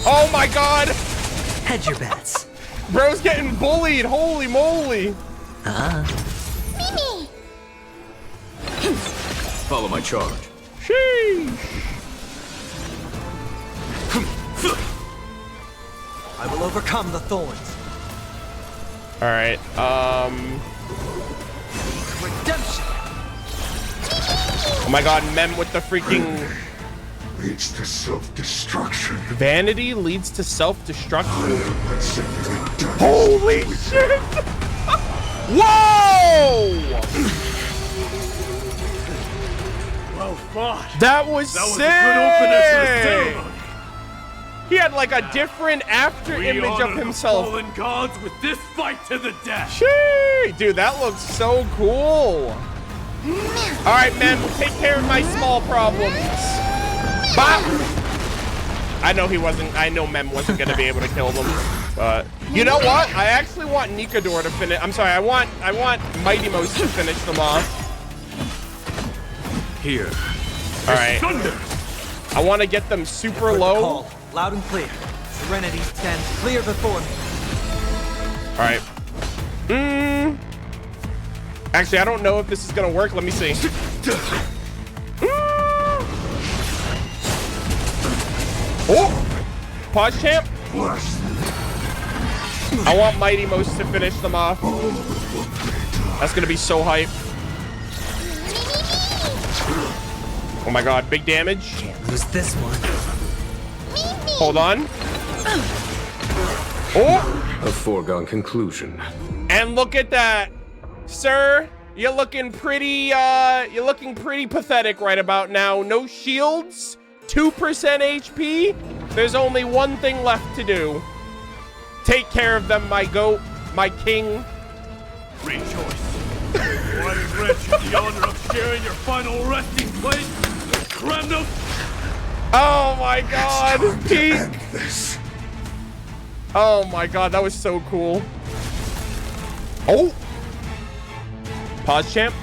Oh my god! Hedge your bets. Bro's getting bullied, holy moly! Mimi! Follow my charge. Sheesh! I will overcome the thorns. Alright, Redemption! oh my god, Mem with the freaking... Leads to self-destruction. Vanity leads to self-destruction. Holy shit! Whoa! Well fought. That was sick! A good opener to the ceremony. He had like a different after image of himself. The fallen gods with this fight to the death. Shee! Dude, that looks so cool. All right, man, take care of my small problems. Bop! I know he wasn't. I know Mem wasn't gonna be able to kill them, but you know what? I actually want Nikador to finish. I'm sorry. I want Mighty Most to finish them off. Here. All right. I want to get them super low. Call, loud and clear. Serenity stands clear before me. All right. Actually, I don't know if this is gonna work. Let me see. Oh! Pause champ. I want Mighty Most to finish them off. That's gonna be so hype. Oh my god, big damage. Can't lose this one. Hold on. Oh! A foregone conclusion. And look at that. Sir, you're looking pretty pathetic right about now. No shields. 2% HP, there's only one thing left to do. Take care of them, my goat, my king. Rejoice. I grant you the honor of sharing your final resting place with Kremnos. Oh my god, Pete. Oh my god, that was so cool. Oh. Pause champ.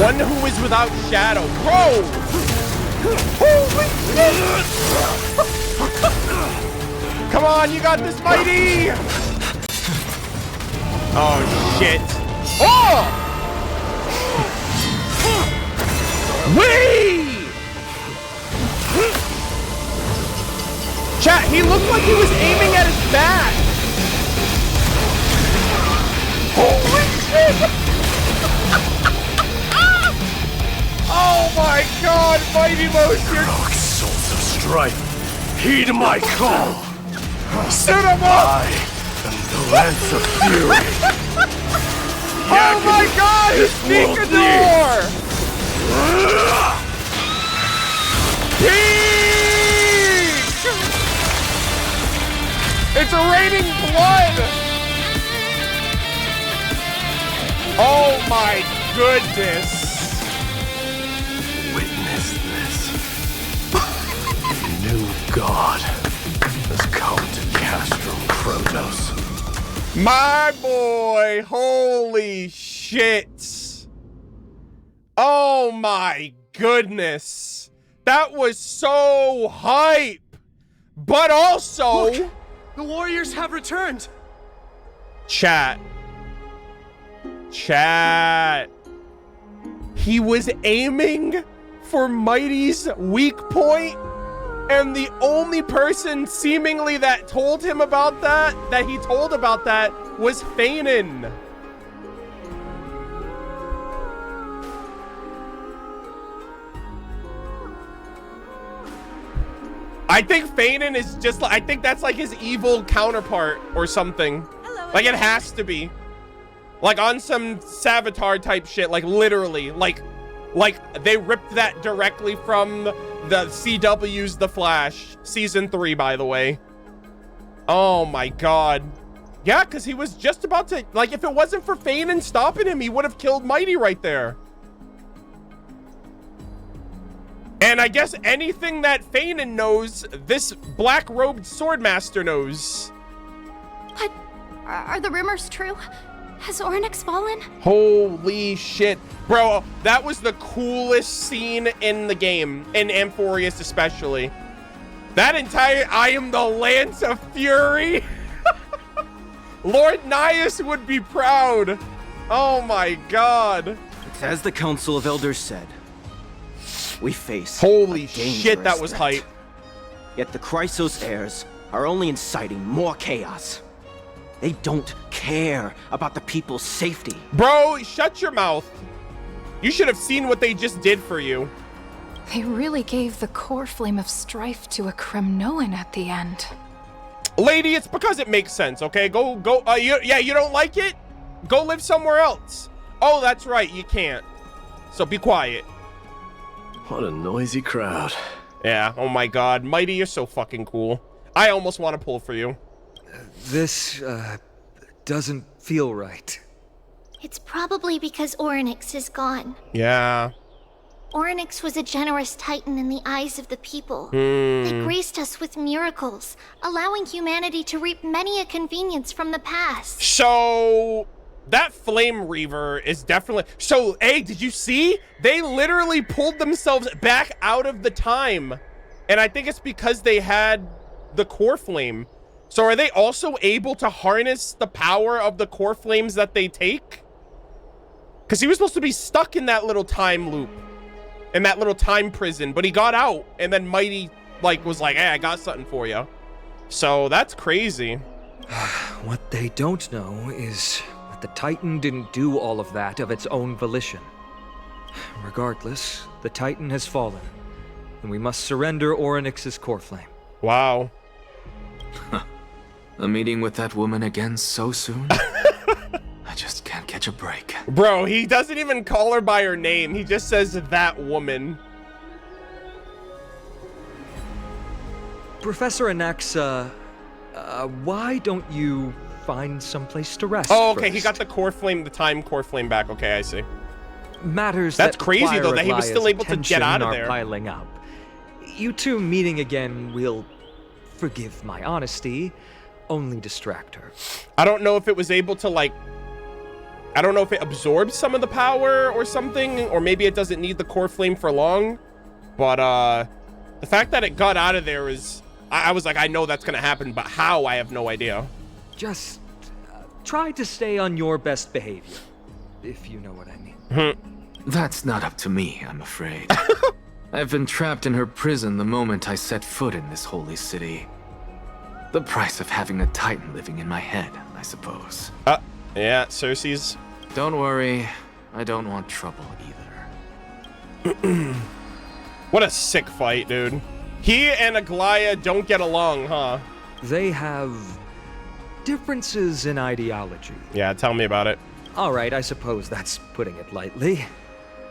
One who is without shadow. Bro! Holy shit! Come on, you got this, Mighty! Oh, shit. Oh! Wee! Chat, he looked like he was aiming at his back. Holy shit! Oh my god, Mighty Most, you're... Souls of strife, heed my call. Set him up! I am the lance of fury. Oh my god, he's Nikador! Peak! It's raining blood! Oh my goodness! Witness this. A new god has come to Castro Kronos. My boy, holy shit. Oh my goodness. That was so hype. But also... Look, the warriors have returned. Chat. He was aiming for Mighty's weak point, and the only person seemingly that told him about that, was Fainan. I think Fainan is just like, I think that's like his evil counterpart or something. Hello. Like it has to be. Like on some Savitar type shit, like literally. Like they ripped that directly from the CW's The Flash. Season 3, by the way. Oh my god. Yeah, because he was just about to, like, if it wasn't for Fainan stopping him, he would have killed Mydei right there. And I guess anything that Fainan knows, this black-robed swordmaster knows. What? Are the rumors true? Has Orynyx fallen? Holy shit. Bro, that was the coolest scene in the game, in Amphorius especially. That entire, I am the Lance of Fury. Lord Nias would be proud. Oh my god. As the Council of Elders said, we face holy shit, that was threat. hype. Yet the Chrysos heirs are only inciting more chaos. They don't care about the people's safety. Bro, shut your mouth. You should have seen what they just did for you. They really gave the core flame of strife to a Kremnoan at the end. Lady, it's because it makes sense, okay? Go, you don't like it? Go live somewhere else. Oh, that's right, you can't. So be quiet. What a noisy crowd. Yeah, oh my god. Mydei, you're so fucking cool. I almost want to pull for you. This, doesn't feel right. It's probably because Orynyx is gone. Yeah. Orynyx was a generous titan in the eyes of the people. They graced us with miracles, allowing humanity to reap many a convenience from the past. So, that Flame Reaver is definitely... So, hey, did you see? They literally pulled themselves back out of the time. And I think it's because they had the core flame. So are they also able to harness the power of the core flames that they take? Because he was supposed to be stuck in that little time loop. In that little time prison, but he got out, and then Mydei was like, hey, I got something for you. So that's crazy. What they don't know is that the Titan didn't do all of that of its own volition. Regardless, the Titan has fallen, and we must surrender Orynyx's core flame. Wow. A meeting with that woman again so soon? I just can't catch a break. Bro, he doesn't even call her by her name. He just says that woman. Professor Anaxa, why don't you find someplace to rest Oh, okay, first? he got the core flame, the time core flame back. Okay, I see. Matters That's that crazy, though, that he was Aglaea's still able to get attention out of are there. Piling up. You two meeting again will, forgive my honesty, only distract her. I don't know if it was able to, like... I don't know if it absorbs some of the power or something, or maybe it doesn't need the core flame for long. But, the fact that it got out of there is... I was like, I know that's gonna happen, but how, I have no idea. Just try to stay on your best behavior, if you know what I mean. That's not up to me, I'm afraid. I've been trapped in her prison the moment I set foot in this holy city. The price of having a Titan living in my head, I suppose. Yeah, Cersei's. Don't worry, I don't want trouble either. What a sick fight, dude. He and Aglia don't get along, huh? They have differences in ideology. Yeah, tell me about it. All right, I suppose that's putting it lightly.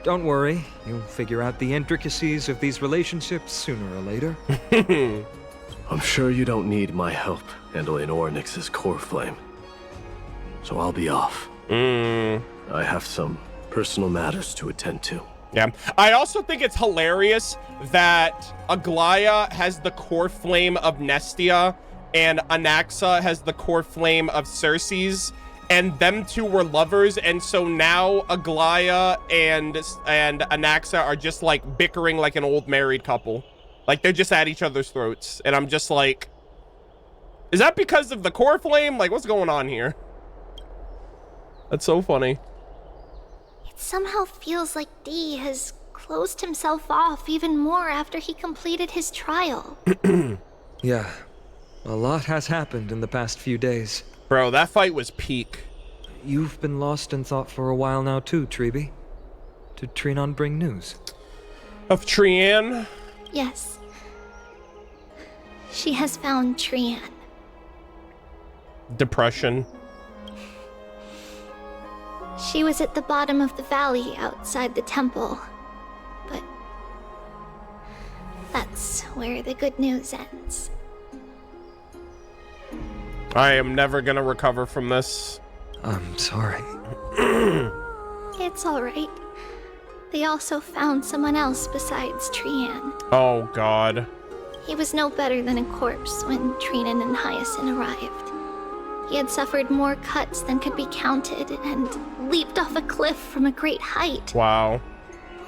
Don't worry, you'll figure out the intricacies of these relationships sooner or later. I'm sure you don't need my help handling Orynyx's core flame. So I'll be off. I have some personal matters to attend to. Yeah. I also think it's hilarious that Aglaea has the core flame of Nestia and Anaxa has the core flame of Cersei's, and them two were lovers, and so now Aglaea and Anaxa are just like bickering like an old married couple. Like they're just at each other's throats, and I'm just like, is that because of the core flame? Like, what's going on here? That's so funny. It somehow feels like D has closed himself off even more after he completed his trial. Yeah, a lot has happened in the past few days. Bro, that fight was peak. You've been lost in thought for a while now too, Tribbie. Did Trianne bring news? Of Trianne? Yes. She has found Trianne. Depression. She was at the bottom of the valley outside the temple. But that's where the good news ends. I am never gonna recover from this. I'm sorry. It's alright. They also found someone else besides Trianne. Oh, God. He was no better than a corpse when Trianne and Hyacinth arrived. He had suffered more cuts than could be counted and leaped off a cliff from a great height. Wow.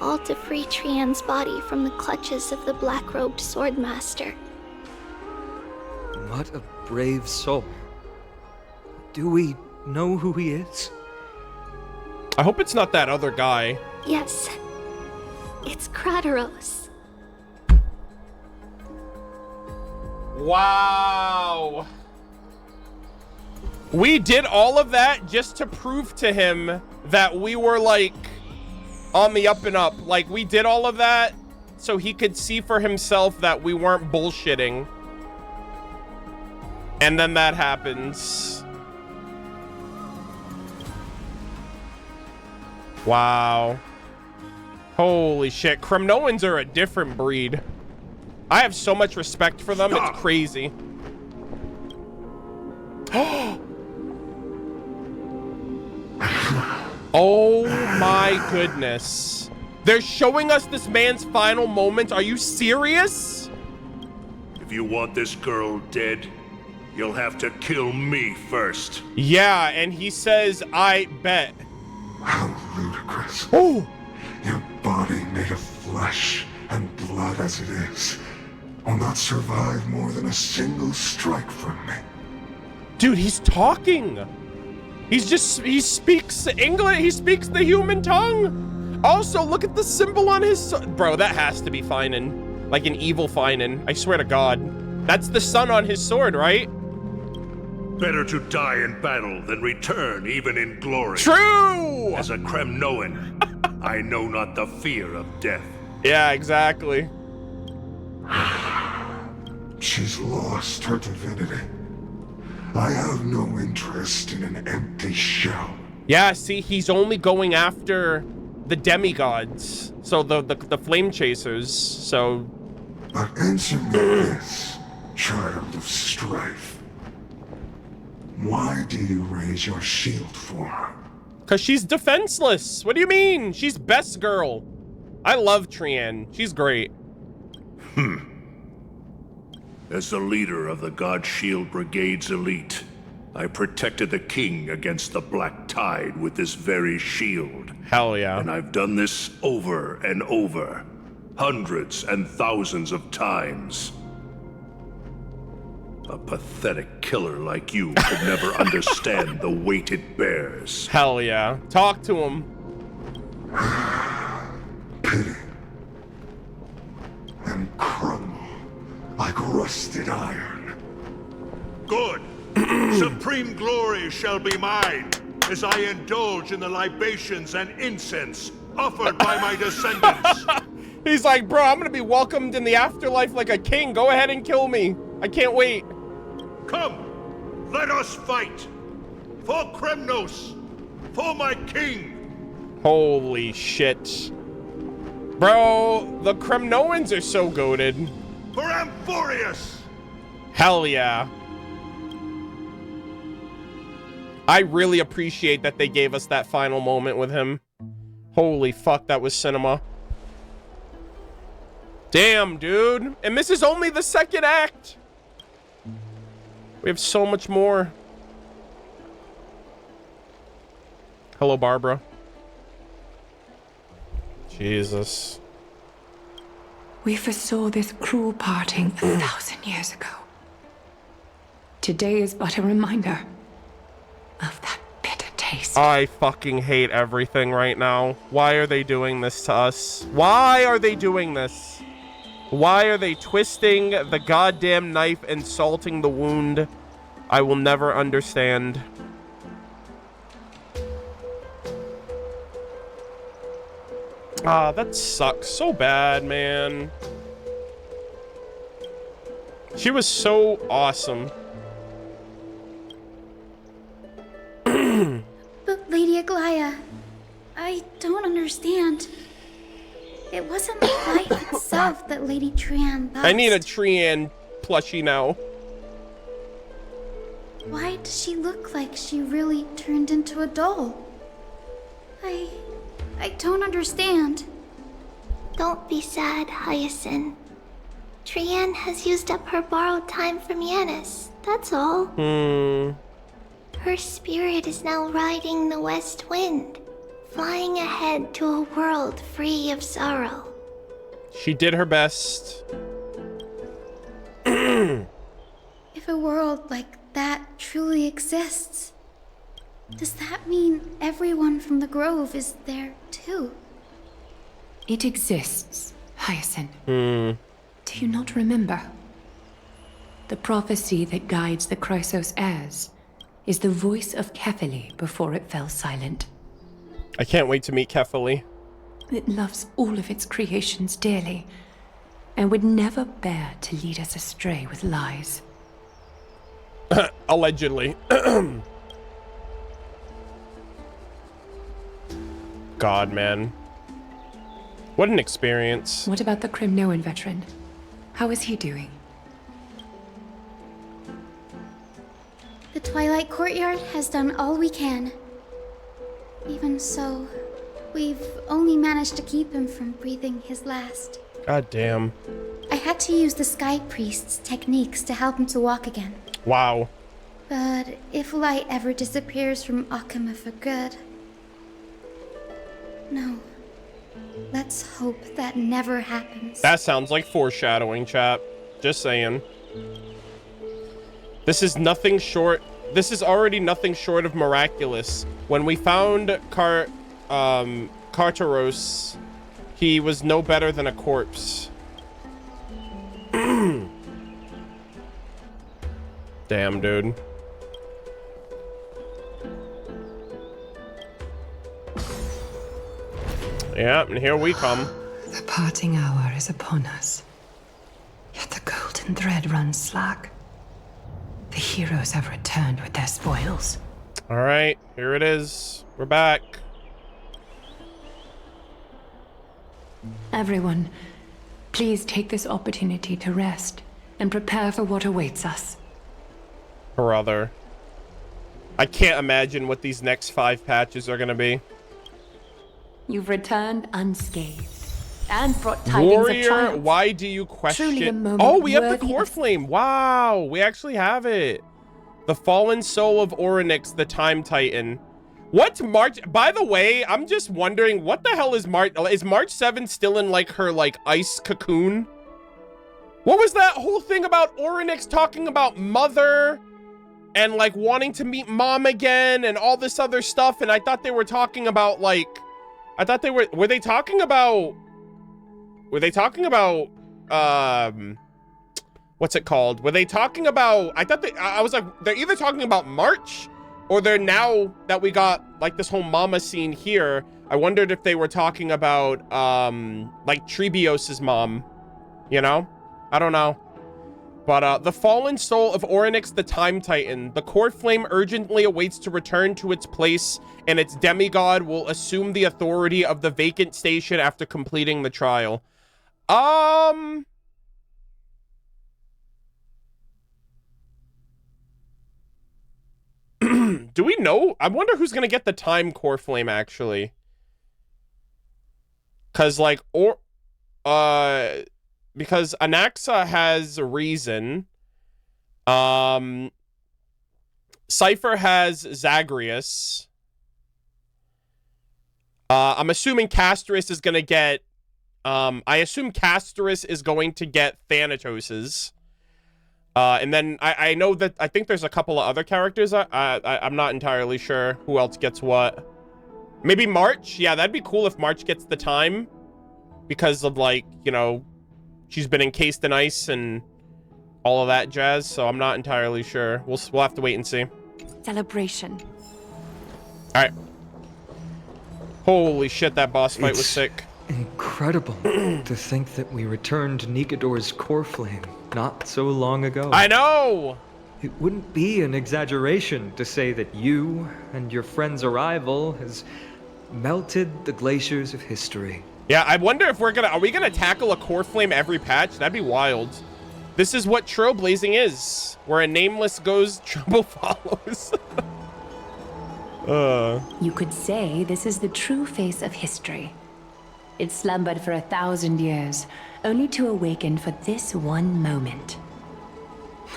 All to free Trianne's body from the clutches of the black-robed swordmaster. What a brave soul. Do we know who he is? I hope it's not that other guy. Yes. It's Krateros. Wow. We did all of that just to prove to him that we were, like, on the up and up. Like, we did all of that so he could see for himself that we weren't bullshitting. And then that happens. Wow. Holy shit. Kremnoans are a different breed. I have so much respect for them. Stop. It's crazy. Oh my goodness. They're showing us this man's final moments. Are you serious? If you want this girl dead, you'll have to kill me first. Yeah, and he says, I bet. How ludicrous. Oh! Your body made of flesh and blood as it is will not survive more than a single strike from me. Dude, he's talking. He speaks English. He speaks the human tongue. Also, look at the symbol on his... Bro, that has to be Fainan. Like an evil Fainan. I swear to God. That's the sun on his sword, right? Better to die in battle than return even in glory. True! As a Kremnoan, I know not the fear of death. Yeah, exactly. She's lost her divinity. I have no interest in an empty shell. Yeah, see, he's only going after the demigods. So the flame chasers, so... But answer me this, child of strife. Why do you raise your shield for her? Because she's defenseless. What do you mean? She's best girl. I love Trianne. She's great. As the leader of the God Shield Brigade's elite, I protected the king against the Black Tide with this very shield. Hell yeah. And I've done this over and over, hundreds and thousands of times. A pathetic killer like you could never understand the weight it bears. Hell yeah. Talk to him. Pity. And crumble like rusted iron. Good. Supreme glory shall be mine, as I indulge in the libations and incense offered by my descendants. He's like, bro, I'm gonna be welcomed in the afterlife like a king. Go ahead and kill me. I can't wait. Come, let us fight. For Kremnos, for my king. Holy shit. Bro, the Kremnoans are so goated. For Amphorius. Hell yeah. I really appreciate that they gave us that final moment with him. Holy fuck, that was cinema. Damn, dude. And this is only the second act. We have so much more. Hello, Barbara. Jesus. We foresaw this cruel parting 1,000 years ago. Today is but a reminder of that bitter taste. I fucking hate everything right now. Why are they doing this to us? Why are they doing this? Why are they twisting the goddamn knife and salting the wound? I will never understand. Ah, that sucks so bad, man. She was so awesome. But Lady Aglia, I don't understand. It wasn't life itself that Lady Trianne lost. I need a Trianne plushie now. Why does she look like she really turned into a doll? I don't understand. Don't be sad, Hyacinth. Trianne has used up her borrowed time from Yanis, that's all. Her spirit is now riding the west wind, flying ahead to a world free of sorrow. She did her best. If a world like that truly exists, does that mean everyone from the Grove is there too? It exists, Hyacinth. Hmm. Do you not remember? The prophecy that guides the Chrysos heirs is the voice of Kefili before it fell silent. I can't wait to meet Kefili. It loves all of its creations dearly and would never bear to lead us astray with lies. Allegedly. God, man. What an experience. What about the Crimnoan veteran? How is he doing? The Twilight Courtyard has done all we can. Even so, we've only managed to keep him from breathing his last. God damn. I had to use the Sky Priest's techniques to help him to walk again. Wow. But if light ever disappears from Akama for good... No. Let's hope that never happens. That sounds like foreshadowing, chat. Just saying. This is nothing short. This is already nothing short of miraculous. When we found Carteros, he was no better than a corpse. Damn, dude. Yeah, and here we come. The parting hour is upon us. Yet the golden thread runs slack. The heroes have returned with their spoils. All right, here it is. We're back. Everyone, please take this opportunity to rest and prepare for what awaits us. Brother. I can't imagine what these next 5 patches are gonna be. You've returned unscathed and brought tidings of Warrior, triumph. why do you question? Truly a moment Oh, we have the worthy core of... flame. Wow, we actually have it. The fallen soul of Orynyx, the Time Titan. What's March? By the way, I'm just wondering, what the hell is March? Is March 7 still in like her like ice cocoon? What was that whole thing about Orynyx talking about mother and like wanting to meet mom again and all this other stuff? And I thought they were talking about like, I thought they were they talking about, what's it called? Were they talking about, I was like, they're either talking about March or they're, now that we got like this whole mama scene here, I wondered if they were talking about like Tribios's mom, you know? I don't know. But the fallen soul of Orynyx, the Time Titan. The core flame urgently awaits to return to its place, and its demigod will assume the authority of the vacant station after completing the trial. Do we know? I wonder who's gonna get the time core flame, actually. Cause like, because Anaxa has a reason. Cypher has Zagreus. I'm assuming Casterus is gonna get, I assume Casterus is going to get Thanatos's. And then I know that, I think there's a couple of other characters. I'm not entirely sure who else gets what. Maybe March? Yeah, that'd be cool if March gets the time. Because of like, you know, she's been encased in ice and all of that jazz, so I'm not entirely sure. We'll have to wait and see. Celebration. All right. Holy shit, that boss fight was sick. incredible to think that we returned Nikador's core flame not so long ago. I know! It wouldn't be an exaggeration to say that you and your friend's arrival has melted the glaciers of history. Yeah, I wonder if are we gonna tackle a core flame every patch? That'd be wild. This is what trailblazing is, where a nameless goes, trouble follows. You could say this is the true face of history. It slumbered for 1,000 years, only to awaken for this one moment.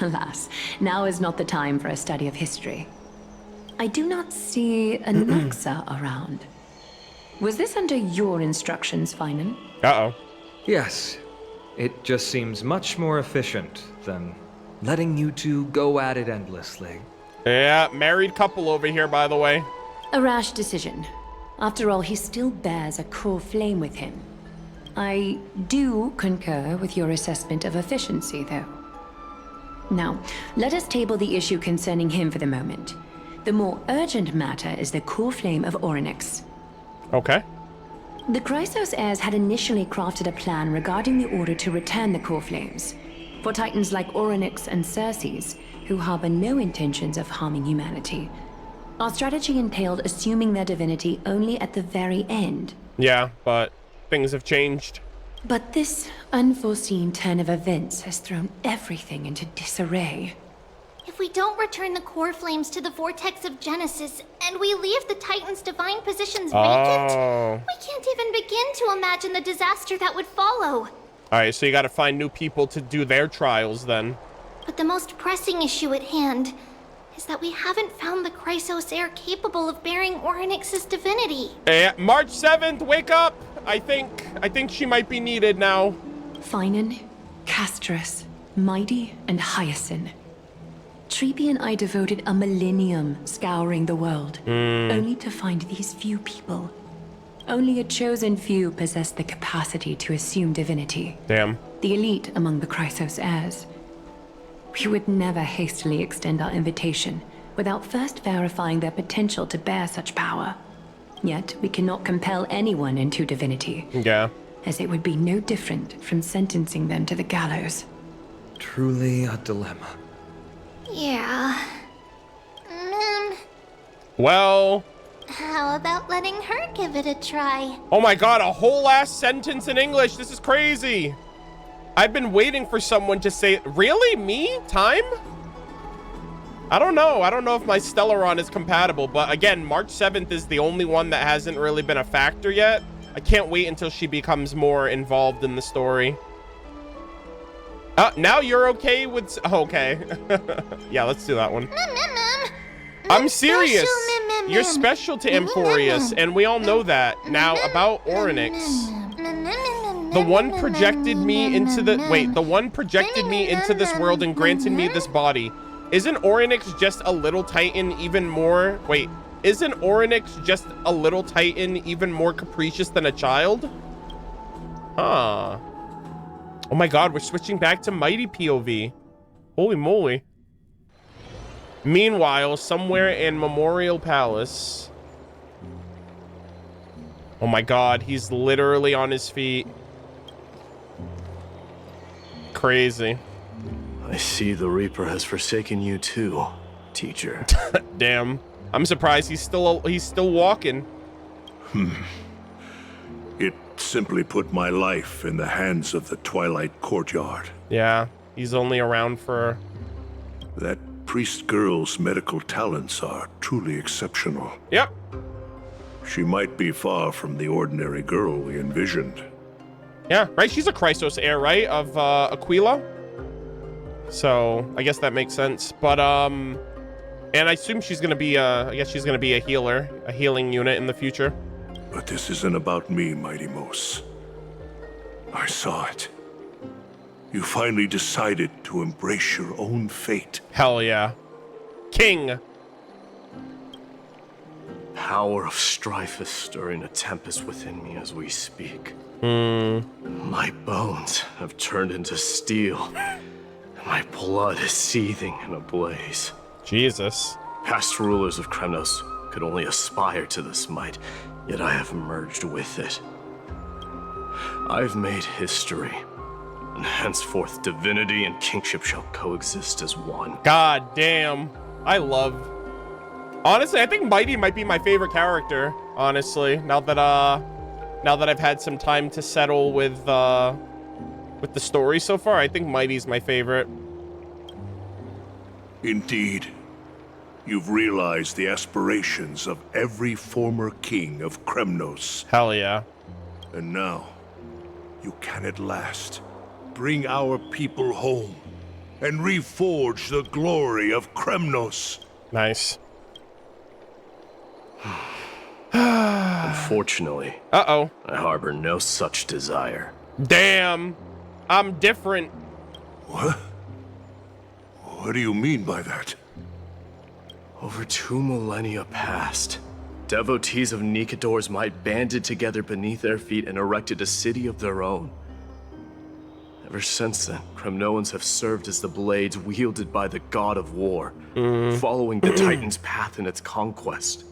Alas, now is not the time for a study of history. I do not see a Noxa around. Was this under your instructions, Fainan? Uh-oh. Yes. It just seems much more efficient than letting you two go at it endlessly. Yeah, married couple over here, by the way. A rash decision. After all, he still bears a core flame with him. I do concur with your assessment of efficiency, though. Now, let us table the issue concerning him for the moment. The more urgent matter is the core flame of Orynyx. Okay. The Chrysos heirs had initially crafted a plan regarding the order to return the core flames. For titans like Orynyx and Circes, who harbor no intentions of harming humanity, our strategy entailed assuming their divinity only at the very end. Yeah, but things have changed. But this unforeseen turn of events has thrown everything into disarray. If we don't return the core flames to the vortex of Genesis, and we leave the Titan's divine positions vacant, we can't even begin to imagine the disaster that would follow. Alright, so you gotta find new people to do their trials then. But the most pressing issue at hand is that we haven't found the Chrysos heir capable of bearing Orynyx's divinity. March 7th, wake up! I think she might be needed now. Fainan, Castrus, Mydei, and Hyacinth. Tribbie and I devoted a millennium scouring the world, only to find these few people. Only a chosen few possess the capacity to assume divinity. Damn. The elite among the Chrysos heirs. We would never hastily extend our invitation without first verifying their potential to bear such power. Yet, we cannot compel anyone into divinity. Yeah. As it would be no different from sentencing them to the gallows. Truly a dilemma. Yeah. Well... How about letting her give it a try? Oh my god, a whole last sentence in English. This is crazy. I've been waiting for someone to say, really? Me? Time? I don't know. I don't know if my Stellaron is compatible, but again, March 7th is the only one that hasn't really been a factor yet. I can't wait until she becomes more involved in the story. Now you're okay with... Okay. Yeah, let's do that one. I'm serious. You're special to Amphorius, and we all know that. Now, about Orynyx. The one projected me into the... Wait, the one projected me into this world and granted me this body. Isn't Orynyx just a little titan even more... Wait, isn't Orynyx just a little titan even more capricious than a child? Huh. Oh my god, we're switching back to Mydei POV. Holy moly. Meanwhile, somewhere in Memorial Palace... Oh my god, he's literally on his feet. Crazy. I see the Reaper has forsaken you too, teacher. Damn. I'm surprised he's still walking. It simply put my life in the hands of the Twilight Courtyard. Yeah, he's only around for... That priest girl's medical talents are truly exceptional. Yep. She might be far from the ordinary girl we envisioned. Yeah, right? She's a Chrysos heir, right? Of Aglia. So, I guess that makes sense. But, and I assume she's gonna be, I guess she's gonna be a healer, a healing unit in the future. But this isn't about me, Mighty Mos. I saw it. You finally decided to embrace your own fate. Hell yeah. King. Power of strife is stirring a tempest within me as we speak. My bones have turned into steel. My blood is seething in a blaze. Jesus. Past rulers of Kremnos could only aspire to this might, yet I have merged with it. I've made history. And henceforth, divinity and kingship shall coexist as one. God damn. Honestly, I think Mydei might be my favorite character, honestly. Now that I've had some time to settle with the story so far, I think Mydei's my favorite. Indeed. You've realized the aspirations of every former king of Kremnos. Hell yeah. And now, you can at last bring our people home and reforge the glory of Kremnos. Nice. Unfortunately, I harbor no such desire. Damn. I'm different. What? What do you mean by that? Over 2 millennia past, devotees of Nikador's might banded together beneath their feet and erected a city of their own. Ever since then, Kremnoans have served as the blades wielded by the god of war, following the Titan's path in its conquest.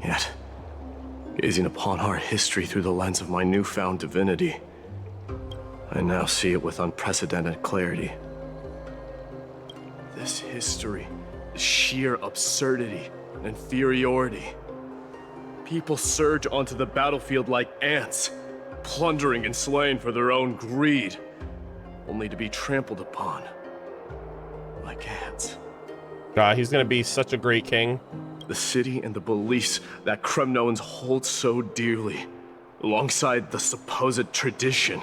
Yet, gazing upon our history through the lens of my newfound divinity, I now see it with unprecedented clarity. This history is sheer absurdity and inferiority. People surge onto the battlefield like ants, plundering and slaying for their own greed, only to be trampled upon like ants. God, he's gonna be such a great king. The city and the beliefs that Kremnoans hold so dearly, alongside the supposed tradition,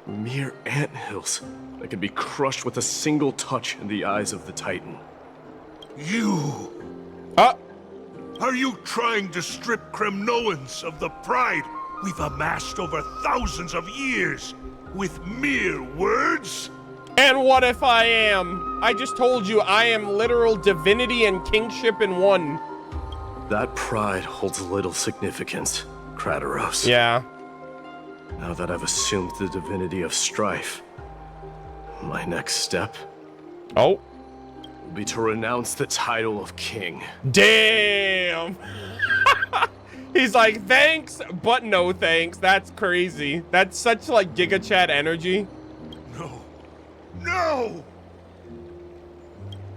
were mere anthills that could be crushed with a single touch in the eyes of the Titan. You! Are you trying to strip Kremnoans of the pride we've amassed over thousands of years with mere words? And what if I am? I just told you I am literal divinity and kingship in one. That pride holds little significance, Kratos. Yeah. Now that I've assumed the divinity of strife, my next step will be to renounce the title of king. Damn. He's like, thanks, but no thanks. That's crazy. That's such like Giga Chat energy. No!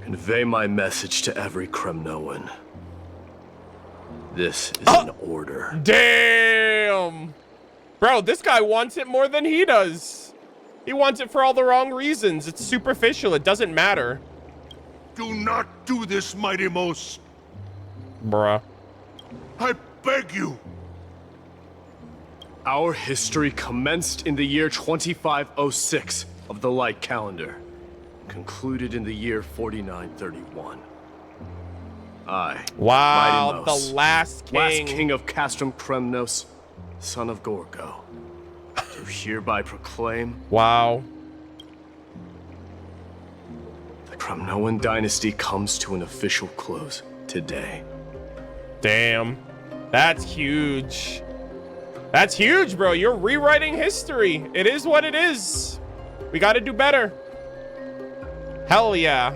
Convey my message to every Kremnoan. This is an order. Damn. Bro, this guy wants it more than he does. He wants it for all the wrong reasons. It's superficial. It doesn't matter. Do not do this, Mydei. Bruh. I beg you. Our history commenced in the year 2506 of the Light Calendar, concluded in the year 4931. Wow, Mydei, the last king of Castrum Kremnos, son of Gorgo, do hereby proclaim. Wow. The Kremnoan dynasty comes to an official close today. Damn. That's huge. That's huge, bro. You're rewriting history. It is what it is. We gotta do better. Hell yeah.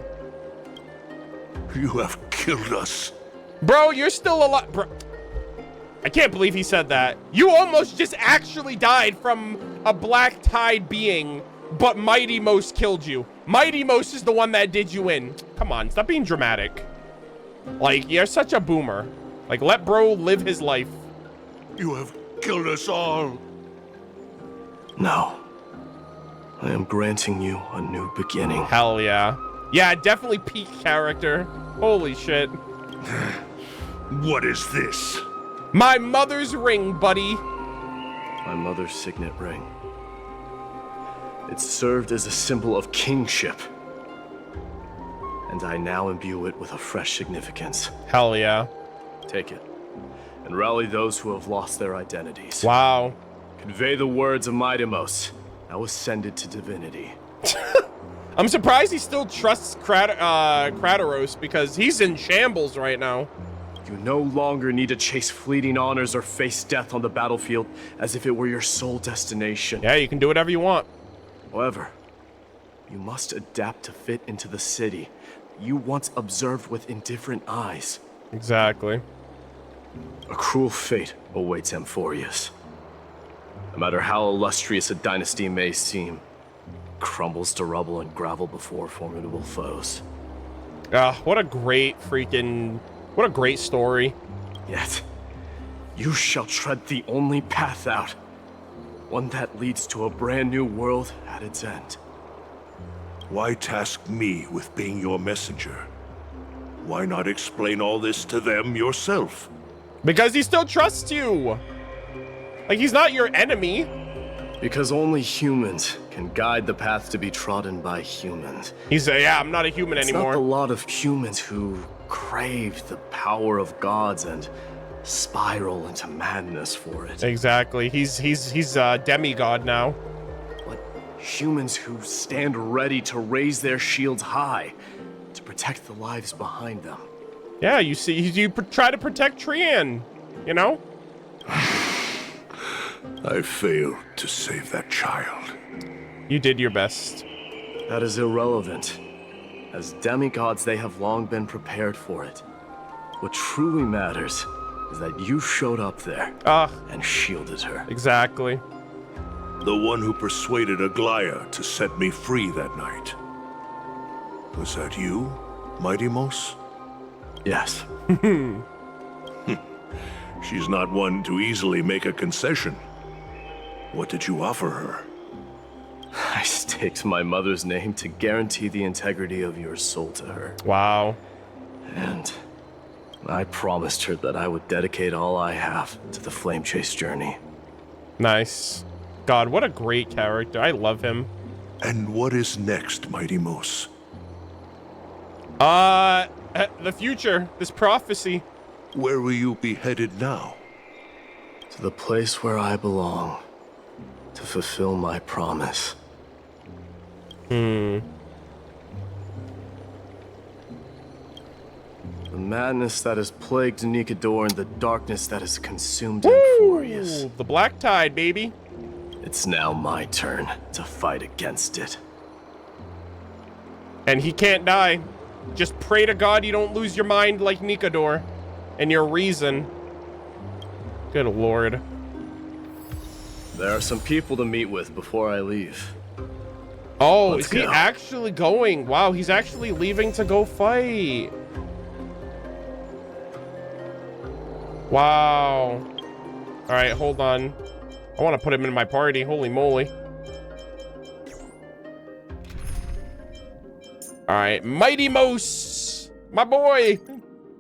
You have killed us. Bro, you're still alive. Bro. I can't believe he said that. You almost just actually died from a black tide being, but Mydei killed you. Mydei is the one that did you in. Come on, stop being dramatic. Like, you're such a boomer. Like, let bro live his life. You have killed us all. No. I am granting you a new beginning. Hell yeah. Yeah, definitely peak character. Holy shit. What is this? My mother's ring, buddy. My mother's signet ring. It served as a symbol of kingship. And I now imbue it with a fresh significance. Hell yeah. Take it. And rally those who have lost their identities. Wow. Convey the words of Mydei, now ascended to divinity. I'm surprised he still trusts Kratos because he's in shambles right now. You no longer need to chase fleeting honors or face death on the battlefield as if it were your sole destination. Yeah, you can do whatever you want. However, you must adapt to fit into the city you once observed with indifferent eyes. Exactly. A cruel fate awaits Amphorius. A No matter how illustrious a dynasty may seem, crumbles to rubble and gravel before formidable foes. What a great story. Yet, you shall tread the only path out, one that leads to a brand new world at its end. Why task me with being your messenger? Why not explain all this to them yourself? Because he still trusts you. Like, he's not your enemy. Because only humans can guide the path to be trodden by humans. He's yeah, I'm not a human anymore. It's not a lot of humans who crave the power of gods and spiral into madness for it. Exactly. He's a demigod now. Humans who stand ready to raise their shields high to protect the lives behind them. Yeah, you see, you try to protect Trianne, you know? I failed to save that child. You did your best. That is irrelevant. As demigods, they have long been prepared for it. What truly matters is that you showed up there and shielded her. Exactly. The one who persuaded Aglia to set me free that night. Was that you, Mydei? Yes. She's not one to easily make a concession. What did you offer her? I staked my mother's name to guarantee the integrity of your soul to her. Wow. And I promised her that I would dedicate all I have to the Flame Chase journey. Nice. God, what a great character. I love him. And what is next, Mydei? The future. This prophecy. Where will you be headed now? To the place where I belong. To fulfill my promise. The madness that has plagued Nikador and the darkness that has consumed Emporius. The Black Tide, baby. It's now my turn to fight against it. And he can't die. Just pray to God you don't lose your mind like Nikador. And your reason. Good lord. There are some people to meet with before I leave. Oh, Let's is he go. actually going? Wow, he's actually leaving to go fight. Wow. All right, hold on. I want to put him in my party. Holy moly. All right, Mydei, my boy.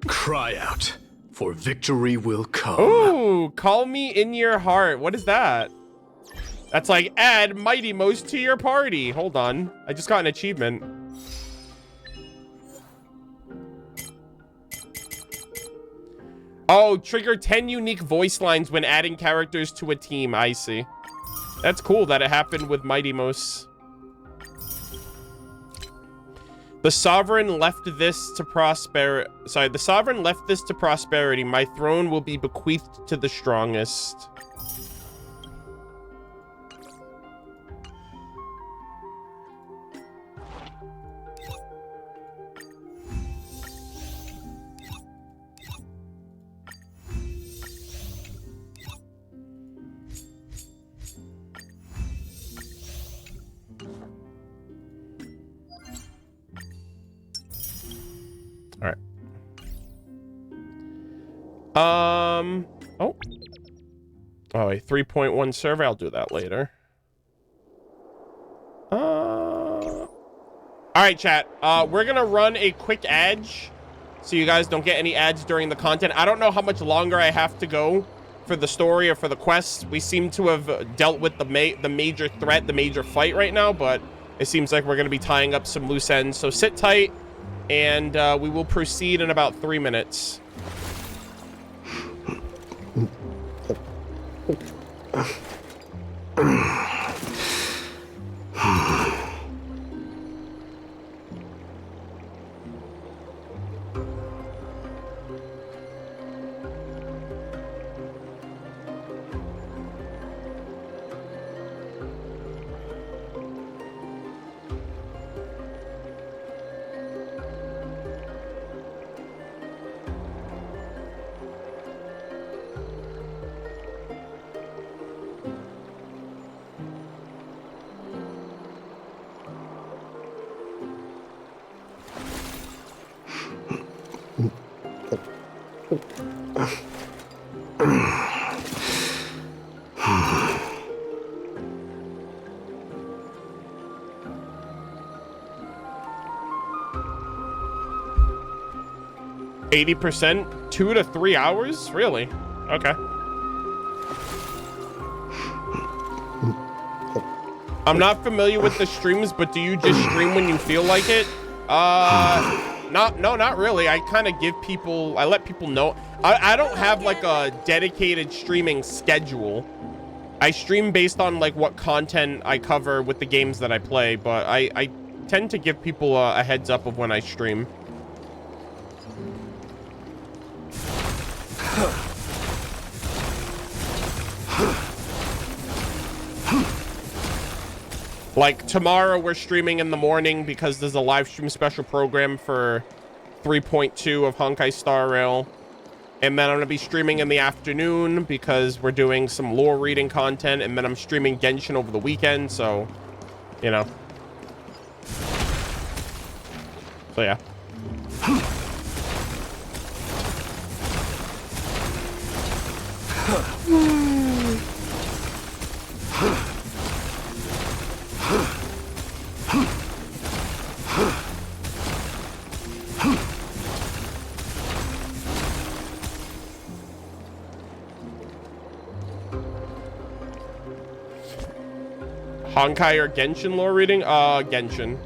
Cry out, for victory will come. Ooh, call me in your heart. What is that? That's like, add Mydei to your party. Hold on. I just got an achievement. Oh, trigger 10 unique voice lines when adding characters to a team. I see. That's cool that it happened with Mydei. The Sovereign left this to prosperity. Sorry, the Sovereign left this to prosperity. My throne will be bequeathed to the strongest. All right. Oh, a 3.1 survey. I'll do that later. All right, chat. We're gonna run a quick ad, so you guys don't get any ads during the content. I don't know how much longer I have to go for the story or for the quest. We seem to have dealt with the major threat, the major fight right now, but it seems like we're gonna be tying up some loose ends. So sit tight. And we will proceed in about 3 minutes. %, 2 to 3 hours? Really? Okay. I'm not familiar with the streams, but do you just stream when you feel like it? Not really. I kind of give people, I let people know. I don't have like a dedicated streaming schedule. I stream based on like what content I cover with the games that I play, but I tend to give people a heads up of when I stream. Like tomorrow we're streaming in the morning because there's a live stream special program for 3.2 of Honkai Star Rail. And then I'm going to be streaming in the afternoon because we're doing some lore reading content. And then I'm streaming Genshin over the weekend. So, you know. So, yeah. Honkai or Genshin lore reading? Genshin.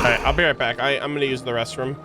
Alright, I'll be right back. I'm gonna use the restroom.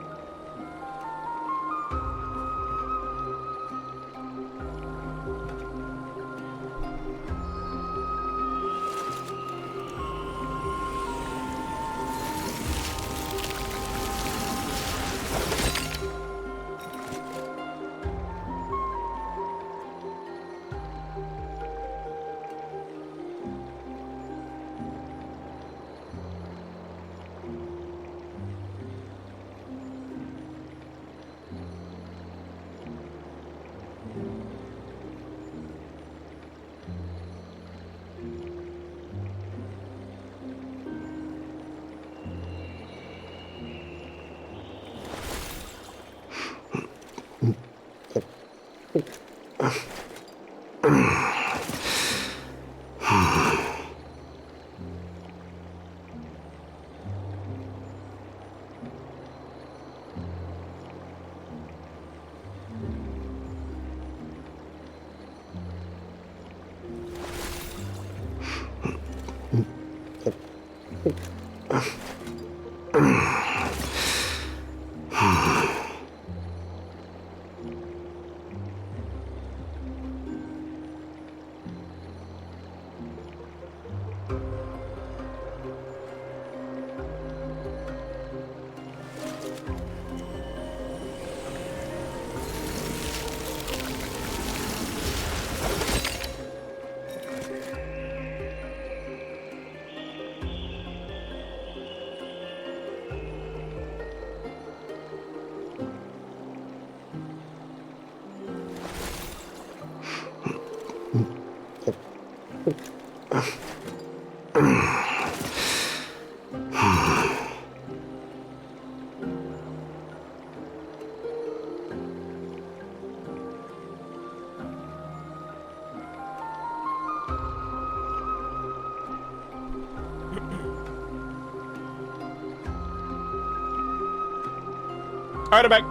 All right, I'm back.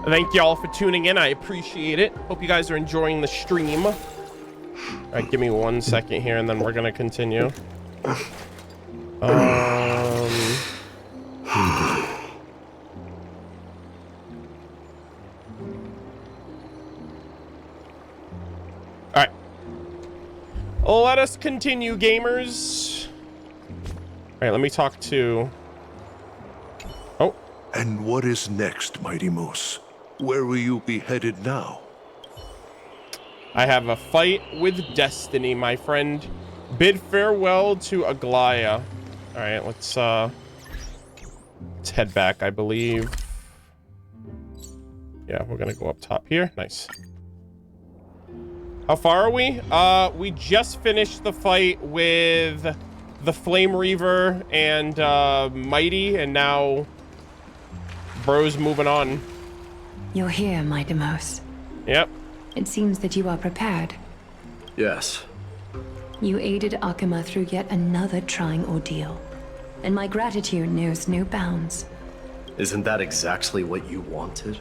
Thank y'all for tuning in. I appreciate it. Hope you guys are enjoying the stream. All right, give me 1 second here, and then we're gonna continue. Let us continue, gamers. All right, let me talk to... Oh. And what is next, Mighty Moose? Where will you be headed now? I have a fight with destiny, my friend. Bid farewell to Aglia. All right, let's head back, I believe. Yeah, we're gonna go up top here. Nice. How far are we? We just finished the fight with the Flame Reaver and Mydei, and now bro's moving on. You're here, my Demos. Yep. It seems that you are prepared. Yes. You aided Akima through yet another trying ordeal, and my gratitude knows no bounds. Isn't that exactly what you wanted?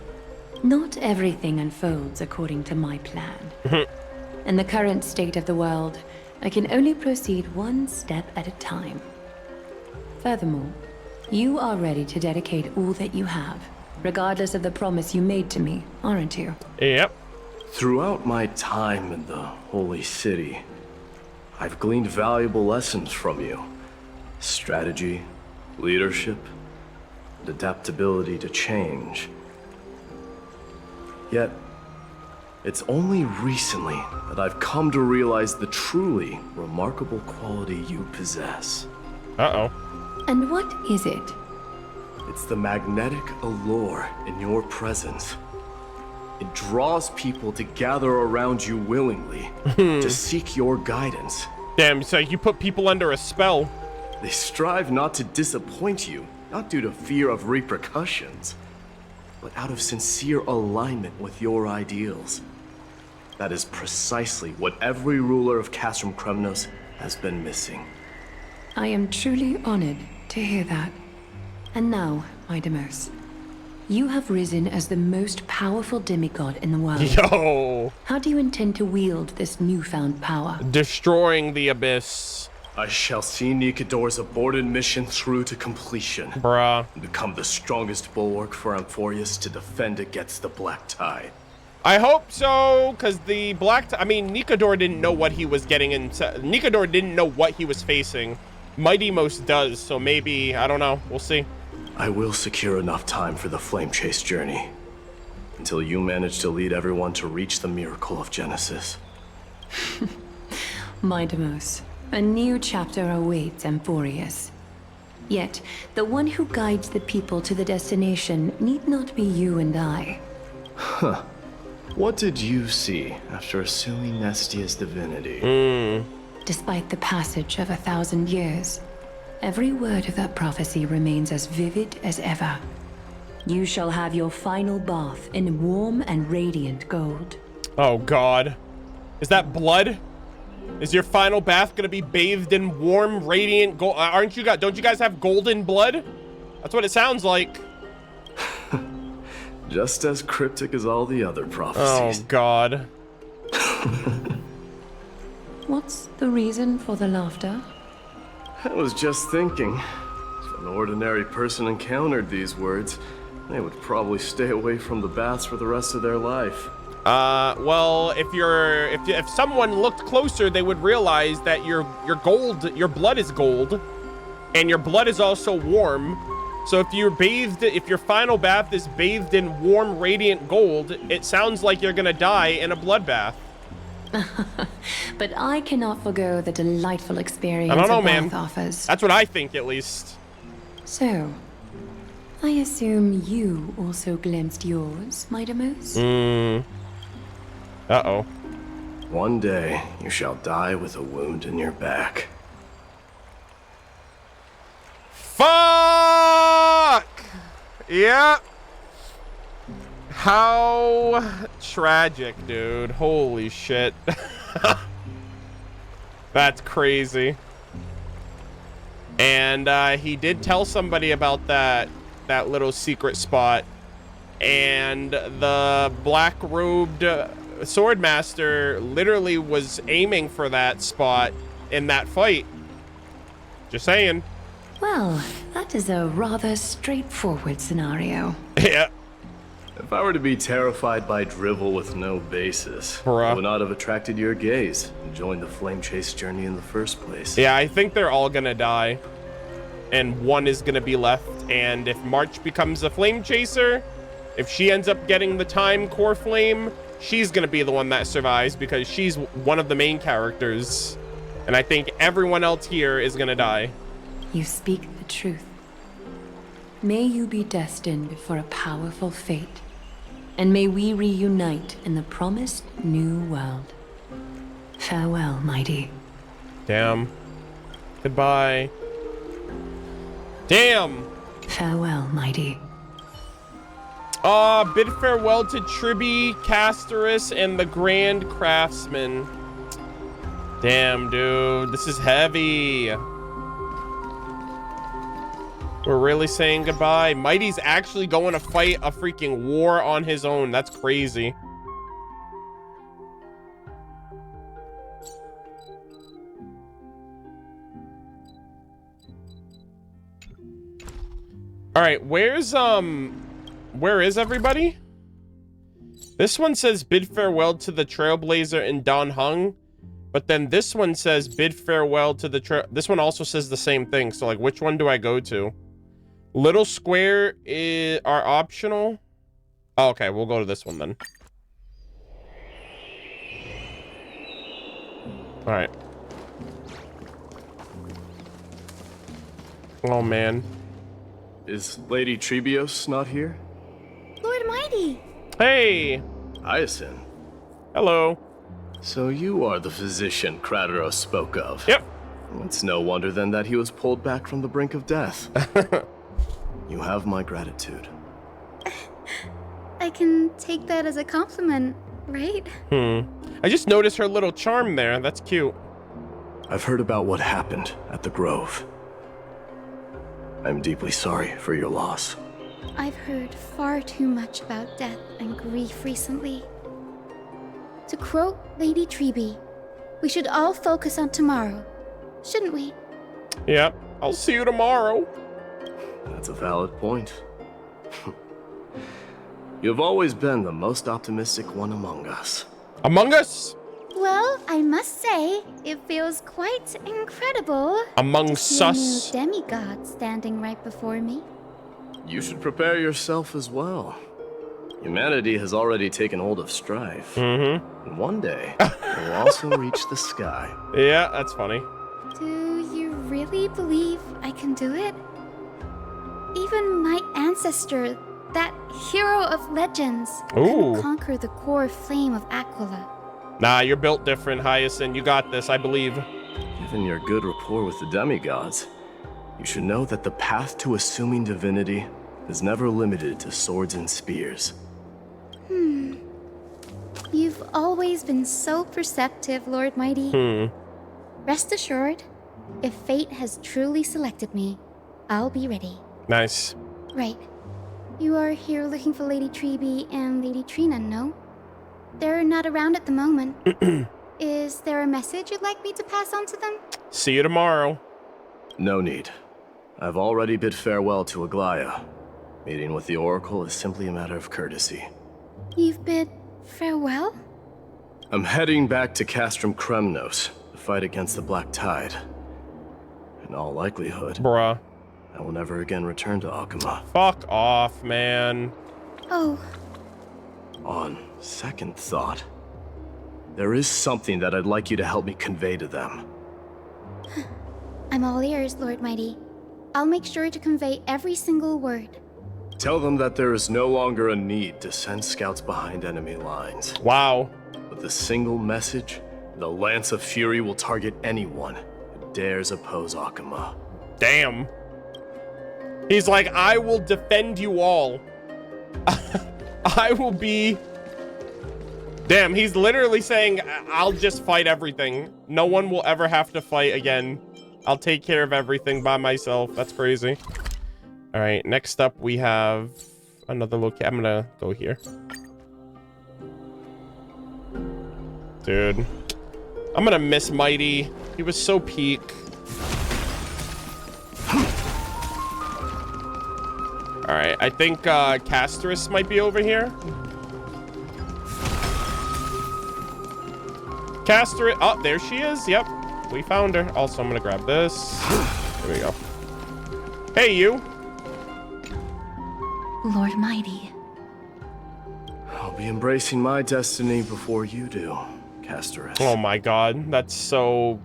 Not everything unfolds according to my plan. In the current state of the world, I can only proceed one step at a time. Furthermore, you are ready to dedicate all that you have, regardless of the promise you made to me, aren't you? Yep. Throughout my time in the Holy City, I've gleaned valuable lessons from you. Strategy, leadership, and adaptability to change. Yet, it's only recently that I've come to realize the truly remarkable quality you possess. Uh-oh. And what is it? It's the magnetic allure in your presence. It draws people to gather around you willingly, to seek your guidance. Damn, so you put people under a spell. They strive not to disappoint you, not due to fear of repercussions, but out of sincere alignment with your ideals. That is precisely what every ruler of Castrum Kremnos has been missing. I am truly honored to hear that. And now, my Demos, you have risen as the most powerful demigod in the world. Yo! How do you intend to wield this newfound power? Destroying the abyss. I shall see Nikador's aborted mission through to completion. Bruh. And become the strongest bulwark for Amphorius to defend against the Black Tide. I hope so, because the Nikador didn't know what he was getting into. Nikador didn't know what he was facing. Mighty Most does, so maybe, I don't know. We'll see. I will secure enough time for the Flame Chase journey. Until you manage to lead everyone to reach the miracle of Genesis. My Demos, a new chapter awaits Amphorius. Yet, the one who guides the people to the destination need not be you and I. Huh. What did you see after assuming Nestia's divinity? Despite the passage of 1,000 years, every word of that prophecy remains as vivid as ever. You shall have your final bath in warm and radiant gold. Oh God. Is that blood? Is your final bath gonna be bathed in warm, radiant gold? Don't you guys have golden blood? That's what it sounds like. Just as cryptic as all the other prophecies. Oh God. What's the reason for the laughter? I was just thinking, if an ordinary person encountered these words, they would probably stay away from the baths for the rest of their life. Well, if someone looked closer, they would realize that your blood is gold, and your blood is also warm. So if your final bath is bathed in warm, radiant gold, it sounds like you're gonna die in a bloodbath. But I cannot forgo the delightful experience I don't know, a man. bath offers. That's what I think, at least. So, I assume you also glimpsed yours, my Demos? Uh-oh. One day, you shall die with a wound in your back. Fuck! Yep. How tragic, dude. Holy shit. That's crazy. And he did tell somebody about that little secret spot. And the black-robed swordmaster literally was aiming for that spot in that fight. Just saying. Well, that is a rather straightforward scenario. Yeah. If I were to be terrified by drivel with no basis, I would not have attracted your gaze and joined the flame chase journey in the first place. Yeah, I think they're all gonna die. And one is gonna be left. And if March becomes a flame chaser, if she ends up getting the time core flame, she's gonna be the one that survives because she's one of the main characters. And I think everyone else here is gonna die. You speak the truth. May you be destined for a powerful fate. And may we reunite in the promised new world. Farewell, Mydei. Damn. Goodbye. Damn. Farewell, Mydei. Bid farewell to Tribbie, Casterus, and the Grand Craftsman. Damn, dude. This is heavy. We're really saying goodbye. Mydei's actually going to fight a freaking war on his own. That's crazy. All right, where is everybody? This one says bid farewell to the Trailblazer and Don Hung, but then this one says bid farewell to the this one also says the same thing. So like, which one do I go to? Little square are optional. Oh, okay, we'll go to this one then. All right. Oh man. Is Lady Tribios not here? Lord Mydei! Hey! Hyacinth. Hello. So you are the physician Krateros spoke of. Yep. It's no wonder then that he was pulled back from the brink of death. You have my gratitude. I can take that as a compliment, right? I just noticed her little charm there. That's cute. I've heard about what happened at the Grove. I'm deeply sorry for your loss. I've heard far too much about death and grief recently. To quote Lady Tribbie, we should all focus on tomorrow, shouldn't we? Yep. I'll see you tomorrow. That's a valid point. You've always been the most optimistic one among us. Among us? Well, I must say, it feels quite incredible Amongst to us. see a new demigod standing right before me. You should prepare yourself as well. Humanity has already taken hold of strife. And one day, it will also reach the sky. Yeah, that's funny. Do you really believe I can do it? Even my ancestor, that hero of legends, couldn't conquer the core flame of Aglia. Nah, you're built different, Hyacinth. You got this, I believe. Given your good rapport with the demigods, you should know that the path to assuming divinity is never limited to swords and spears. You've always been so perceptive, Lord Mydei. Rest assured, if fate has truly selected me, I'll be ready. Nice. Right. You are here looking for Lady Tribbie and Lady Trianne, no? They're not around at the moment. Is there a message you'd like me to pass on to them? See you tomorrow. No need. I've already bid farewell to Aglaea. Meeting with the Oracle is simply a matter of courtesy. You've bid farewell? I'm heading back to Castrum Kremnos to fight against the Black Tide. In all likelihood, bruh, I will never again return to Akuma. Fuck off, man. Oh. On second thought, there is something that I'd like you to help me convey to them. I'm all ears, Lord Mydei. I'll make sure to convey every single word. Tell them that there is no longer a need to send scouts behind enemy lines. Wow. With a single message, the Lance of Fury will target anyone who dares oppose Akuma. Damn. He's like, I will defend you all. I will be... Damn, he's literally saying, I'll just fight everything. No one will ever have to fight again. I'll take care of everything by myself. That's crazy. All right, next up we have another location. I'm gonna go here. Dude, I'm gonna miss Mydei. He was so peak. All right, I think Casterus might be over here. Casterus, oh, there she is. Yep, we found her. Also, I'm gonna grab this. There we go. Hey, you. Lord Mydei. I'll be embracing my destiny before you do, Casterus. Oh my god, that's so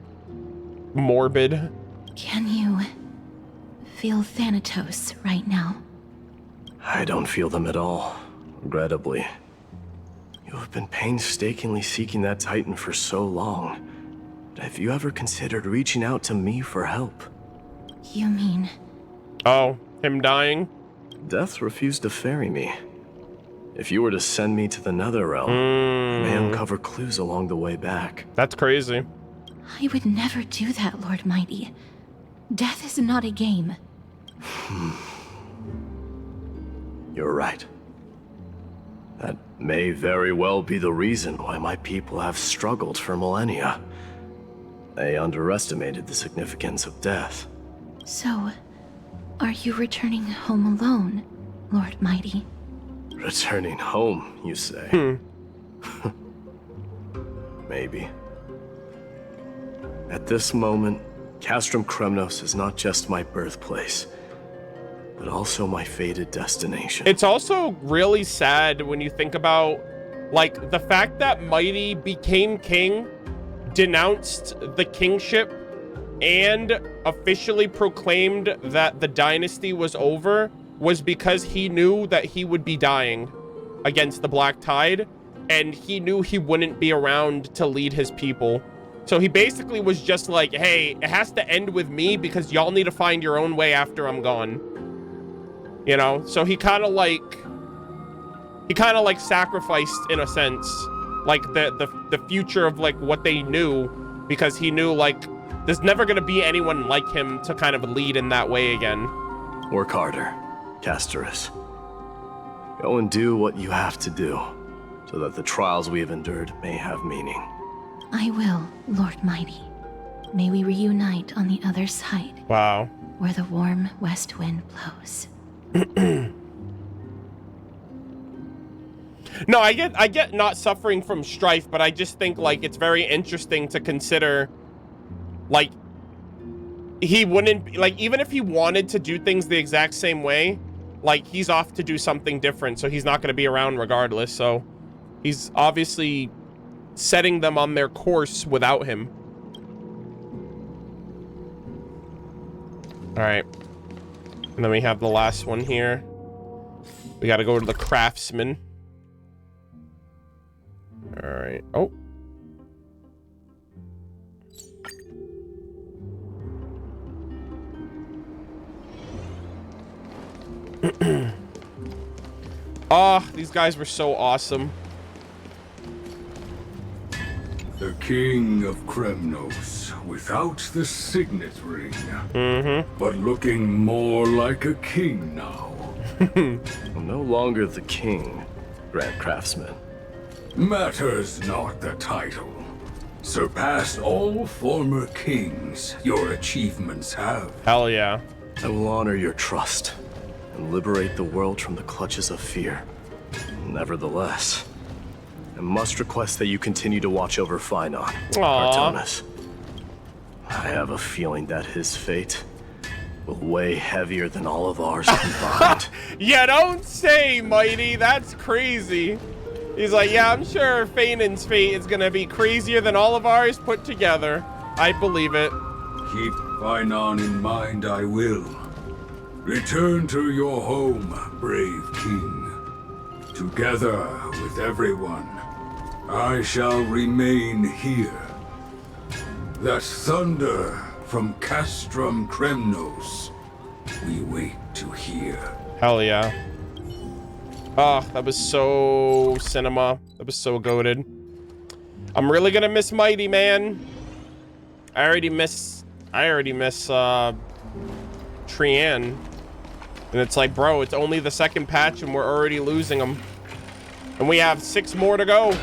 morbid. Can you feel Thanatos right now? I don't feel them at all, regrettably. You have been painstakingly seeking that Titan for so long. But have you ever considered reaching out to me for help? You mean... Oh, him dying? Death refused to ferry me. If you were to send me to the Netherrealm, I may uncover clues along the way back. That's crazy. I would never do that, Lord Mydei. Death is not a game. You're right. That may very well be the reason why my people have struggled for millennia. They underestimated the significance of death. So, are you returning home alone, Lord Mydei? Returning home, you say? Maybe. At this moment, Castrum Kremnos is not just my birthplace, but also my fated destination. It's also really sad when you think about, like, the fact that Mydei became king, denounced the kingship, and officially proclaimed that the dynasty was over was because he knew that he would be dying against the Black Tide, and he knew he wouldn't be around to lead his people. So he basically was just like, hey, it has to end with me because y'all need to find your own way after I'm gone. You know, so he kind of like sacrificed, in a sense, like the future of like what they knew, because he knew like there's never gonna be anyone like him to kind of lead in that way again. Work harder, Casterus. Go and do what you have to do, so that the trials we have endured may have meaning. I will, Lord Mydei. May we reunite on the other side. Wow. Where the warm west wind blows. No, I get not suffering from strife, but I just think like it's very interesting to consider, like, he wouldn't, like, even if he wanted to do things the exact same way, like, he's off to do something different, so he's not going to be around regardless. So he's obviously setting them on their course without him. All right. And then we have the last one here. We got to go to the craftsman. All right. Oh. Oh, these guys were so awesome. The King of Kremnos, without the signet ring. But looking more like a king now. I'm no longer the king, Grand Craftsman. Matters not the title. Surpassed all former kings your achievements have. Hell yeah. I will honor your trust and liberate the world from the clutches of fear. Nevertheless, I must request that you continue to watch over Fainan, Artonis. I have a feeling that his fate will weigh heavier than all of ours combined. Yeah, don't say, Mydei. That's crazy. He's like, yeah, I'm sure Fainan's fate is gonna be crazier than all of ours put together. I believe it. Keep Fainan in mind, I will. Return to your home, brave king. Together with everyone, I shall remain here. That thunder from Castrum Kremnos, we wait to hear. Hell yeah. Oh, that was so cinema. That was so goated. I'm really gonna miss Mydei, man. I already miss Trianne. And it's like, bro, it's only the second patch and we're already losing them. And we have 6 more to go.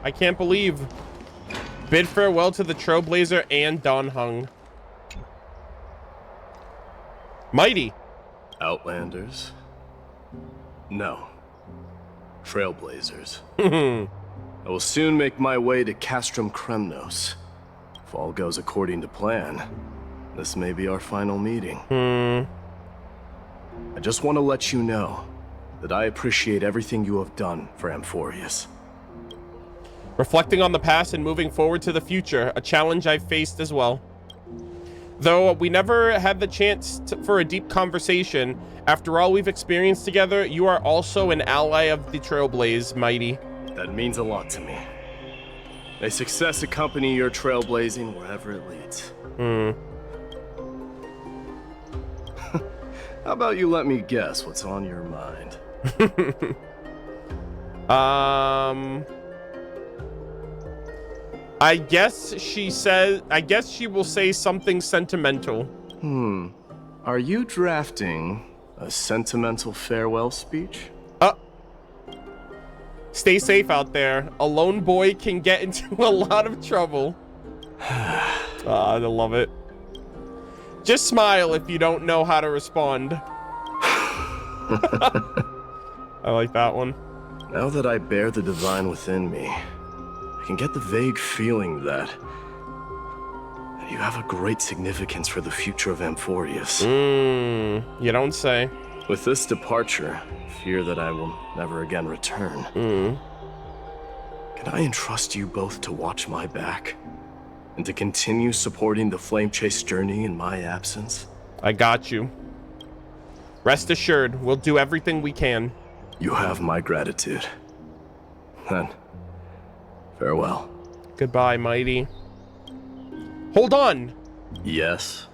I can't believe. Bid farewell to the Trailblazer and Donhung. Mydei. Outlanders? No. Trailblazers. I will soon make my way to Castrum Kremnos. If all goes according to plan, this may be our final meeting. I just want to let you know that I appreciate everything you have done for Amphorius. Reflecting on the past and moving forward to the future, a challenge I've faced as well. Though we never had the chance for a deep conversation, after all we've experienced together, you are also an ally of the Trailblaze, Mydei. That means a lot to me. May success accompany your trailblazing wherever it leads. How about you let me guess what's on your mind? I guess she will say something sentimental. Are you drafting a sentimental farewell speech? Stay safe out there. A lone boy can get into a lot of trouble. I love it. Just smile if you don't know how to respond. I like that one. Now that I bear the divine within me, I can get the vague feeling that you have a great significance for the future of Amphorius. You don't say. With this departure, I fear that I will never again return. Can I entrust you both to watch my back and to continue supporting the Flame Chase journey in my absence? I got you. Rest assured, we'll do everything we can. You have my gratitude. Then, farewell. Goodbye, Mydei. Hold on. Yes.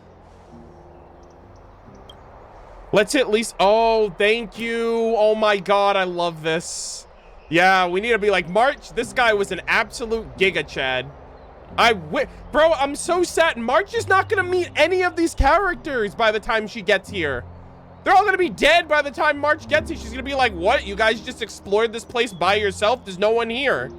Let's at least... Oh, thank you. Oh my god, I love this. Yeah, we need to be like, March, this guy was an absolute giga chad. Bro, I'm so sad. March is not gonna meet any of these characters by the time she gets here. They're all gonna be dead by the time March gets here. She's gonna be like, what? You guys just explored this place by yourself? There's no one here.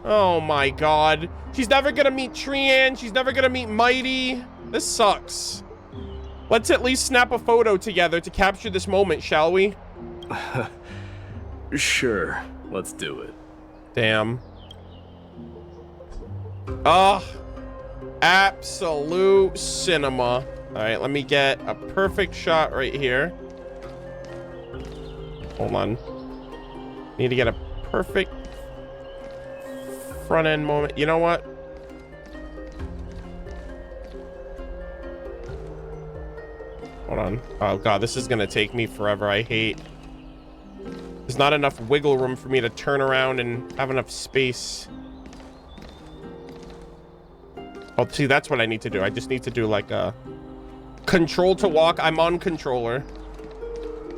Oh my god. She's never gonna meet Trianne. She's never gonna meet Mydei. This sucks. Let's at least snap a photo together to capture this moment, shall we? Sure. Let's do it. Damn. Oh, absolute cinema. All right, let me get a perfect shot right here. Hold on. Need to get a perfect front end moment. You know what? Hold on. Oh god, this is gonna take me forever. I hate. There's not enough wiggle room for me to turn around and have enough space. Oh, see, that's what I need to do. I just need to do like a control to walk. I'm on controller.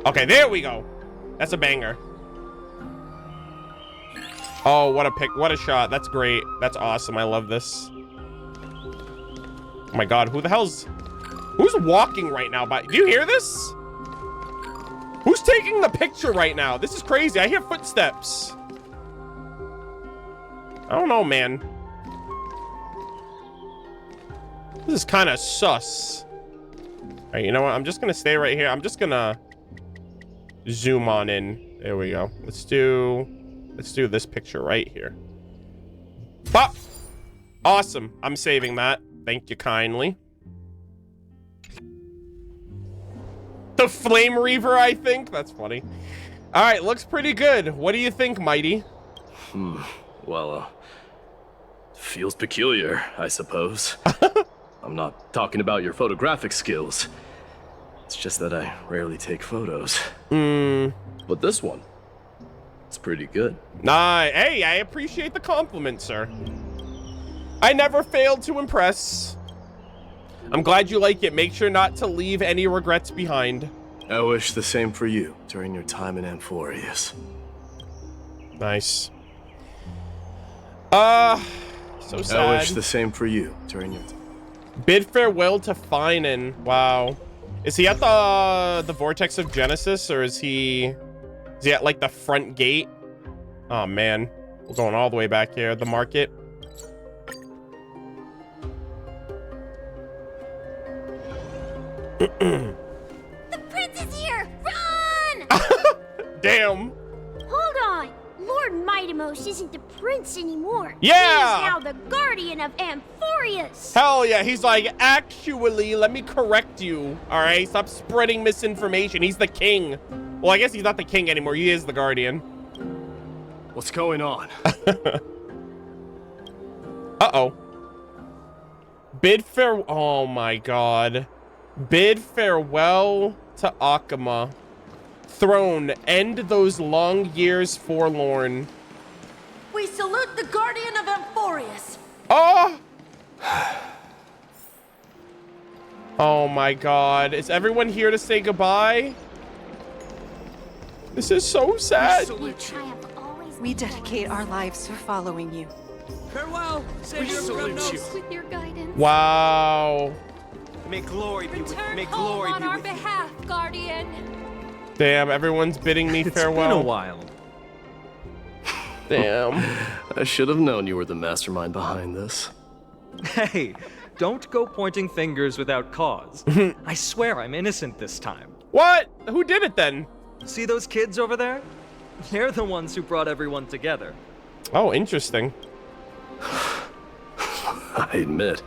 Okay, there we go. That's a banger. Oh, what a pick. What a shot. That's great. That's awesome. I love this. Oh my god, who the hell's... Who's walking right now? Do you hear this? Who's taking the picture right now? This is crazy. I hear footsteps. I don't know, man. This is kind of sus. All right, you know what? I'm just gonna stay right here. I'm just gonna zoom on in. There we go. Let's do this picture right here. Pop. Awesome. I'm saving that. Thank you kindly. The Flame Reaver, I think. That's funny. All right, looks pretty good. What do you think, Mydei? Well, feels peculiar, I suppose. I'm not talking about your photographic skills. It's just that I rarely take photos. But this one, it's pretty good. Nah, hey, I appreciate the compliment, sir. I never failed to impress. I'm glad you like it. Make sure not to leave any regrets behind. I wish the same for you during your time in Amphorius. Nice. So sad. I wish the same for you during your time. Bid farewell to Fainan. Wow. Is he at the vortex of Genesis, or is he at like the front gate? Oh man, we're going all the way back here. The market. The prince is here! damn. Hold on! Lord Mydei isn't the prince anymore. Yeah! He's now the guardian of Amphorius. Hell yeah, he's like, actually, let me correct you. All right, stop spreading misinformation. He's the king. Well, I guess he's not the king anymore. He is the guardian. What's going on? Uh-oh. Oh my god. Bid farewell to Aglia. Throne, end those long years forlorn. We salute the guardian of Amphorius. Oh! Oh my god. Is everyone here to say goodbye? This is so sad. We dedicate our lives to following you. Farewell, Savior of Kremnos. With your guidance. Wow. May glory be with Return may home glory on be our with you. behalf, Guardian. Damn, everyone's bidding me farewell. It's been a while. Damn. I should have known you were the mastermind behind this. Hey, don't go pointing fingers without cause. I swear I'm innocent this time. What? Who did it then? See those kids over there? They're the ones who brought everyone together. Oh, interesting. I admit,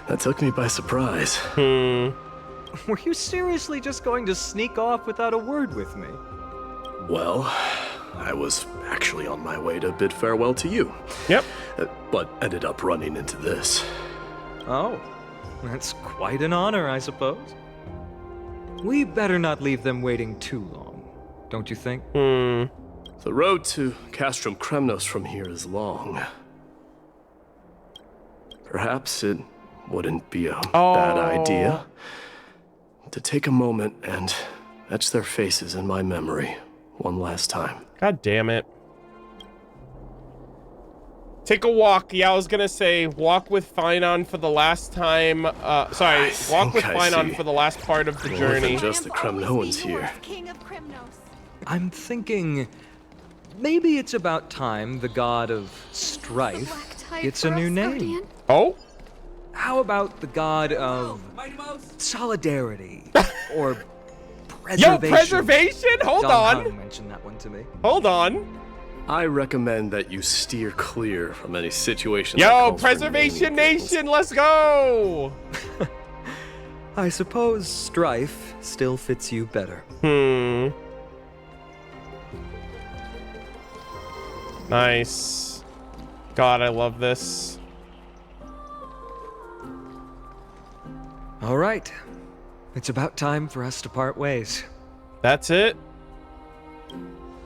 that took me by surprise. Were you seriously just going to sneak off without a word with me? Well, I was actually on my way to bid farewell to you. Yep. But ended up running into this. Oh, that's quite an honor, I suppose. We better not leave them waiting too long, don't you think? The road to Castrum Kremnos from here is long. Perhaps it wouldn't be a bad idea to take a moment and etch their faces in my memory one last time. God damn it. Take a walk. Yeah, I was gonna say, walk with Fainan for the last time. Sorry, walk with Fainan for the last part of the journey. More than just the Kremnoans here. I'm thinking maybe it's about time the god of strife gets a new name. Oh? How about the god of solidarity or preservation? Yo, preservation? Hold on. Hung mentioned that one to me. Hold on. I recommend that you steer clear from any situation. Yo, Preservation Nation, let's go! I suppose strife still fits you better. Nice. God, I love this. All right. It's about time for us to part ways. That's it?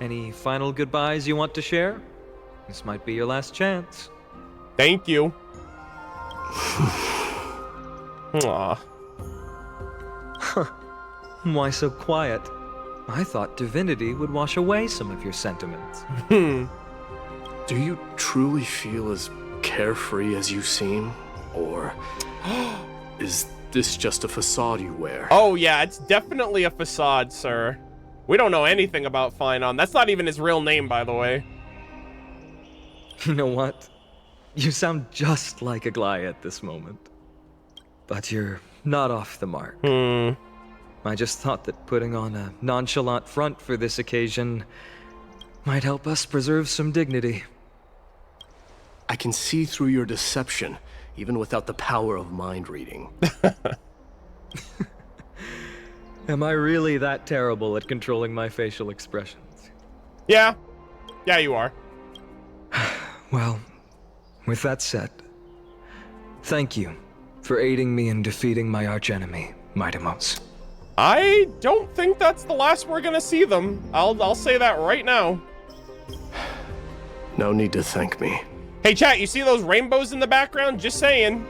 Any final goodbyes you want to share? This might be your last chance. Thank you. Aw. Why so quiet? I thought divinity would wash away some of your sentiments. Do you truly feel as carefree as you seem? Or is this just a facade you wear? Oh yeah, it's definitely a facade, sir. We don't know anything about Fainan. That's not even his real name, by the way. You know what? You sound just like Aglia at this moment. But you're not off the mark. I just thought that putting on a nonchalant front for this occasion might help us preserve some dignity. I can see through your deception, even without the power of mind reading. Am I really that terrible at controlling my facial expressions? Yeah. Yeah, you are. Well, with that said, thank you for aiding me in defeating my archenemy, Mydei. I don't think that's the last we're gonna see them. I'll say that right now. No need to thank me. Hey chat, you see those rainbows in the background? Just saying.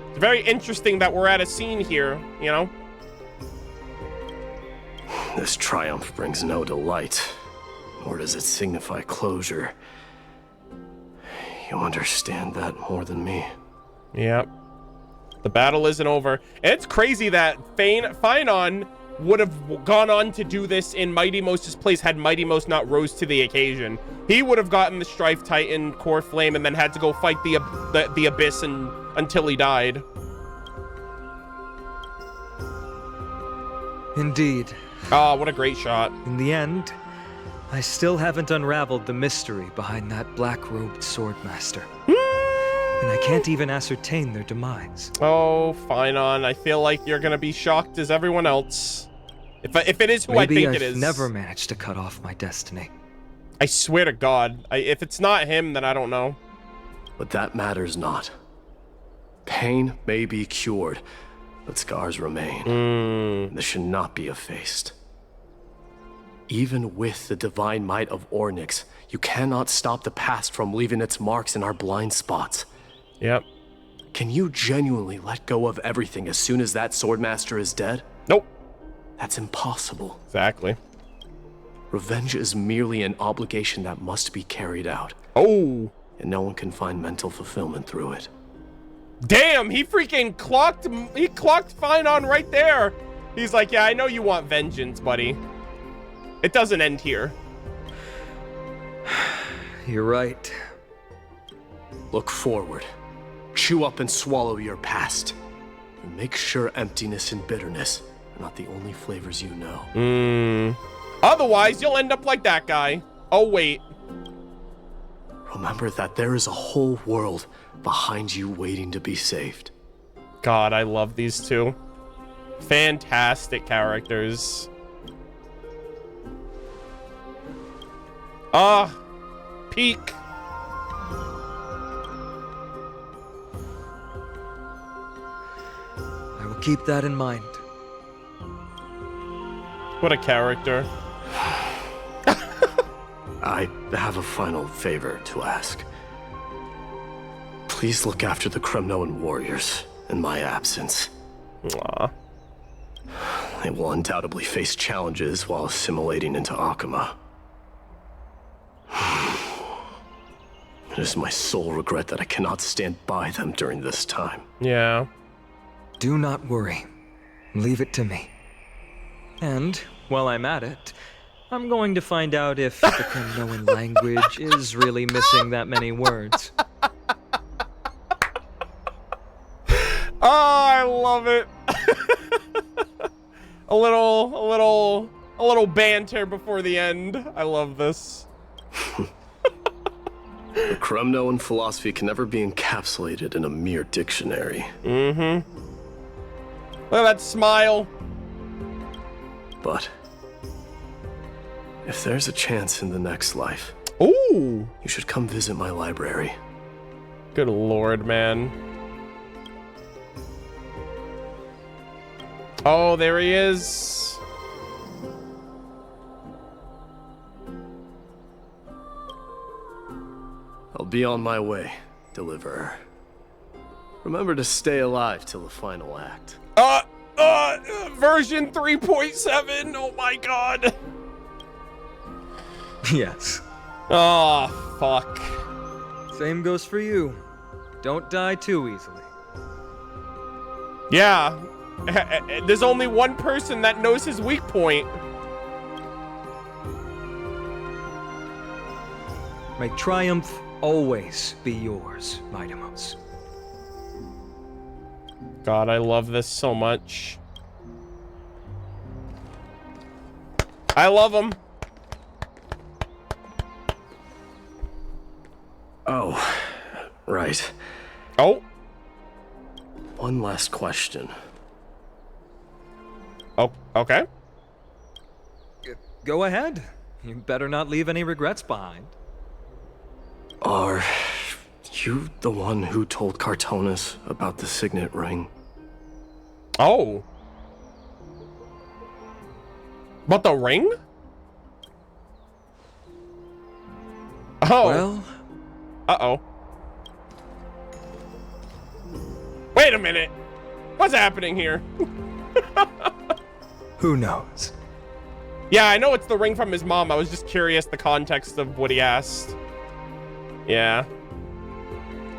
It's very interesting that we're at a scene here, you know? This triumph brings no delight, nor does it signify closure. You understand that more than me. Yep. The battle isn't over. And it's crazy that Fainan would have gone on to do this in Mydei's place had Mydei not rose to the occasion. He would have gotten the Strife Titan core flame and then had to go fight the Abyss until he died. Indeed. Oh, what a great shot. In the end, I still haven't unraveled the mystery behind that black-robed swordmaster. And I can't even ascertain their demise. Oh, Fainan, I feel like you're gonna be shocked as everyone else. If it is who Maybe I think it is. never managed to cut off my destiny. I swear to God, if it's not him, then I don't know. But that matters not. Pain may be cured, but scars remain. This should not be effaced. Even with the divine might of Ornyx, you cannot stop the past from leaving its marks in our blind spots. Yep. Can you genuinely let go of everything as soon as that swordmaster is dead? Nope. That's impossible. Exactly. Revenge is merely an obligation that must be carried out. Oh. And no one can find mental fulfillment through it. Damn, he freaking clocked Fainan right there. He's like, yeah, I know you want vengeance, buddy. It doesn't end here. You're right. Look forward. Chew up and swallow your past. And make sure emptiness and bitterness are not the only flavors you know. Otherwise, you'll end up like that guy. Oh, wait. Remember that there is a whole world behind you waiting to be saved. God, I love these two. Fantastic characters. Peak. I will keep that in mind. What a character. I have a final favor to ask. Please look after the Kremnoan warriors in my absence. Aww. They will undoubtedly face challenges while assimilating into Akama. It is my sole regret that I cannot stand by them during this time. Yeah. Do not worry. Leave it to me. And, while I'm at it, I'm going to find out if the Kremnoan language is really missing that many words. Oh, I love it. a little banter before the end. I love this. The Kremnoan philosophy can never be encapsulated in a mere dictionary. Look at that smile. But if there's a chance in the next life, ooh, you should come visit my library. Good lord, man. Oh, there he is. I'll be on my way, Deliverer. Remember to stay alive till the final act. Version 3.7. Oh my god. Yes. Oh, fuck. Same goes for you. Don't die too easily. Yeah. There's only one person that knows his weak point. May triumph always be yours, Mydei. God, I love this so much. I love him. Oh, right. Oh. One last question. Oh, okay. Go ahead. You better not leave any regrets behind. Are you the one who told Cartonis about the signet ring? Oh. About the ring? Oh. Well. Uh-oh. Wait a minute. What's happening here? Who knows? Yeah, I know it's the ring from his mom. I was just curious the context of what he asked. Yeah.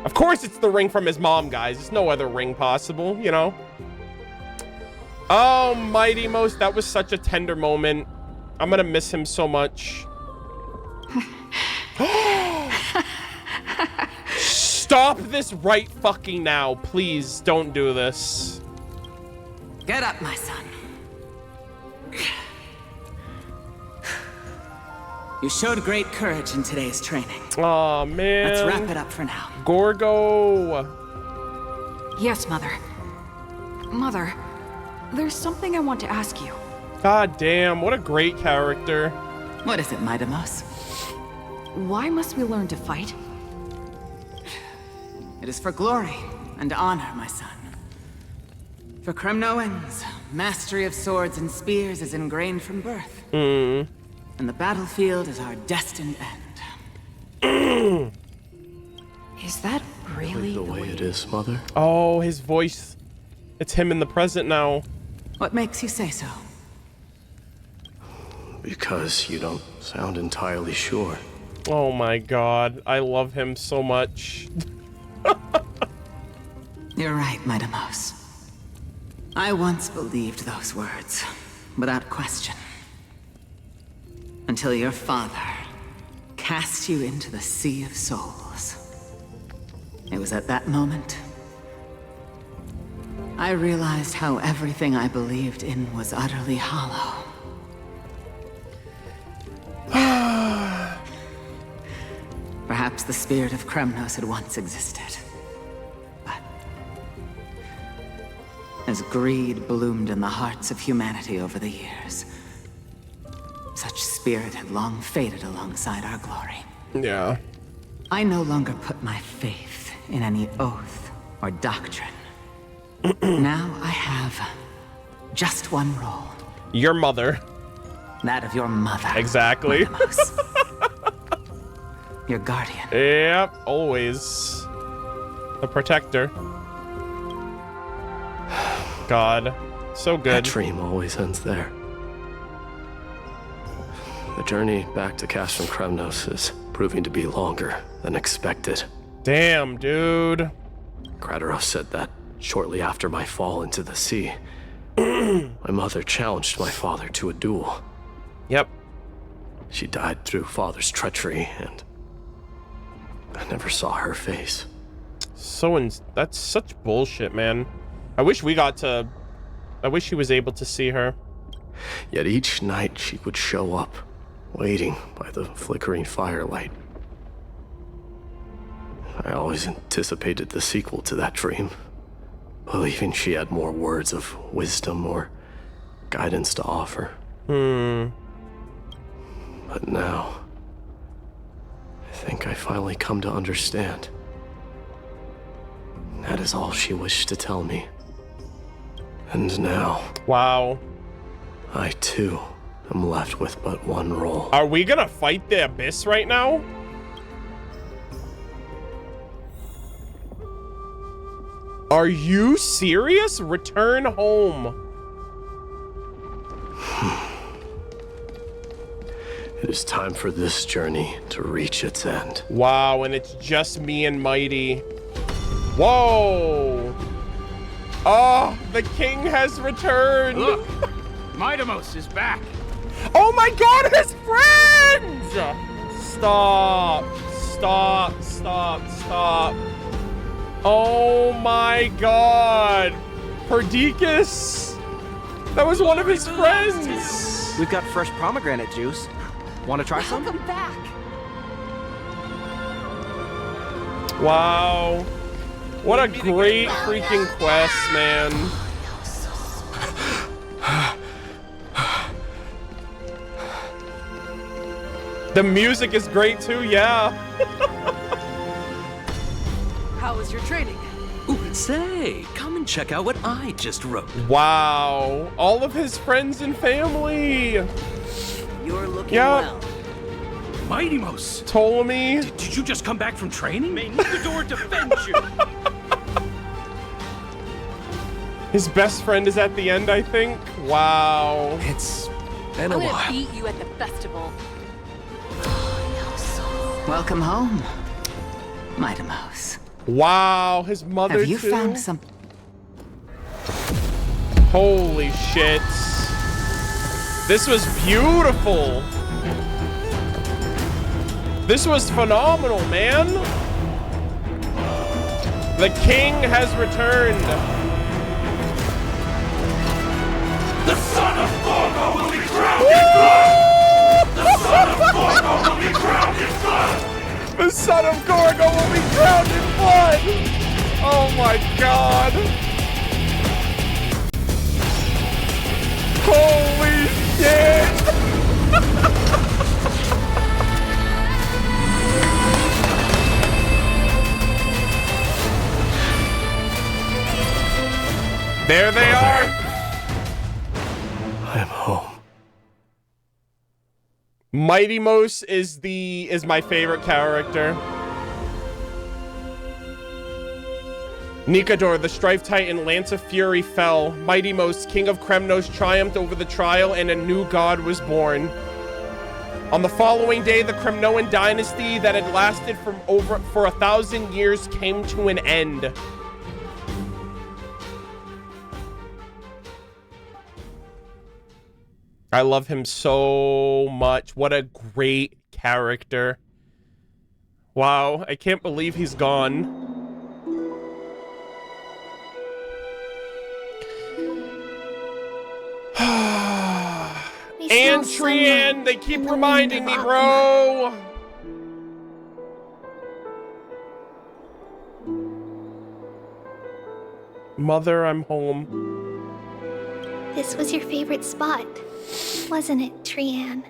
Of course it's the ring from his mom, guys. There's no other ring possible, you know? Oh, Mydei, that was such a tender moment. I'm gonna miss him so much. Stop this right fucking now. Please don't do this. Get up, my son. You showed great courage in today's training. Aw, man. Let's wrap it up for now. Gorgo. Yes, Mother. Mother, there's something I want to ask you. God damn, what a great character. What is it, Mydei? Why must we learn to fight? It is for glory and honor, my son. For Kremnoans, mastery of swords and spears is ingrained from birth. And the battlefield is our destined end. Is that really the way it is, Mother? Oh, his voice. It's him in the present now. What makes you say so? Because you don't sound entirely sure. Oh my god, I love him so much. You're right, Mydei. I once believed those words, without question. Until your father cast you into the Sea of Souls. It was at that moment I realized how everything I believed in was utterly hollow. Perhaps the spirit of Kremnos had once existed. But as greed bloomed in the hearts of humanity over the years, such spirit had long faded alongside our glory. Yeah. I no longer put my faith in any oath or doctrine. Now I have just one role. Your mother. That of your mother. Exactly. Your guardian. Yep, always. The protector. God, so good. That dream always ends there. The journey back to Castrum Kremnos is proving to be longer than expected. Damn, dude. Kratos said that shortly after my fall into the sea, my mother challenged my father to a duel. Yep. She died through father's treachery, and I never saw her face. That's such bullshit, man. I wish she was able to see her. Yet each night she would show up, waiting by the flickering firelight. I always anticipated the sequel to that dream, believing she had more words of wisdom or guidance to offer. But now, I think I finally come to understand. That is all she wished to tell me. And now... Wow. I, too, am left with but one role. Are we gonna fight the Abyss right now? Are you serious? Return home. It is time for this journey to reach its end. Wow, and it's just me and Mydei. Whoa! Oh, the king has returned! Look! Mydei is back! Oh my god, his friends! Stop. Stop, stop, stop. Oh my god. Perdiccas! That was one of his friends! We've got fresh pomegranate juice. Want to try some? Welcome back. Wow. What a great freaking quest, man. The music is great too, yeah. How was your training? Ooh, say, come and check out what I just wrote. Wow. All of his friends and family. You're looking well. Mydei! Ptolemy. Did you just come back from training? May Mithador defend you! His best friend is at the end, I think. Wow. It's been a I'm gonna while. beat you at the festival. Welcome home, Mydei. Wow, his mother Have you too? found some? Holy shit. This was beautiful. This was phenomenal, man. The king has returned. The son of Gorgo will be drowned in blood! The son of Gorgo son of Gorgo will be drowned in blood! Oh my god! Holy shit! There they are! I'm home. Mydei is my favorite character. Nikador, the Strife Titan, Lance of Fury fell. Mydei, King of Kremnos, triumphed over the trial, and a new god was born. On the following day, the Kremnoan dynasty that had lasted for 1,000 years came to an end. I love him so much. What a great character. Wow, I can't believe he's gone. And Trianne, they keep reminding me, bro. Mother, I'm home. This was your favorite spot, wasn't it, Trianne?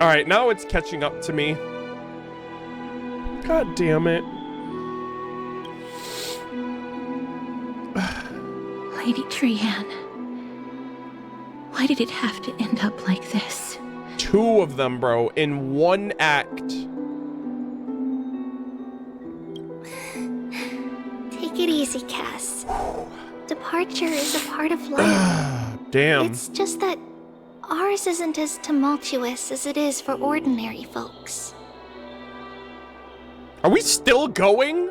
All right, now it's catching up to me. God damn it. Lady Trianne, why did it have to end up like this? 2 of them, bro, in 1 act. Take it easy, Cass. Departure is a part of life. Damn. It's just that ours isn't as tumultuous as it is for ordinary folks. Are we still going?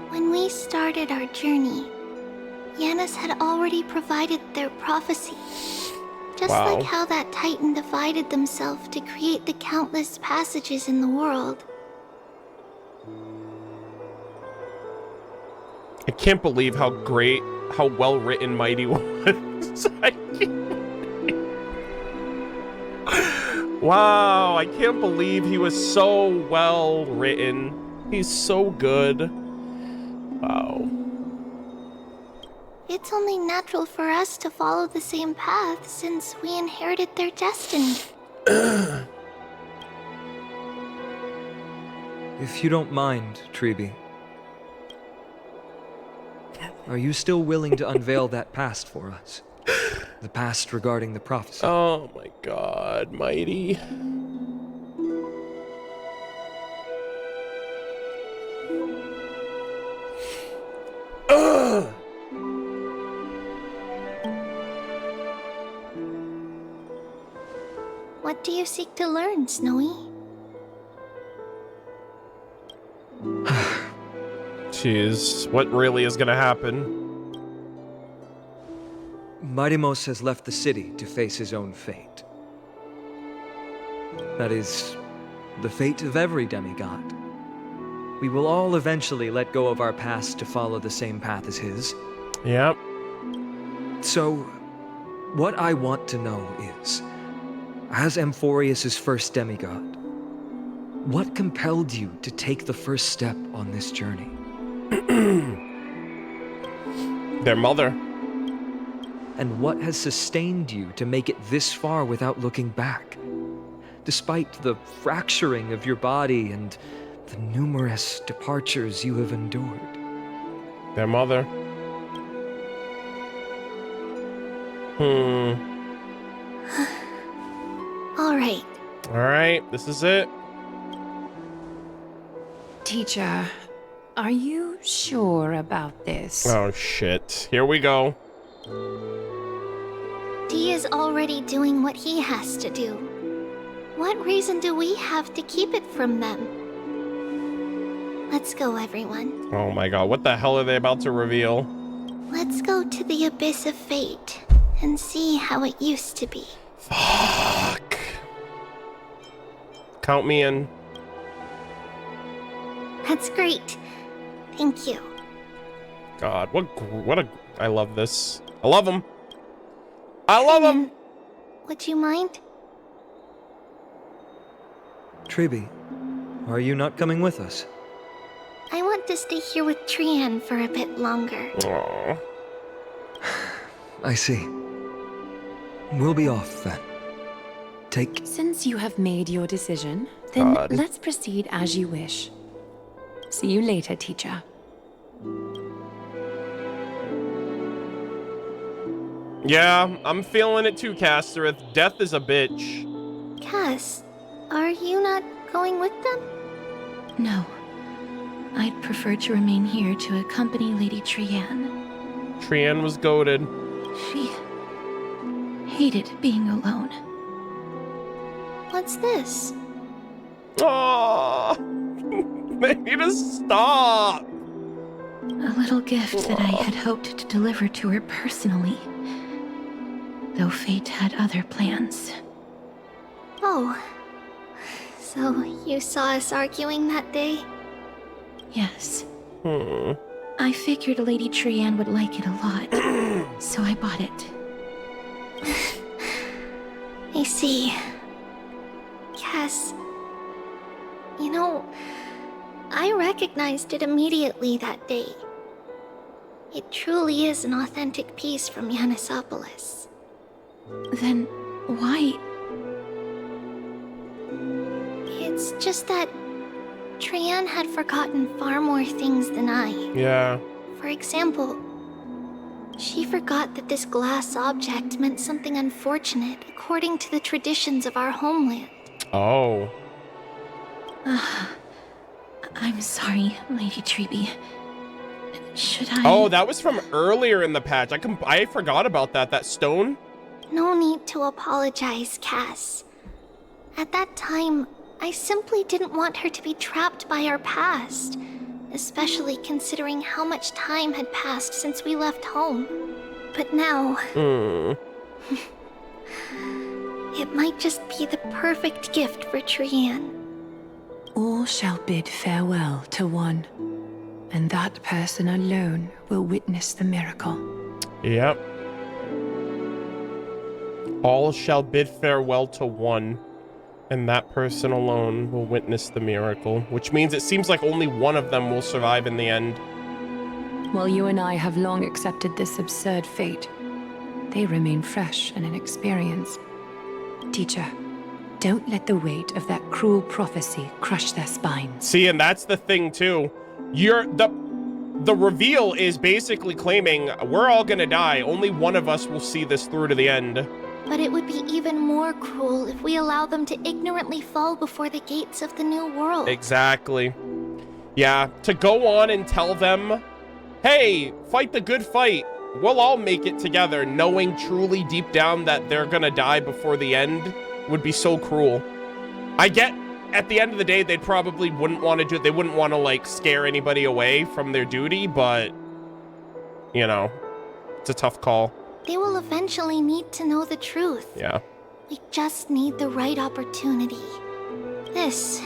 When we started our journey, Yanis had already provided their prophecy. Just like how that Titan divided themselves to create the countless passages in the world. I can't believe how well written Mydei was. Wow, I can't believe he was so well written. He's so good. Wow. It's only natural for us to follow the same path since we inherited their destiny. If you don't mind, Tribbie, are you still willing to unveil that past for us? The past regarding the prophecy. Oh my god, Mydei. What do you seek to learn, Snowy? Jeez, what really is gonna happen? Mydei has left the city to face his own fate. That is, the fate of every demigod. We will all eventually let go of our past to follow the same path as his. Yep. So, what I want to know is, as Amphorius' first demigod, what compelled you to take the first step on this journey? Their mother. And what has sustained you to make it this far without looking back? Despite the fracturing of your body and the numerous departures you have endured. Their mother. Alright. Alright, this is it. Teacher, are you sure about this? Oh shit. Here we go. Dee is already doing what he has to do. What reason do we have to keep it from them? Let's go, everyone. Oh my god, what the hell are they about to reveal? Let's go to the Abyss of Fate and see how it used to be. Fuck. Count me in. That's great. Thank you. God, what a, I love this. I love him. I love him. Would you mind? Tribbie, are you not coming with us? I want to stay here with Trianne for a bit longer. Aww. I see. We'll be off then. Since you have made your decision, then let's proceed as you wish. See you later, teacher. Yeah, I'm feeling it too, Castereth. Death is a bitch. Cass, are you not going with them? No. I'd prefer to remain here to accompany Lady Trianne. Trianne was goated. She hated being alone. What's this? Oh, they need to stop. A little gift that I had hoped to deliver to her personally, though fate had other plans. Oh, so you saw us arguing that day? Yes. I figured Lady Trianne would like it a lot, so I bought it. I see. Cass, you know, I recognized it immediately that day. It truly is an authentic piece from Yanisopolis. Then why? It's just that Trianne had forgotten far more things than I. Yeah. For example, she forgot that this glass object meant something unfortunate according to the traditions of our homeland. Oh. I'm sorry, Lady Tribbie. Should I? Oh, that was from earlier in the patch. I forgot about that. That stone. No need to apologize, Cass. At that time, I simply didn't want her to be trapped by our past, especially considering how much time had passed since we left home. But now... it might just be the perfect gift for Trianne. All shall bid farewell to one, and that person alone will witness the miracle. Yep. All shall bid farewell to one, and that person alone will witness the miracle, which means it seems like only one of them will survive in the end. While you and I have long accepted this absurd fate, they remain fresh and inexperienced. Teacher, don't let the weight of that cruel prophecy crush their spines. See, and that's the thing too. The reveal is basically claiming we're all gonna die. Only one of us will see this through to the end. But it would be even more cruel if we allow them to ignorantly fall before the gates of the new world. Exactly. Yeah, to go on and tell them, hey, fight the good fight. We'll all make it together, knowing truly deep down that they're gonna die before the end would be so cruel. I get, at the end of the day, they probably wouldn't want to do it. They wouldn't want to, like, scare anybody away from their duty, but, you know, it's a tough call. They will eventually need to know the truth. Yeah. We just need the right opportunity. This,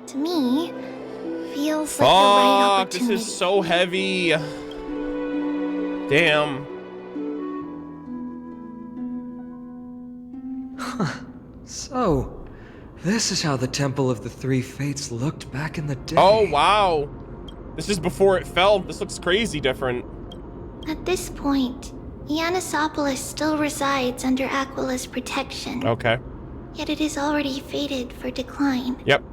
to me, feels like the right opportunity. This is so heavy. Damn. So, this is how the Temple of the Three Fates looked back in the day. Oh, wow. This is before it fell. This looks crazy different. At this point, Yanisopolis still resides under Aquila's protection. Okay. Yet it is already fated for decline. Yep.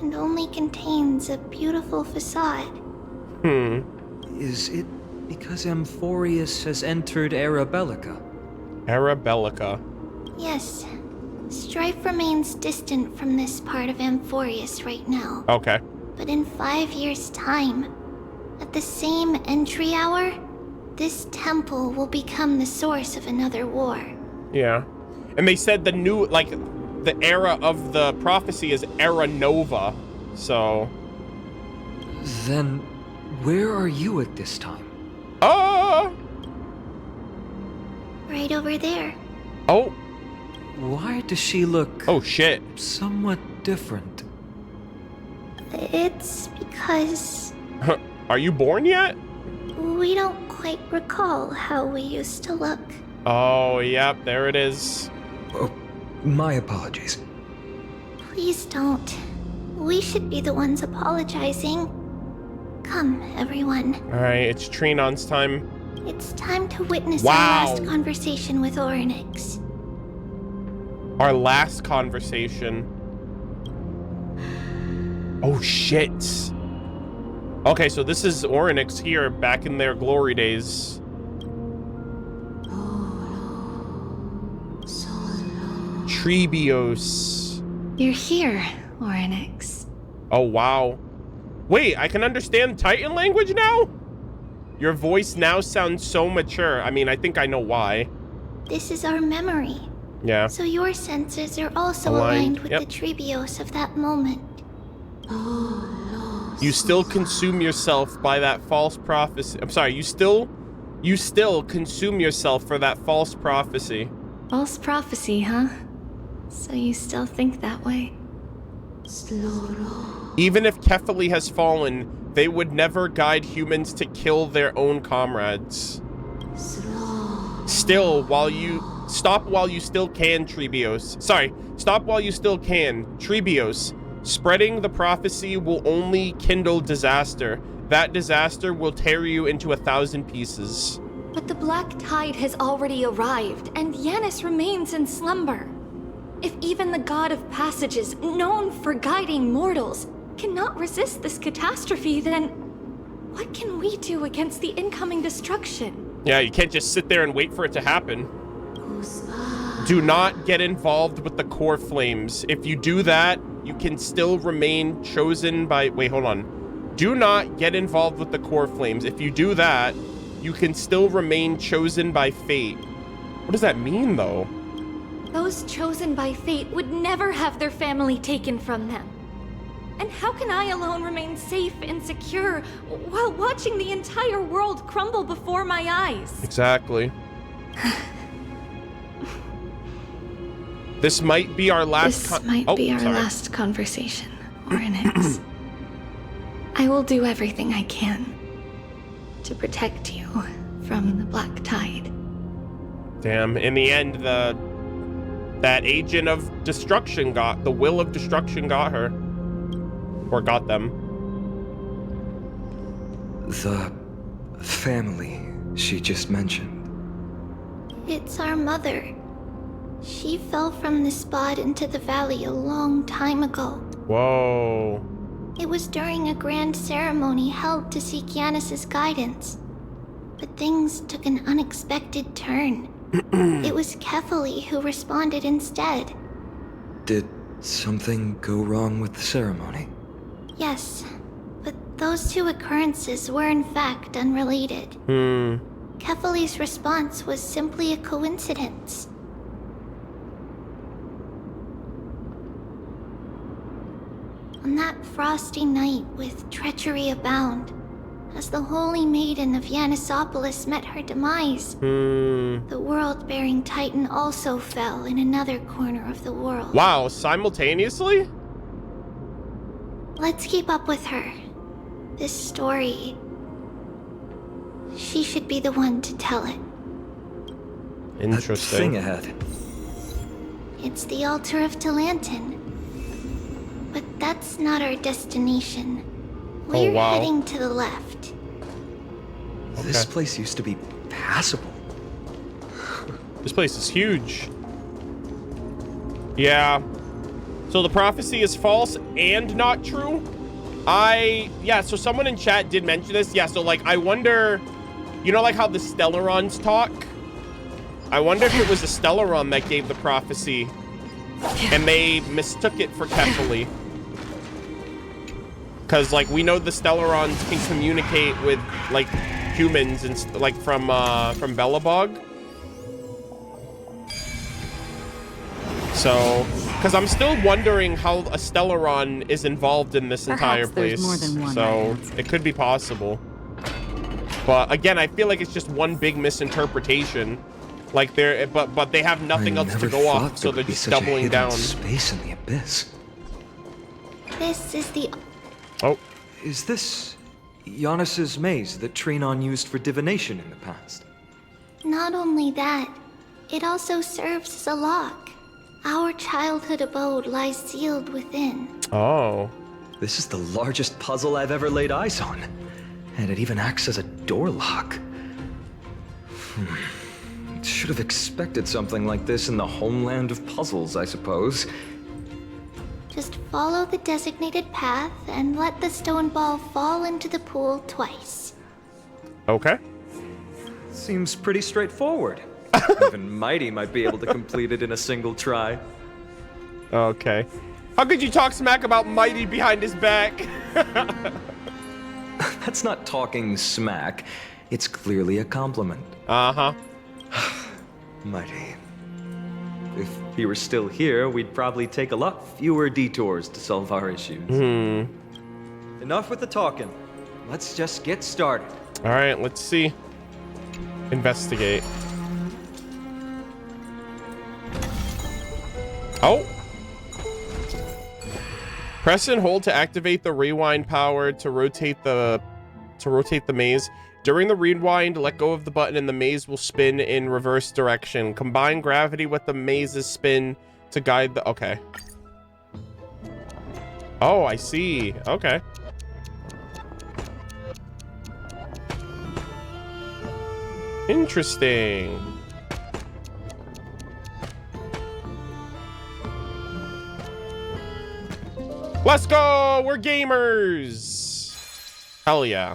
And only contains a beautiful facade. Is it because Amphorius has entered Era Bellica? Era Bellica. Yes. Strife remains distant from this part of Amphorius right now. Okay. But in 5 years' time, at the same entry hour, this temple will become the source of another war. Yeah. And they said the new, like, the era of the prophecy is Era Nova, so... Then, where are you at this time? Right over there. Oh. Why does she look... Oh, shit. Somewhat different. It's because... Are you born yet? We don't quite recall how we used to look. Oh, yep, there it is. Oh, my apologies. Please don't. We should be the ones apologizing. Come, everyone. All right, it's Triannon's time. It's time to witness Wow. our last conversation with Orynyx. Our last conversation. Oh, shit. Okay, so this is Orynyx here back in their glory days. Tribbios. You're here, Orynyx. Oh, wow. Wait, I can understand Titan language now? Your voice now sounds so mature. I mean, I think I know why. This is our memory. Yeah. So your senses are also Aligned, aligned with yep. the Tribbios of that moment. You still consume yourself by that false prophecy. I'm sorry, you still consume yourself for that false prophecy. False prophecy, huh? So you still think that way? Even if Kefali has fallen, they would never guide humans to kill their own comrades. Still, stop while you still can, Tribbios. Sorry, stop while you still can, Tribbios. Spreading the prophecy will only kindle disaster. That disaster will tear you into 1,000 pieces. But the Black Tide has already arrived, and Yanis remains in slumber. If even the God of Passages, known for guiding mortals, cannot resist this catastrophe, then what can we do against the incoming destruction? Yeah, you can't just sit there and wait for it to happen. Do not get involved with the core flames. If you do that, you can still remain chosen by... Wait, hold on. Do not get involved with the core flames. If you do that, you can still remain chosen by fate. What does that mean, though? Those chosen by fate would never have their family taken from them. And how can I alone remain safe and secure while watching the entire world crumble before my eyes? Exactly. This might be our last last conversation, Orynyx. I will do everything I can to protect you from the Black Tide. Damn, in the end, that agent of destruction the will of destruction got her. Or got them. The family she just mentioned. It's our mother. She fell from the spot into the valley a long time ago. Whoa. It was during a grand ceremony held to seek Yanis's guidance. But things took an unexpected turn. It was Kefali who responded instead. Did something go wrong with the ceremony? Yes, but those two occurrences were in fact unrelated. Kefali's response was simply a coincidence. On that frosty night with treachery abound, as the holy maiden of Yanisopolis met her demise, the world-bearing titan also fell in another corner of the world. Wow, simultaneously? Let's keep up with her. This story... she should be the one to tell it. Interesting. That thing ahead. It's the altar of Talantin. But that's not our destination. We're heading to the left. This place used to be passable. This place is huge. Yeah. So the prophecy is false and not true? Yeah, so someone in chat did mention this. Yeah, so like, I wonder, you know like how the Stellarons talk? I wonder if it was the Stellaron that gave the prophecy and they mistook it for Kefali. Because like, we know the Stellarons can communicate with like humans and like from Belobog. So, because I'm still wondering how a Stellaron is involved in this entire place. More than one, so it could be possible. But again, I feel like it's just one big misinterpretation. Like but they have nothing else to go off, so they're just doubling down. Space in the abyss. This is the... Oh. Is this Yanis's maze that Trianne used for divination in the past? Not only that, it also serves as a lock. Our childhood abode lies sealed within. Oh. This is the largest puzzle I've ever laid eyes on. And it even acts as a door lock. Should have expected something like this in the homeland of puzzles, I suppose. Just follow the designated path and let the stone ball fall into the pool twice. Okay. Seems pretty straightforward. Even Mydei might be able to complete it in a single try. Okay. How could you talk smack about Mydei behind his back? That's not talking smack. It's clearly a compliment. Uh-huh. Mydei. If he were still here, we'd probably take a lot fewer detours to solve our issues. Enough with the talking. Let's just get started. All right, let's see. Investigate. Oh. Press and hold to activate the rewind power to rotate the maze. During the rewind, let go of the button and the maze will spin in reverse direction. Combine gravity with the maze's spin to guide the... Okay. Oh, I see. Okay. Interesting. Let's go! We're gamers! Hell yeah.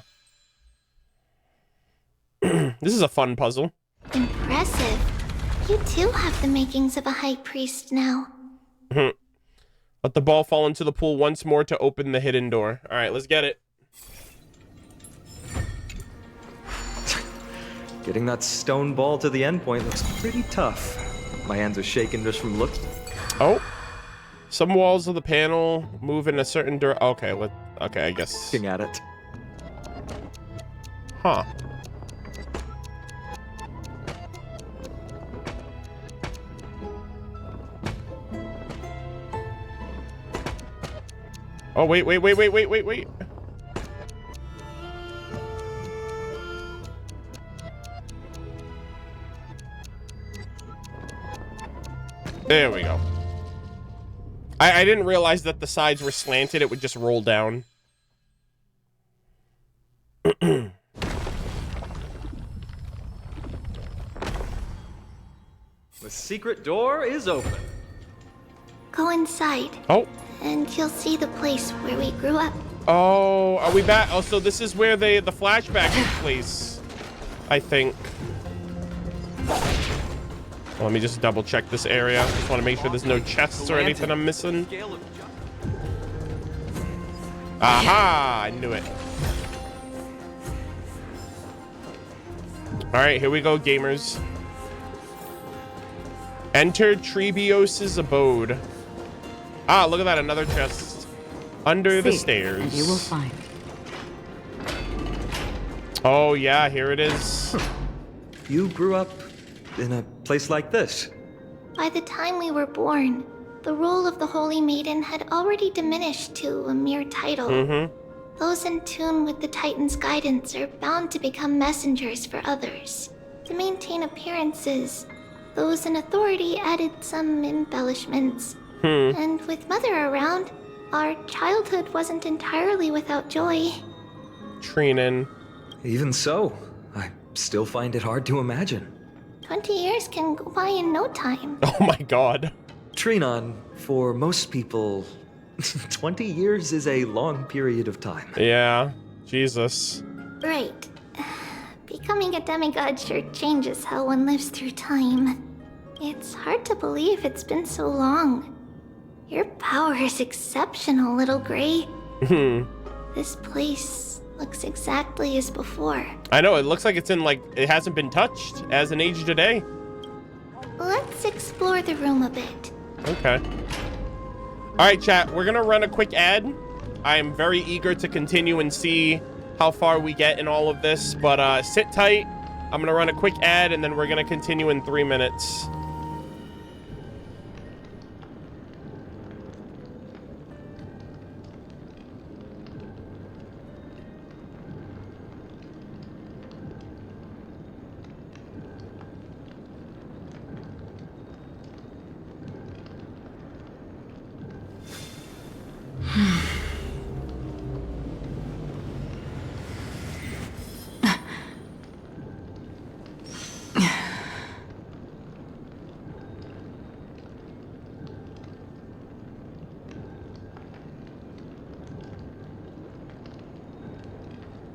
This is a fun puzzle. Impressive. You too have the makings of a high priest now. Let the ball fall into the pool once more to open the hidden door. All right, let's get it. Getting that stone ball to the endpoint looks pretty tough. My hands are shaking just from looking. Oh. Some walls of the panel move in a certain direction. Okay, okay, I guess. Looking at it. Huh. Oh, wait. There we go. I didn't realize that the sides were slanted. It would just roll down. The secret door is open. Go inside. Oh. And you'll see the place where we grew up. Oh, are we back? Oh, so this is where the flashback took place, I think. Well, let me just double check this area. Just want to make sure there's no chests or anything I'm missing. Aha! I knew it. All right, here we go, gamers. Enter Tribbie's abode. Ah, look at that, another chest under the stairs. And you will find. Oh yeah, here it is. You grew up in a place like this. By the time we were born, the role of the Holy Maiden had already diminished to a mere title. Those in tune with the Titan's guidance are bound to become messengers for others. To maintain appearances, those in authority added some embellishments. And with Mother around, our childhood wasn't entirely without joy. Trianne. Even so, I still find it hard to imagine. 20 years can go by in no time. Oh my god. Trianne, for most people, 20 years is a long period of time. Yeah, Jesus. Right. Becoming a demigod sure changes how one lives through time. It's hard to believe it's been so long. Your power is exceptional, little Gray. This place looks exactly as before. I know, it looks like it's in, like, it hasn't been touched as an age today. Let's explore the room a bit. Okay. All right, chat, we're gonna run a quick ad. I am very eager to continue and see how far we get in all of this, but sit tight. I'm gonna run a quick ad and then we're gonna continue in 3 minutes.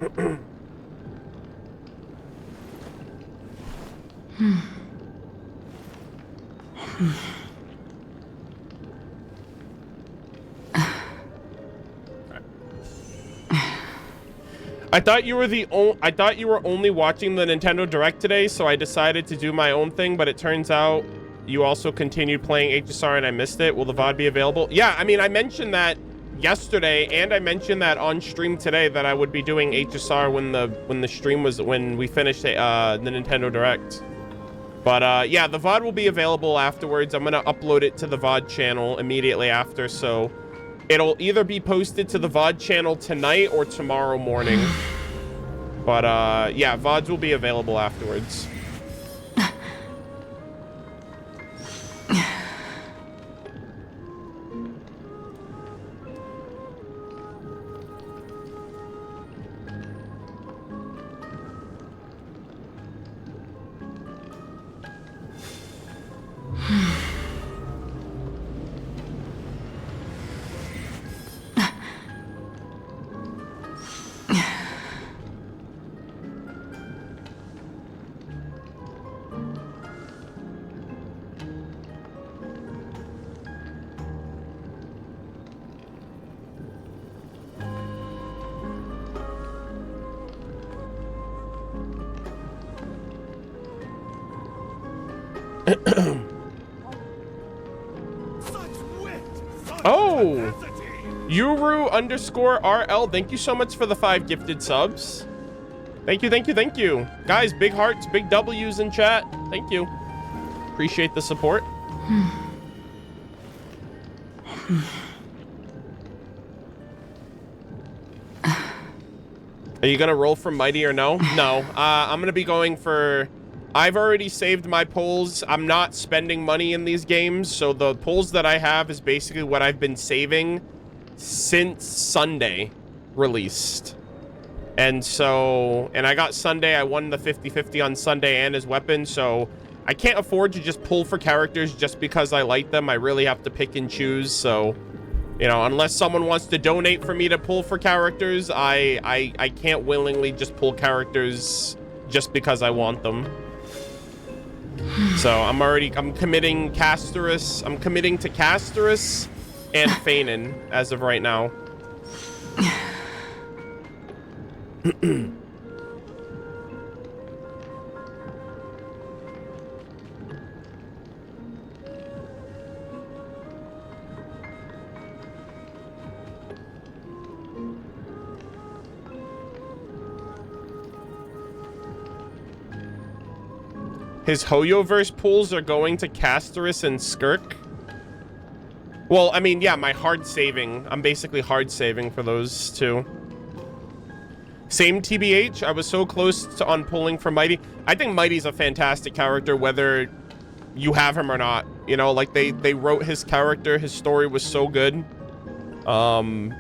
I thought you were only watching the Nintendo Direct today, so I decided to do my own thing, but it turns out you also continued playing HSR and I missed it. Will the VOD be available? Yeah, I mean, I mentioned that yesterday, and I mentioned that on stream today that I would be doing HSR when we finished the Nintendo Direct. But yeah, the VOD will be available afterwards. I'm gonna upload it to the VOD channel immediately after, so it'll either be posted to the VOD channel tonight or tomorrow morning. But yeah, VODs will be available afterwards. Oh, Yuru_RL, thank you so much for the 5 gifted subs. Thank you, thank you, thank you. Guys, big hearts, big W's in chat. Thank you. Appreciate the support. Are you gonna roll for Mydei or no? No, I'm gonna be going for... I've already saved my pulls. I'm not spending money in these games, so the pulls that I have is basically what I've been saving since Sunday released. And so, and I got Sunday, I won the 50-50 on Sunday and his weapon, so I can't afford to just pull for characters just because I like them. I really have to pick and choose, so, you know, unless someone wants to donate for me to pull for characters, I can't willingly just pull characters just because I want them. So I'm committing Castorus. I'm committing to Castorus and Fainan as of right now. His Hoyoverse pulls are going to Castorus and Skirk. Well, I mean, yeah, my hard saving. I'm basically hard saving for those two. Same TBH. I was so close to on pulling for Mydei. I think Mydei's a fantastic character, whether you have him or not. You know, like they wrote his character. His story was so good. And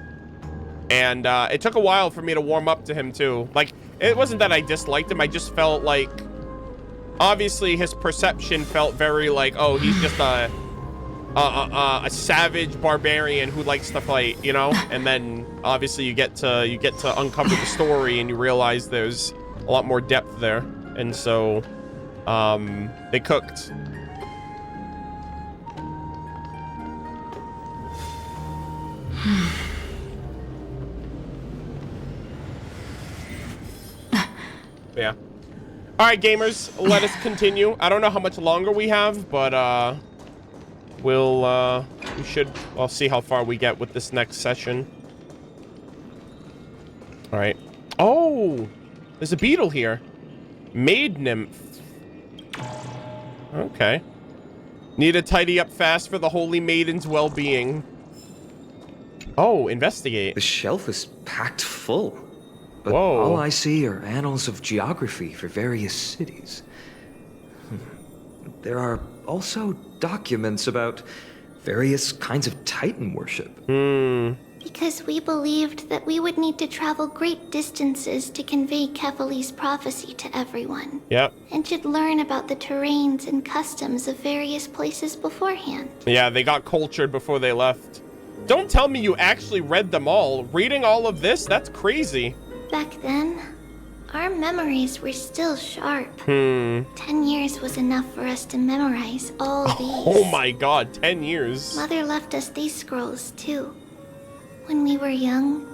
it took a while for me to warm up to him too. Like, it wasn't that I disliked him. I just felt like, obviously his perception felt very like, oh, he's just a savage barbarian who likes to fight, you know. And then obviously you get to uncover the story and you realize there's a lot more depth there. And so they cooked. Yeah. All right, gamers, let us continue. I don't know how much longer we have, but I'll see how far we get with this next session. All right. Oh, there's a beetle here. Maid nymph. Okay. Need to tidy up fast for the holy maiden's well-being. Oh, investigate. The shelf is packed full. But whoa. All I see are annals of geography for various cities. There are also documents about various kinds of Titan worship. Because we believed that we would need to travel great distances to convey Kefali's prophecy to everyone. Yep. And should learn about the terrains and customs of various places beforehand. Yeah, they got cultured before they left. Don't tell me you actually read them all. Reading all of this? That's crazy. Back then, our memories were still sharp. 10 years was enough for us to memorize all these. Oh my god, 10 years. Mother left us these scrolls too. When we were young,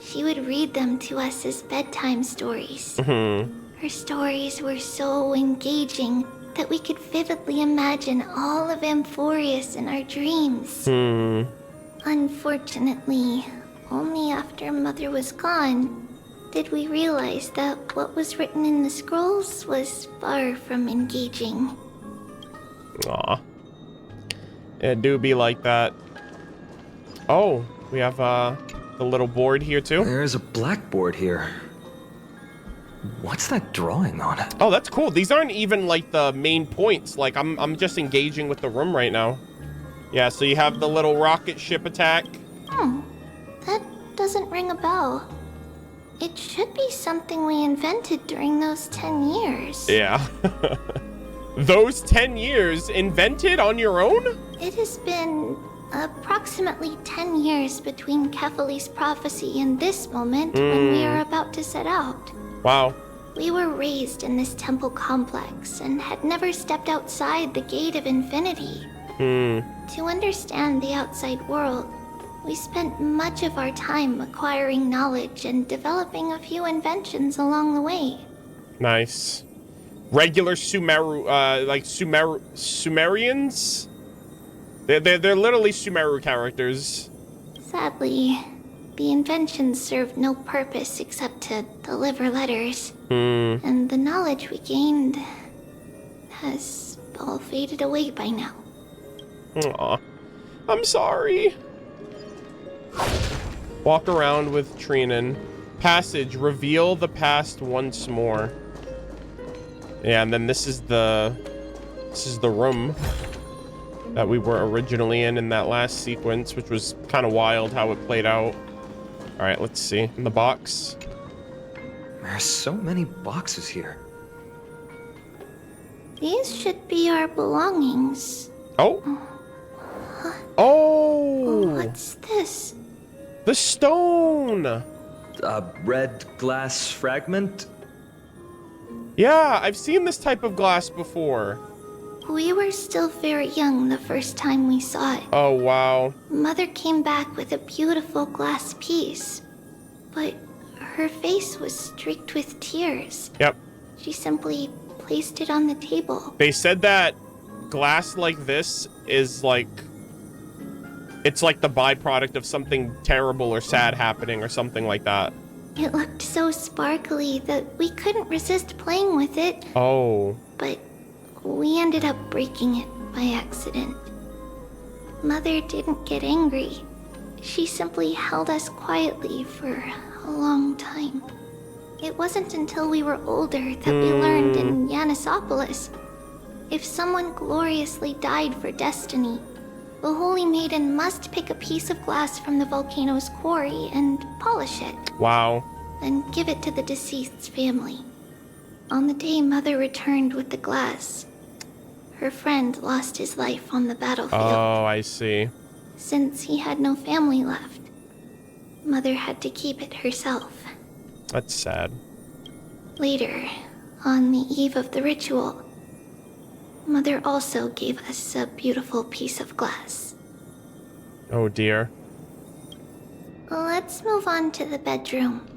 she would read them to us as bedtime stories. Her stories were so engaging that we could vividly imagine all of Amphorius in our dreams. Unfortunately, only after Mother was gone did we realize that what was written in the scrolls was far from engaging. Aw. It do be like that. Oh, we have the little board here too. There's a blackboard here. What's that drawing on it? Oh, that's cool. These aren't even like the main points. Like I'm just engaging with the room right now. Yeah, so you have the little rocket ship attack. That doesn't ring a bell. It should be something we invented during those 10 years. Yeah. Those 10 years invented on your own? It has been approximately 10 years between Kefali's prophecy and this moment when we are about to set out. Wow. We were raised in this temple complex and had never stepped outside the Gate of Infinity. To understand the outside world, we spent much of our time acquiring knowledge and developing a few inventions along the way. Nice. Regular Sumerians? They're literally Sumeru characters. Sadly, the inventions served no purpose except to deliver letters. And the knowledge we gained has all faded away by now. Aw. I'm sorry. Walk around with Trianne. Passage. Reveal the past once more. Yeah, and then this is the room that we were originally in that last sequence, which was kind of wild how it played out. All right, let's see. In the box. There's so many boxes here. These should be our belongings. Oh. Oh. What's this? The stone. A red glass fragment? Yeah, I've seen this type of glass before. We were still very young the first time we saw it. Oh, wow. Mother came back with a beautiful glass piece, but her face was streaked with tears. Yep. She simply placed it on the table. They said that glass like this is like... It's like the byproduct of something terrible or sad happening or something like that. It looked so sparkly that we couldn't resist playing with it. Oh. But we ended up breaking it by accident. Mother didn't get angry. She simply held us quietly for a long time. It wasn't until we were older that we learned in Yanisopolis. If someone gloriously died for destiny, the Holy Maiden must pick a piece of glass from the volcano's quarry and polish it. Wow. Then give it to the deceased's family. On the day Mother returned with the glass, her friend lost his life on the battlefield. Oh, I see. Since he had no family left, Mother had to keep it herself. That's sad. Later, on the eve of the ritual, Mother also gave us a beautiful piece of glass. Oh dear. Let's move on to the bedroom.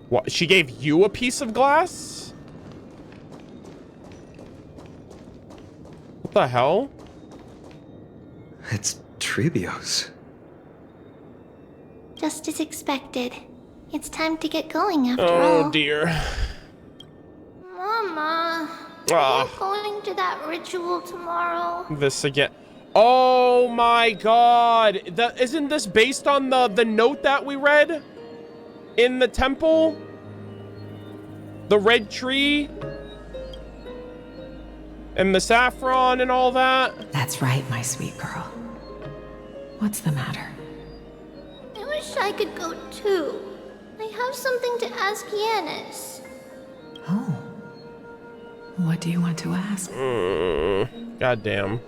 What? She gave you a piece of glass? What the hell? It's Tribbie's. Just as expected. It's time to get going after all. Oh dear. Mama, are you going to that ritual tomorrow? This again. Oh my god. Isn't this based on the note that we read? In the temple? The red tree? And the saffron and all that? That's right, my sweet girl. What's the matter? I wish I could go too. I have something to ask Yanis. Oh. What do you want to ask? Goddamn.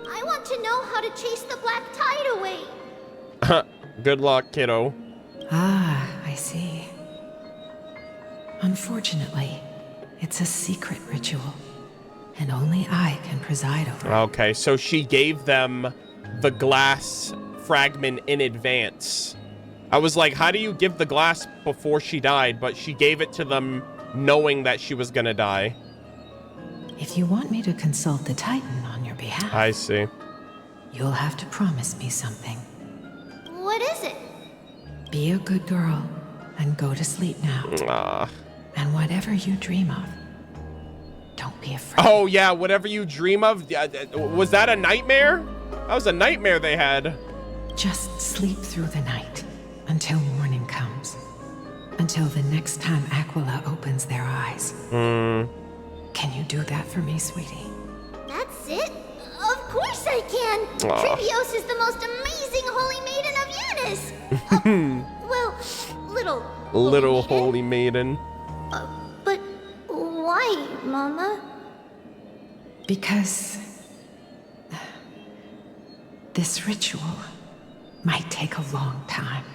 I want to know how to chase the black tide away. Good luck, kiddo. Ah, I see. Unfortunately, it's a secret ritual, and only I can preside over it. Okay, so she gave them the glass fragment in advance. I was like, how do you give the glass before she died? But she gave it to them knowing that she was gonna die. If you want me to consult the Titan on your behalf, I see. You'll have to promise me something. What is it? Be a good girl and go to sleep now. And whatever you dream of, don't be afraid. Oh yeah, whatever you dream of. Was that a nightmare? That was a nightmare they had. Just sleep through the night until morning comes. Until the next time Aglia opens their eyes. Can you do that for me, sweetie? That's it? Of course I can! Tribios is the most amazing holy maiden of Unis! Well, little holy maiden. But why, Mama? Because this ritual might take a long time.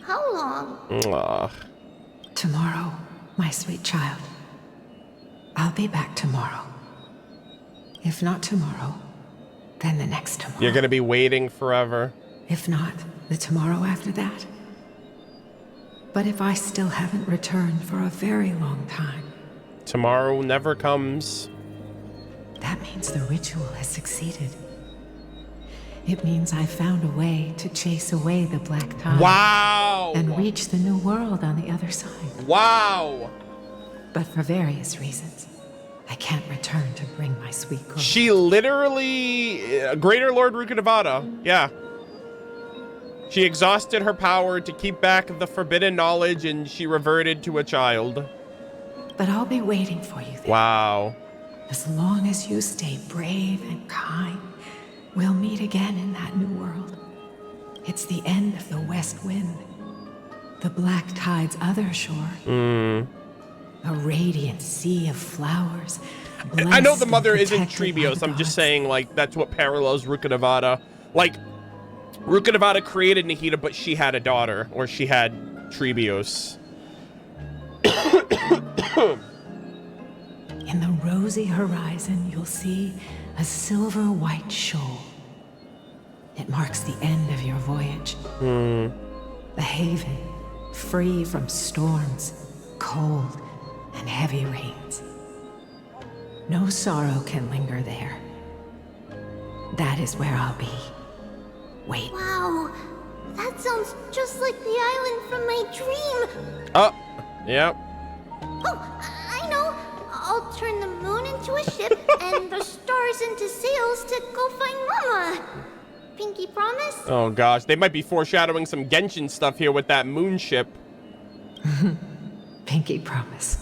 How long? Tomorrow, my sweet child. I'll be back tomorrow. If not tomorrow, then the next tomorrow. You're gonna be waiting forever. If not, the tomorrow after that. But if I still haven't returned for a very long time, tomorrow never comes. That means the ritual has succeeded. It means I found a way to chase away the black tide. Wow! And reach the new world on the other side. Wow! But for various reasons, I can't return to bring my sweet girl. She literally... Greater Lord Rukkhadevata. Yeah. She exhausted her power to keep back the forbidden knowledge, and she reverted to a child. But I'll be waiting for you there. Wow. As long as you stay brave and kind, we'll meet again in that new world. It's the end of the West Wind. The black tide's other shore. A radiant sea of flowers. I know the mother isn't Tribios. I'm just saying, like, that's what parallels Rukkhadevata. Like, Rukkhadevata created Nahida, but she had a daughter, or she had Tribios. In the rosy horizon, you'll see a silver white shoal. It marks the end of your voyage. A haven, free from storms, cold, and heavy rains. No sorrow can linger there. That is where I'll be. Wait. Wow, that sounds just like the island from my dream. Oh, yep. Oh, I know. I'll turn the moon into a ship and the stars into sails to go find Mama. Pinky promise? Oh gosh, they might be foreshadowing some Genshin stuff here with that moon ship. Pinky promise.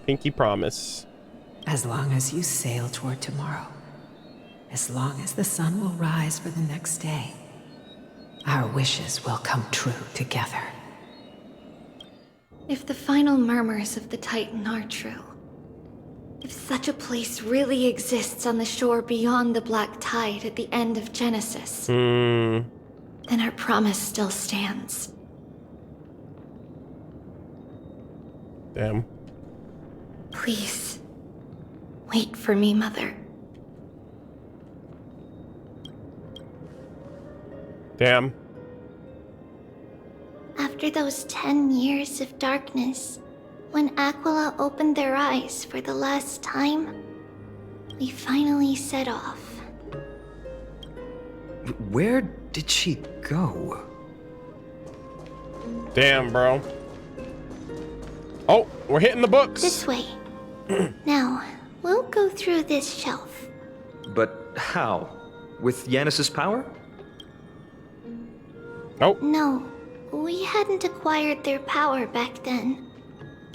Pinky promise. As long as you sail toward tomorrow, as long as the sun will rise for the next day, our wishes will come true together. If the final murmurs of the Titan are true, if such a place really exists on the shore beyond the black tide at the end of Genesis, then our promise still stands. Damn. Please, wait for me, Mother. Damn. After those 10 years of darkness, when Aglia opened their eyes for the last time, we finally set off. Where did she go? Damn, bro. Oh, we're hitting the books. This way. Now, we'll go through this shelf. But how? With Yanis's power? Oh. No, we hadn't acquired their power back then.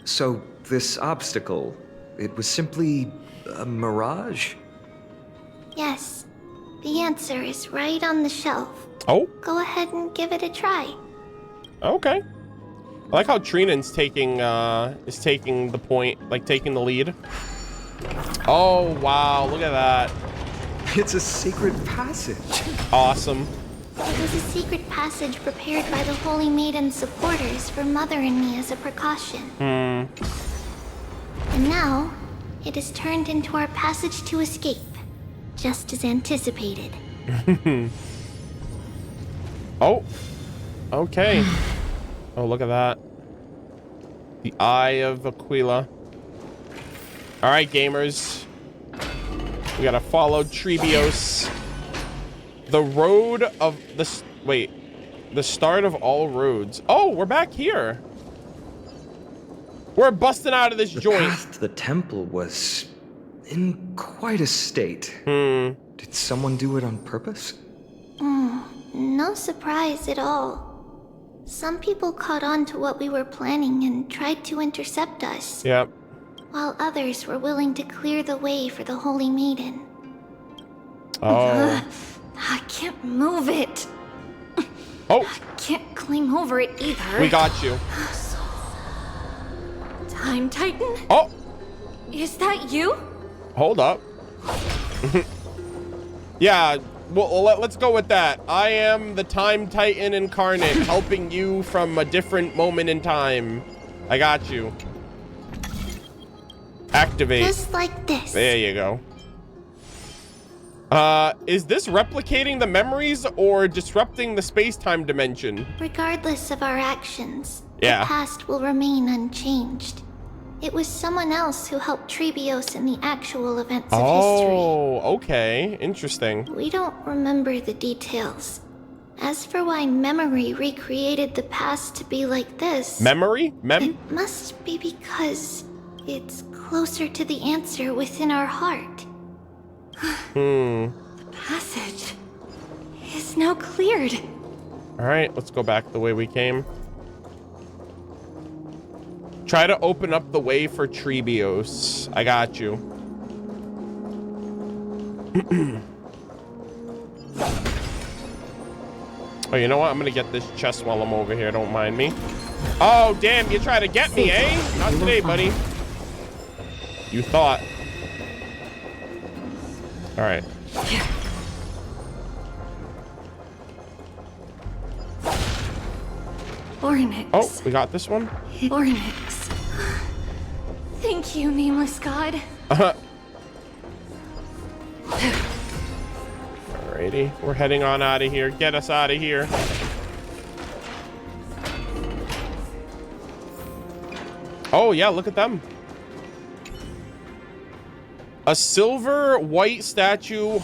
So this obstacle, it was simply a mirage? Yes, the answer is right on the shelf. Oh? Go ahead and give it a try. Okay. I like how Trianne's taking the point, like taking the lead. Oh wow, look at that. It's a secret passage. Awesome. It was a secret passage prepared by the Holy Maiden's supporters for Mother and me as a precaution. And now, it is turned into our passage to escape, just as anticipated. Oh, okay. Oh, look at that. The Eye of Aglia. All right, gamers. We gotta follow Tribbie. The road of the... Wait. The start of all roads. Oh, we're back here. We're busting out of this joint. The path to the temple was in quite a state. Did someone do it on purpose? No surprise at all. Some people caught on to what we were planning and tried to intercept us. Yep. While others were willing to clear the way for the Holy Maiden. Oh. I can't move it. Oh. I can't climb over it either. We got you. Time Titan? Oh. Is that you? Hold up. Yeah, well, let's go with that. I am the Time Titan incarnate, helping you from a different moment in time. I got you. Activate. Just like this. There you go. Is this replicating the memories or disrupting the space-time dimension? Regardless of our actions, yeah, the past will remain unchanged. It was someone else who helped Tribbie in the actual events of history. Oh, okay. Interesting. We don't remember the details. As for why memory recreated the past to be like this... Memory? It must be because it's closer to the answer within our heart. The passage is now cleared. All right, let's go back the way we came. Try to open up the way for Tribbie. I got you. Oh, you know what? I'm gonna get this chest while I'm over here. Don't mind me. Oh, damn! You try to get me, eh? Not today, buddy. You thought. All right. Ornix. Oh, we got this one. Ornix. Thank you, nameless god. Alrighty, we're heading on out of here. Get us out of here. Oh yeah, look at them. A silver white statue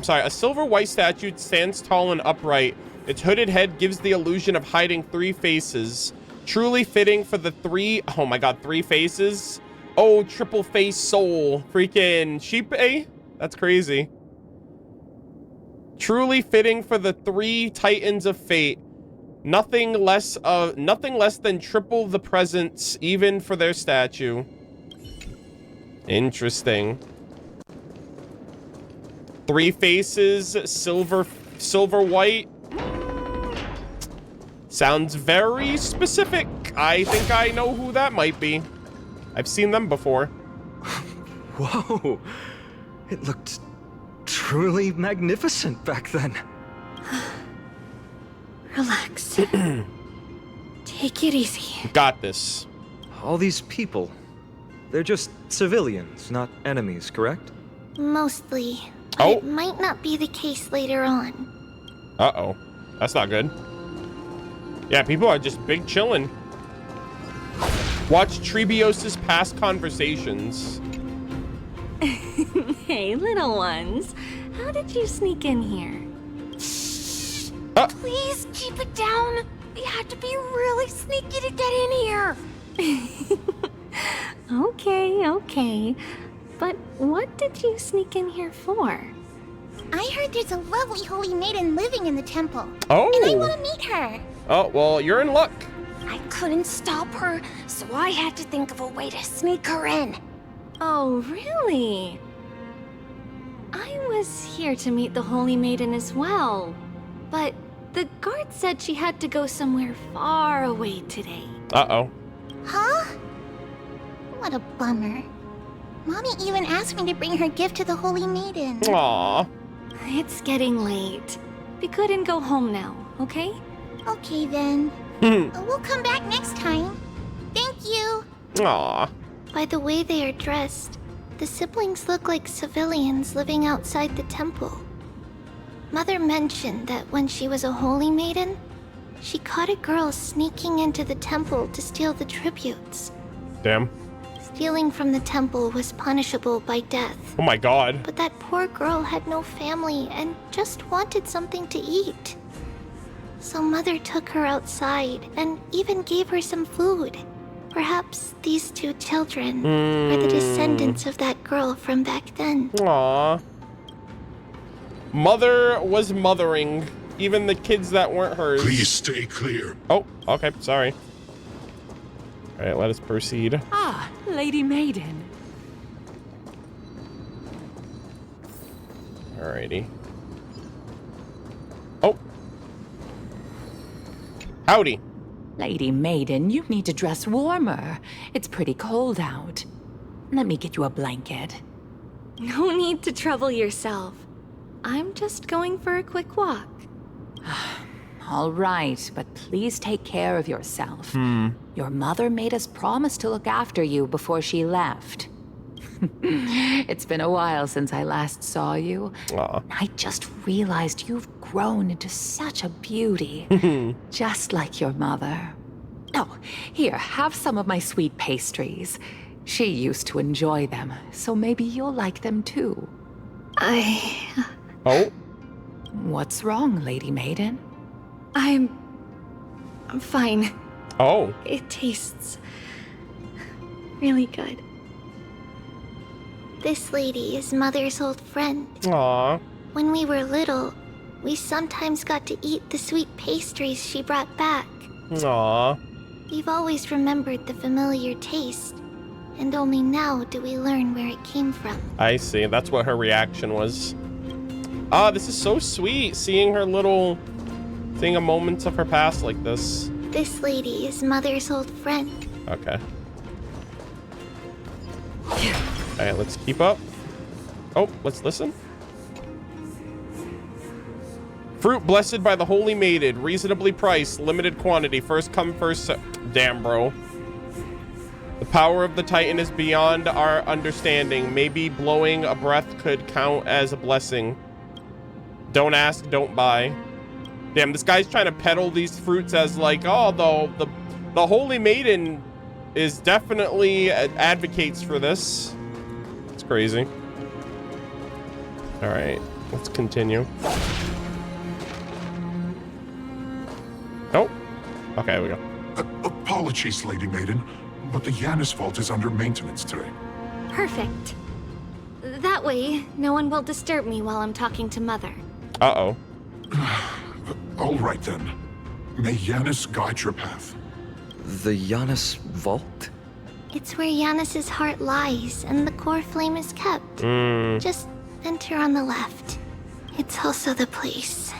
a silver white statue stands tall and upright. Its hooded head gives the illusion of hiding three faces. Truly fitting for the three faces. Oh, triple face soul. Freaking sheep, eh? That's crazy. Truly fitting for the three titans of fate. Nothing less than triple the presents, even for their statue. Interesting. Three faces, silver white. Sounds very specific. I think I know who that might be. I've seen them before. Whoa. It looked truly magnificent back then. Relax. Take it easy. Got this. All these people, they're just civilians, not enemies, correct? Mostly. But it might not be the case later on. Uh-oh. That's not good. Yeah, people are just big chillin'. Watch Tribbie past conversations. Hey, little ones. How did you sneak in here? Please keep it down. We had to be really sneaky to get in here. Okay. But what did you sneak in here for? I heard there's a lovely holy maiden living in the temple. Oh. And I want to meet her. Oh, well, you're in luck. I couldn't stop her, so I had to think of a way to sneak her in. Oh, really? I was here to meet the Holy Maiden as well, but the guard said she had to go somewhere far away today. Uh-oh. Huh? What a bummer. Mommy even asked me to bring her gift to the Holy Maiden. Aww. It's getting late. Be good and go home now, okay? Okay then. We'll come back next time. Thank you. Aww. By the way they are dressed, the siblings look like civilians living outside the temple. Mother mentioned that when she was a holy maiden, she caught a girl sneaking into the temple to steal the tributes. Damn. Stealing from the temple was punishable by death. Oh my god. But that poor girl had no family and just wanted something to eat. So Mother took her outside and even gave her some food. Perhaps these two children are the descendants of that girl from back then. Aww. Mother was mothering even the kids that weren't hers. Please stay clear. Oh, okay, sorry. All right, let us proceed. Ah, Lady Maiden. Alrighty. Oh. Howdy. Lady Maiden, you need to dress warmer. It's pretty cold out. Let me get you a blanket. No need to trouble yourself. I'm just going for a quick walk. All right, but please take care of yourself. Your mother made us promise to look after you before she left. It's been a while since I last saw you. I just realized you've grown into such a beauty, just like your mother. Oh, here, have some of my sweet pastries. She used to enjoy them, so maybe you'll like them too. Oh? What's wrong, Lady Maiden? I'm fine. Oh. It tastes really good. This lady is Mother's old friend. Aww. When we were little, we sometimes got to eat the sweet pastries she brought back. Aww. We've always remembered the familiar taste, and only now do we learn where it came from. I see. That's what her reaction was. Ah, this is so sweet, seeing her little thing of moments of her past like this. This lady is Mother's old friend. Okay. Alright, let's keep up. Oh, let's listen. Fruit blessed by the Holy Maiden, reasonably priced, limited quantity, first come, first serve. Damn, bro. The power of the Titan is beyond our understanding. Maybe blowing a breath could count as a blessing. Don't ask, don't buy. Damn, this guy's trying to peddle these fruits as like, oh, the Holy Maiden is definitely advocates for this. It's crazy. All right, let's continue. Oh, okay, here we go. Apologies, Lady Maiden, but the Yanis vault is under maintenance today. Perfect. That way, no one will disturb me while I'm talking to Mother. Uh-oh. All right, then. May Yanis guide your path. The Yanis vault? It's where Yanis's heart lies and the core flame is kept. Just enter on the left. It's also the place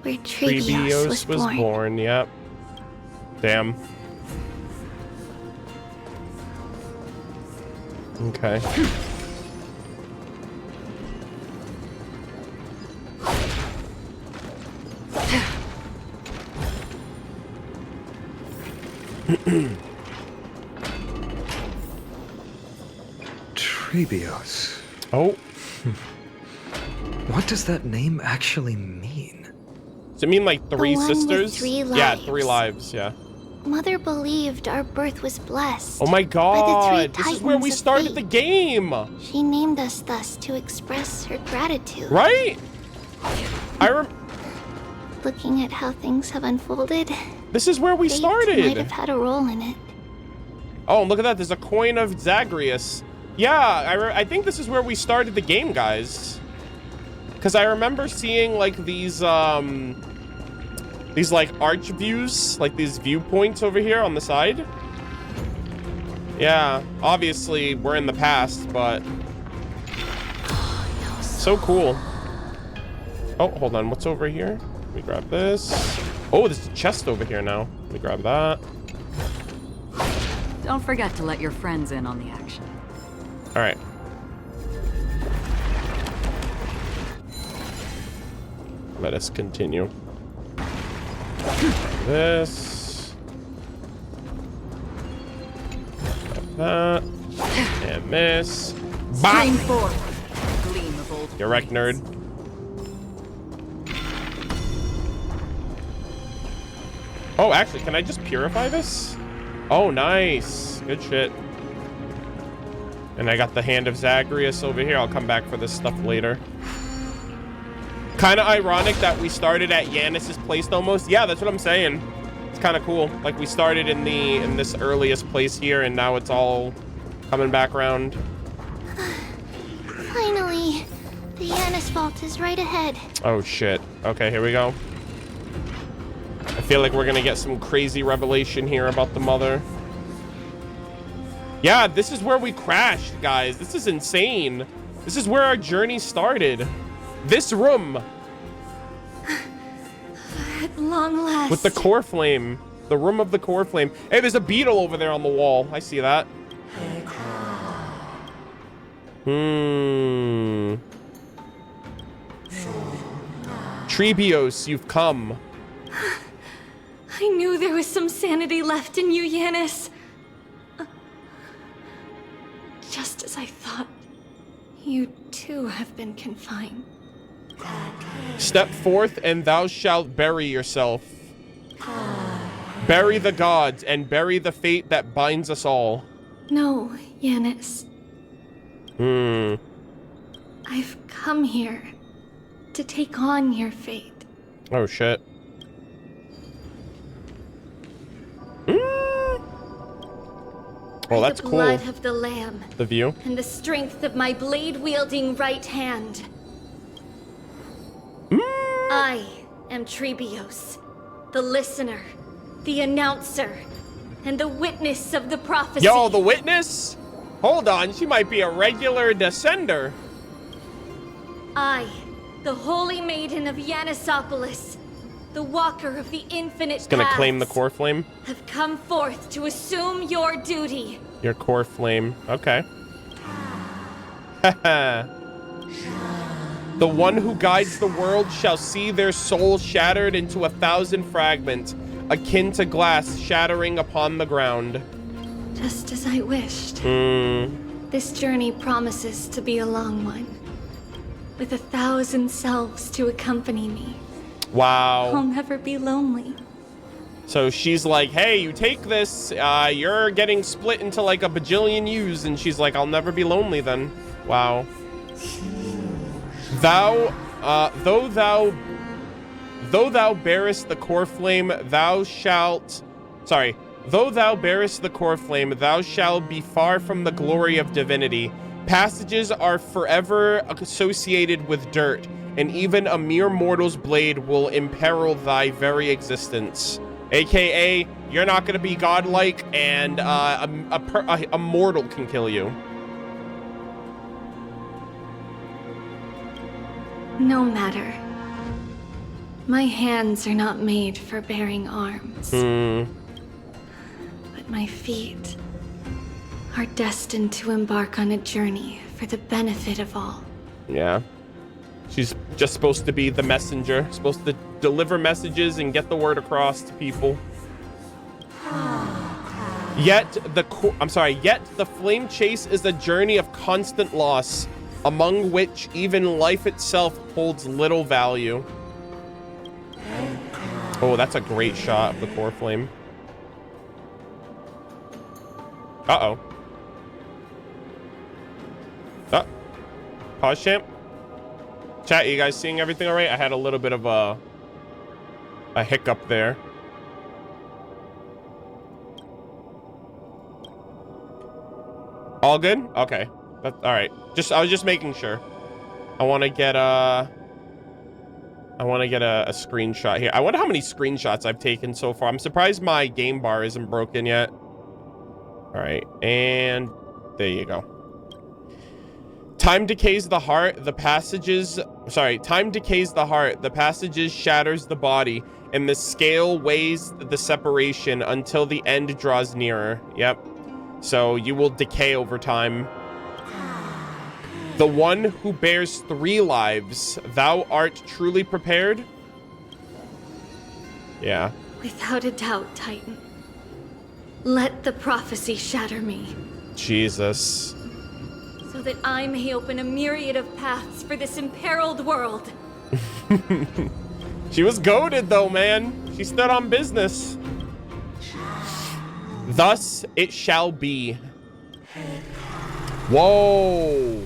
where Tribbie was born. Yep. Damn. Okay. Tribbie. Oh. What does that name actually mean? Does it mean like three sisters? 3 lives. Yeah, 3 lives, yeah. Mother believed our birth was blessed. Oh my god, by the 3 this is where we titans of started fate. the game. She named us thus to express her gratitude. Right? Looking at how things have unfolded, this is where we fate started. might have had a role in it. Oh, look at that. There's a coin of Zagreus. Yeah, I think this is where we started the game, guys. Because I remember seeing like these like arch views, like these viewpoints over here on the side. Yeah, obviously we're in the past, but so cool. Oh, hold on. What's over here? Let me grab this. Oh, there's a chest over here now. Let me grab that. Don't forget to let your friends in on the action. All right. Let us continue. This. That. And this. Spring forward. Gleam of old. You wreck, nerd. Oh, actually, can I just purify this? Oh, nice. Good shit. And I got the Hand of Zagreus over here. I'll come back for this stuff later. Kind of ironic that we started at Yanis's place almost. Yeah, that's what I'm saying. It's kind of cool. Like, we started in this earliest place here, and now it's all coming back around. Finally, the Yanis vault is right ahead. Oh, shit. Okay, here we go. I feel like we're gonna get some crazy revelation here about the mother. Yeah, this is where we crashed, guys. This is insane. This is where our journey started. This room. At long last. With the core flame. The room of the core flame. Hey, there's a beetle over there on the wall. I see that. Trebios, you've come. I knew there was some sanity left in you, Yanis. Just as I thought, you too have been confined. Step forth and thou shalt bury yourself. Bury the gods and bury the fate that binds us all. No, Yanis. I've come here to take on your fate. Oh, shit. Well, that's cool. The blood of the lamb. The view. And the strength of my blade-wielding right hand. I am Trebios, the listener, the announcer, and the witness of the prophecy. Yo, the witness? Hold on, she might be a regular descender. I, the holy maiden of Yanisopolis, the walker of the infinite paths, gonna claim the core flame? have come forth to assume your duty. Your core flame. Okay. The one who guides the world shall see their soul shattered into 1,000 fragments, akin to glass shattering upon the ground. Just as I wished. This journey promises to be a long one, with 1,000 selves to accompany me. Wow. I'll never be lonely. So she's like, hey, you take this, you're getting split into like a bajillion yous, and she's like, I'll never be lonely then. Wow. Though thou bearest the core flame, thou shalt... Sorry. Though thou bearest the core flame, thou shalt be far from the glory of divinity. Passages are forever associated with dirt, and even a mere mortal's blade will imperil thy very existence. AKA, you're not going to be godlike, and a mortal can kill you. No matter. My hands are not made for bearing arms. But my feet are destined to embark on a journey for the benefit of all. Yeah. She's just supposed to be the messenger, supposed to deliver messages and get the word across to people. Yet the flame chase is a journey of constant loss, among which even life itself holds little value. Oh, that's a great shot of the core flame. Uh-oh. Pause champ. Chat, you guys seeing everything all right? I had a little bit of a hiccup there. All good? Okay. All right. I was just making sure. I want to get a screenshot here. I wonder how many screenshots I've taken so far. I'm surprised my game bar isn't broken yet. All right, and there you go. Time decays the heart, the passages shatters the body, and the scale weighs the separation until the end draws nearer. Yep. So you will decay over time. The one who bears 3 lives, thou art truly prepared? Yeah. Without a doubt, Titan. Let the prophecy shatter me, Jesus. so that I may open a myriad of paths for this imperiled world. She was goated though, man. She stood on business. Thus it shall be. Whoa.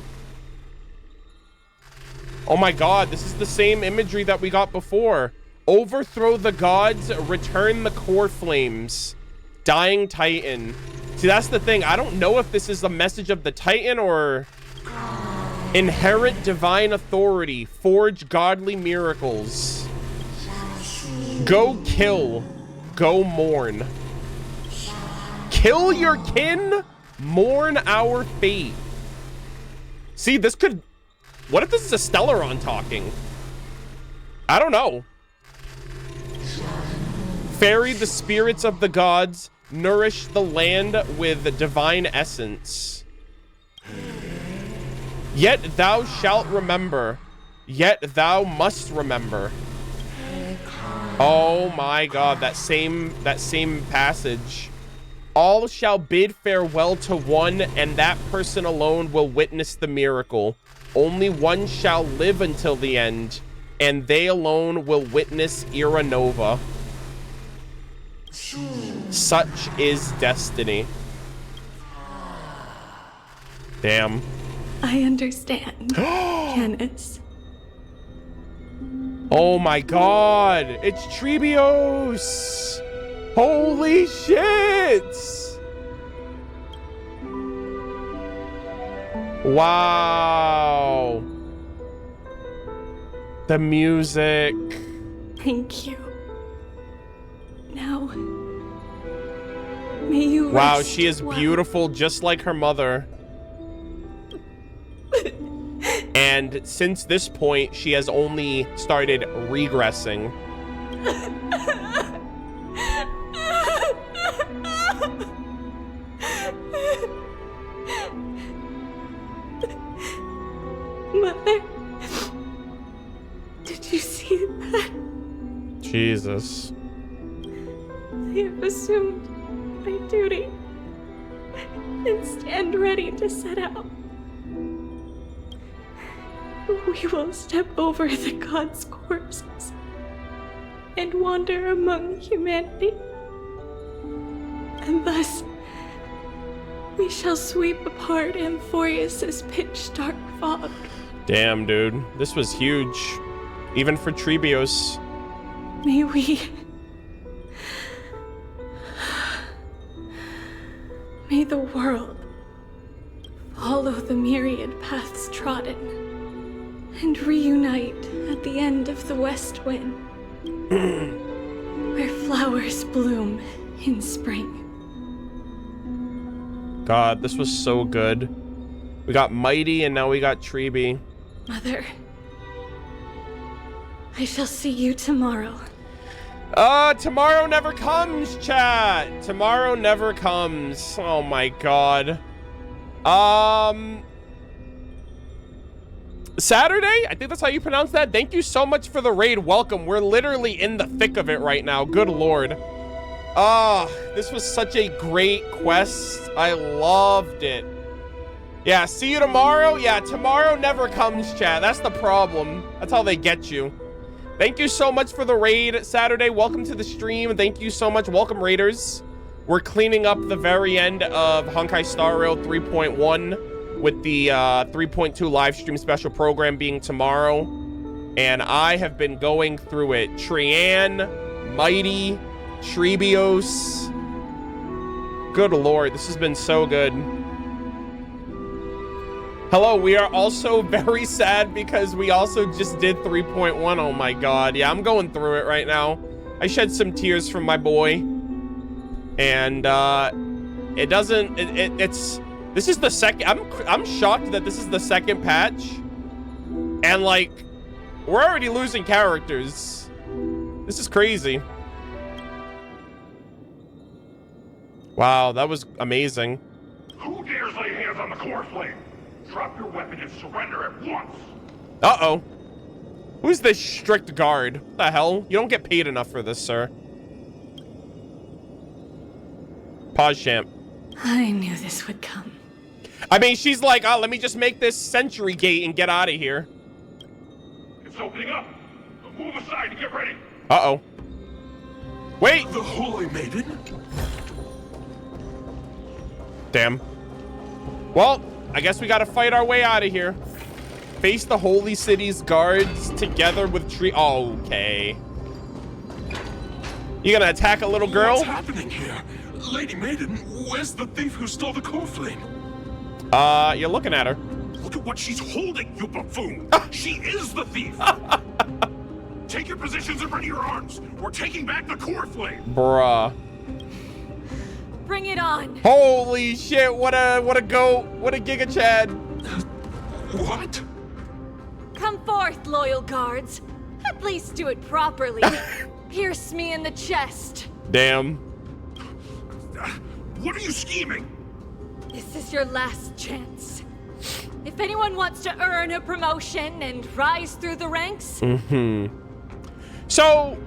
Oh my god, this is the same imagery that we got before. Overthrow the gods, return the core flames. Dying Titan. See, that's the thing. I don't know if this is the message of the Titan or inherit divine authority. Forge godly miracles. Go kill. Go mourn. Kill your kin. Mourn our fate. See, this could... What if this is a Stellaron talking? I don't know. Ferry the spirits of the gods. Nourish the land with divine essence. Yet thou shalt remember. Yet thou must remember. Oh my god, that same passage. All shall bid farewell to one, and that person alone will witness the miracle. Only one shall live until the end, and they alone will witness Era Nova. Such is destiny. Damn. I understand, Canis. Oh my god, it's Tribbios! Holy shit! Wow. The music. Thank you. Now, may you wow, rest she is well. beautiful just like her mother. And since this point, she has only started regressing. Mother, did you see that? Jesus. I have assumed my duty and stand ready to set out. We will step over the gods' corpses and wander among humanity. And thus, we shall sweep apart Amphorius's pitch-dark fog. Damn, dude. This was huge. Even for Tribbios. May we... May the world follow the myriad paths trodden and reunite at the end of the west wind, where flowers bloom in spring. God, this was so good. We got Mydei and now we got Tribbie. Mother, I shall see you tomorrow. Tomorrow never comes, chat. Tomorrow never comes. Oh my god. Saturday? I think that's how you pronounce that. Thank you so much for the raid. Welcome. We're literally in the thick of it right now. Good lord. This was such a great quest. I loved it. Yeah, see you tomorrow. Yeah, tomorrow never comes, chat. That's the problem. That's how they get you. Thank you so much for the raid, Saturday. Welcome to the stream. Thank you so much. Welcome, raiders. We're cleaning up the very end of Honkai Star Rail 3.1 with the 3.2 live stream special program being tomorrow. And I have been going through it. Trianne, Mydei, Tribbios. Good lord, this has been so good. Hello, we are also very sad because we also just did 3.1. Oh my god. Yeah, I'm going through it right now. I shed some tears from my boy. And it doesn't it's this is the second I'm shocked that this is the second patch. And like we're already losing characters. This is crazy. Wow, that was amazing. Who dares lay hands on the core flame? Drop your weapon and surrender at once. Uh-oh. Who's this strict guard? What the hell? You don't get paid enough for this, sir. Pause, champ. I knew this would come. I mean, she's like, oh, let me just make this sentry gate and get out of here. It's opening up. Move aside and get ready. Uh-oh. Wait. The Holy Maiden? Damn. Well, I guess we gotta fight our way out of here. Face the Holy City's guards together with okay. You gonna attack a little girl? What's happening here? Lady Maiden, where's the thief who stole the core flame? You're looking at her. Look at what she's holding, you buffoon. She is the thief. Take your positions and ready your arms. We're taking back the core flame. Bruh. Bring it on. Holy shit, what a Giga Chad. What? Come forth, loyal guards. At least do it properly. Pierce me in the chest. Damn. What are you scheming? This is your last chance. If anyone wants to earn a promotion and rise through the ranks. So,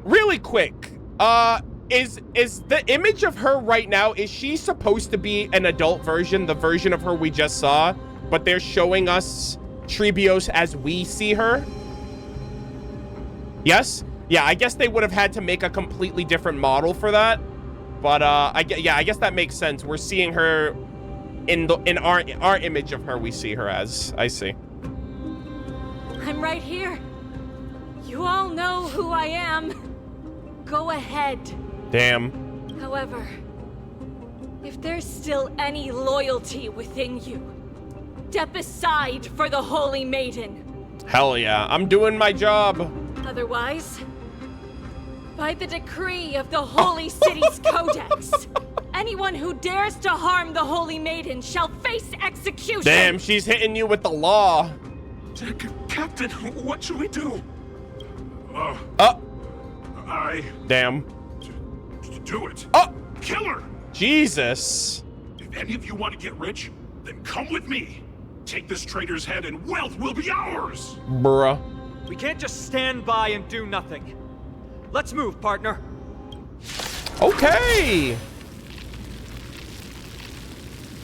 really quick, is the image of her right now, is she supposed to be an adult version, the version of her we just saw, but they're showing us Tribios as we see her? Yes? Yeah, I guess they would have had to make a completely different model for that. But I guess that makes sense. We're seeing her in our image of her we see her as. I see. I'm right here. You all know who I am. Go ahead. Damn. However, if there's still any loyalty within you, step aside for the Holy Maiden. Hell yeah, I'm doing my job. Otherwise, by the decree of the Holy City's Codex, anyone who dares to harm the Holy Maiden shall face execution. Damn, she's hitting you with the law. Captain, what should we do? Damn. Do it. Kill her. Jesus. If any of you want to get rich, then come with me. Take this traitor's head and wealth will be ours. Bruh. We can't just stand by and do nothing. Let's move, partner. Okay.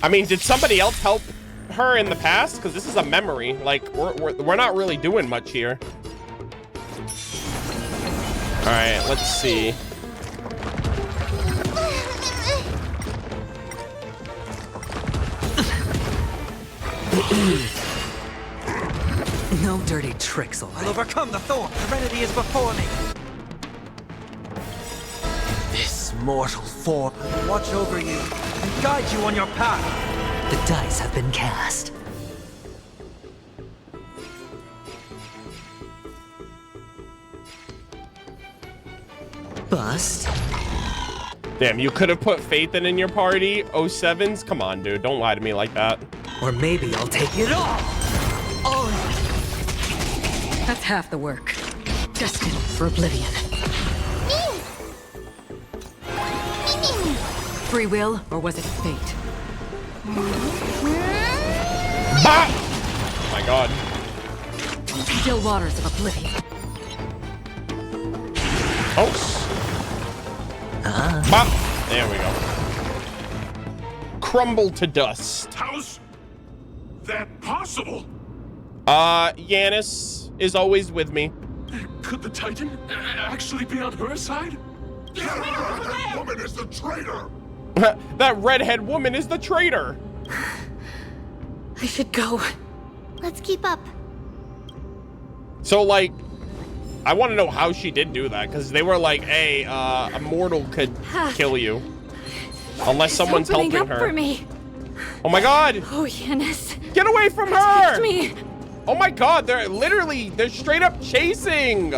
I mean, did somebody else help her in the past? Because this is a memory. Like, we're not really doing much here. All right, let's see. No dirty tricks, all right. I'll overcome the thorn. Serenity is before me. This mortal form will watch over you and guide you on your path. The dice have been cast. Bust. Damn, you could have put Fainan in your party. 07s? Come on, dude. Don't lie to me like that. Or maybe I'll take it all. That's half the work. Destined for oblivion. Free will, or was it fate? Bah! Oh my god. Still waters of oblivion. Oh. Bah! There we go. Crumble to dust. How's that possible? Yanis is always with me. Could the Titan actually be on her side? That woman is the traitor! That redhead woman is the traitor! I should go. Let's keep up. So, like, I want to know how she did do that, because they were like, hey, a mortal could kill you. Unless someone's helping her. For me. Oh my god! Oh, Yanis. Get away from her! Me. Oh my god, they're straight up chasing!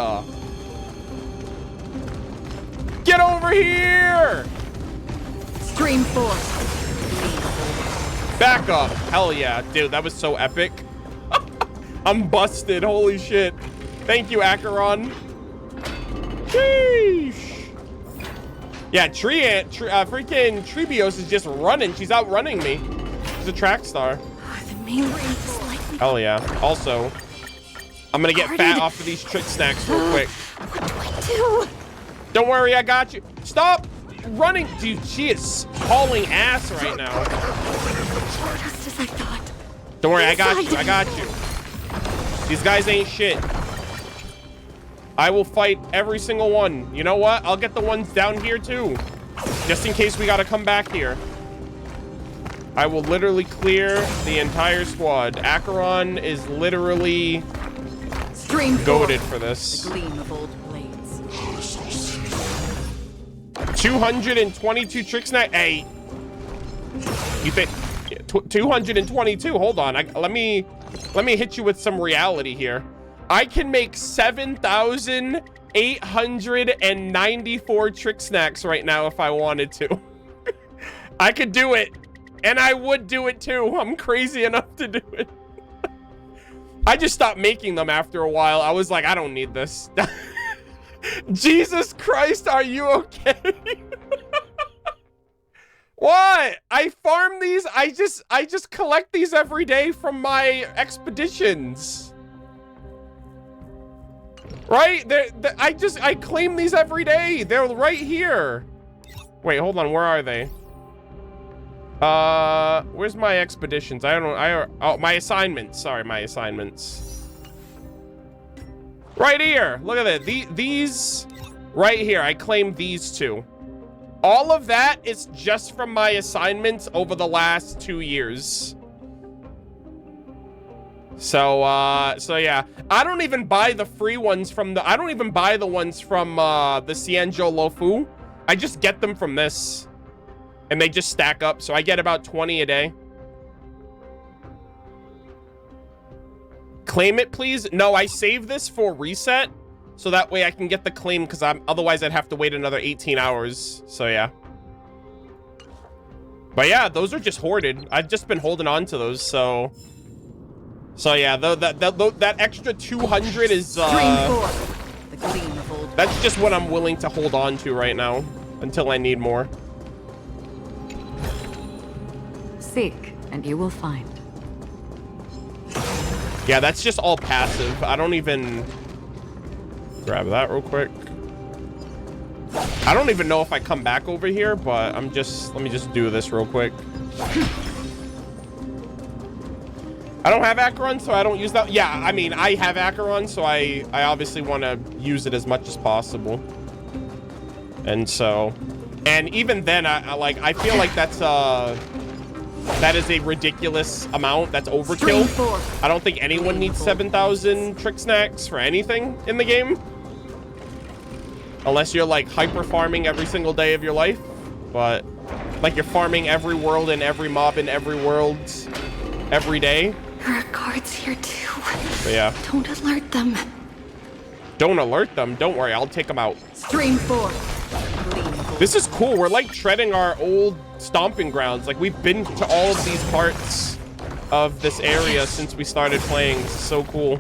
Get over here! Scream force. Back up. Hell yeah. Dude, that was so epic. I'm busted. Holy shit. Thank you, Acheron. Sheesh. Yeah, freaking Tribios is just running. She's outrunning me. She's a track star. The Hell yeah. Also, I'm gonna get fat off of these trick snacks real quick. What do I do? Don't worry, I got you. Stop running. Dude, she is hauling ass right now. Just as I thought. Don't worry, I got you. I got you. These guys ain't shit. I will fight every single one. You know what? I'll get the ones down here too. Just in case we gotta come back here. I will literally clear the entire squad. Acheron is literally goated for this. The gleam of old blades. 222 trick snack. Hey, you think 222? Hold on. Let me hit you with some reality here. I can make 7,894 trick snacks right now if I wanted to. I could do it. And I would do it too. I'm crazy enough to do it. I just stopped making them after a while. I was like, I don't need this. Jesus Christ, are you okay? What? I farm these. I just collect these every day from my expeditions. Right? I claim these every day. They're right here. Wait, hold on. Where are they? Where's my expeditions? Oh, my assignments. Sorry, my assignments. Right here. Look at that. These right here. I claim these two. All of that is just from my assignments over the last 2 years. So yeah. I don't even buy the free ones from I don't even buy the ones from, the Xianzhou Lofu. I just get them from this. And they just stack up, so I get about 20 a day. Claim it, please. No, I save this for reset, so that way I can get the claim, because otherwise I'd have to wait another 18 hours. So yeah. But yeah, those are just hoarded. I've just been holding on to those, so yeah, that extra 200 is that's just what I'm willing to hold on to right now until I need more. Seek, and you will find. Yeah, that's just all passive. I don't even... Grab that real quick. I don't even know if I come back over here, but let me just do this real quick. I don't have Acheron, so I don't use that. Yeah, I mean, I have Acheron, so I obviously want to use it as much as possible. And so... And even then, I feel like that is a ridiculous amount. That's overkill. I don't think anyone needs 7,000 trick snacks for anything in the game. Unless you're like hyper farming every single day of your life. But like you're farming every world and every mob in every world every day. There are guards here too. But yeah. Don't alert them. Don't alert them. Don't worry, I'll take them out. Stream 4. This is cool. We're like treading our old stomping grounds. Like we've been to all of these parts of this area since we started playing. It's so cool.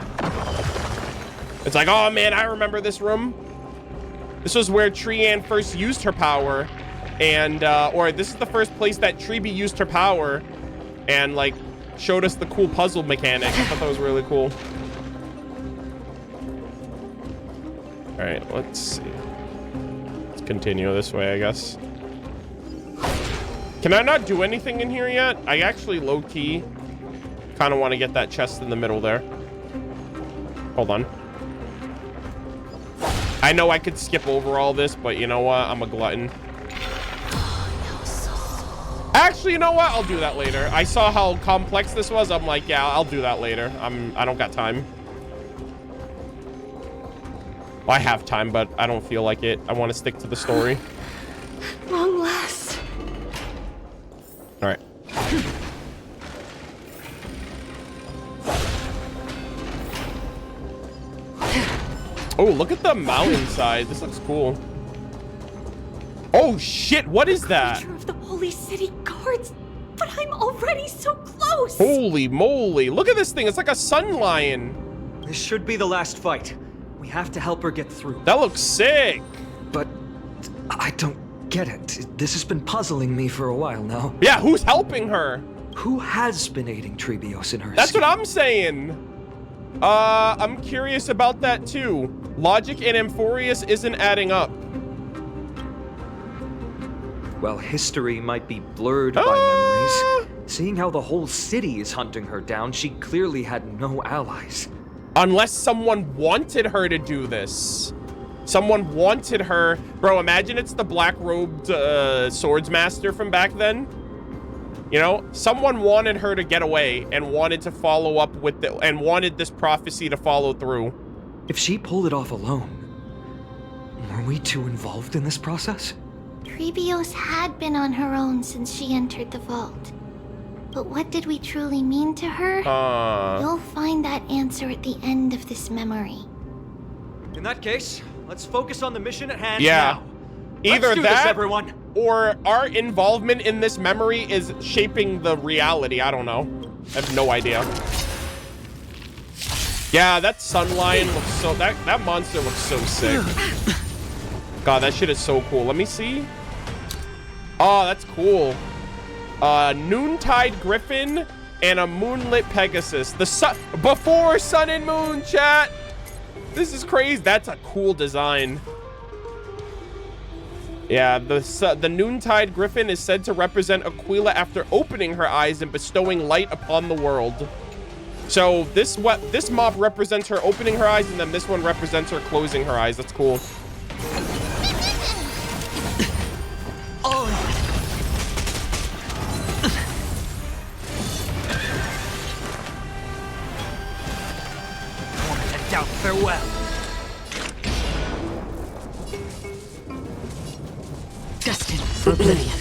It's like, oh man, I remember this room. This was where Trianne first used her power, and or this is the first place that Tribbie used her power and like showed us the cool puzzle mechanic. I thought that was really cool. All right, let's see. Let's continue this way, I guess. Can I not do anything in here yet? I actually low-key kind of want to get that chest in the middle there. Hold on. I know I could skip over all this, but you know what? I'm a glutton. Actually, you know what? I'll do that later. I saw how complex this was. I'm like, yeah, I'll do that later. I don't got time. Well, I have time, but I don't feel like it. I want to stick to the story. Long last. All right. Oh, look at the mountainside. This looks cool. Oh shit, what is that? Of the holy city guards, but I'm already so close. Holy moly, look at this thing. It's like a sun lion. This should be the last fight. We have to help her get through. That looks sick. But I don't get it. This has been puzzling me for a while now. Yeah, who's helping her? Who has been aiding Tribbios in her That's scheme? what I'm saying. I'm curious about that too. Logic and Amphorius isn't adding up. Well, history might be blurred by memories. Seeing how the whole city is hunting her down, she clearly had no allies. Unless someone wanted her to do this. Someone wanted her. Bro, imagine it's the black-robed swords master from back then. You know, someone wanted her to get away and wanted to follow up with it and wanted this prophecy to follow through. If she pulled it off alone, were we too involved in this process? Tribbios had been on her own since she entered the vault. But what did we truly mean to her? You'll find that answer at the end of this memory. In that case, let's focus on the mission at hand Yeah. now. Either Let's do that, this, everyone. or our involvement in this memory is shaping the reality. I don't know. I have no idea. Yeah, that sun lion looks so... That monster looks so sick. God, that shit is so cool. Let me see. Oh, that's cool. Noontide Griffin and a Moonlit Pegasus. The sun... Before Sun and Moon, chat! This is crazy. That's a cool design. Yeah, the Noontide Griffin is said to represent Aquila after opening her eyes and bestowing light upon the world. So this mob represents her opening her eyes, and then this one represents her closing her eyes. That's cool. Oh. And out farewell. Destined for oblivion.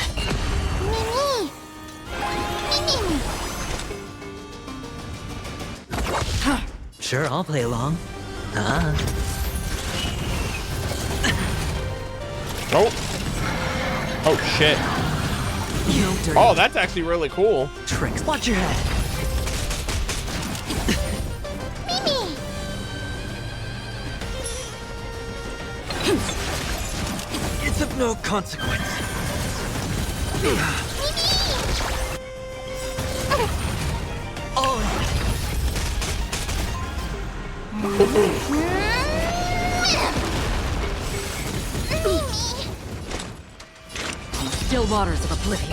Mimi! Sure, I'll play along. Oh shit. Oh, that's actually really cool. Tricks. Watch your head. Mimi! It's of no consequence. Still waters of oblivion.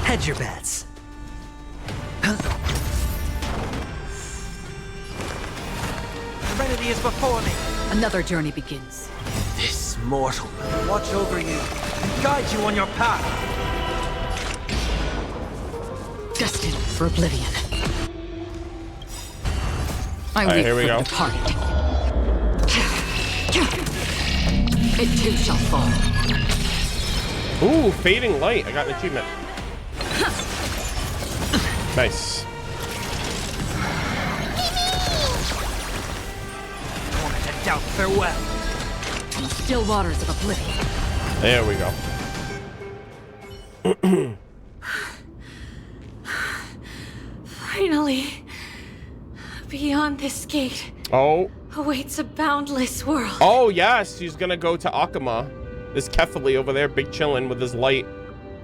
Hedge your bets. Serenity is before me. Another journey begins. This mortal will watch over you and guide you on your path. Destined for oblivion. I All right, leave here we for go. the departed. It too shall fall. Ooh, fading light. I got an achievement. Nice. Torment and doubt, farewell. Still waters of oblivion. There we go. Finally, beyond this gate Oh. awaits a boundless world. Oh, yes. She's gonna go to Akama. This Kefali over there, big chillin' with his light.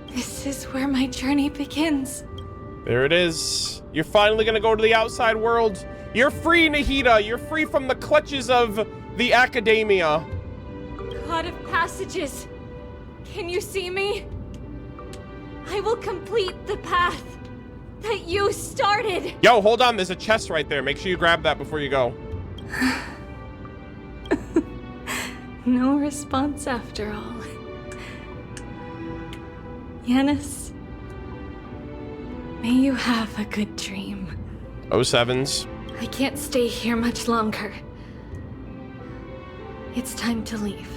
This is where my journey begins. There it is. You're finally gonna go to the outside world. You're free, Nahida. You're free from the clutches of the academia. God of passages, can you see me? I will complete the path that you started. Yo, hold on. There's a chest right there. Make sure you grab that before you go. No response after all. Yanis, may you have a good dream. 07s. I can't stay here much longer. It's time to leave.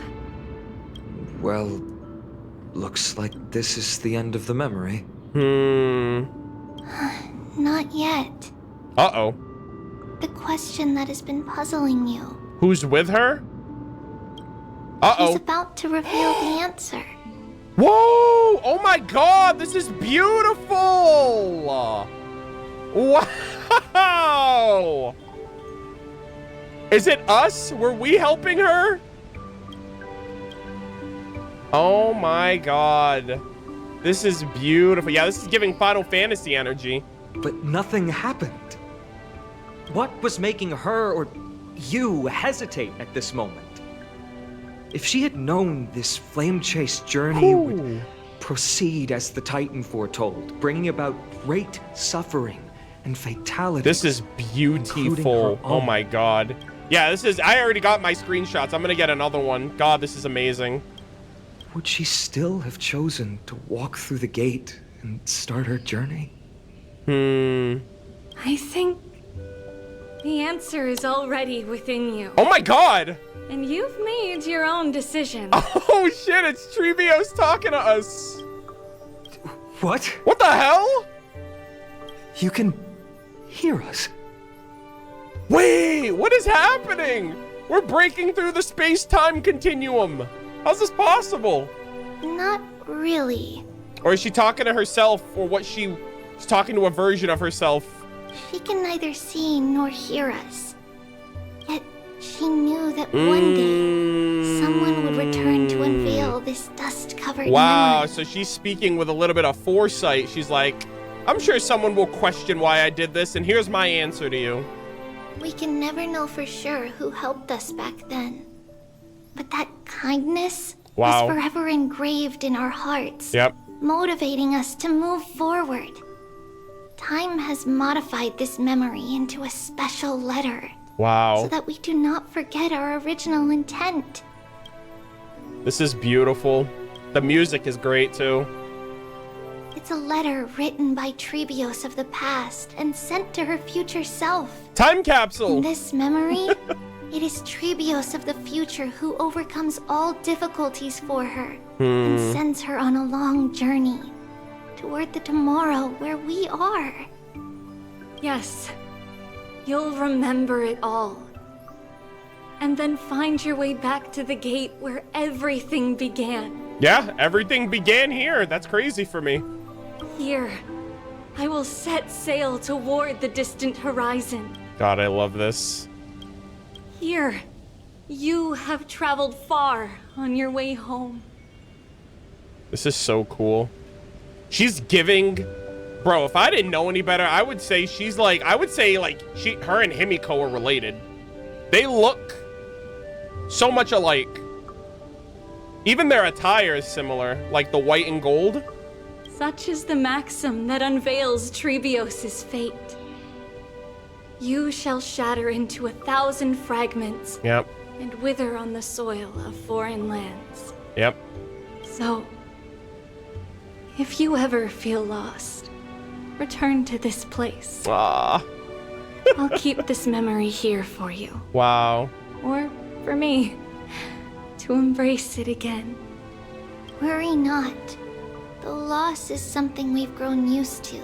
Well, looks like this is the end of the memory. Not yet. Uh-oh. The question that has been puzzling you. Who's with her? Uh-oh. He's about to reveal the answer. Whoa! Oh my god, this is beautiful! Wow! Is it us? Were we helping her? Oh my god. This is beautiful. Yeah, this is giving Final Fantasy energy. But nothing happened. What was making her or you hesitate at this moment? If she had known this flame-chased journey would proceed as the Titan foretold, bringing about great suffering and fatality. This is beautiful. Oh my god. Yeah, this is... I already got my screenshots. I'm gonna get another one. God, this is amazing. Would she still have chosen to walk through the gate and start her journey? I think the answer is already within you. Oh my god! And you've made your own decision. Oh shit, it's Tribios talking to us. What? What the hell? You can hear us. Wait, what is happening? We're breaking through the space-time continuum. How's this possible? Not really. Or is she talking to herself, or what she's talking to a version of herself? She can neither see nor hear us. Yet she knew that one day someone would return to unveil this dust-covered memory. So she's speaking with a little bit of foresight. She's like, I'm sure someone will question why I did this, and here's my answer to you. We can never know for sure who helped us back then. But that kindness is forever engraved in our hearts. Yep. Motivating us to move forward. Time has modified this memory into a special letter. Wow. So that we do not forget our original intent. This is beautiful. The music is great too. It's a letter written by Tribios of the past and sent to her future self. Time capsule! In this memory, it is Tribios of the future who overcomes all difficulties for her and sends her on a long journey toward the tomorrow where we are. Yes, you'll remember it all. And then find your way back to the gate where everything began. Yeah, everything began here. That's crazy for me. Here, I will set sail toward the distant horizon. God, I love this. Here, you have traveled far on your way home. This is so cool. She's giving... Bro, if I didn't know any better, I would say she's like... I would say, like, her and Himiko are related. They look so much alike. Even their attire is similar, like the white and gold. Such is the maxim that unveils Tribios' fate. You shall shatter into 1,000 fragments. Yep. And wither on the soil of foreign lands. Yep. So, if you ever feel lost, return to this place. Ah. I'll keep this memory here for you. Wow. Or for me, to embrace it again. Worry not. The loss is something we've grown used to.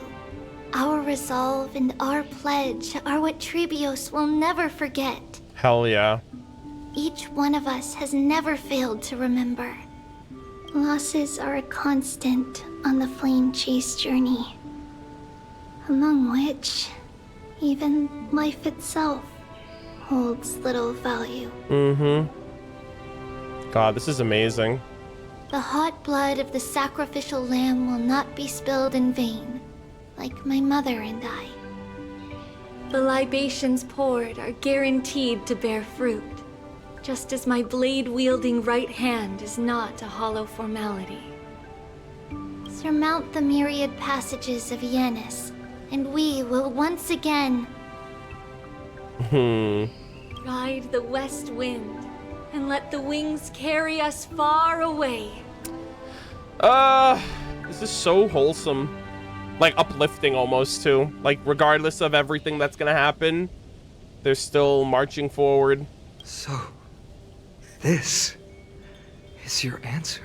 Our resolve and our pledge are what Tribios will never forget. Hell yeah. Each one of us has never failed to remember. Losses are a constant on the flame chase journey. Among which, even life itself holds little value. God, this is amazing. The hot blood of the sacrificial lamb will not be spilled in vain, like my mother and I. The libations poured are guaranteed to bear fruit, just as my blade-wielding right hand is not a hollow formality. Surmount the myriad passages of Yanis, and we will once again... ride the west wind, and let the wings carry us far away. This is so wholesome. Like, uplifting almost, too. Like, regardless of everything that's gonna happen, they're still marching forward. So, this is your answer?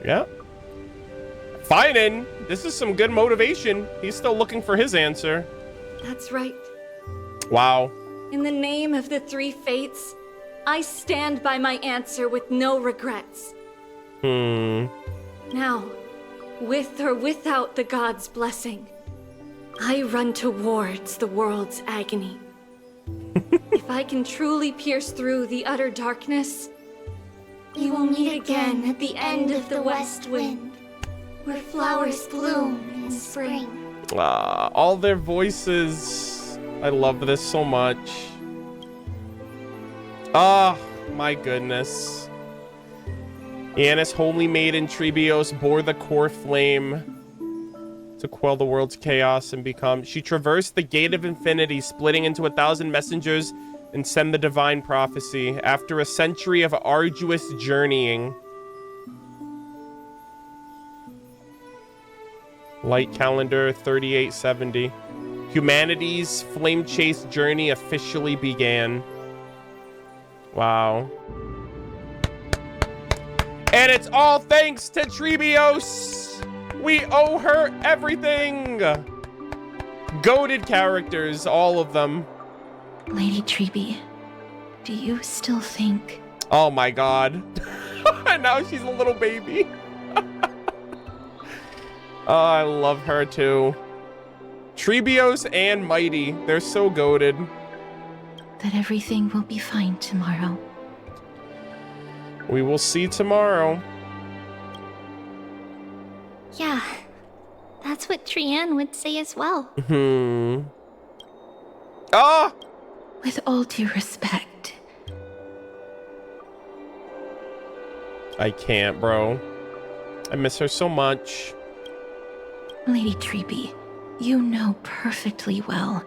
Yeah. Fainan, this is some good motivation. He's still looking for his answer. That's right. Wow. In the name of the three fates, I stand by my answer with no regrets. Now, with or without the god's blessing, I run towards the world's agony. If I can truly pierce through the utter darkness, we will meet again at the end of the west wind, where flowers bloom in spring. All their voices. I love this so much. Oh, my goodness. Yanis, holy maiden Tribbios, bore the core flame to quell the world's chaos and become... She traversed the gate of infinity, splitting into 1,000 messengers and send the divine prophecy. After a century of arduous journeying... Light calendar 3870. Humanity's flame chase journey officially began. Wow. And it's all thanks to Tribbios! We owe her everything! Goated characters, all of them. Lady Tribbie, do you still think... Oh my god. And now she's a little baby. Oh, I love her too. Tribbios and Mydei, they're so goated. That everything will be fine tomorrow. We will see tomorrow. Yeah, that's what Trianne would say as well. Ah! With all due respect. I can't, bro. I miss her so much. Lady Tribbie, you know perfectly well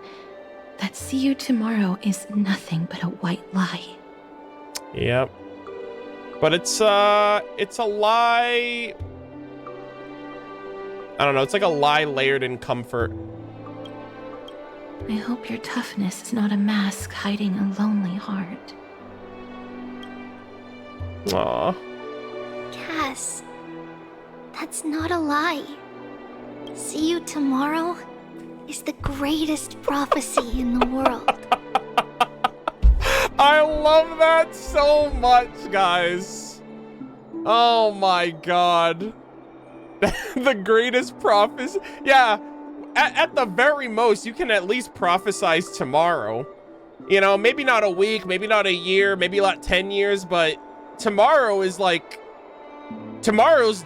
that see you tomorrow is nothing but a white lie. Yep. But it's a lie. I don't know, it's like a lie layered in comfort. I hope your toughness is not a mask hiding a lonely heart. Aw. Cass, that's not a lie. See you tomorrow is the greatest prophecy in the world. I love that so much, guys. Oh my god. The greatest prophecy. Yeah, at the very most, you can at least prophesize tomorrow. You know, maybe not a week, maybe not a year, maybe not 10 years, but tomorrow is like... Tomorrow's,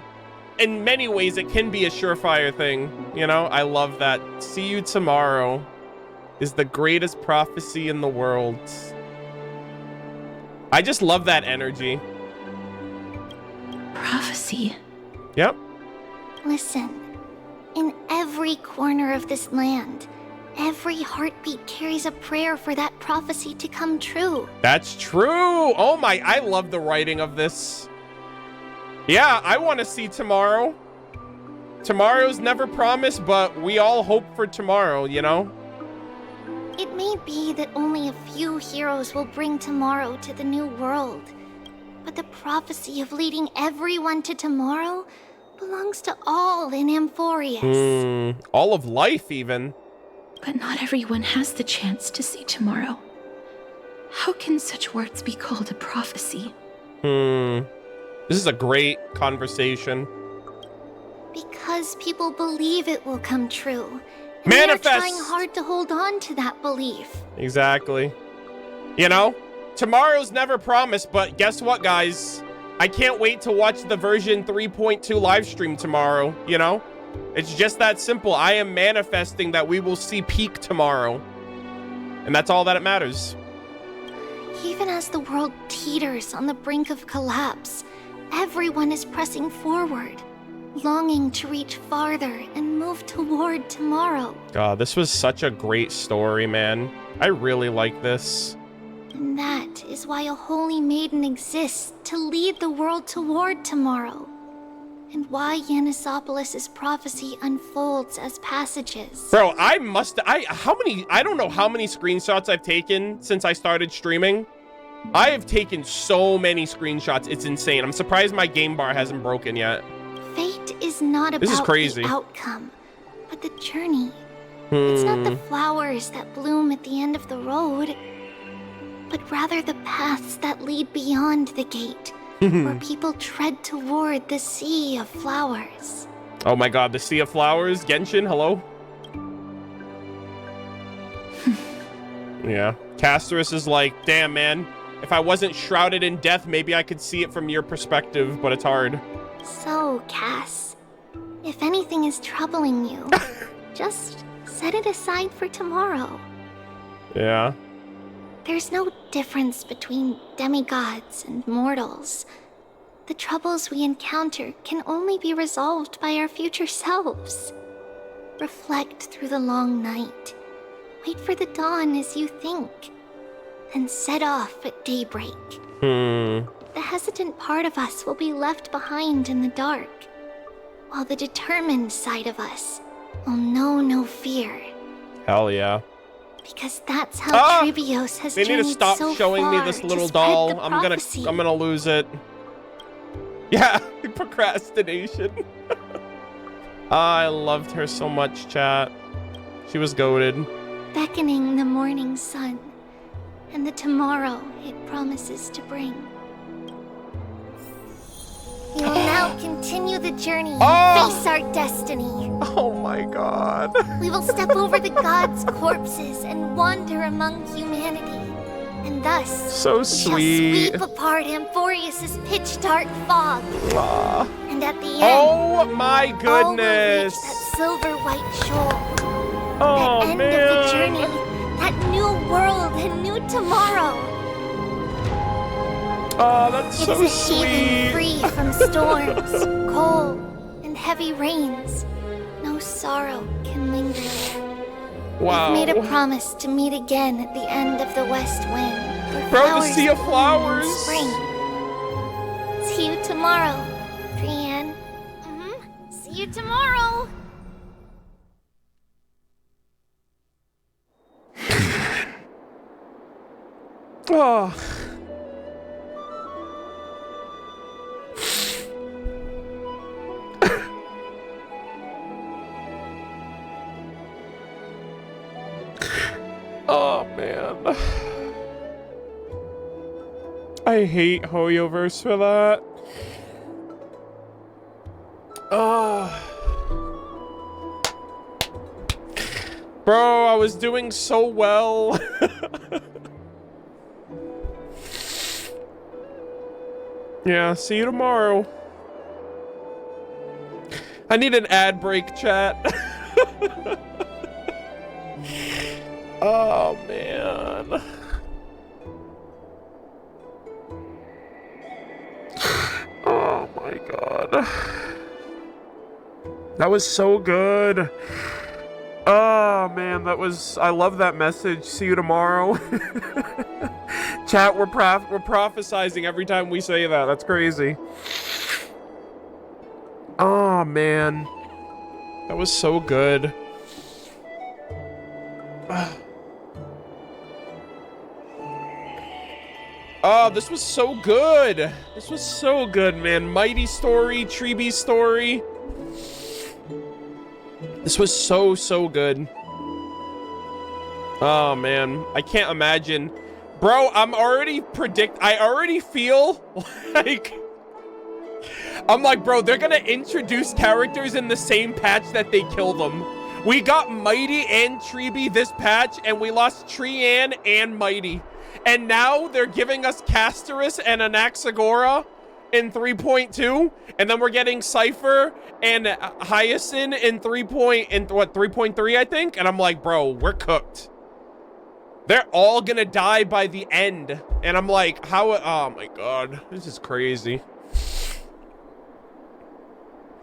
in many ways, it can be a surefire thing. You know, I love that. See you tomorrow is the greatest prophecy in the world. I just love that energy. Prophecy. Yep. Listen, in every corner of this land, every heartbeat carries a prayer for that prophecy to come true. That's true. Oh my, I love the writing of this. Yeah, I want to see tomorrow. Tomorrow's never promised, but we all hope for tomorrow, you know? It may be that only a few heroes will bring tomorrow to the new world, but the prophecy of leading everyone to tomorrow belongs to all in Amphorius. All of life, even. But not everyone has the chance to see tomorrow. How can such words be called a prophecy? This is a great conversation. Because people believe it will come true. And Manifest! they're trying hard to hold on to that belief. Exactly. You know, tomorrow's never promised, but guess what, guys? I can't wait to watch the version 3.2 live stream tomorrow, you know? It's just that simple. I am manifesting that we will see peak tomorrow. And that's all that matters. Even as the world teeters on the brink of collapse, everyone is pressing forward, longing to reach farther and move toward tomorrow. God, this was such a great story, man. I really like this. And that is why a holy maiden exists to lead the world toward tomorrow. And why Yanisopolis' prophecy unfolds as passages. Bro, I don't know how many screenshots I've taken since I started streaming. I have taken so many screenshots, it's insane. I'm surprised my game bar hasn't broken yet. Fate is not about the outcome, but the journey. It's not the flowers that bloom at the end of the road, but rather the paths that lead beyond the gate, where people tread toward the sea of flowers. Oh my god, the sea of flowers? Genshin, hello? Yeah. Casterus is like, damn, man. If I wasn't shrouded in death, maybe I could see it from your perspective, but it's hard. So, Cass, If anything is troubling you, just set it aside for tomorrow. Yeah. There's no difference between demigods and mortals. The troubles we encounter can only be resolved by our future selves. Reflect through the long night. Wait for the dawn as you think. And set off at daybreak. The hesitant part of us will be left behind in the dark, while the determined side of us will know no fear. Hell yeah. Because that's how Tribbios has They need to journeyed stop so showing me far this to little spread doll. the I'm prophecy. gonna lose it. Yeah, procrastination. I loved her so much, chat. She was goated. Beckoning the morning sun, and the tomorrow it promises to bring. We will now continue the journey and face our destiny. Oh my god. We will step over the gods' corpses and wander among humanity. And thus, so we sweet. shall sweep apart Amphorius's pitch-dark fog. And at the end, oh my all will reach goodness. that silver-white shoal. Oh, the end man. of the journey, that new world and new tomorrow. Oh, that's so It is a haven sweet. free from storms, cold, and heavy rains. No sorrow can linger there. Wow. We've made a promise to meet again at the end of the west wind. Where Bro, the flowers sea of bloom in flowers. Spring. See you tomorrow, Trianne. See you tomorrow. Oh. Oh man. I hate Hoyoverse for that. Bro, I was doing so well. Yeah, see you tomorrow. I need an ad break, chat. Oh, man. Oh, my God. That was so good. Oh, man, that was... I love that message. See you tomorrow. Chat, we're prophesizing every time we say that. That's crazy. Oh, man. That was so good. Oh, this was so good. This was so good, man. Mydei story, Tribbie story. This was so good. Oh, man. I can't imagine. Bro, I already feel like... I'm like, bro, they're gonna introduce characters in the same patch that they kill them. We got Mydei and Tribbie this patch, and we lost Trianne and Mydei. And now they're giving us Casterus and Anaxagora in 3.2, and then we're getting Cypher and Hyacinth in 3.3, I think? And I'm like, bro, we're cooked. They're all gonna die by the end. And I'm like, how? Oh my God, this is crazy.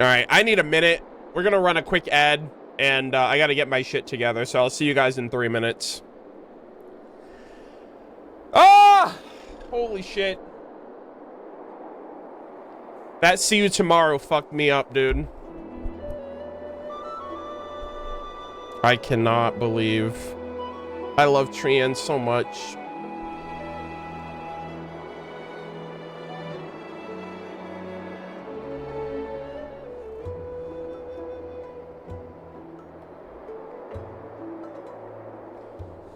All right, I need a minute. We're gonna run a quick ad, and I gotta get my shit together, so I'll see you guys in 3 minutes. Ah! Holy shit. That see you tomorrow fucked me up, dude. I cannot believe. I love Trianne so much.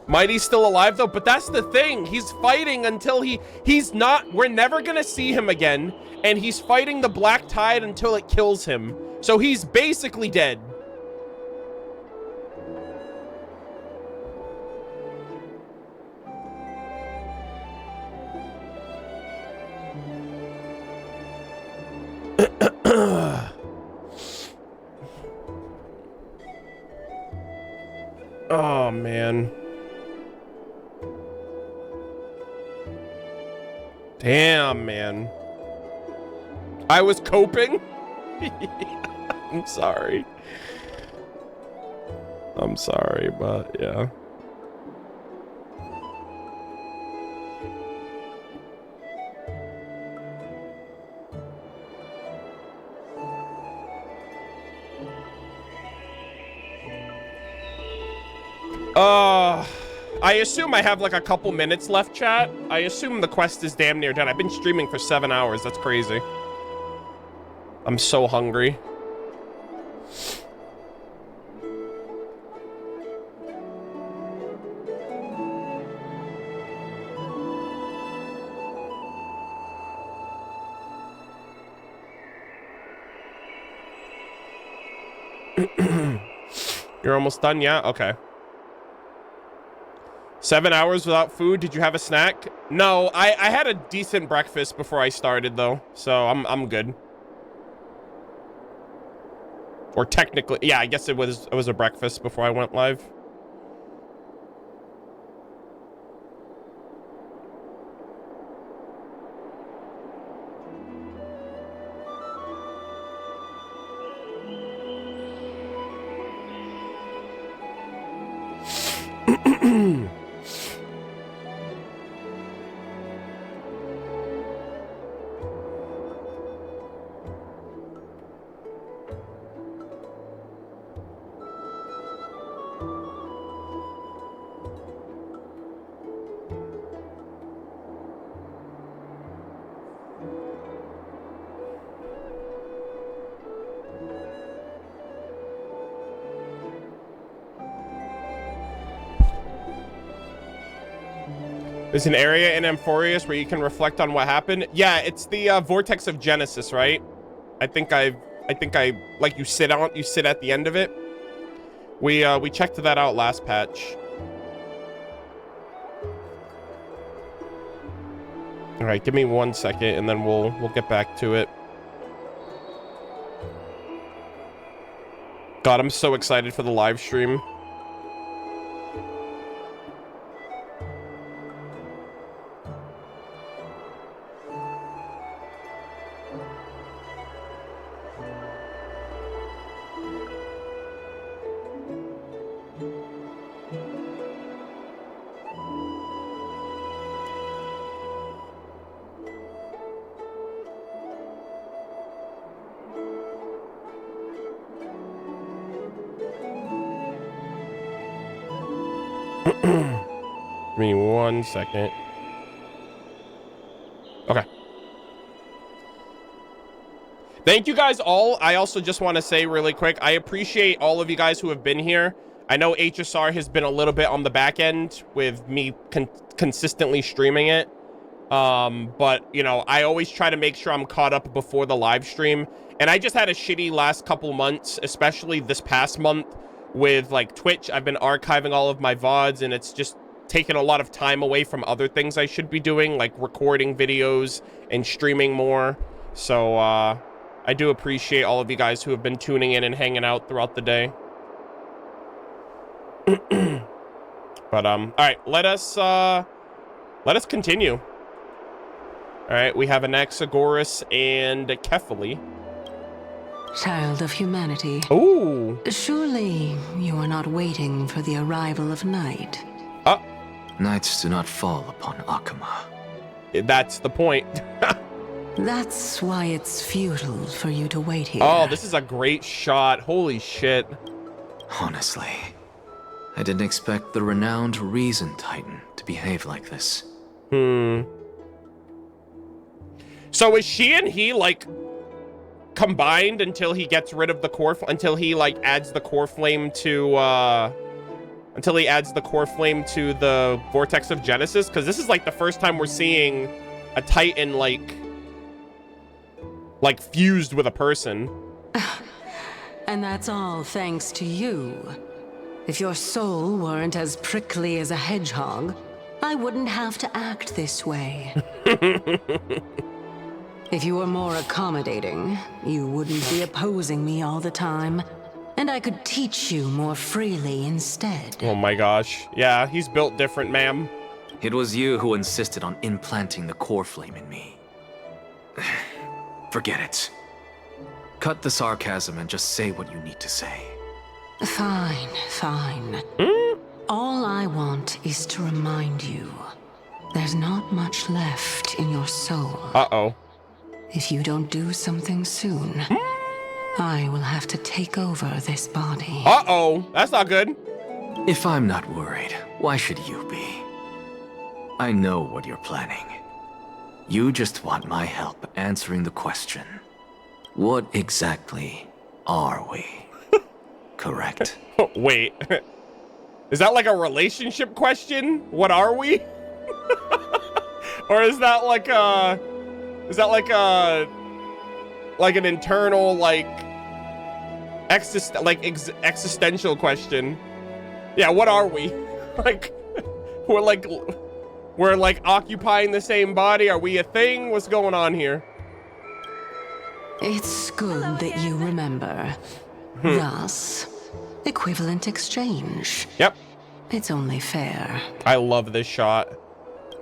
Mydei's still alive though, but that's the thing. He's fighting until he's not, we're never gonna see him again. And he's fighting the Black Tide until it kills him. So he's basically dead. Oh, man. Damn, man. I was coping? I'm sorry. I'm sorry, but yeah. I assume I have like a couple minutes left, chat. I assume the quest is damn near done. I've been streaming for 7 hours. That's crazy. I'm so hungry. You're almost done? Yeah? Okay. 7 hours without food. Did you have a snack? No, I had a decent breakfast before I started though, so I'm good. Or technically, yeah, I guess it was a breakfast before I went live. There's an area in Amphorius where you can reflect on what happened. Yeah, it's the vortex of Genesis, right? I think I like you sit at the end of it. We checked that out last patch. All right, give me 1 second and then we'll get back to it. God, I'm so excited for the live stream. Give me 1 second. Okay. Thank you guys all. I also just want to say really quick, I appreciate all of you guys who have been here. I know HSR has been a little bit on the back end with me consistently streaming it. But, you know, I always try to make sure I'm caught up before the live stream. And I just had a shitty last couple months, especially this past month with, like, Twitch. I've been archiving all of my VODs, and it's just taken a lot of time away from other things I should be doing, like recording videos and streaming more. So, I do appreciate all of you guys who have been tuning in and hanging out throughout the day. But, all right, let us continue. All right, we have Anaxagoras and Kefali. Child of humanity. Ooh. Surely you are not waiting for the arrival of night. Nights do not fall upon Akama. That's the point. That's why it's futile for you to wait here. Oh, this is a great shot. Holy shit. Honestly, I didn't expect the renowned Reason Titan to behave like this. So is she and he, like, combined until he gets rid of the core, until he, like, adds the core flame to, until he adds the core flame to the vortex of Genesis? Because this is, like, the first time we're seeing a Titan, like fused with a person. And that's all thanks to you. If your soul weren't as prickly as a hedgehog, I wouldn't have to act this way. If you were more accommodating, you wouldn't be opposing me all the time. And I could teach you more freely instead. Oh my gosh. Yeah, he's built different, ma'am. It was you who insisted on implanting the core flame in me. Forget it. Cut the sarcasm and just say what you need to say. Fine, fine. All I want is to remind you, there's not much left in your soul. Uh-oh. If you don't do something soon, I will have to take over this body. Uh-oh, that's not good. If I'm not worried, why should you be? I know what you're planning. You just want my help answering the question. What exactly are we? Correct? Wait. Is that like a relationship question? What are we? Or is that like a... Is that like a... Like an internal, like... existential question? Yeah, what are we? Like... We're like occupying the same body? Are we a thing? What's going on here? It's good that you remember. Thus, equivalent exchange. Yep. It's only fair. I love this shot.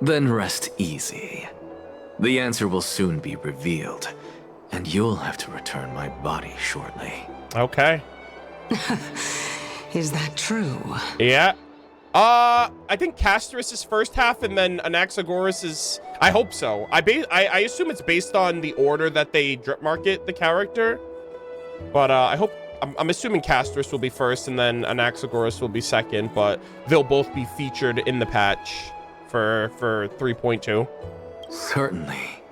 Then rest easy. The answer will soon be revealed, and you'll have to return my body shortly. Okay. Is that true? Yeah. I think Castris is first half, and then Anaxagoras is... I hope so. I assume it's based on the order that they drip market the character. But I hope... I'm assuming Castris will be first, and then Anaxagoras will be second, but they'll both be featured in the patch for 3.2. Certainly.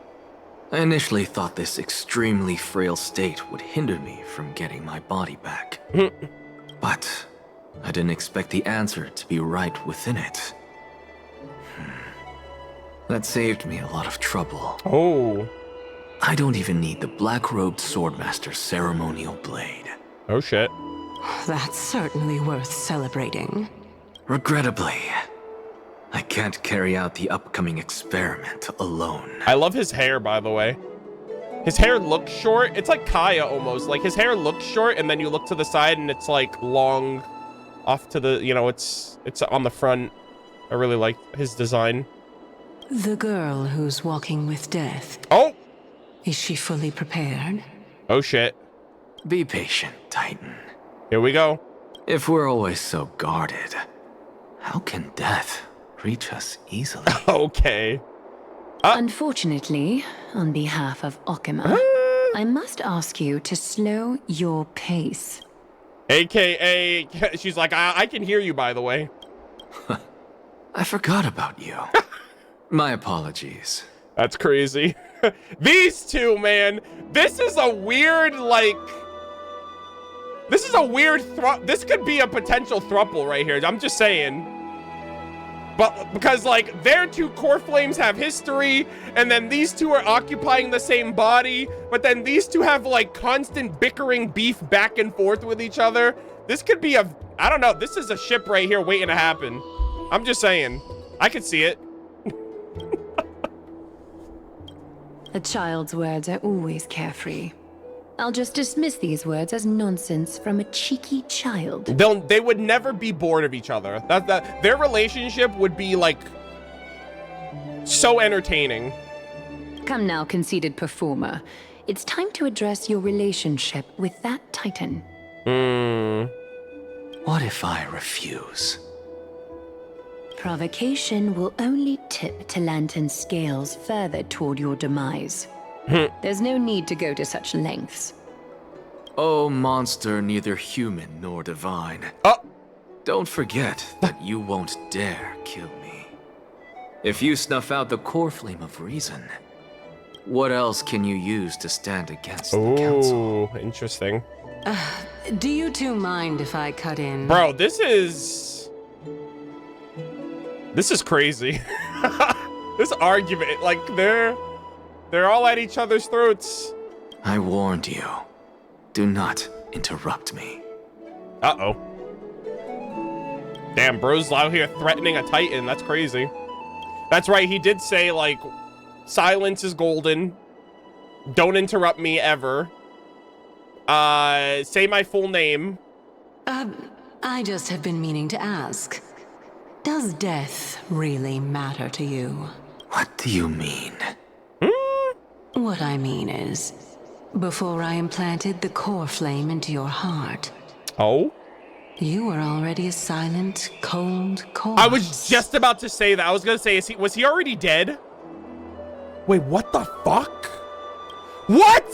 I initially thought this extremely frail state would hinder me from getting my body back. But I didn't expect the answer to be right within it. That saved me a lot of trouble. Oh. I don't even need the black-robed swordmaster's ceremonial blade. Oh shit. That's certainly worth celebrating. Regrettably, I can't carry out the upcoming experiment alone. I love his hair, by the way. His hair looks short. It's like Kaya almost. Like his hair looks short, and then you look to the side and it's like long off to the, you know, it's on the front. I really like his design. The girl who's walking with death. Oh! Is she fully prepared? Oh shit. Be patient, Titan. Here we go. If we're always so guarded, how can death reach us easily? Okay. Unfortunately, on behalf of Okima, I must ask you to slow your pace. AKA, she's like, I can hear you, by the way. I forgot about you. My apologies. That's crazy. These two, man. This is a weird, like... This is a weird... This could be a potential throuple right here. I'm just saying. But because, like, their two core flames have history, and then these two are occupying the same body, but then these two have, like, constant bickering beef back and forth with each other. This could be a... I don't know. This is a ship right here waiting to happen. I'm just saying. I could see it. A child's words are always carefree. I'll just dismiss these words as nonsense from a cheeky child. They would never be bored of each other. Their relationship would be, like, so entertaining. Come now, conceited performer. It's time to address your relationship with that Titan. What if I refuse? Provocation will only tip Talantan's scales further toward your demise. There's no need to go to such lengths. Oh, monster neither human nor divine. Don't forget that you won't dare kill me. If you snuff out the core flame of reason, what else can you use to stand against the council? Oh, interesting. Do you two mind if I cut in? Bro, this is crazy. This argument, like, they're all at each other's throats. I warned you. Do not interrupt me. Uh-oh. Damn, bro's out here threatening a Titan. That's crazy. That's right, he did say, like, silence is golden. Don't interrupt me ever. Say my full name. I just have been meaning to ask. Does death really matter to you? What do you mean? What I mean is, before I implanted the core flame into your heart... Oh? You were already a silent, cold corpse. I was just about to say that. I was gonna say, was he already dead? Wait, what the fuck? What?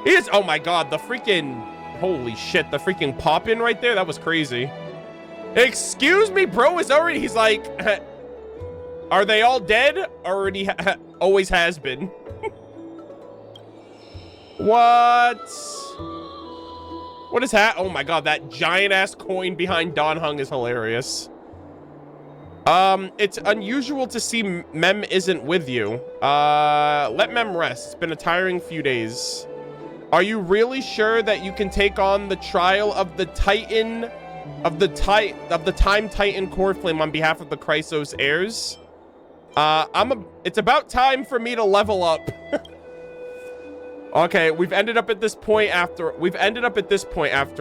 He is, oh my god, the freaking, holy shit, the freaking pop-in right there, that was crazy. Excuse me, bro, is already, he's like, are they all dead? Already, always has been. What? What is that? Oh my god, that giant ass coin behind Don Hung is hilarious. It's unusual to see Mem isn't with you. Let Mem rest. It's been a tiring few days. Are you really sure that you can take on the trial of the Titan, of the Time Titan core flame on behalf of the Chrysos heirs? It's about time for me to level up. Okay, we've ended up at this point after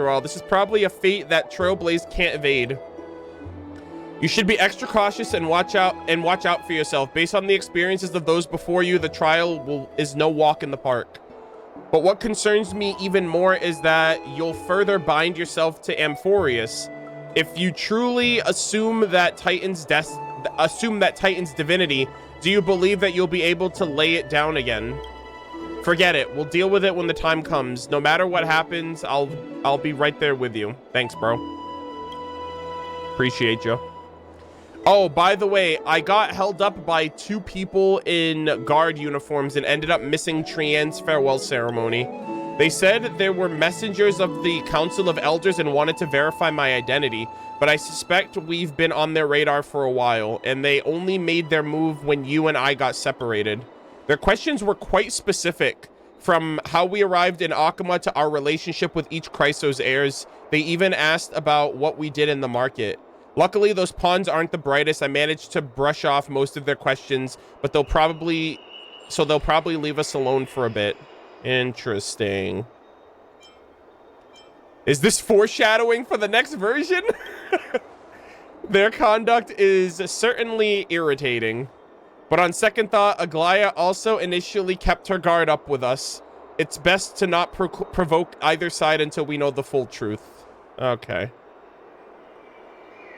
all. This is probably a fate that Trailblaze can't evade. You should be extra cautious and watch out for yourself. Based on the experiences of those before you, the trial is no walk in the park. But what concerns me even more is that you'll further bind yourself to Amphorius. If you truly assume that Titan's divinity, do you believe that you'll be able to lay it down again? Forget it. We'll deal with it when the time comes. No matter what happens, I'll be right there with you. Thanks, bro. Appreciate you. Oh, by the way, I got held up by 2 people in guard uniforms and ended up missing Trianne's farewell ceremony. They said there were messengers of the Council of Elders and wanted to verify my identity, but I suspect we've been on their radar for a while, and they only made their move when you and I got separated. Their questions were quite specific, from how we arrived in Akama to our relationship with each Chrysos heirs. They even asked about what we did in the market. Luckily, those pawns aren't the brightest. I managed to brush off most of their questions, but they'll probably leave us alone for a bit. Interesting. Is this foreshadowing for the next version? Their conduct is certainly irritating. But on second thought, Aglia also initially kept her guard up with us. It's best to not provoke either side until we know the full truth. Okay.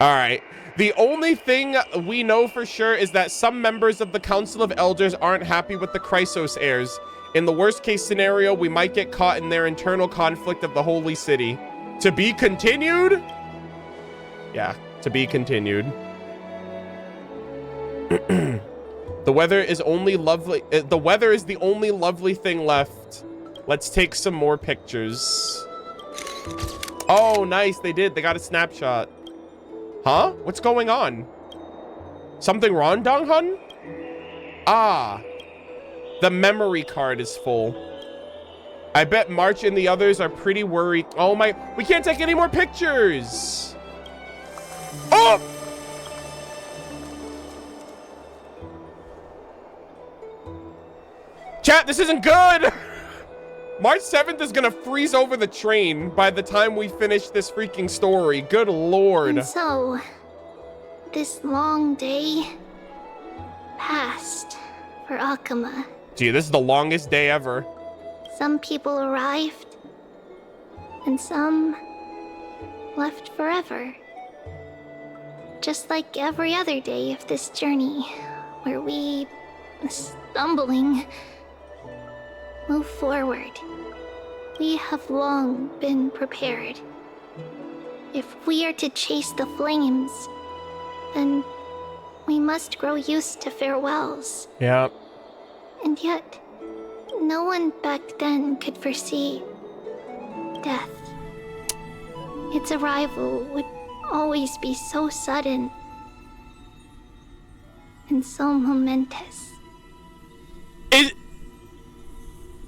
All right. The only thing we know for sure is that some members of the Council of Elders aren't happy with the Chrysos heirs. In the worst case scenario, we might get caught in their internal conflict of the Holy City. To be continued? Yeah, to be continued. The weather is only lovely. The weather is the only lovely thing left. Let's take some more pictures. Oh, nice. They did. They got a snapshot. Huh? What's going on? Something wrong, Donghun? Ah. The memory card is full. I bet March and the others are pretty worried. Oh my. We can't take any more pictures. Oh! Chat, this isn't good. March 7th is gonna freeze over the train by the time we finish this freaking story. Good lord. And so, this long day passed for Akama. Gee, this is the longest day ever. Some people arrived, and some left forever. Just like every other day of this journey, where we, stumbling, move forward. We have long been prepared. If we are to chase the flames, then we must grow used to farewells. Yeah. And yet, no one back then could foresee death. Its arrival would always be so sudden and so momentous.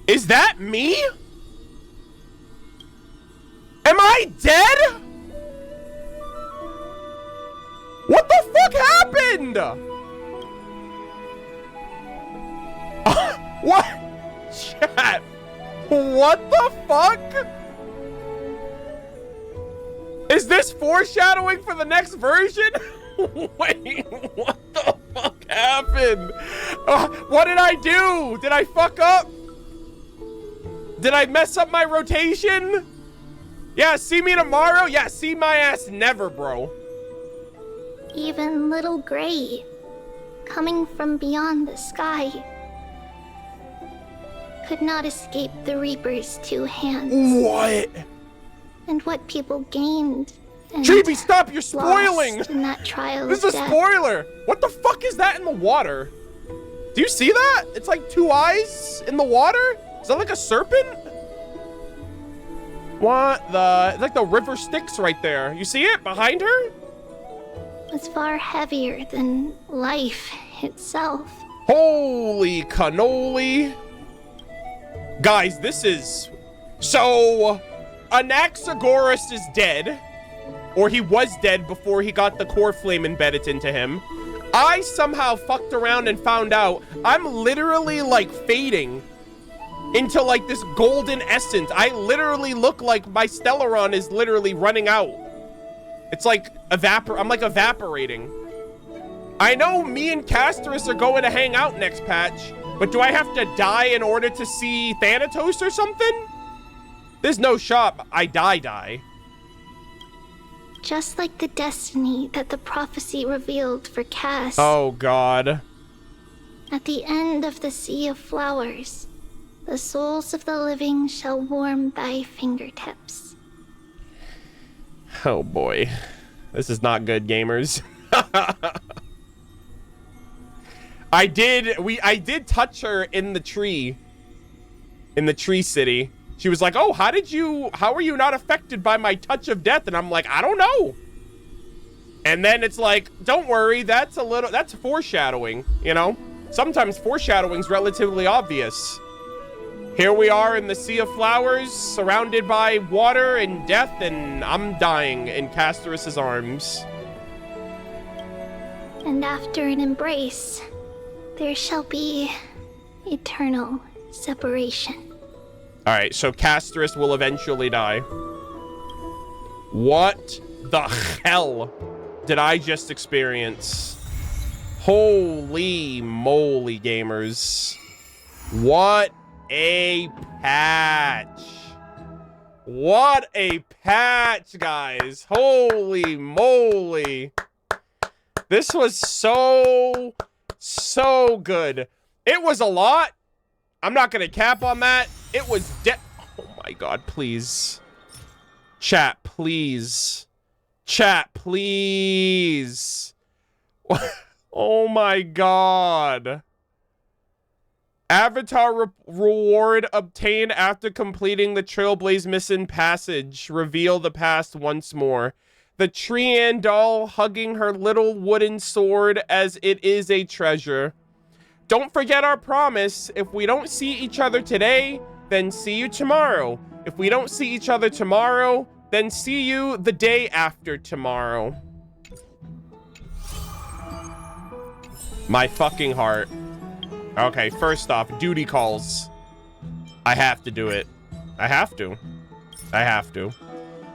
Is that me? Am I dead? What the fuck happened? What? Chat. What the fuck? Is this foreshadowing for the next version? Wait, what the fuck happened? What did I do? Did I fuck up? Did I mess up my rotation? Yeah, see me tomorrow? Yeah, see my ass never, bro. Even little Gray, coming from beyond the sky, could not escape the Reaper's 2 hands. What? And what people gained and Tribbie, stop! You're spoiling! lost in that trial This of is a death. spoiler! What the fuck is that in the water? Do you see that? It's like 2 eyes in the water? Is that like a serpent? What the? It's like the river Styx right there. You see it behind her? Was far heavier than life itself. Holy cannoli. Guys, this is... So, Anaxagoras is dead. Or he was dead before he got the core flame embedded into him. I somehow fucked around and found out I'm literally like fading into like this golden essence. I literally look like my Stellaron is literally running out. It's like I'm like evaporating. I know me and Castorus are going to hang out next patch, but do I have to die in order to see Thanatos or something? There's no shot I die. Just like the destiny that the prophecy revealed for Cass. Oh God. At the end of the Sea of Flowers, the souls of the living shall warm thy fingertips. Oh boy. This is not good, gamers. I did touch her in the tree. In the tree city. She was like, oh, how are you not affected by my touch of death? And I'm like, I don't know. And then it's like, don't worry, that's foreshadowing, you know? Sometimes foreshadowing's relatively obvious. Here we are in the Sea of Flowers, surrounded by water and death, and I'm dying in Castorus's arms. And after an embrace, there shall be eternal separation. All right, so Castorus will eventually die. What the hell did I just experience? Holy moly, gamers. What a patch. What a patch, guys. Holy moly. This was so good. It was a lot. I'm not going to cap on that. It was oh my God, please. Chat, please. Chat, please. Oh my God. Avatar reward obtained after completing the Trailblaze mission passage. Reveal the past once more. The Trianne doll hugging her little wooden sword as it is a treasure. Don't forget our promise. If we don't see each other today, then see you tomorrow. If we don't see each other tomorrow, then see you the day after tomorrow. My fucking heart. Okay, first off, duty calls. I have to do it. I have to.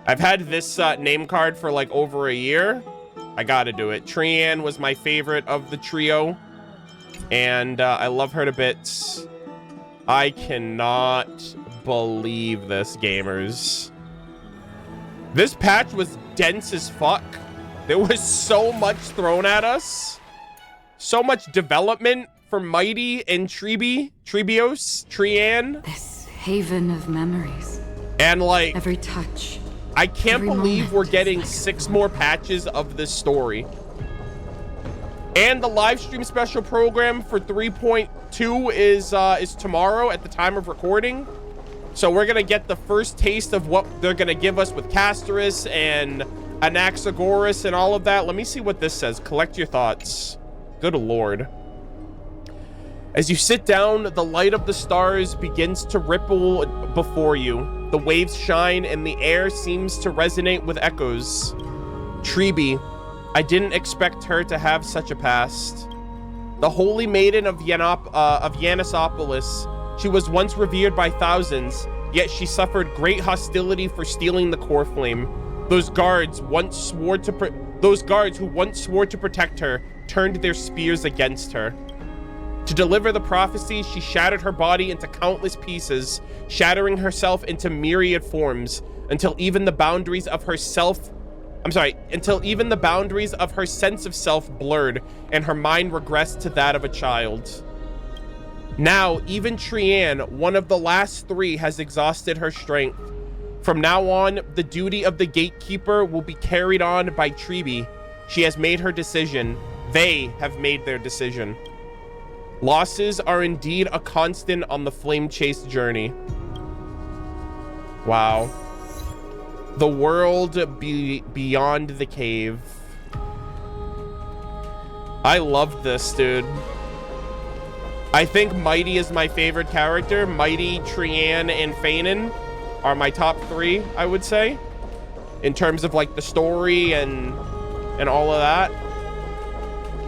I've had this name card for like over a year. I gotta do it. Trianne was my favorite of the trio. And I love her to bits. I cannot believe this, gamers. This patch was dense as fuck. There was so much thrown at us. So much development for Mydei and Tribbie, Trianne. This haven of memories. And like every touch. I can't believe we're getting 6 more patches of this story. And the live stream special program for 3.2 is tomorrow at the time of recording. So we're gonna get the first taste of what they're gonna give us with Castorus and Anaxagoras and all of that. Let me see what this says. Collect your thoughts. Good Lord. As you sit down, the light of the stars begins to ripple before you. The waves shine and the air seems to resonate with echoes. Tribbie, I didn't expect her to have such a past. The holy maiden of Yanisopolis, she was once revered by thousands, yet she suffered great hostility for stealing the core flame. Those guards who once swore to protect her turned their spears against her. To deliver the prophecy, she shattered her body into countless pieces, shattering herself into myriad forms until even the boundaries of her sense of self blurred and her mind regressed to that of a child. Now, even Trianne, one of the last three, has exhausted her strength. From now on, the duty of the gatekeeper will be carried on by Tribbie. She has made her decision. They have made their decision. Losses are indeed a constant on the flame chase journey. Wow. The world beyond the cave. I love this, dude. I think Mydei is my favorite character. Mydei, Trianne, and Fainan are my top three, I would say, in terms of like the story and all of that.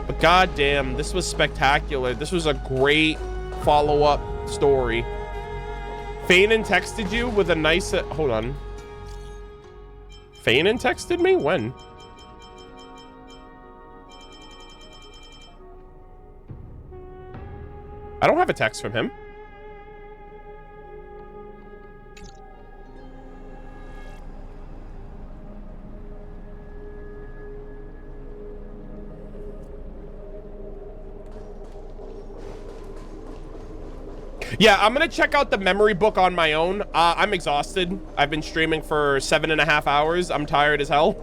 But goddamn, this was spectacular. This was a great follow-up story. Fainan texted you with a nice hold on. Fainan texted me? When? I don't have a text from him. Yeah, I'm gonna check out the memory book on my own. I'm exhausted. I've been streaming for 7.5 hours. I'm tired as hell.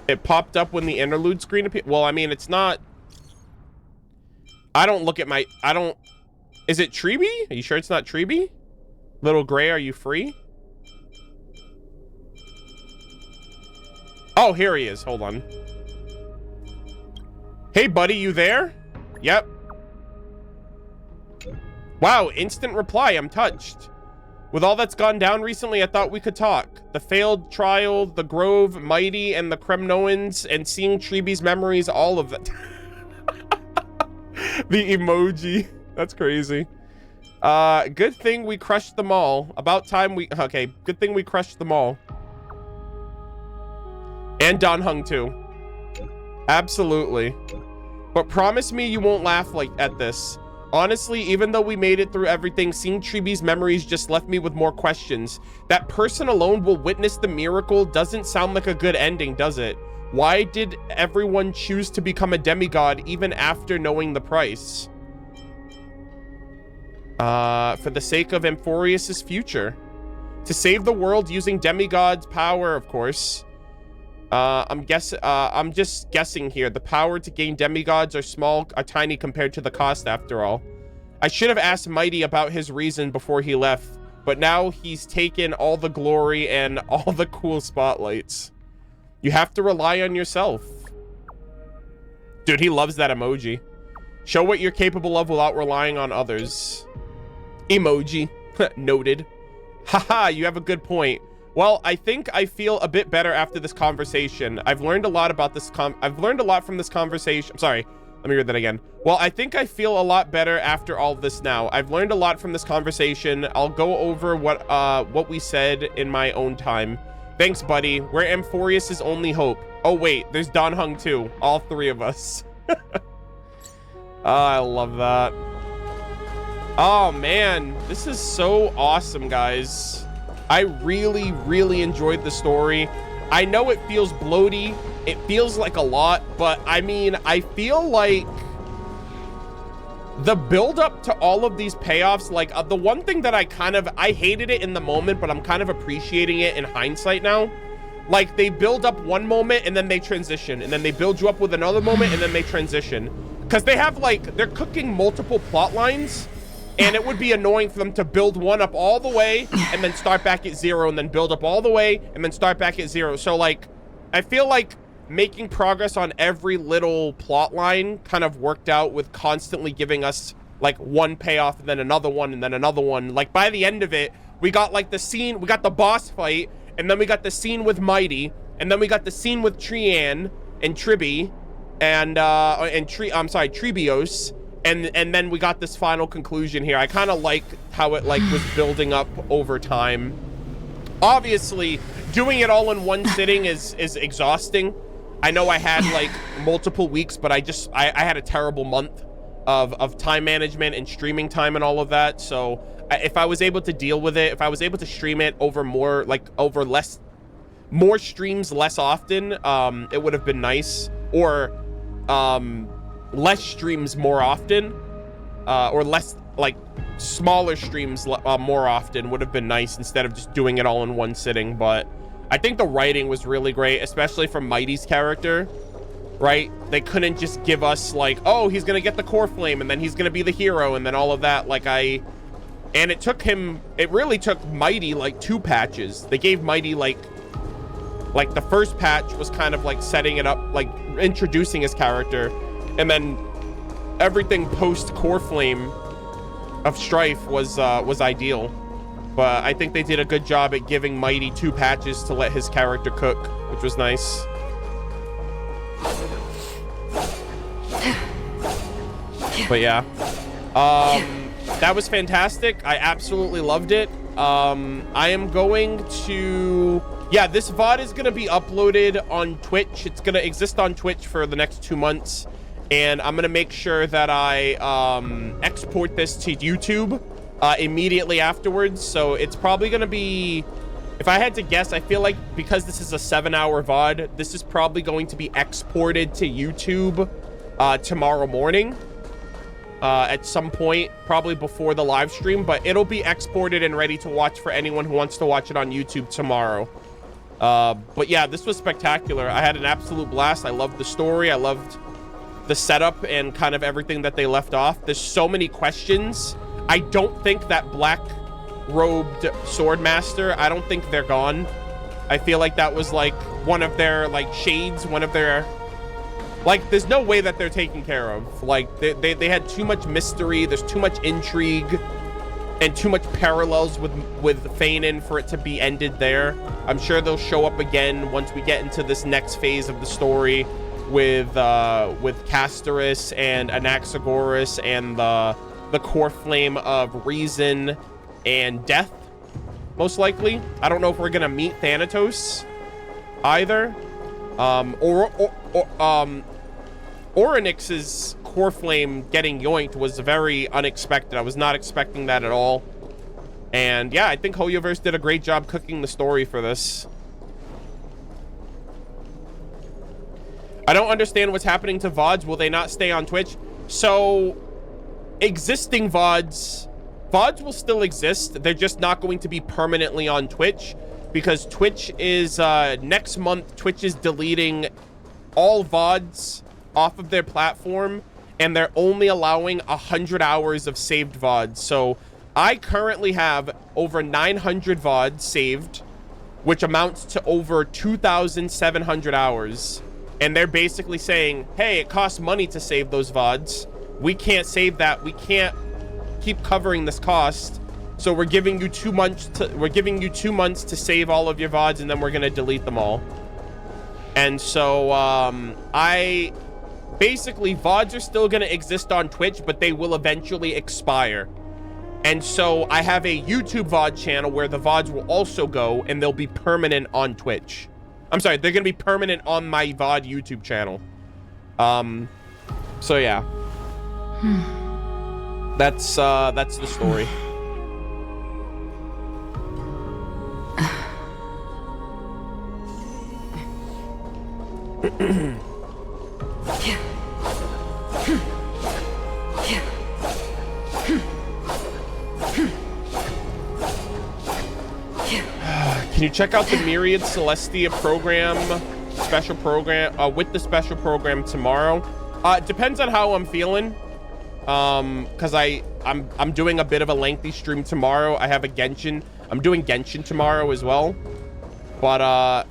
It popped up when the interlude screen appeared. Well, I mean, it's not. I don't look at my. I don't. Is it Tribbie? Are you sure it's not Tribbie? Little Gray, are you free? Oh, here he is. Hold on. Hey, buddy, you there? Yep. Wow, instant reply. I'm touched. With all that's gone down recently, I thought we could talk. The failed trial, the Grove, Mydei, and the Kremnoans, and seeing Tribbie's memories, all of it. The emoji. That's crazy. Good thing we crushed them all. About time we... Okay, good thing we crushed them all. And Don Hung, too. Absolutely. But promise me you won't laugh like at this. Honestly, even though we made it through everything, seeing Tribbie's memories just left me with more questions. That person alone will witness the miracle doesn't sound like a good ending, does it? Why did everyone choose to become a demigod even after knowing the price? For the sake of Amphorius's future. To save the world using demigod's power, of course. I'm just guessing here. The power to gain demigods are tiny compared to the cost after all. I should have asked Mydei about his reason before he left, but now he's taken all the glory and all the cool spotlights. You have to rely on yourself. Dude, he loves that emoji. Show what you're capable of without relying on others. Emoji. Noted. Haha, you have a good point. Well, I think I feel a bit better after this conversation. I've learned a lot about this I've learned a lot from this conversation. Sorry, let me read that again. Well, I think I feel a lot better after all this now. I've learned a lot from this conversation. I'll go over what we said in my own time. Thanks, buddy. We're Amphorius's only hope. Oh, wait, there's Don Hung too. All three of us. I love that. Oh, man. This is so awesome, guys. I really, really enjoyed the story. I know it feels bloaty. It feels like a lot, but I mean, I feel like the build up to all of these payoffs, like the one thing that I hated it in the moment, but I'm kind of appreciating it in hindsight now. Like they build up one moment and then they transition, and then they build you up with another moment and then they transition. Because they have they're cooking multiple plot lines. And it would be annoying for them to build one up all the way and then start back at 0 and then build up all the way and then start back at 0. So I feel like making progress on every little plot line kind of worked out with constantly giving us one payoff and then another one and then another one. Like by the end of it, we got we got the boss fight, and then we got the scene with Mydei, and then we got the scene with Trianne and Tribbie and Tribbios. and then we got this final conclusion here. I kind of like how it like was building up over time. Obviously, doing it all in one sitting is exhausting. I know I had like multiple weeks, but I had a terrible month of time management and streaming time and all of that. So if I was able to deal with it, if I was able to stream it over more streams less often, it would have been nice. Or less streams more often, or less like smaller streams more often would have been nice instead of just doing it all in one sitting. But I think the writing was really great, especially from Mydei's character, right? They couldn't just give us like, oh, he's gonna get the core flame and then he's gonna be the hero and then all of that. And it really took Mydei like 2 patches. They gave Mydei like the first patch was kind of like setting it up, like introducing his character, and then everything post core flame of Strife was ideal. But I think they did a good job at giving Mydei 2 patches to let his character cook, which was nice. But yeah, that was fantastic. I absolutely loved it. I am going to, yeah, this VOD is going to be uploaded on Twitch. It's going to exist on Twitch for the next 2 months. And I'm going to make sure that I export this to YouTube immediately afterwards. So it's probably going to be, if I had to guess, I feel like because this is a 7-hour VOD, this is probably going to be exported to YouTube tomorrow morning. At some point, probably before the live stream, but it'll be exported and ready to watch for anyone who wants to watch it on YouTube tomorrow. But yeah, this was spectacular. I had an absolute blast. I loved the story. I loved the setup and kind of everything that they left off. There's so many questions. I don't think that black-robed swordmaster, I don't think they're gone. I feel like that was like one of their like shades, one of their, like, there's no way that they're taken care of. Like, they had too much mystery, there's too much intrigue, and too much parallels with Fainan for it to be ended there. I'm sure they'll show up again once we get into this next phase of the story with Castorus and Anaxagoras and the core flame of reason and death, most likely. I don't know if we're gonna meet Thanatos either. Orynyx's core flame getting yoinked was very unexpected. I was not expecting that at all. And yeah, I think Hoyoverse did a great job cooking the story for this. I don't understand what's happening to VODs. Will they not stay on Twitch? So, existing VODs will still exist. They're just not going to be permanently on Twitch because Twitch is, next month, Twitch is deleting all VODs off of their platform, and they're only allowing 100 hours of saved VODs. So I currently have over 900 VODs saved, which amounts to over 2,700 hours. And they're basically saying, hey, it costs money to save those VODs. We can't save that. We can't keep covering this cost. So we're giving you 2 months to save all of your VODs, and then we're gonna delete them all. And so basically VODs are still gonna exist on Twitch, but they will eventually expire. And so I have a YouTube VOD channel where the VODs will also go, and they'll be permanent on Twitch. I'm sorry, they're gonna be permanent on my VOD YouTube channel. So yeah. That's the story. Can you check out the Myriad Celestia program, special program, with the special program tomorrow? It depends on how I'm feeling. Cause I'm doing a bit of a lengthy stream tomorrow. I have a Genshin. I'm doing Genshin tomorrow as well. But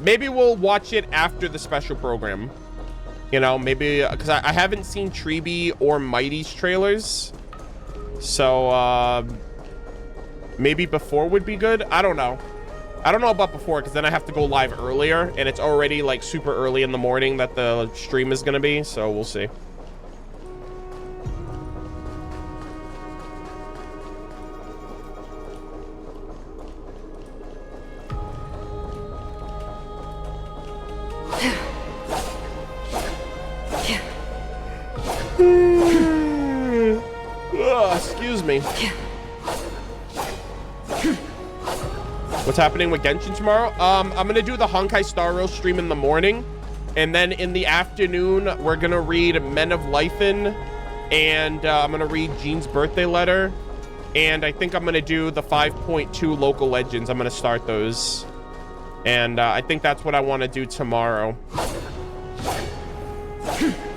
maybe we'll watch it after the special program. You know, maybe because I haven't seen Tribbie or Mydei's trailers. So maybe before would be good. I don't know. I don't know about before because then I have to go live earlier, and it's already like super early in the morning that the stream is gonna be. So we'll see. What's happening with Genshin tomorrow? I'm gonna do the Honkai Star Rail stream in the morning, and then in the afternoon we're gonna read Men of Lythan, and I'm gonna read Jean's birthday letter, and I think I'm gonna do the 5.2 local legends. I'm gonna start those, and I think that's what I want to do tomorrow.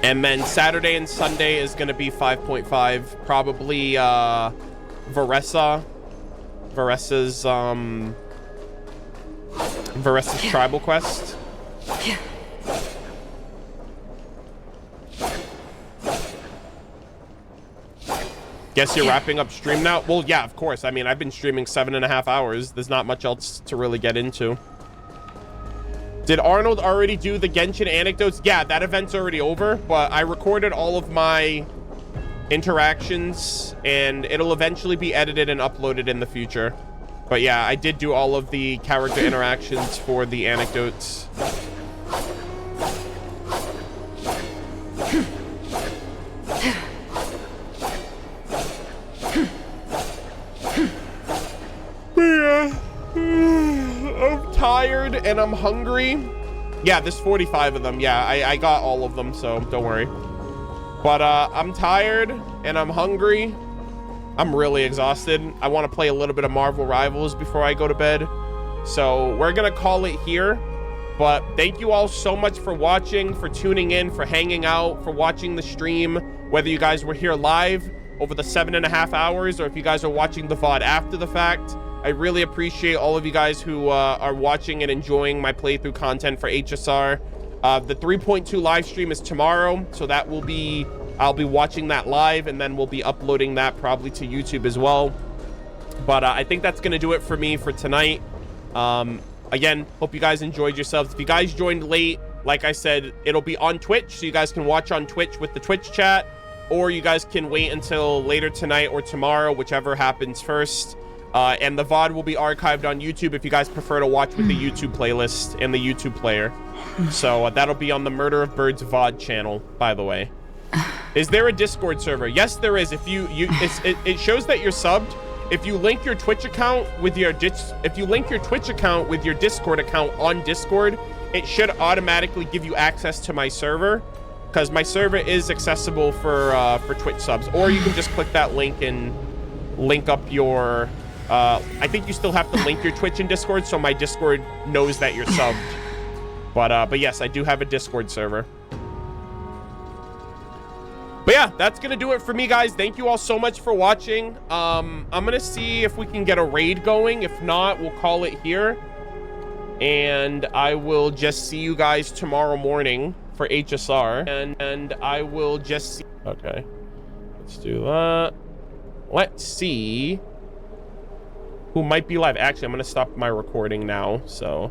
And then Saturday and Sunday is gonna be 5.5, probably Varessa's tribal quest. Guess you're wrapping up stream now? Well, yeah, of course. I mean, I've been streaming 7.5 hours. There's not much else to really get into. Did Arnold already do the Genshin anecdotes? Yeah, that event's already over, but I recorded all of my interactions, and it'll eventually be edited and uploaded in the future. But yeah, I did do all of the character interactions for the anecdotes. Yeah. I'm tired and I'm hungry. Yeah, there's 45 of them. Yeah, I got all of them, so don't worry. But I'm tired and I'm hungry. I'm really exhausted. I want to play a little bit of Marvel Rivals before I go to bed. So we're going to call it here. But thank you all so much for watching, for tuning in, for hanging out, for watching the stream. Whether you guys were here live over the 7.5 hours or if you guys are watching the VOD after the fact. I really appreciate all of you guys who are watching and enjoying my playthrough content for HSR. The 3.2 live stream is tomorrow, so that will be... I'll be watching that live, and then we'll be uploading that probably to YouTube as well. But I think that's going to do it for me for tonight. Again, hope you guys enjoyed yourselves. If you guys joined late, like I said, it'll be on Twitch, so you guys can watch on Twitch with the Twitch chat, or you guys can wait until later tonight or tomorrow, whichever happens first. And the VOD will be archived on YouTube if you guys prefer to watch with the YouTube playlist and the YouTube player. So that'll be on the Murder of Birds VOD channel, by the way. Is there a Discord server? Yes, there is. If it shows that you're subbed. If you link your Twitch account with your Discord account on Discord, it should automatically give you access to my server, because my server is accessible for Twitch subs. Or you can just click that link and link up your. I think you still have to link your Twitch and Discord, so my Discord knows that you're subbed. But yes, I do have a Discord server. But yeah, that's gonna do it for me, guys. Thank you all so much for watching. I'm gonna see if we can get a raid going. If not, we'll call it here. And I will just see you guys tomorrow morning for HSR. And I will just see... Okay. Let's do that. Let's see who might be live. Actually, I'm gonna stop my recording now, so...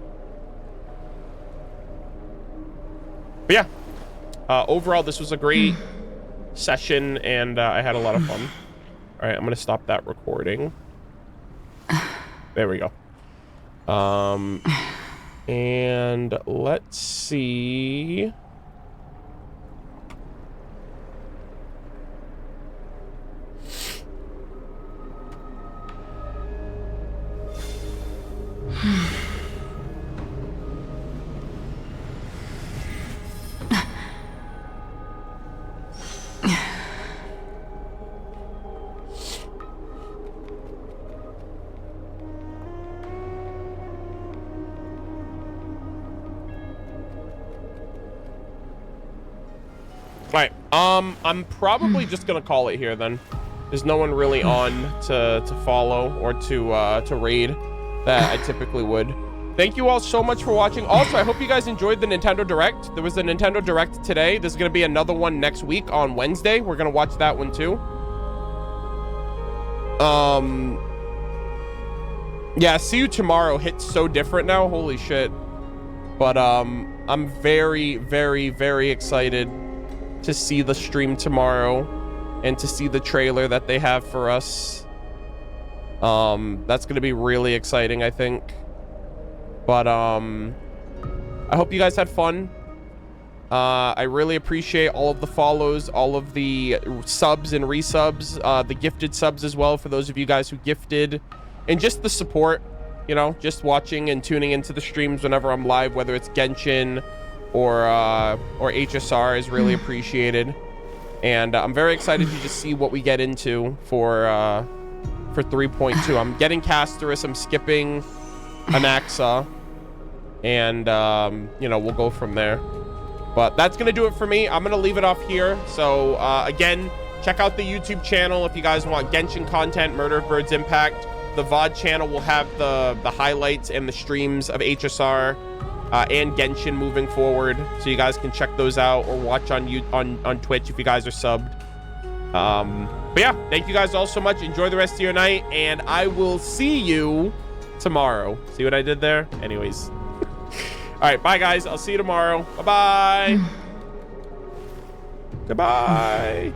But yeah. Overall, this was a great... session, and I had a lot of fun. All right, I'm gonna stop that recording. There we go. And let's see. Right. I'm probably just gonna call it here then. There's no one really on to follow or to raid that I typically would. Thank you all so much for watching. Also, I hope you guys enjoyed the Nintendo Direct. There was a Nintendo Direct today. There's gonna be another one next week on Wednesday. We're gonna watch that one too. Yeah, see you tomorrow hits so different now. Holy shit. But I'm very, very, very excited to see the stream tomorrow and to see the trailer that they have for us. That's gonna be really exciting, I think. But I hope you guys had fun. I really appreciate all of the follows, all of the subs and resubs, the gifted subs as well for those of you guys who gifted, and just the support, you know, just watching and tuning into the streams whenever I'm live, whether it's Genshin or HSR is really appreciated. And I'm very excited to just see what we get into for 3.2. I'm getting Casterus, I'm skipping Anaxa, and you know, we'll go from there. But that's gonna do it for me. I'm gonna leave it off here. So again, check out the YouTube channel if you guys want Genshin content, Murder of Birds Impact. The VOD channel will have the highlights and the streams of HSR and Genshin moving forward, so you guys can check those out or watch on Twitch if you guys are subbed. But yeah, thank you guys all so much. Enjoy the rest of your night, and I will see you tomorrow. See what I did there? Anyways. All right, bye guys. I'll see you tomorrow. Bye-bye. Goodbye.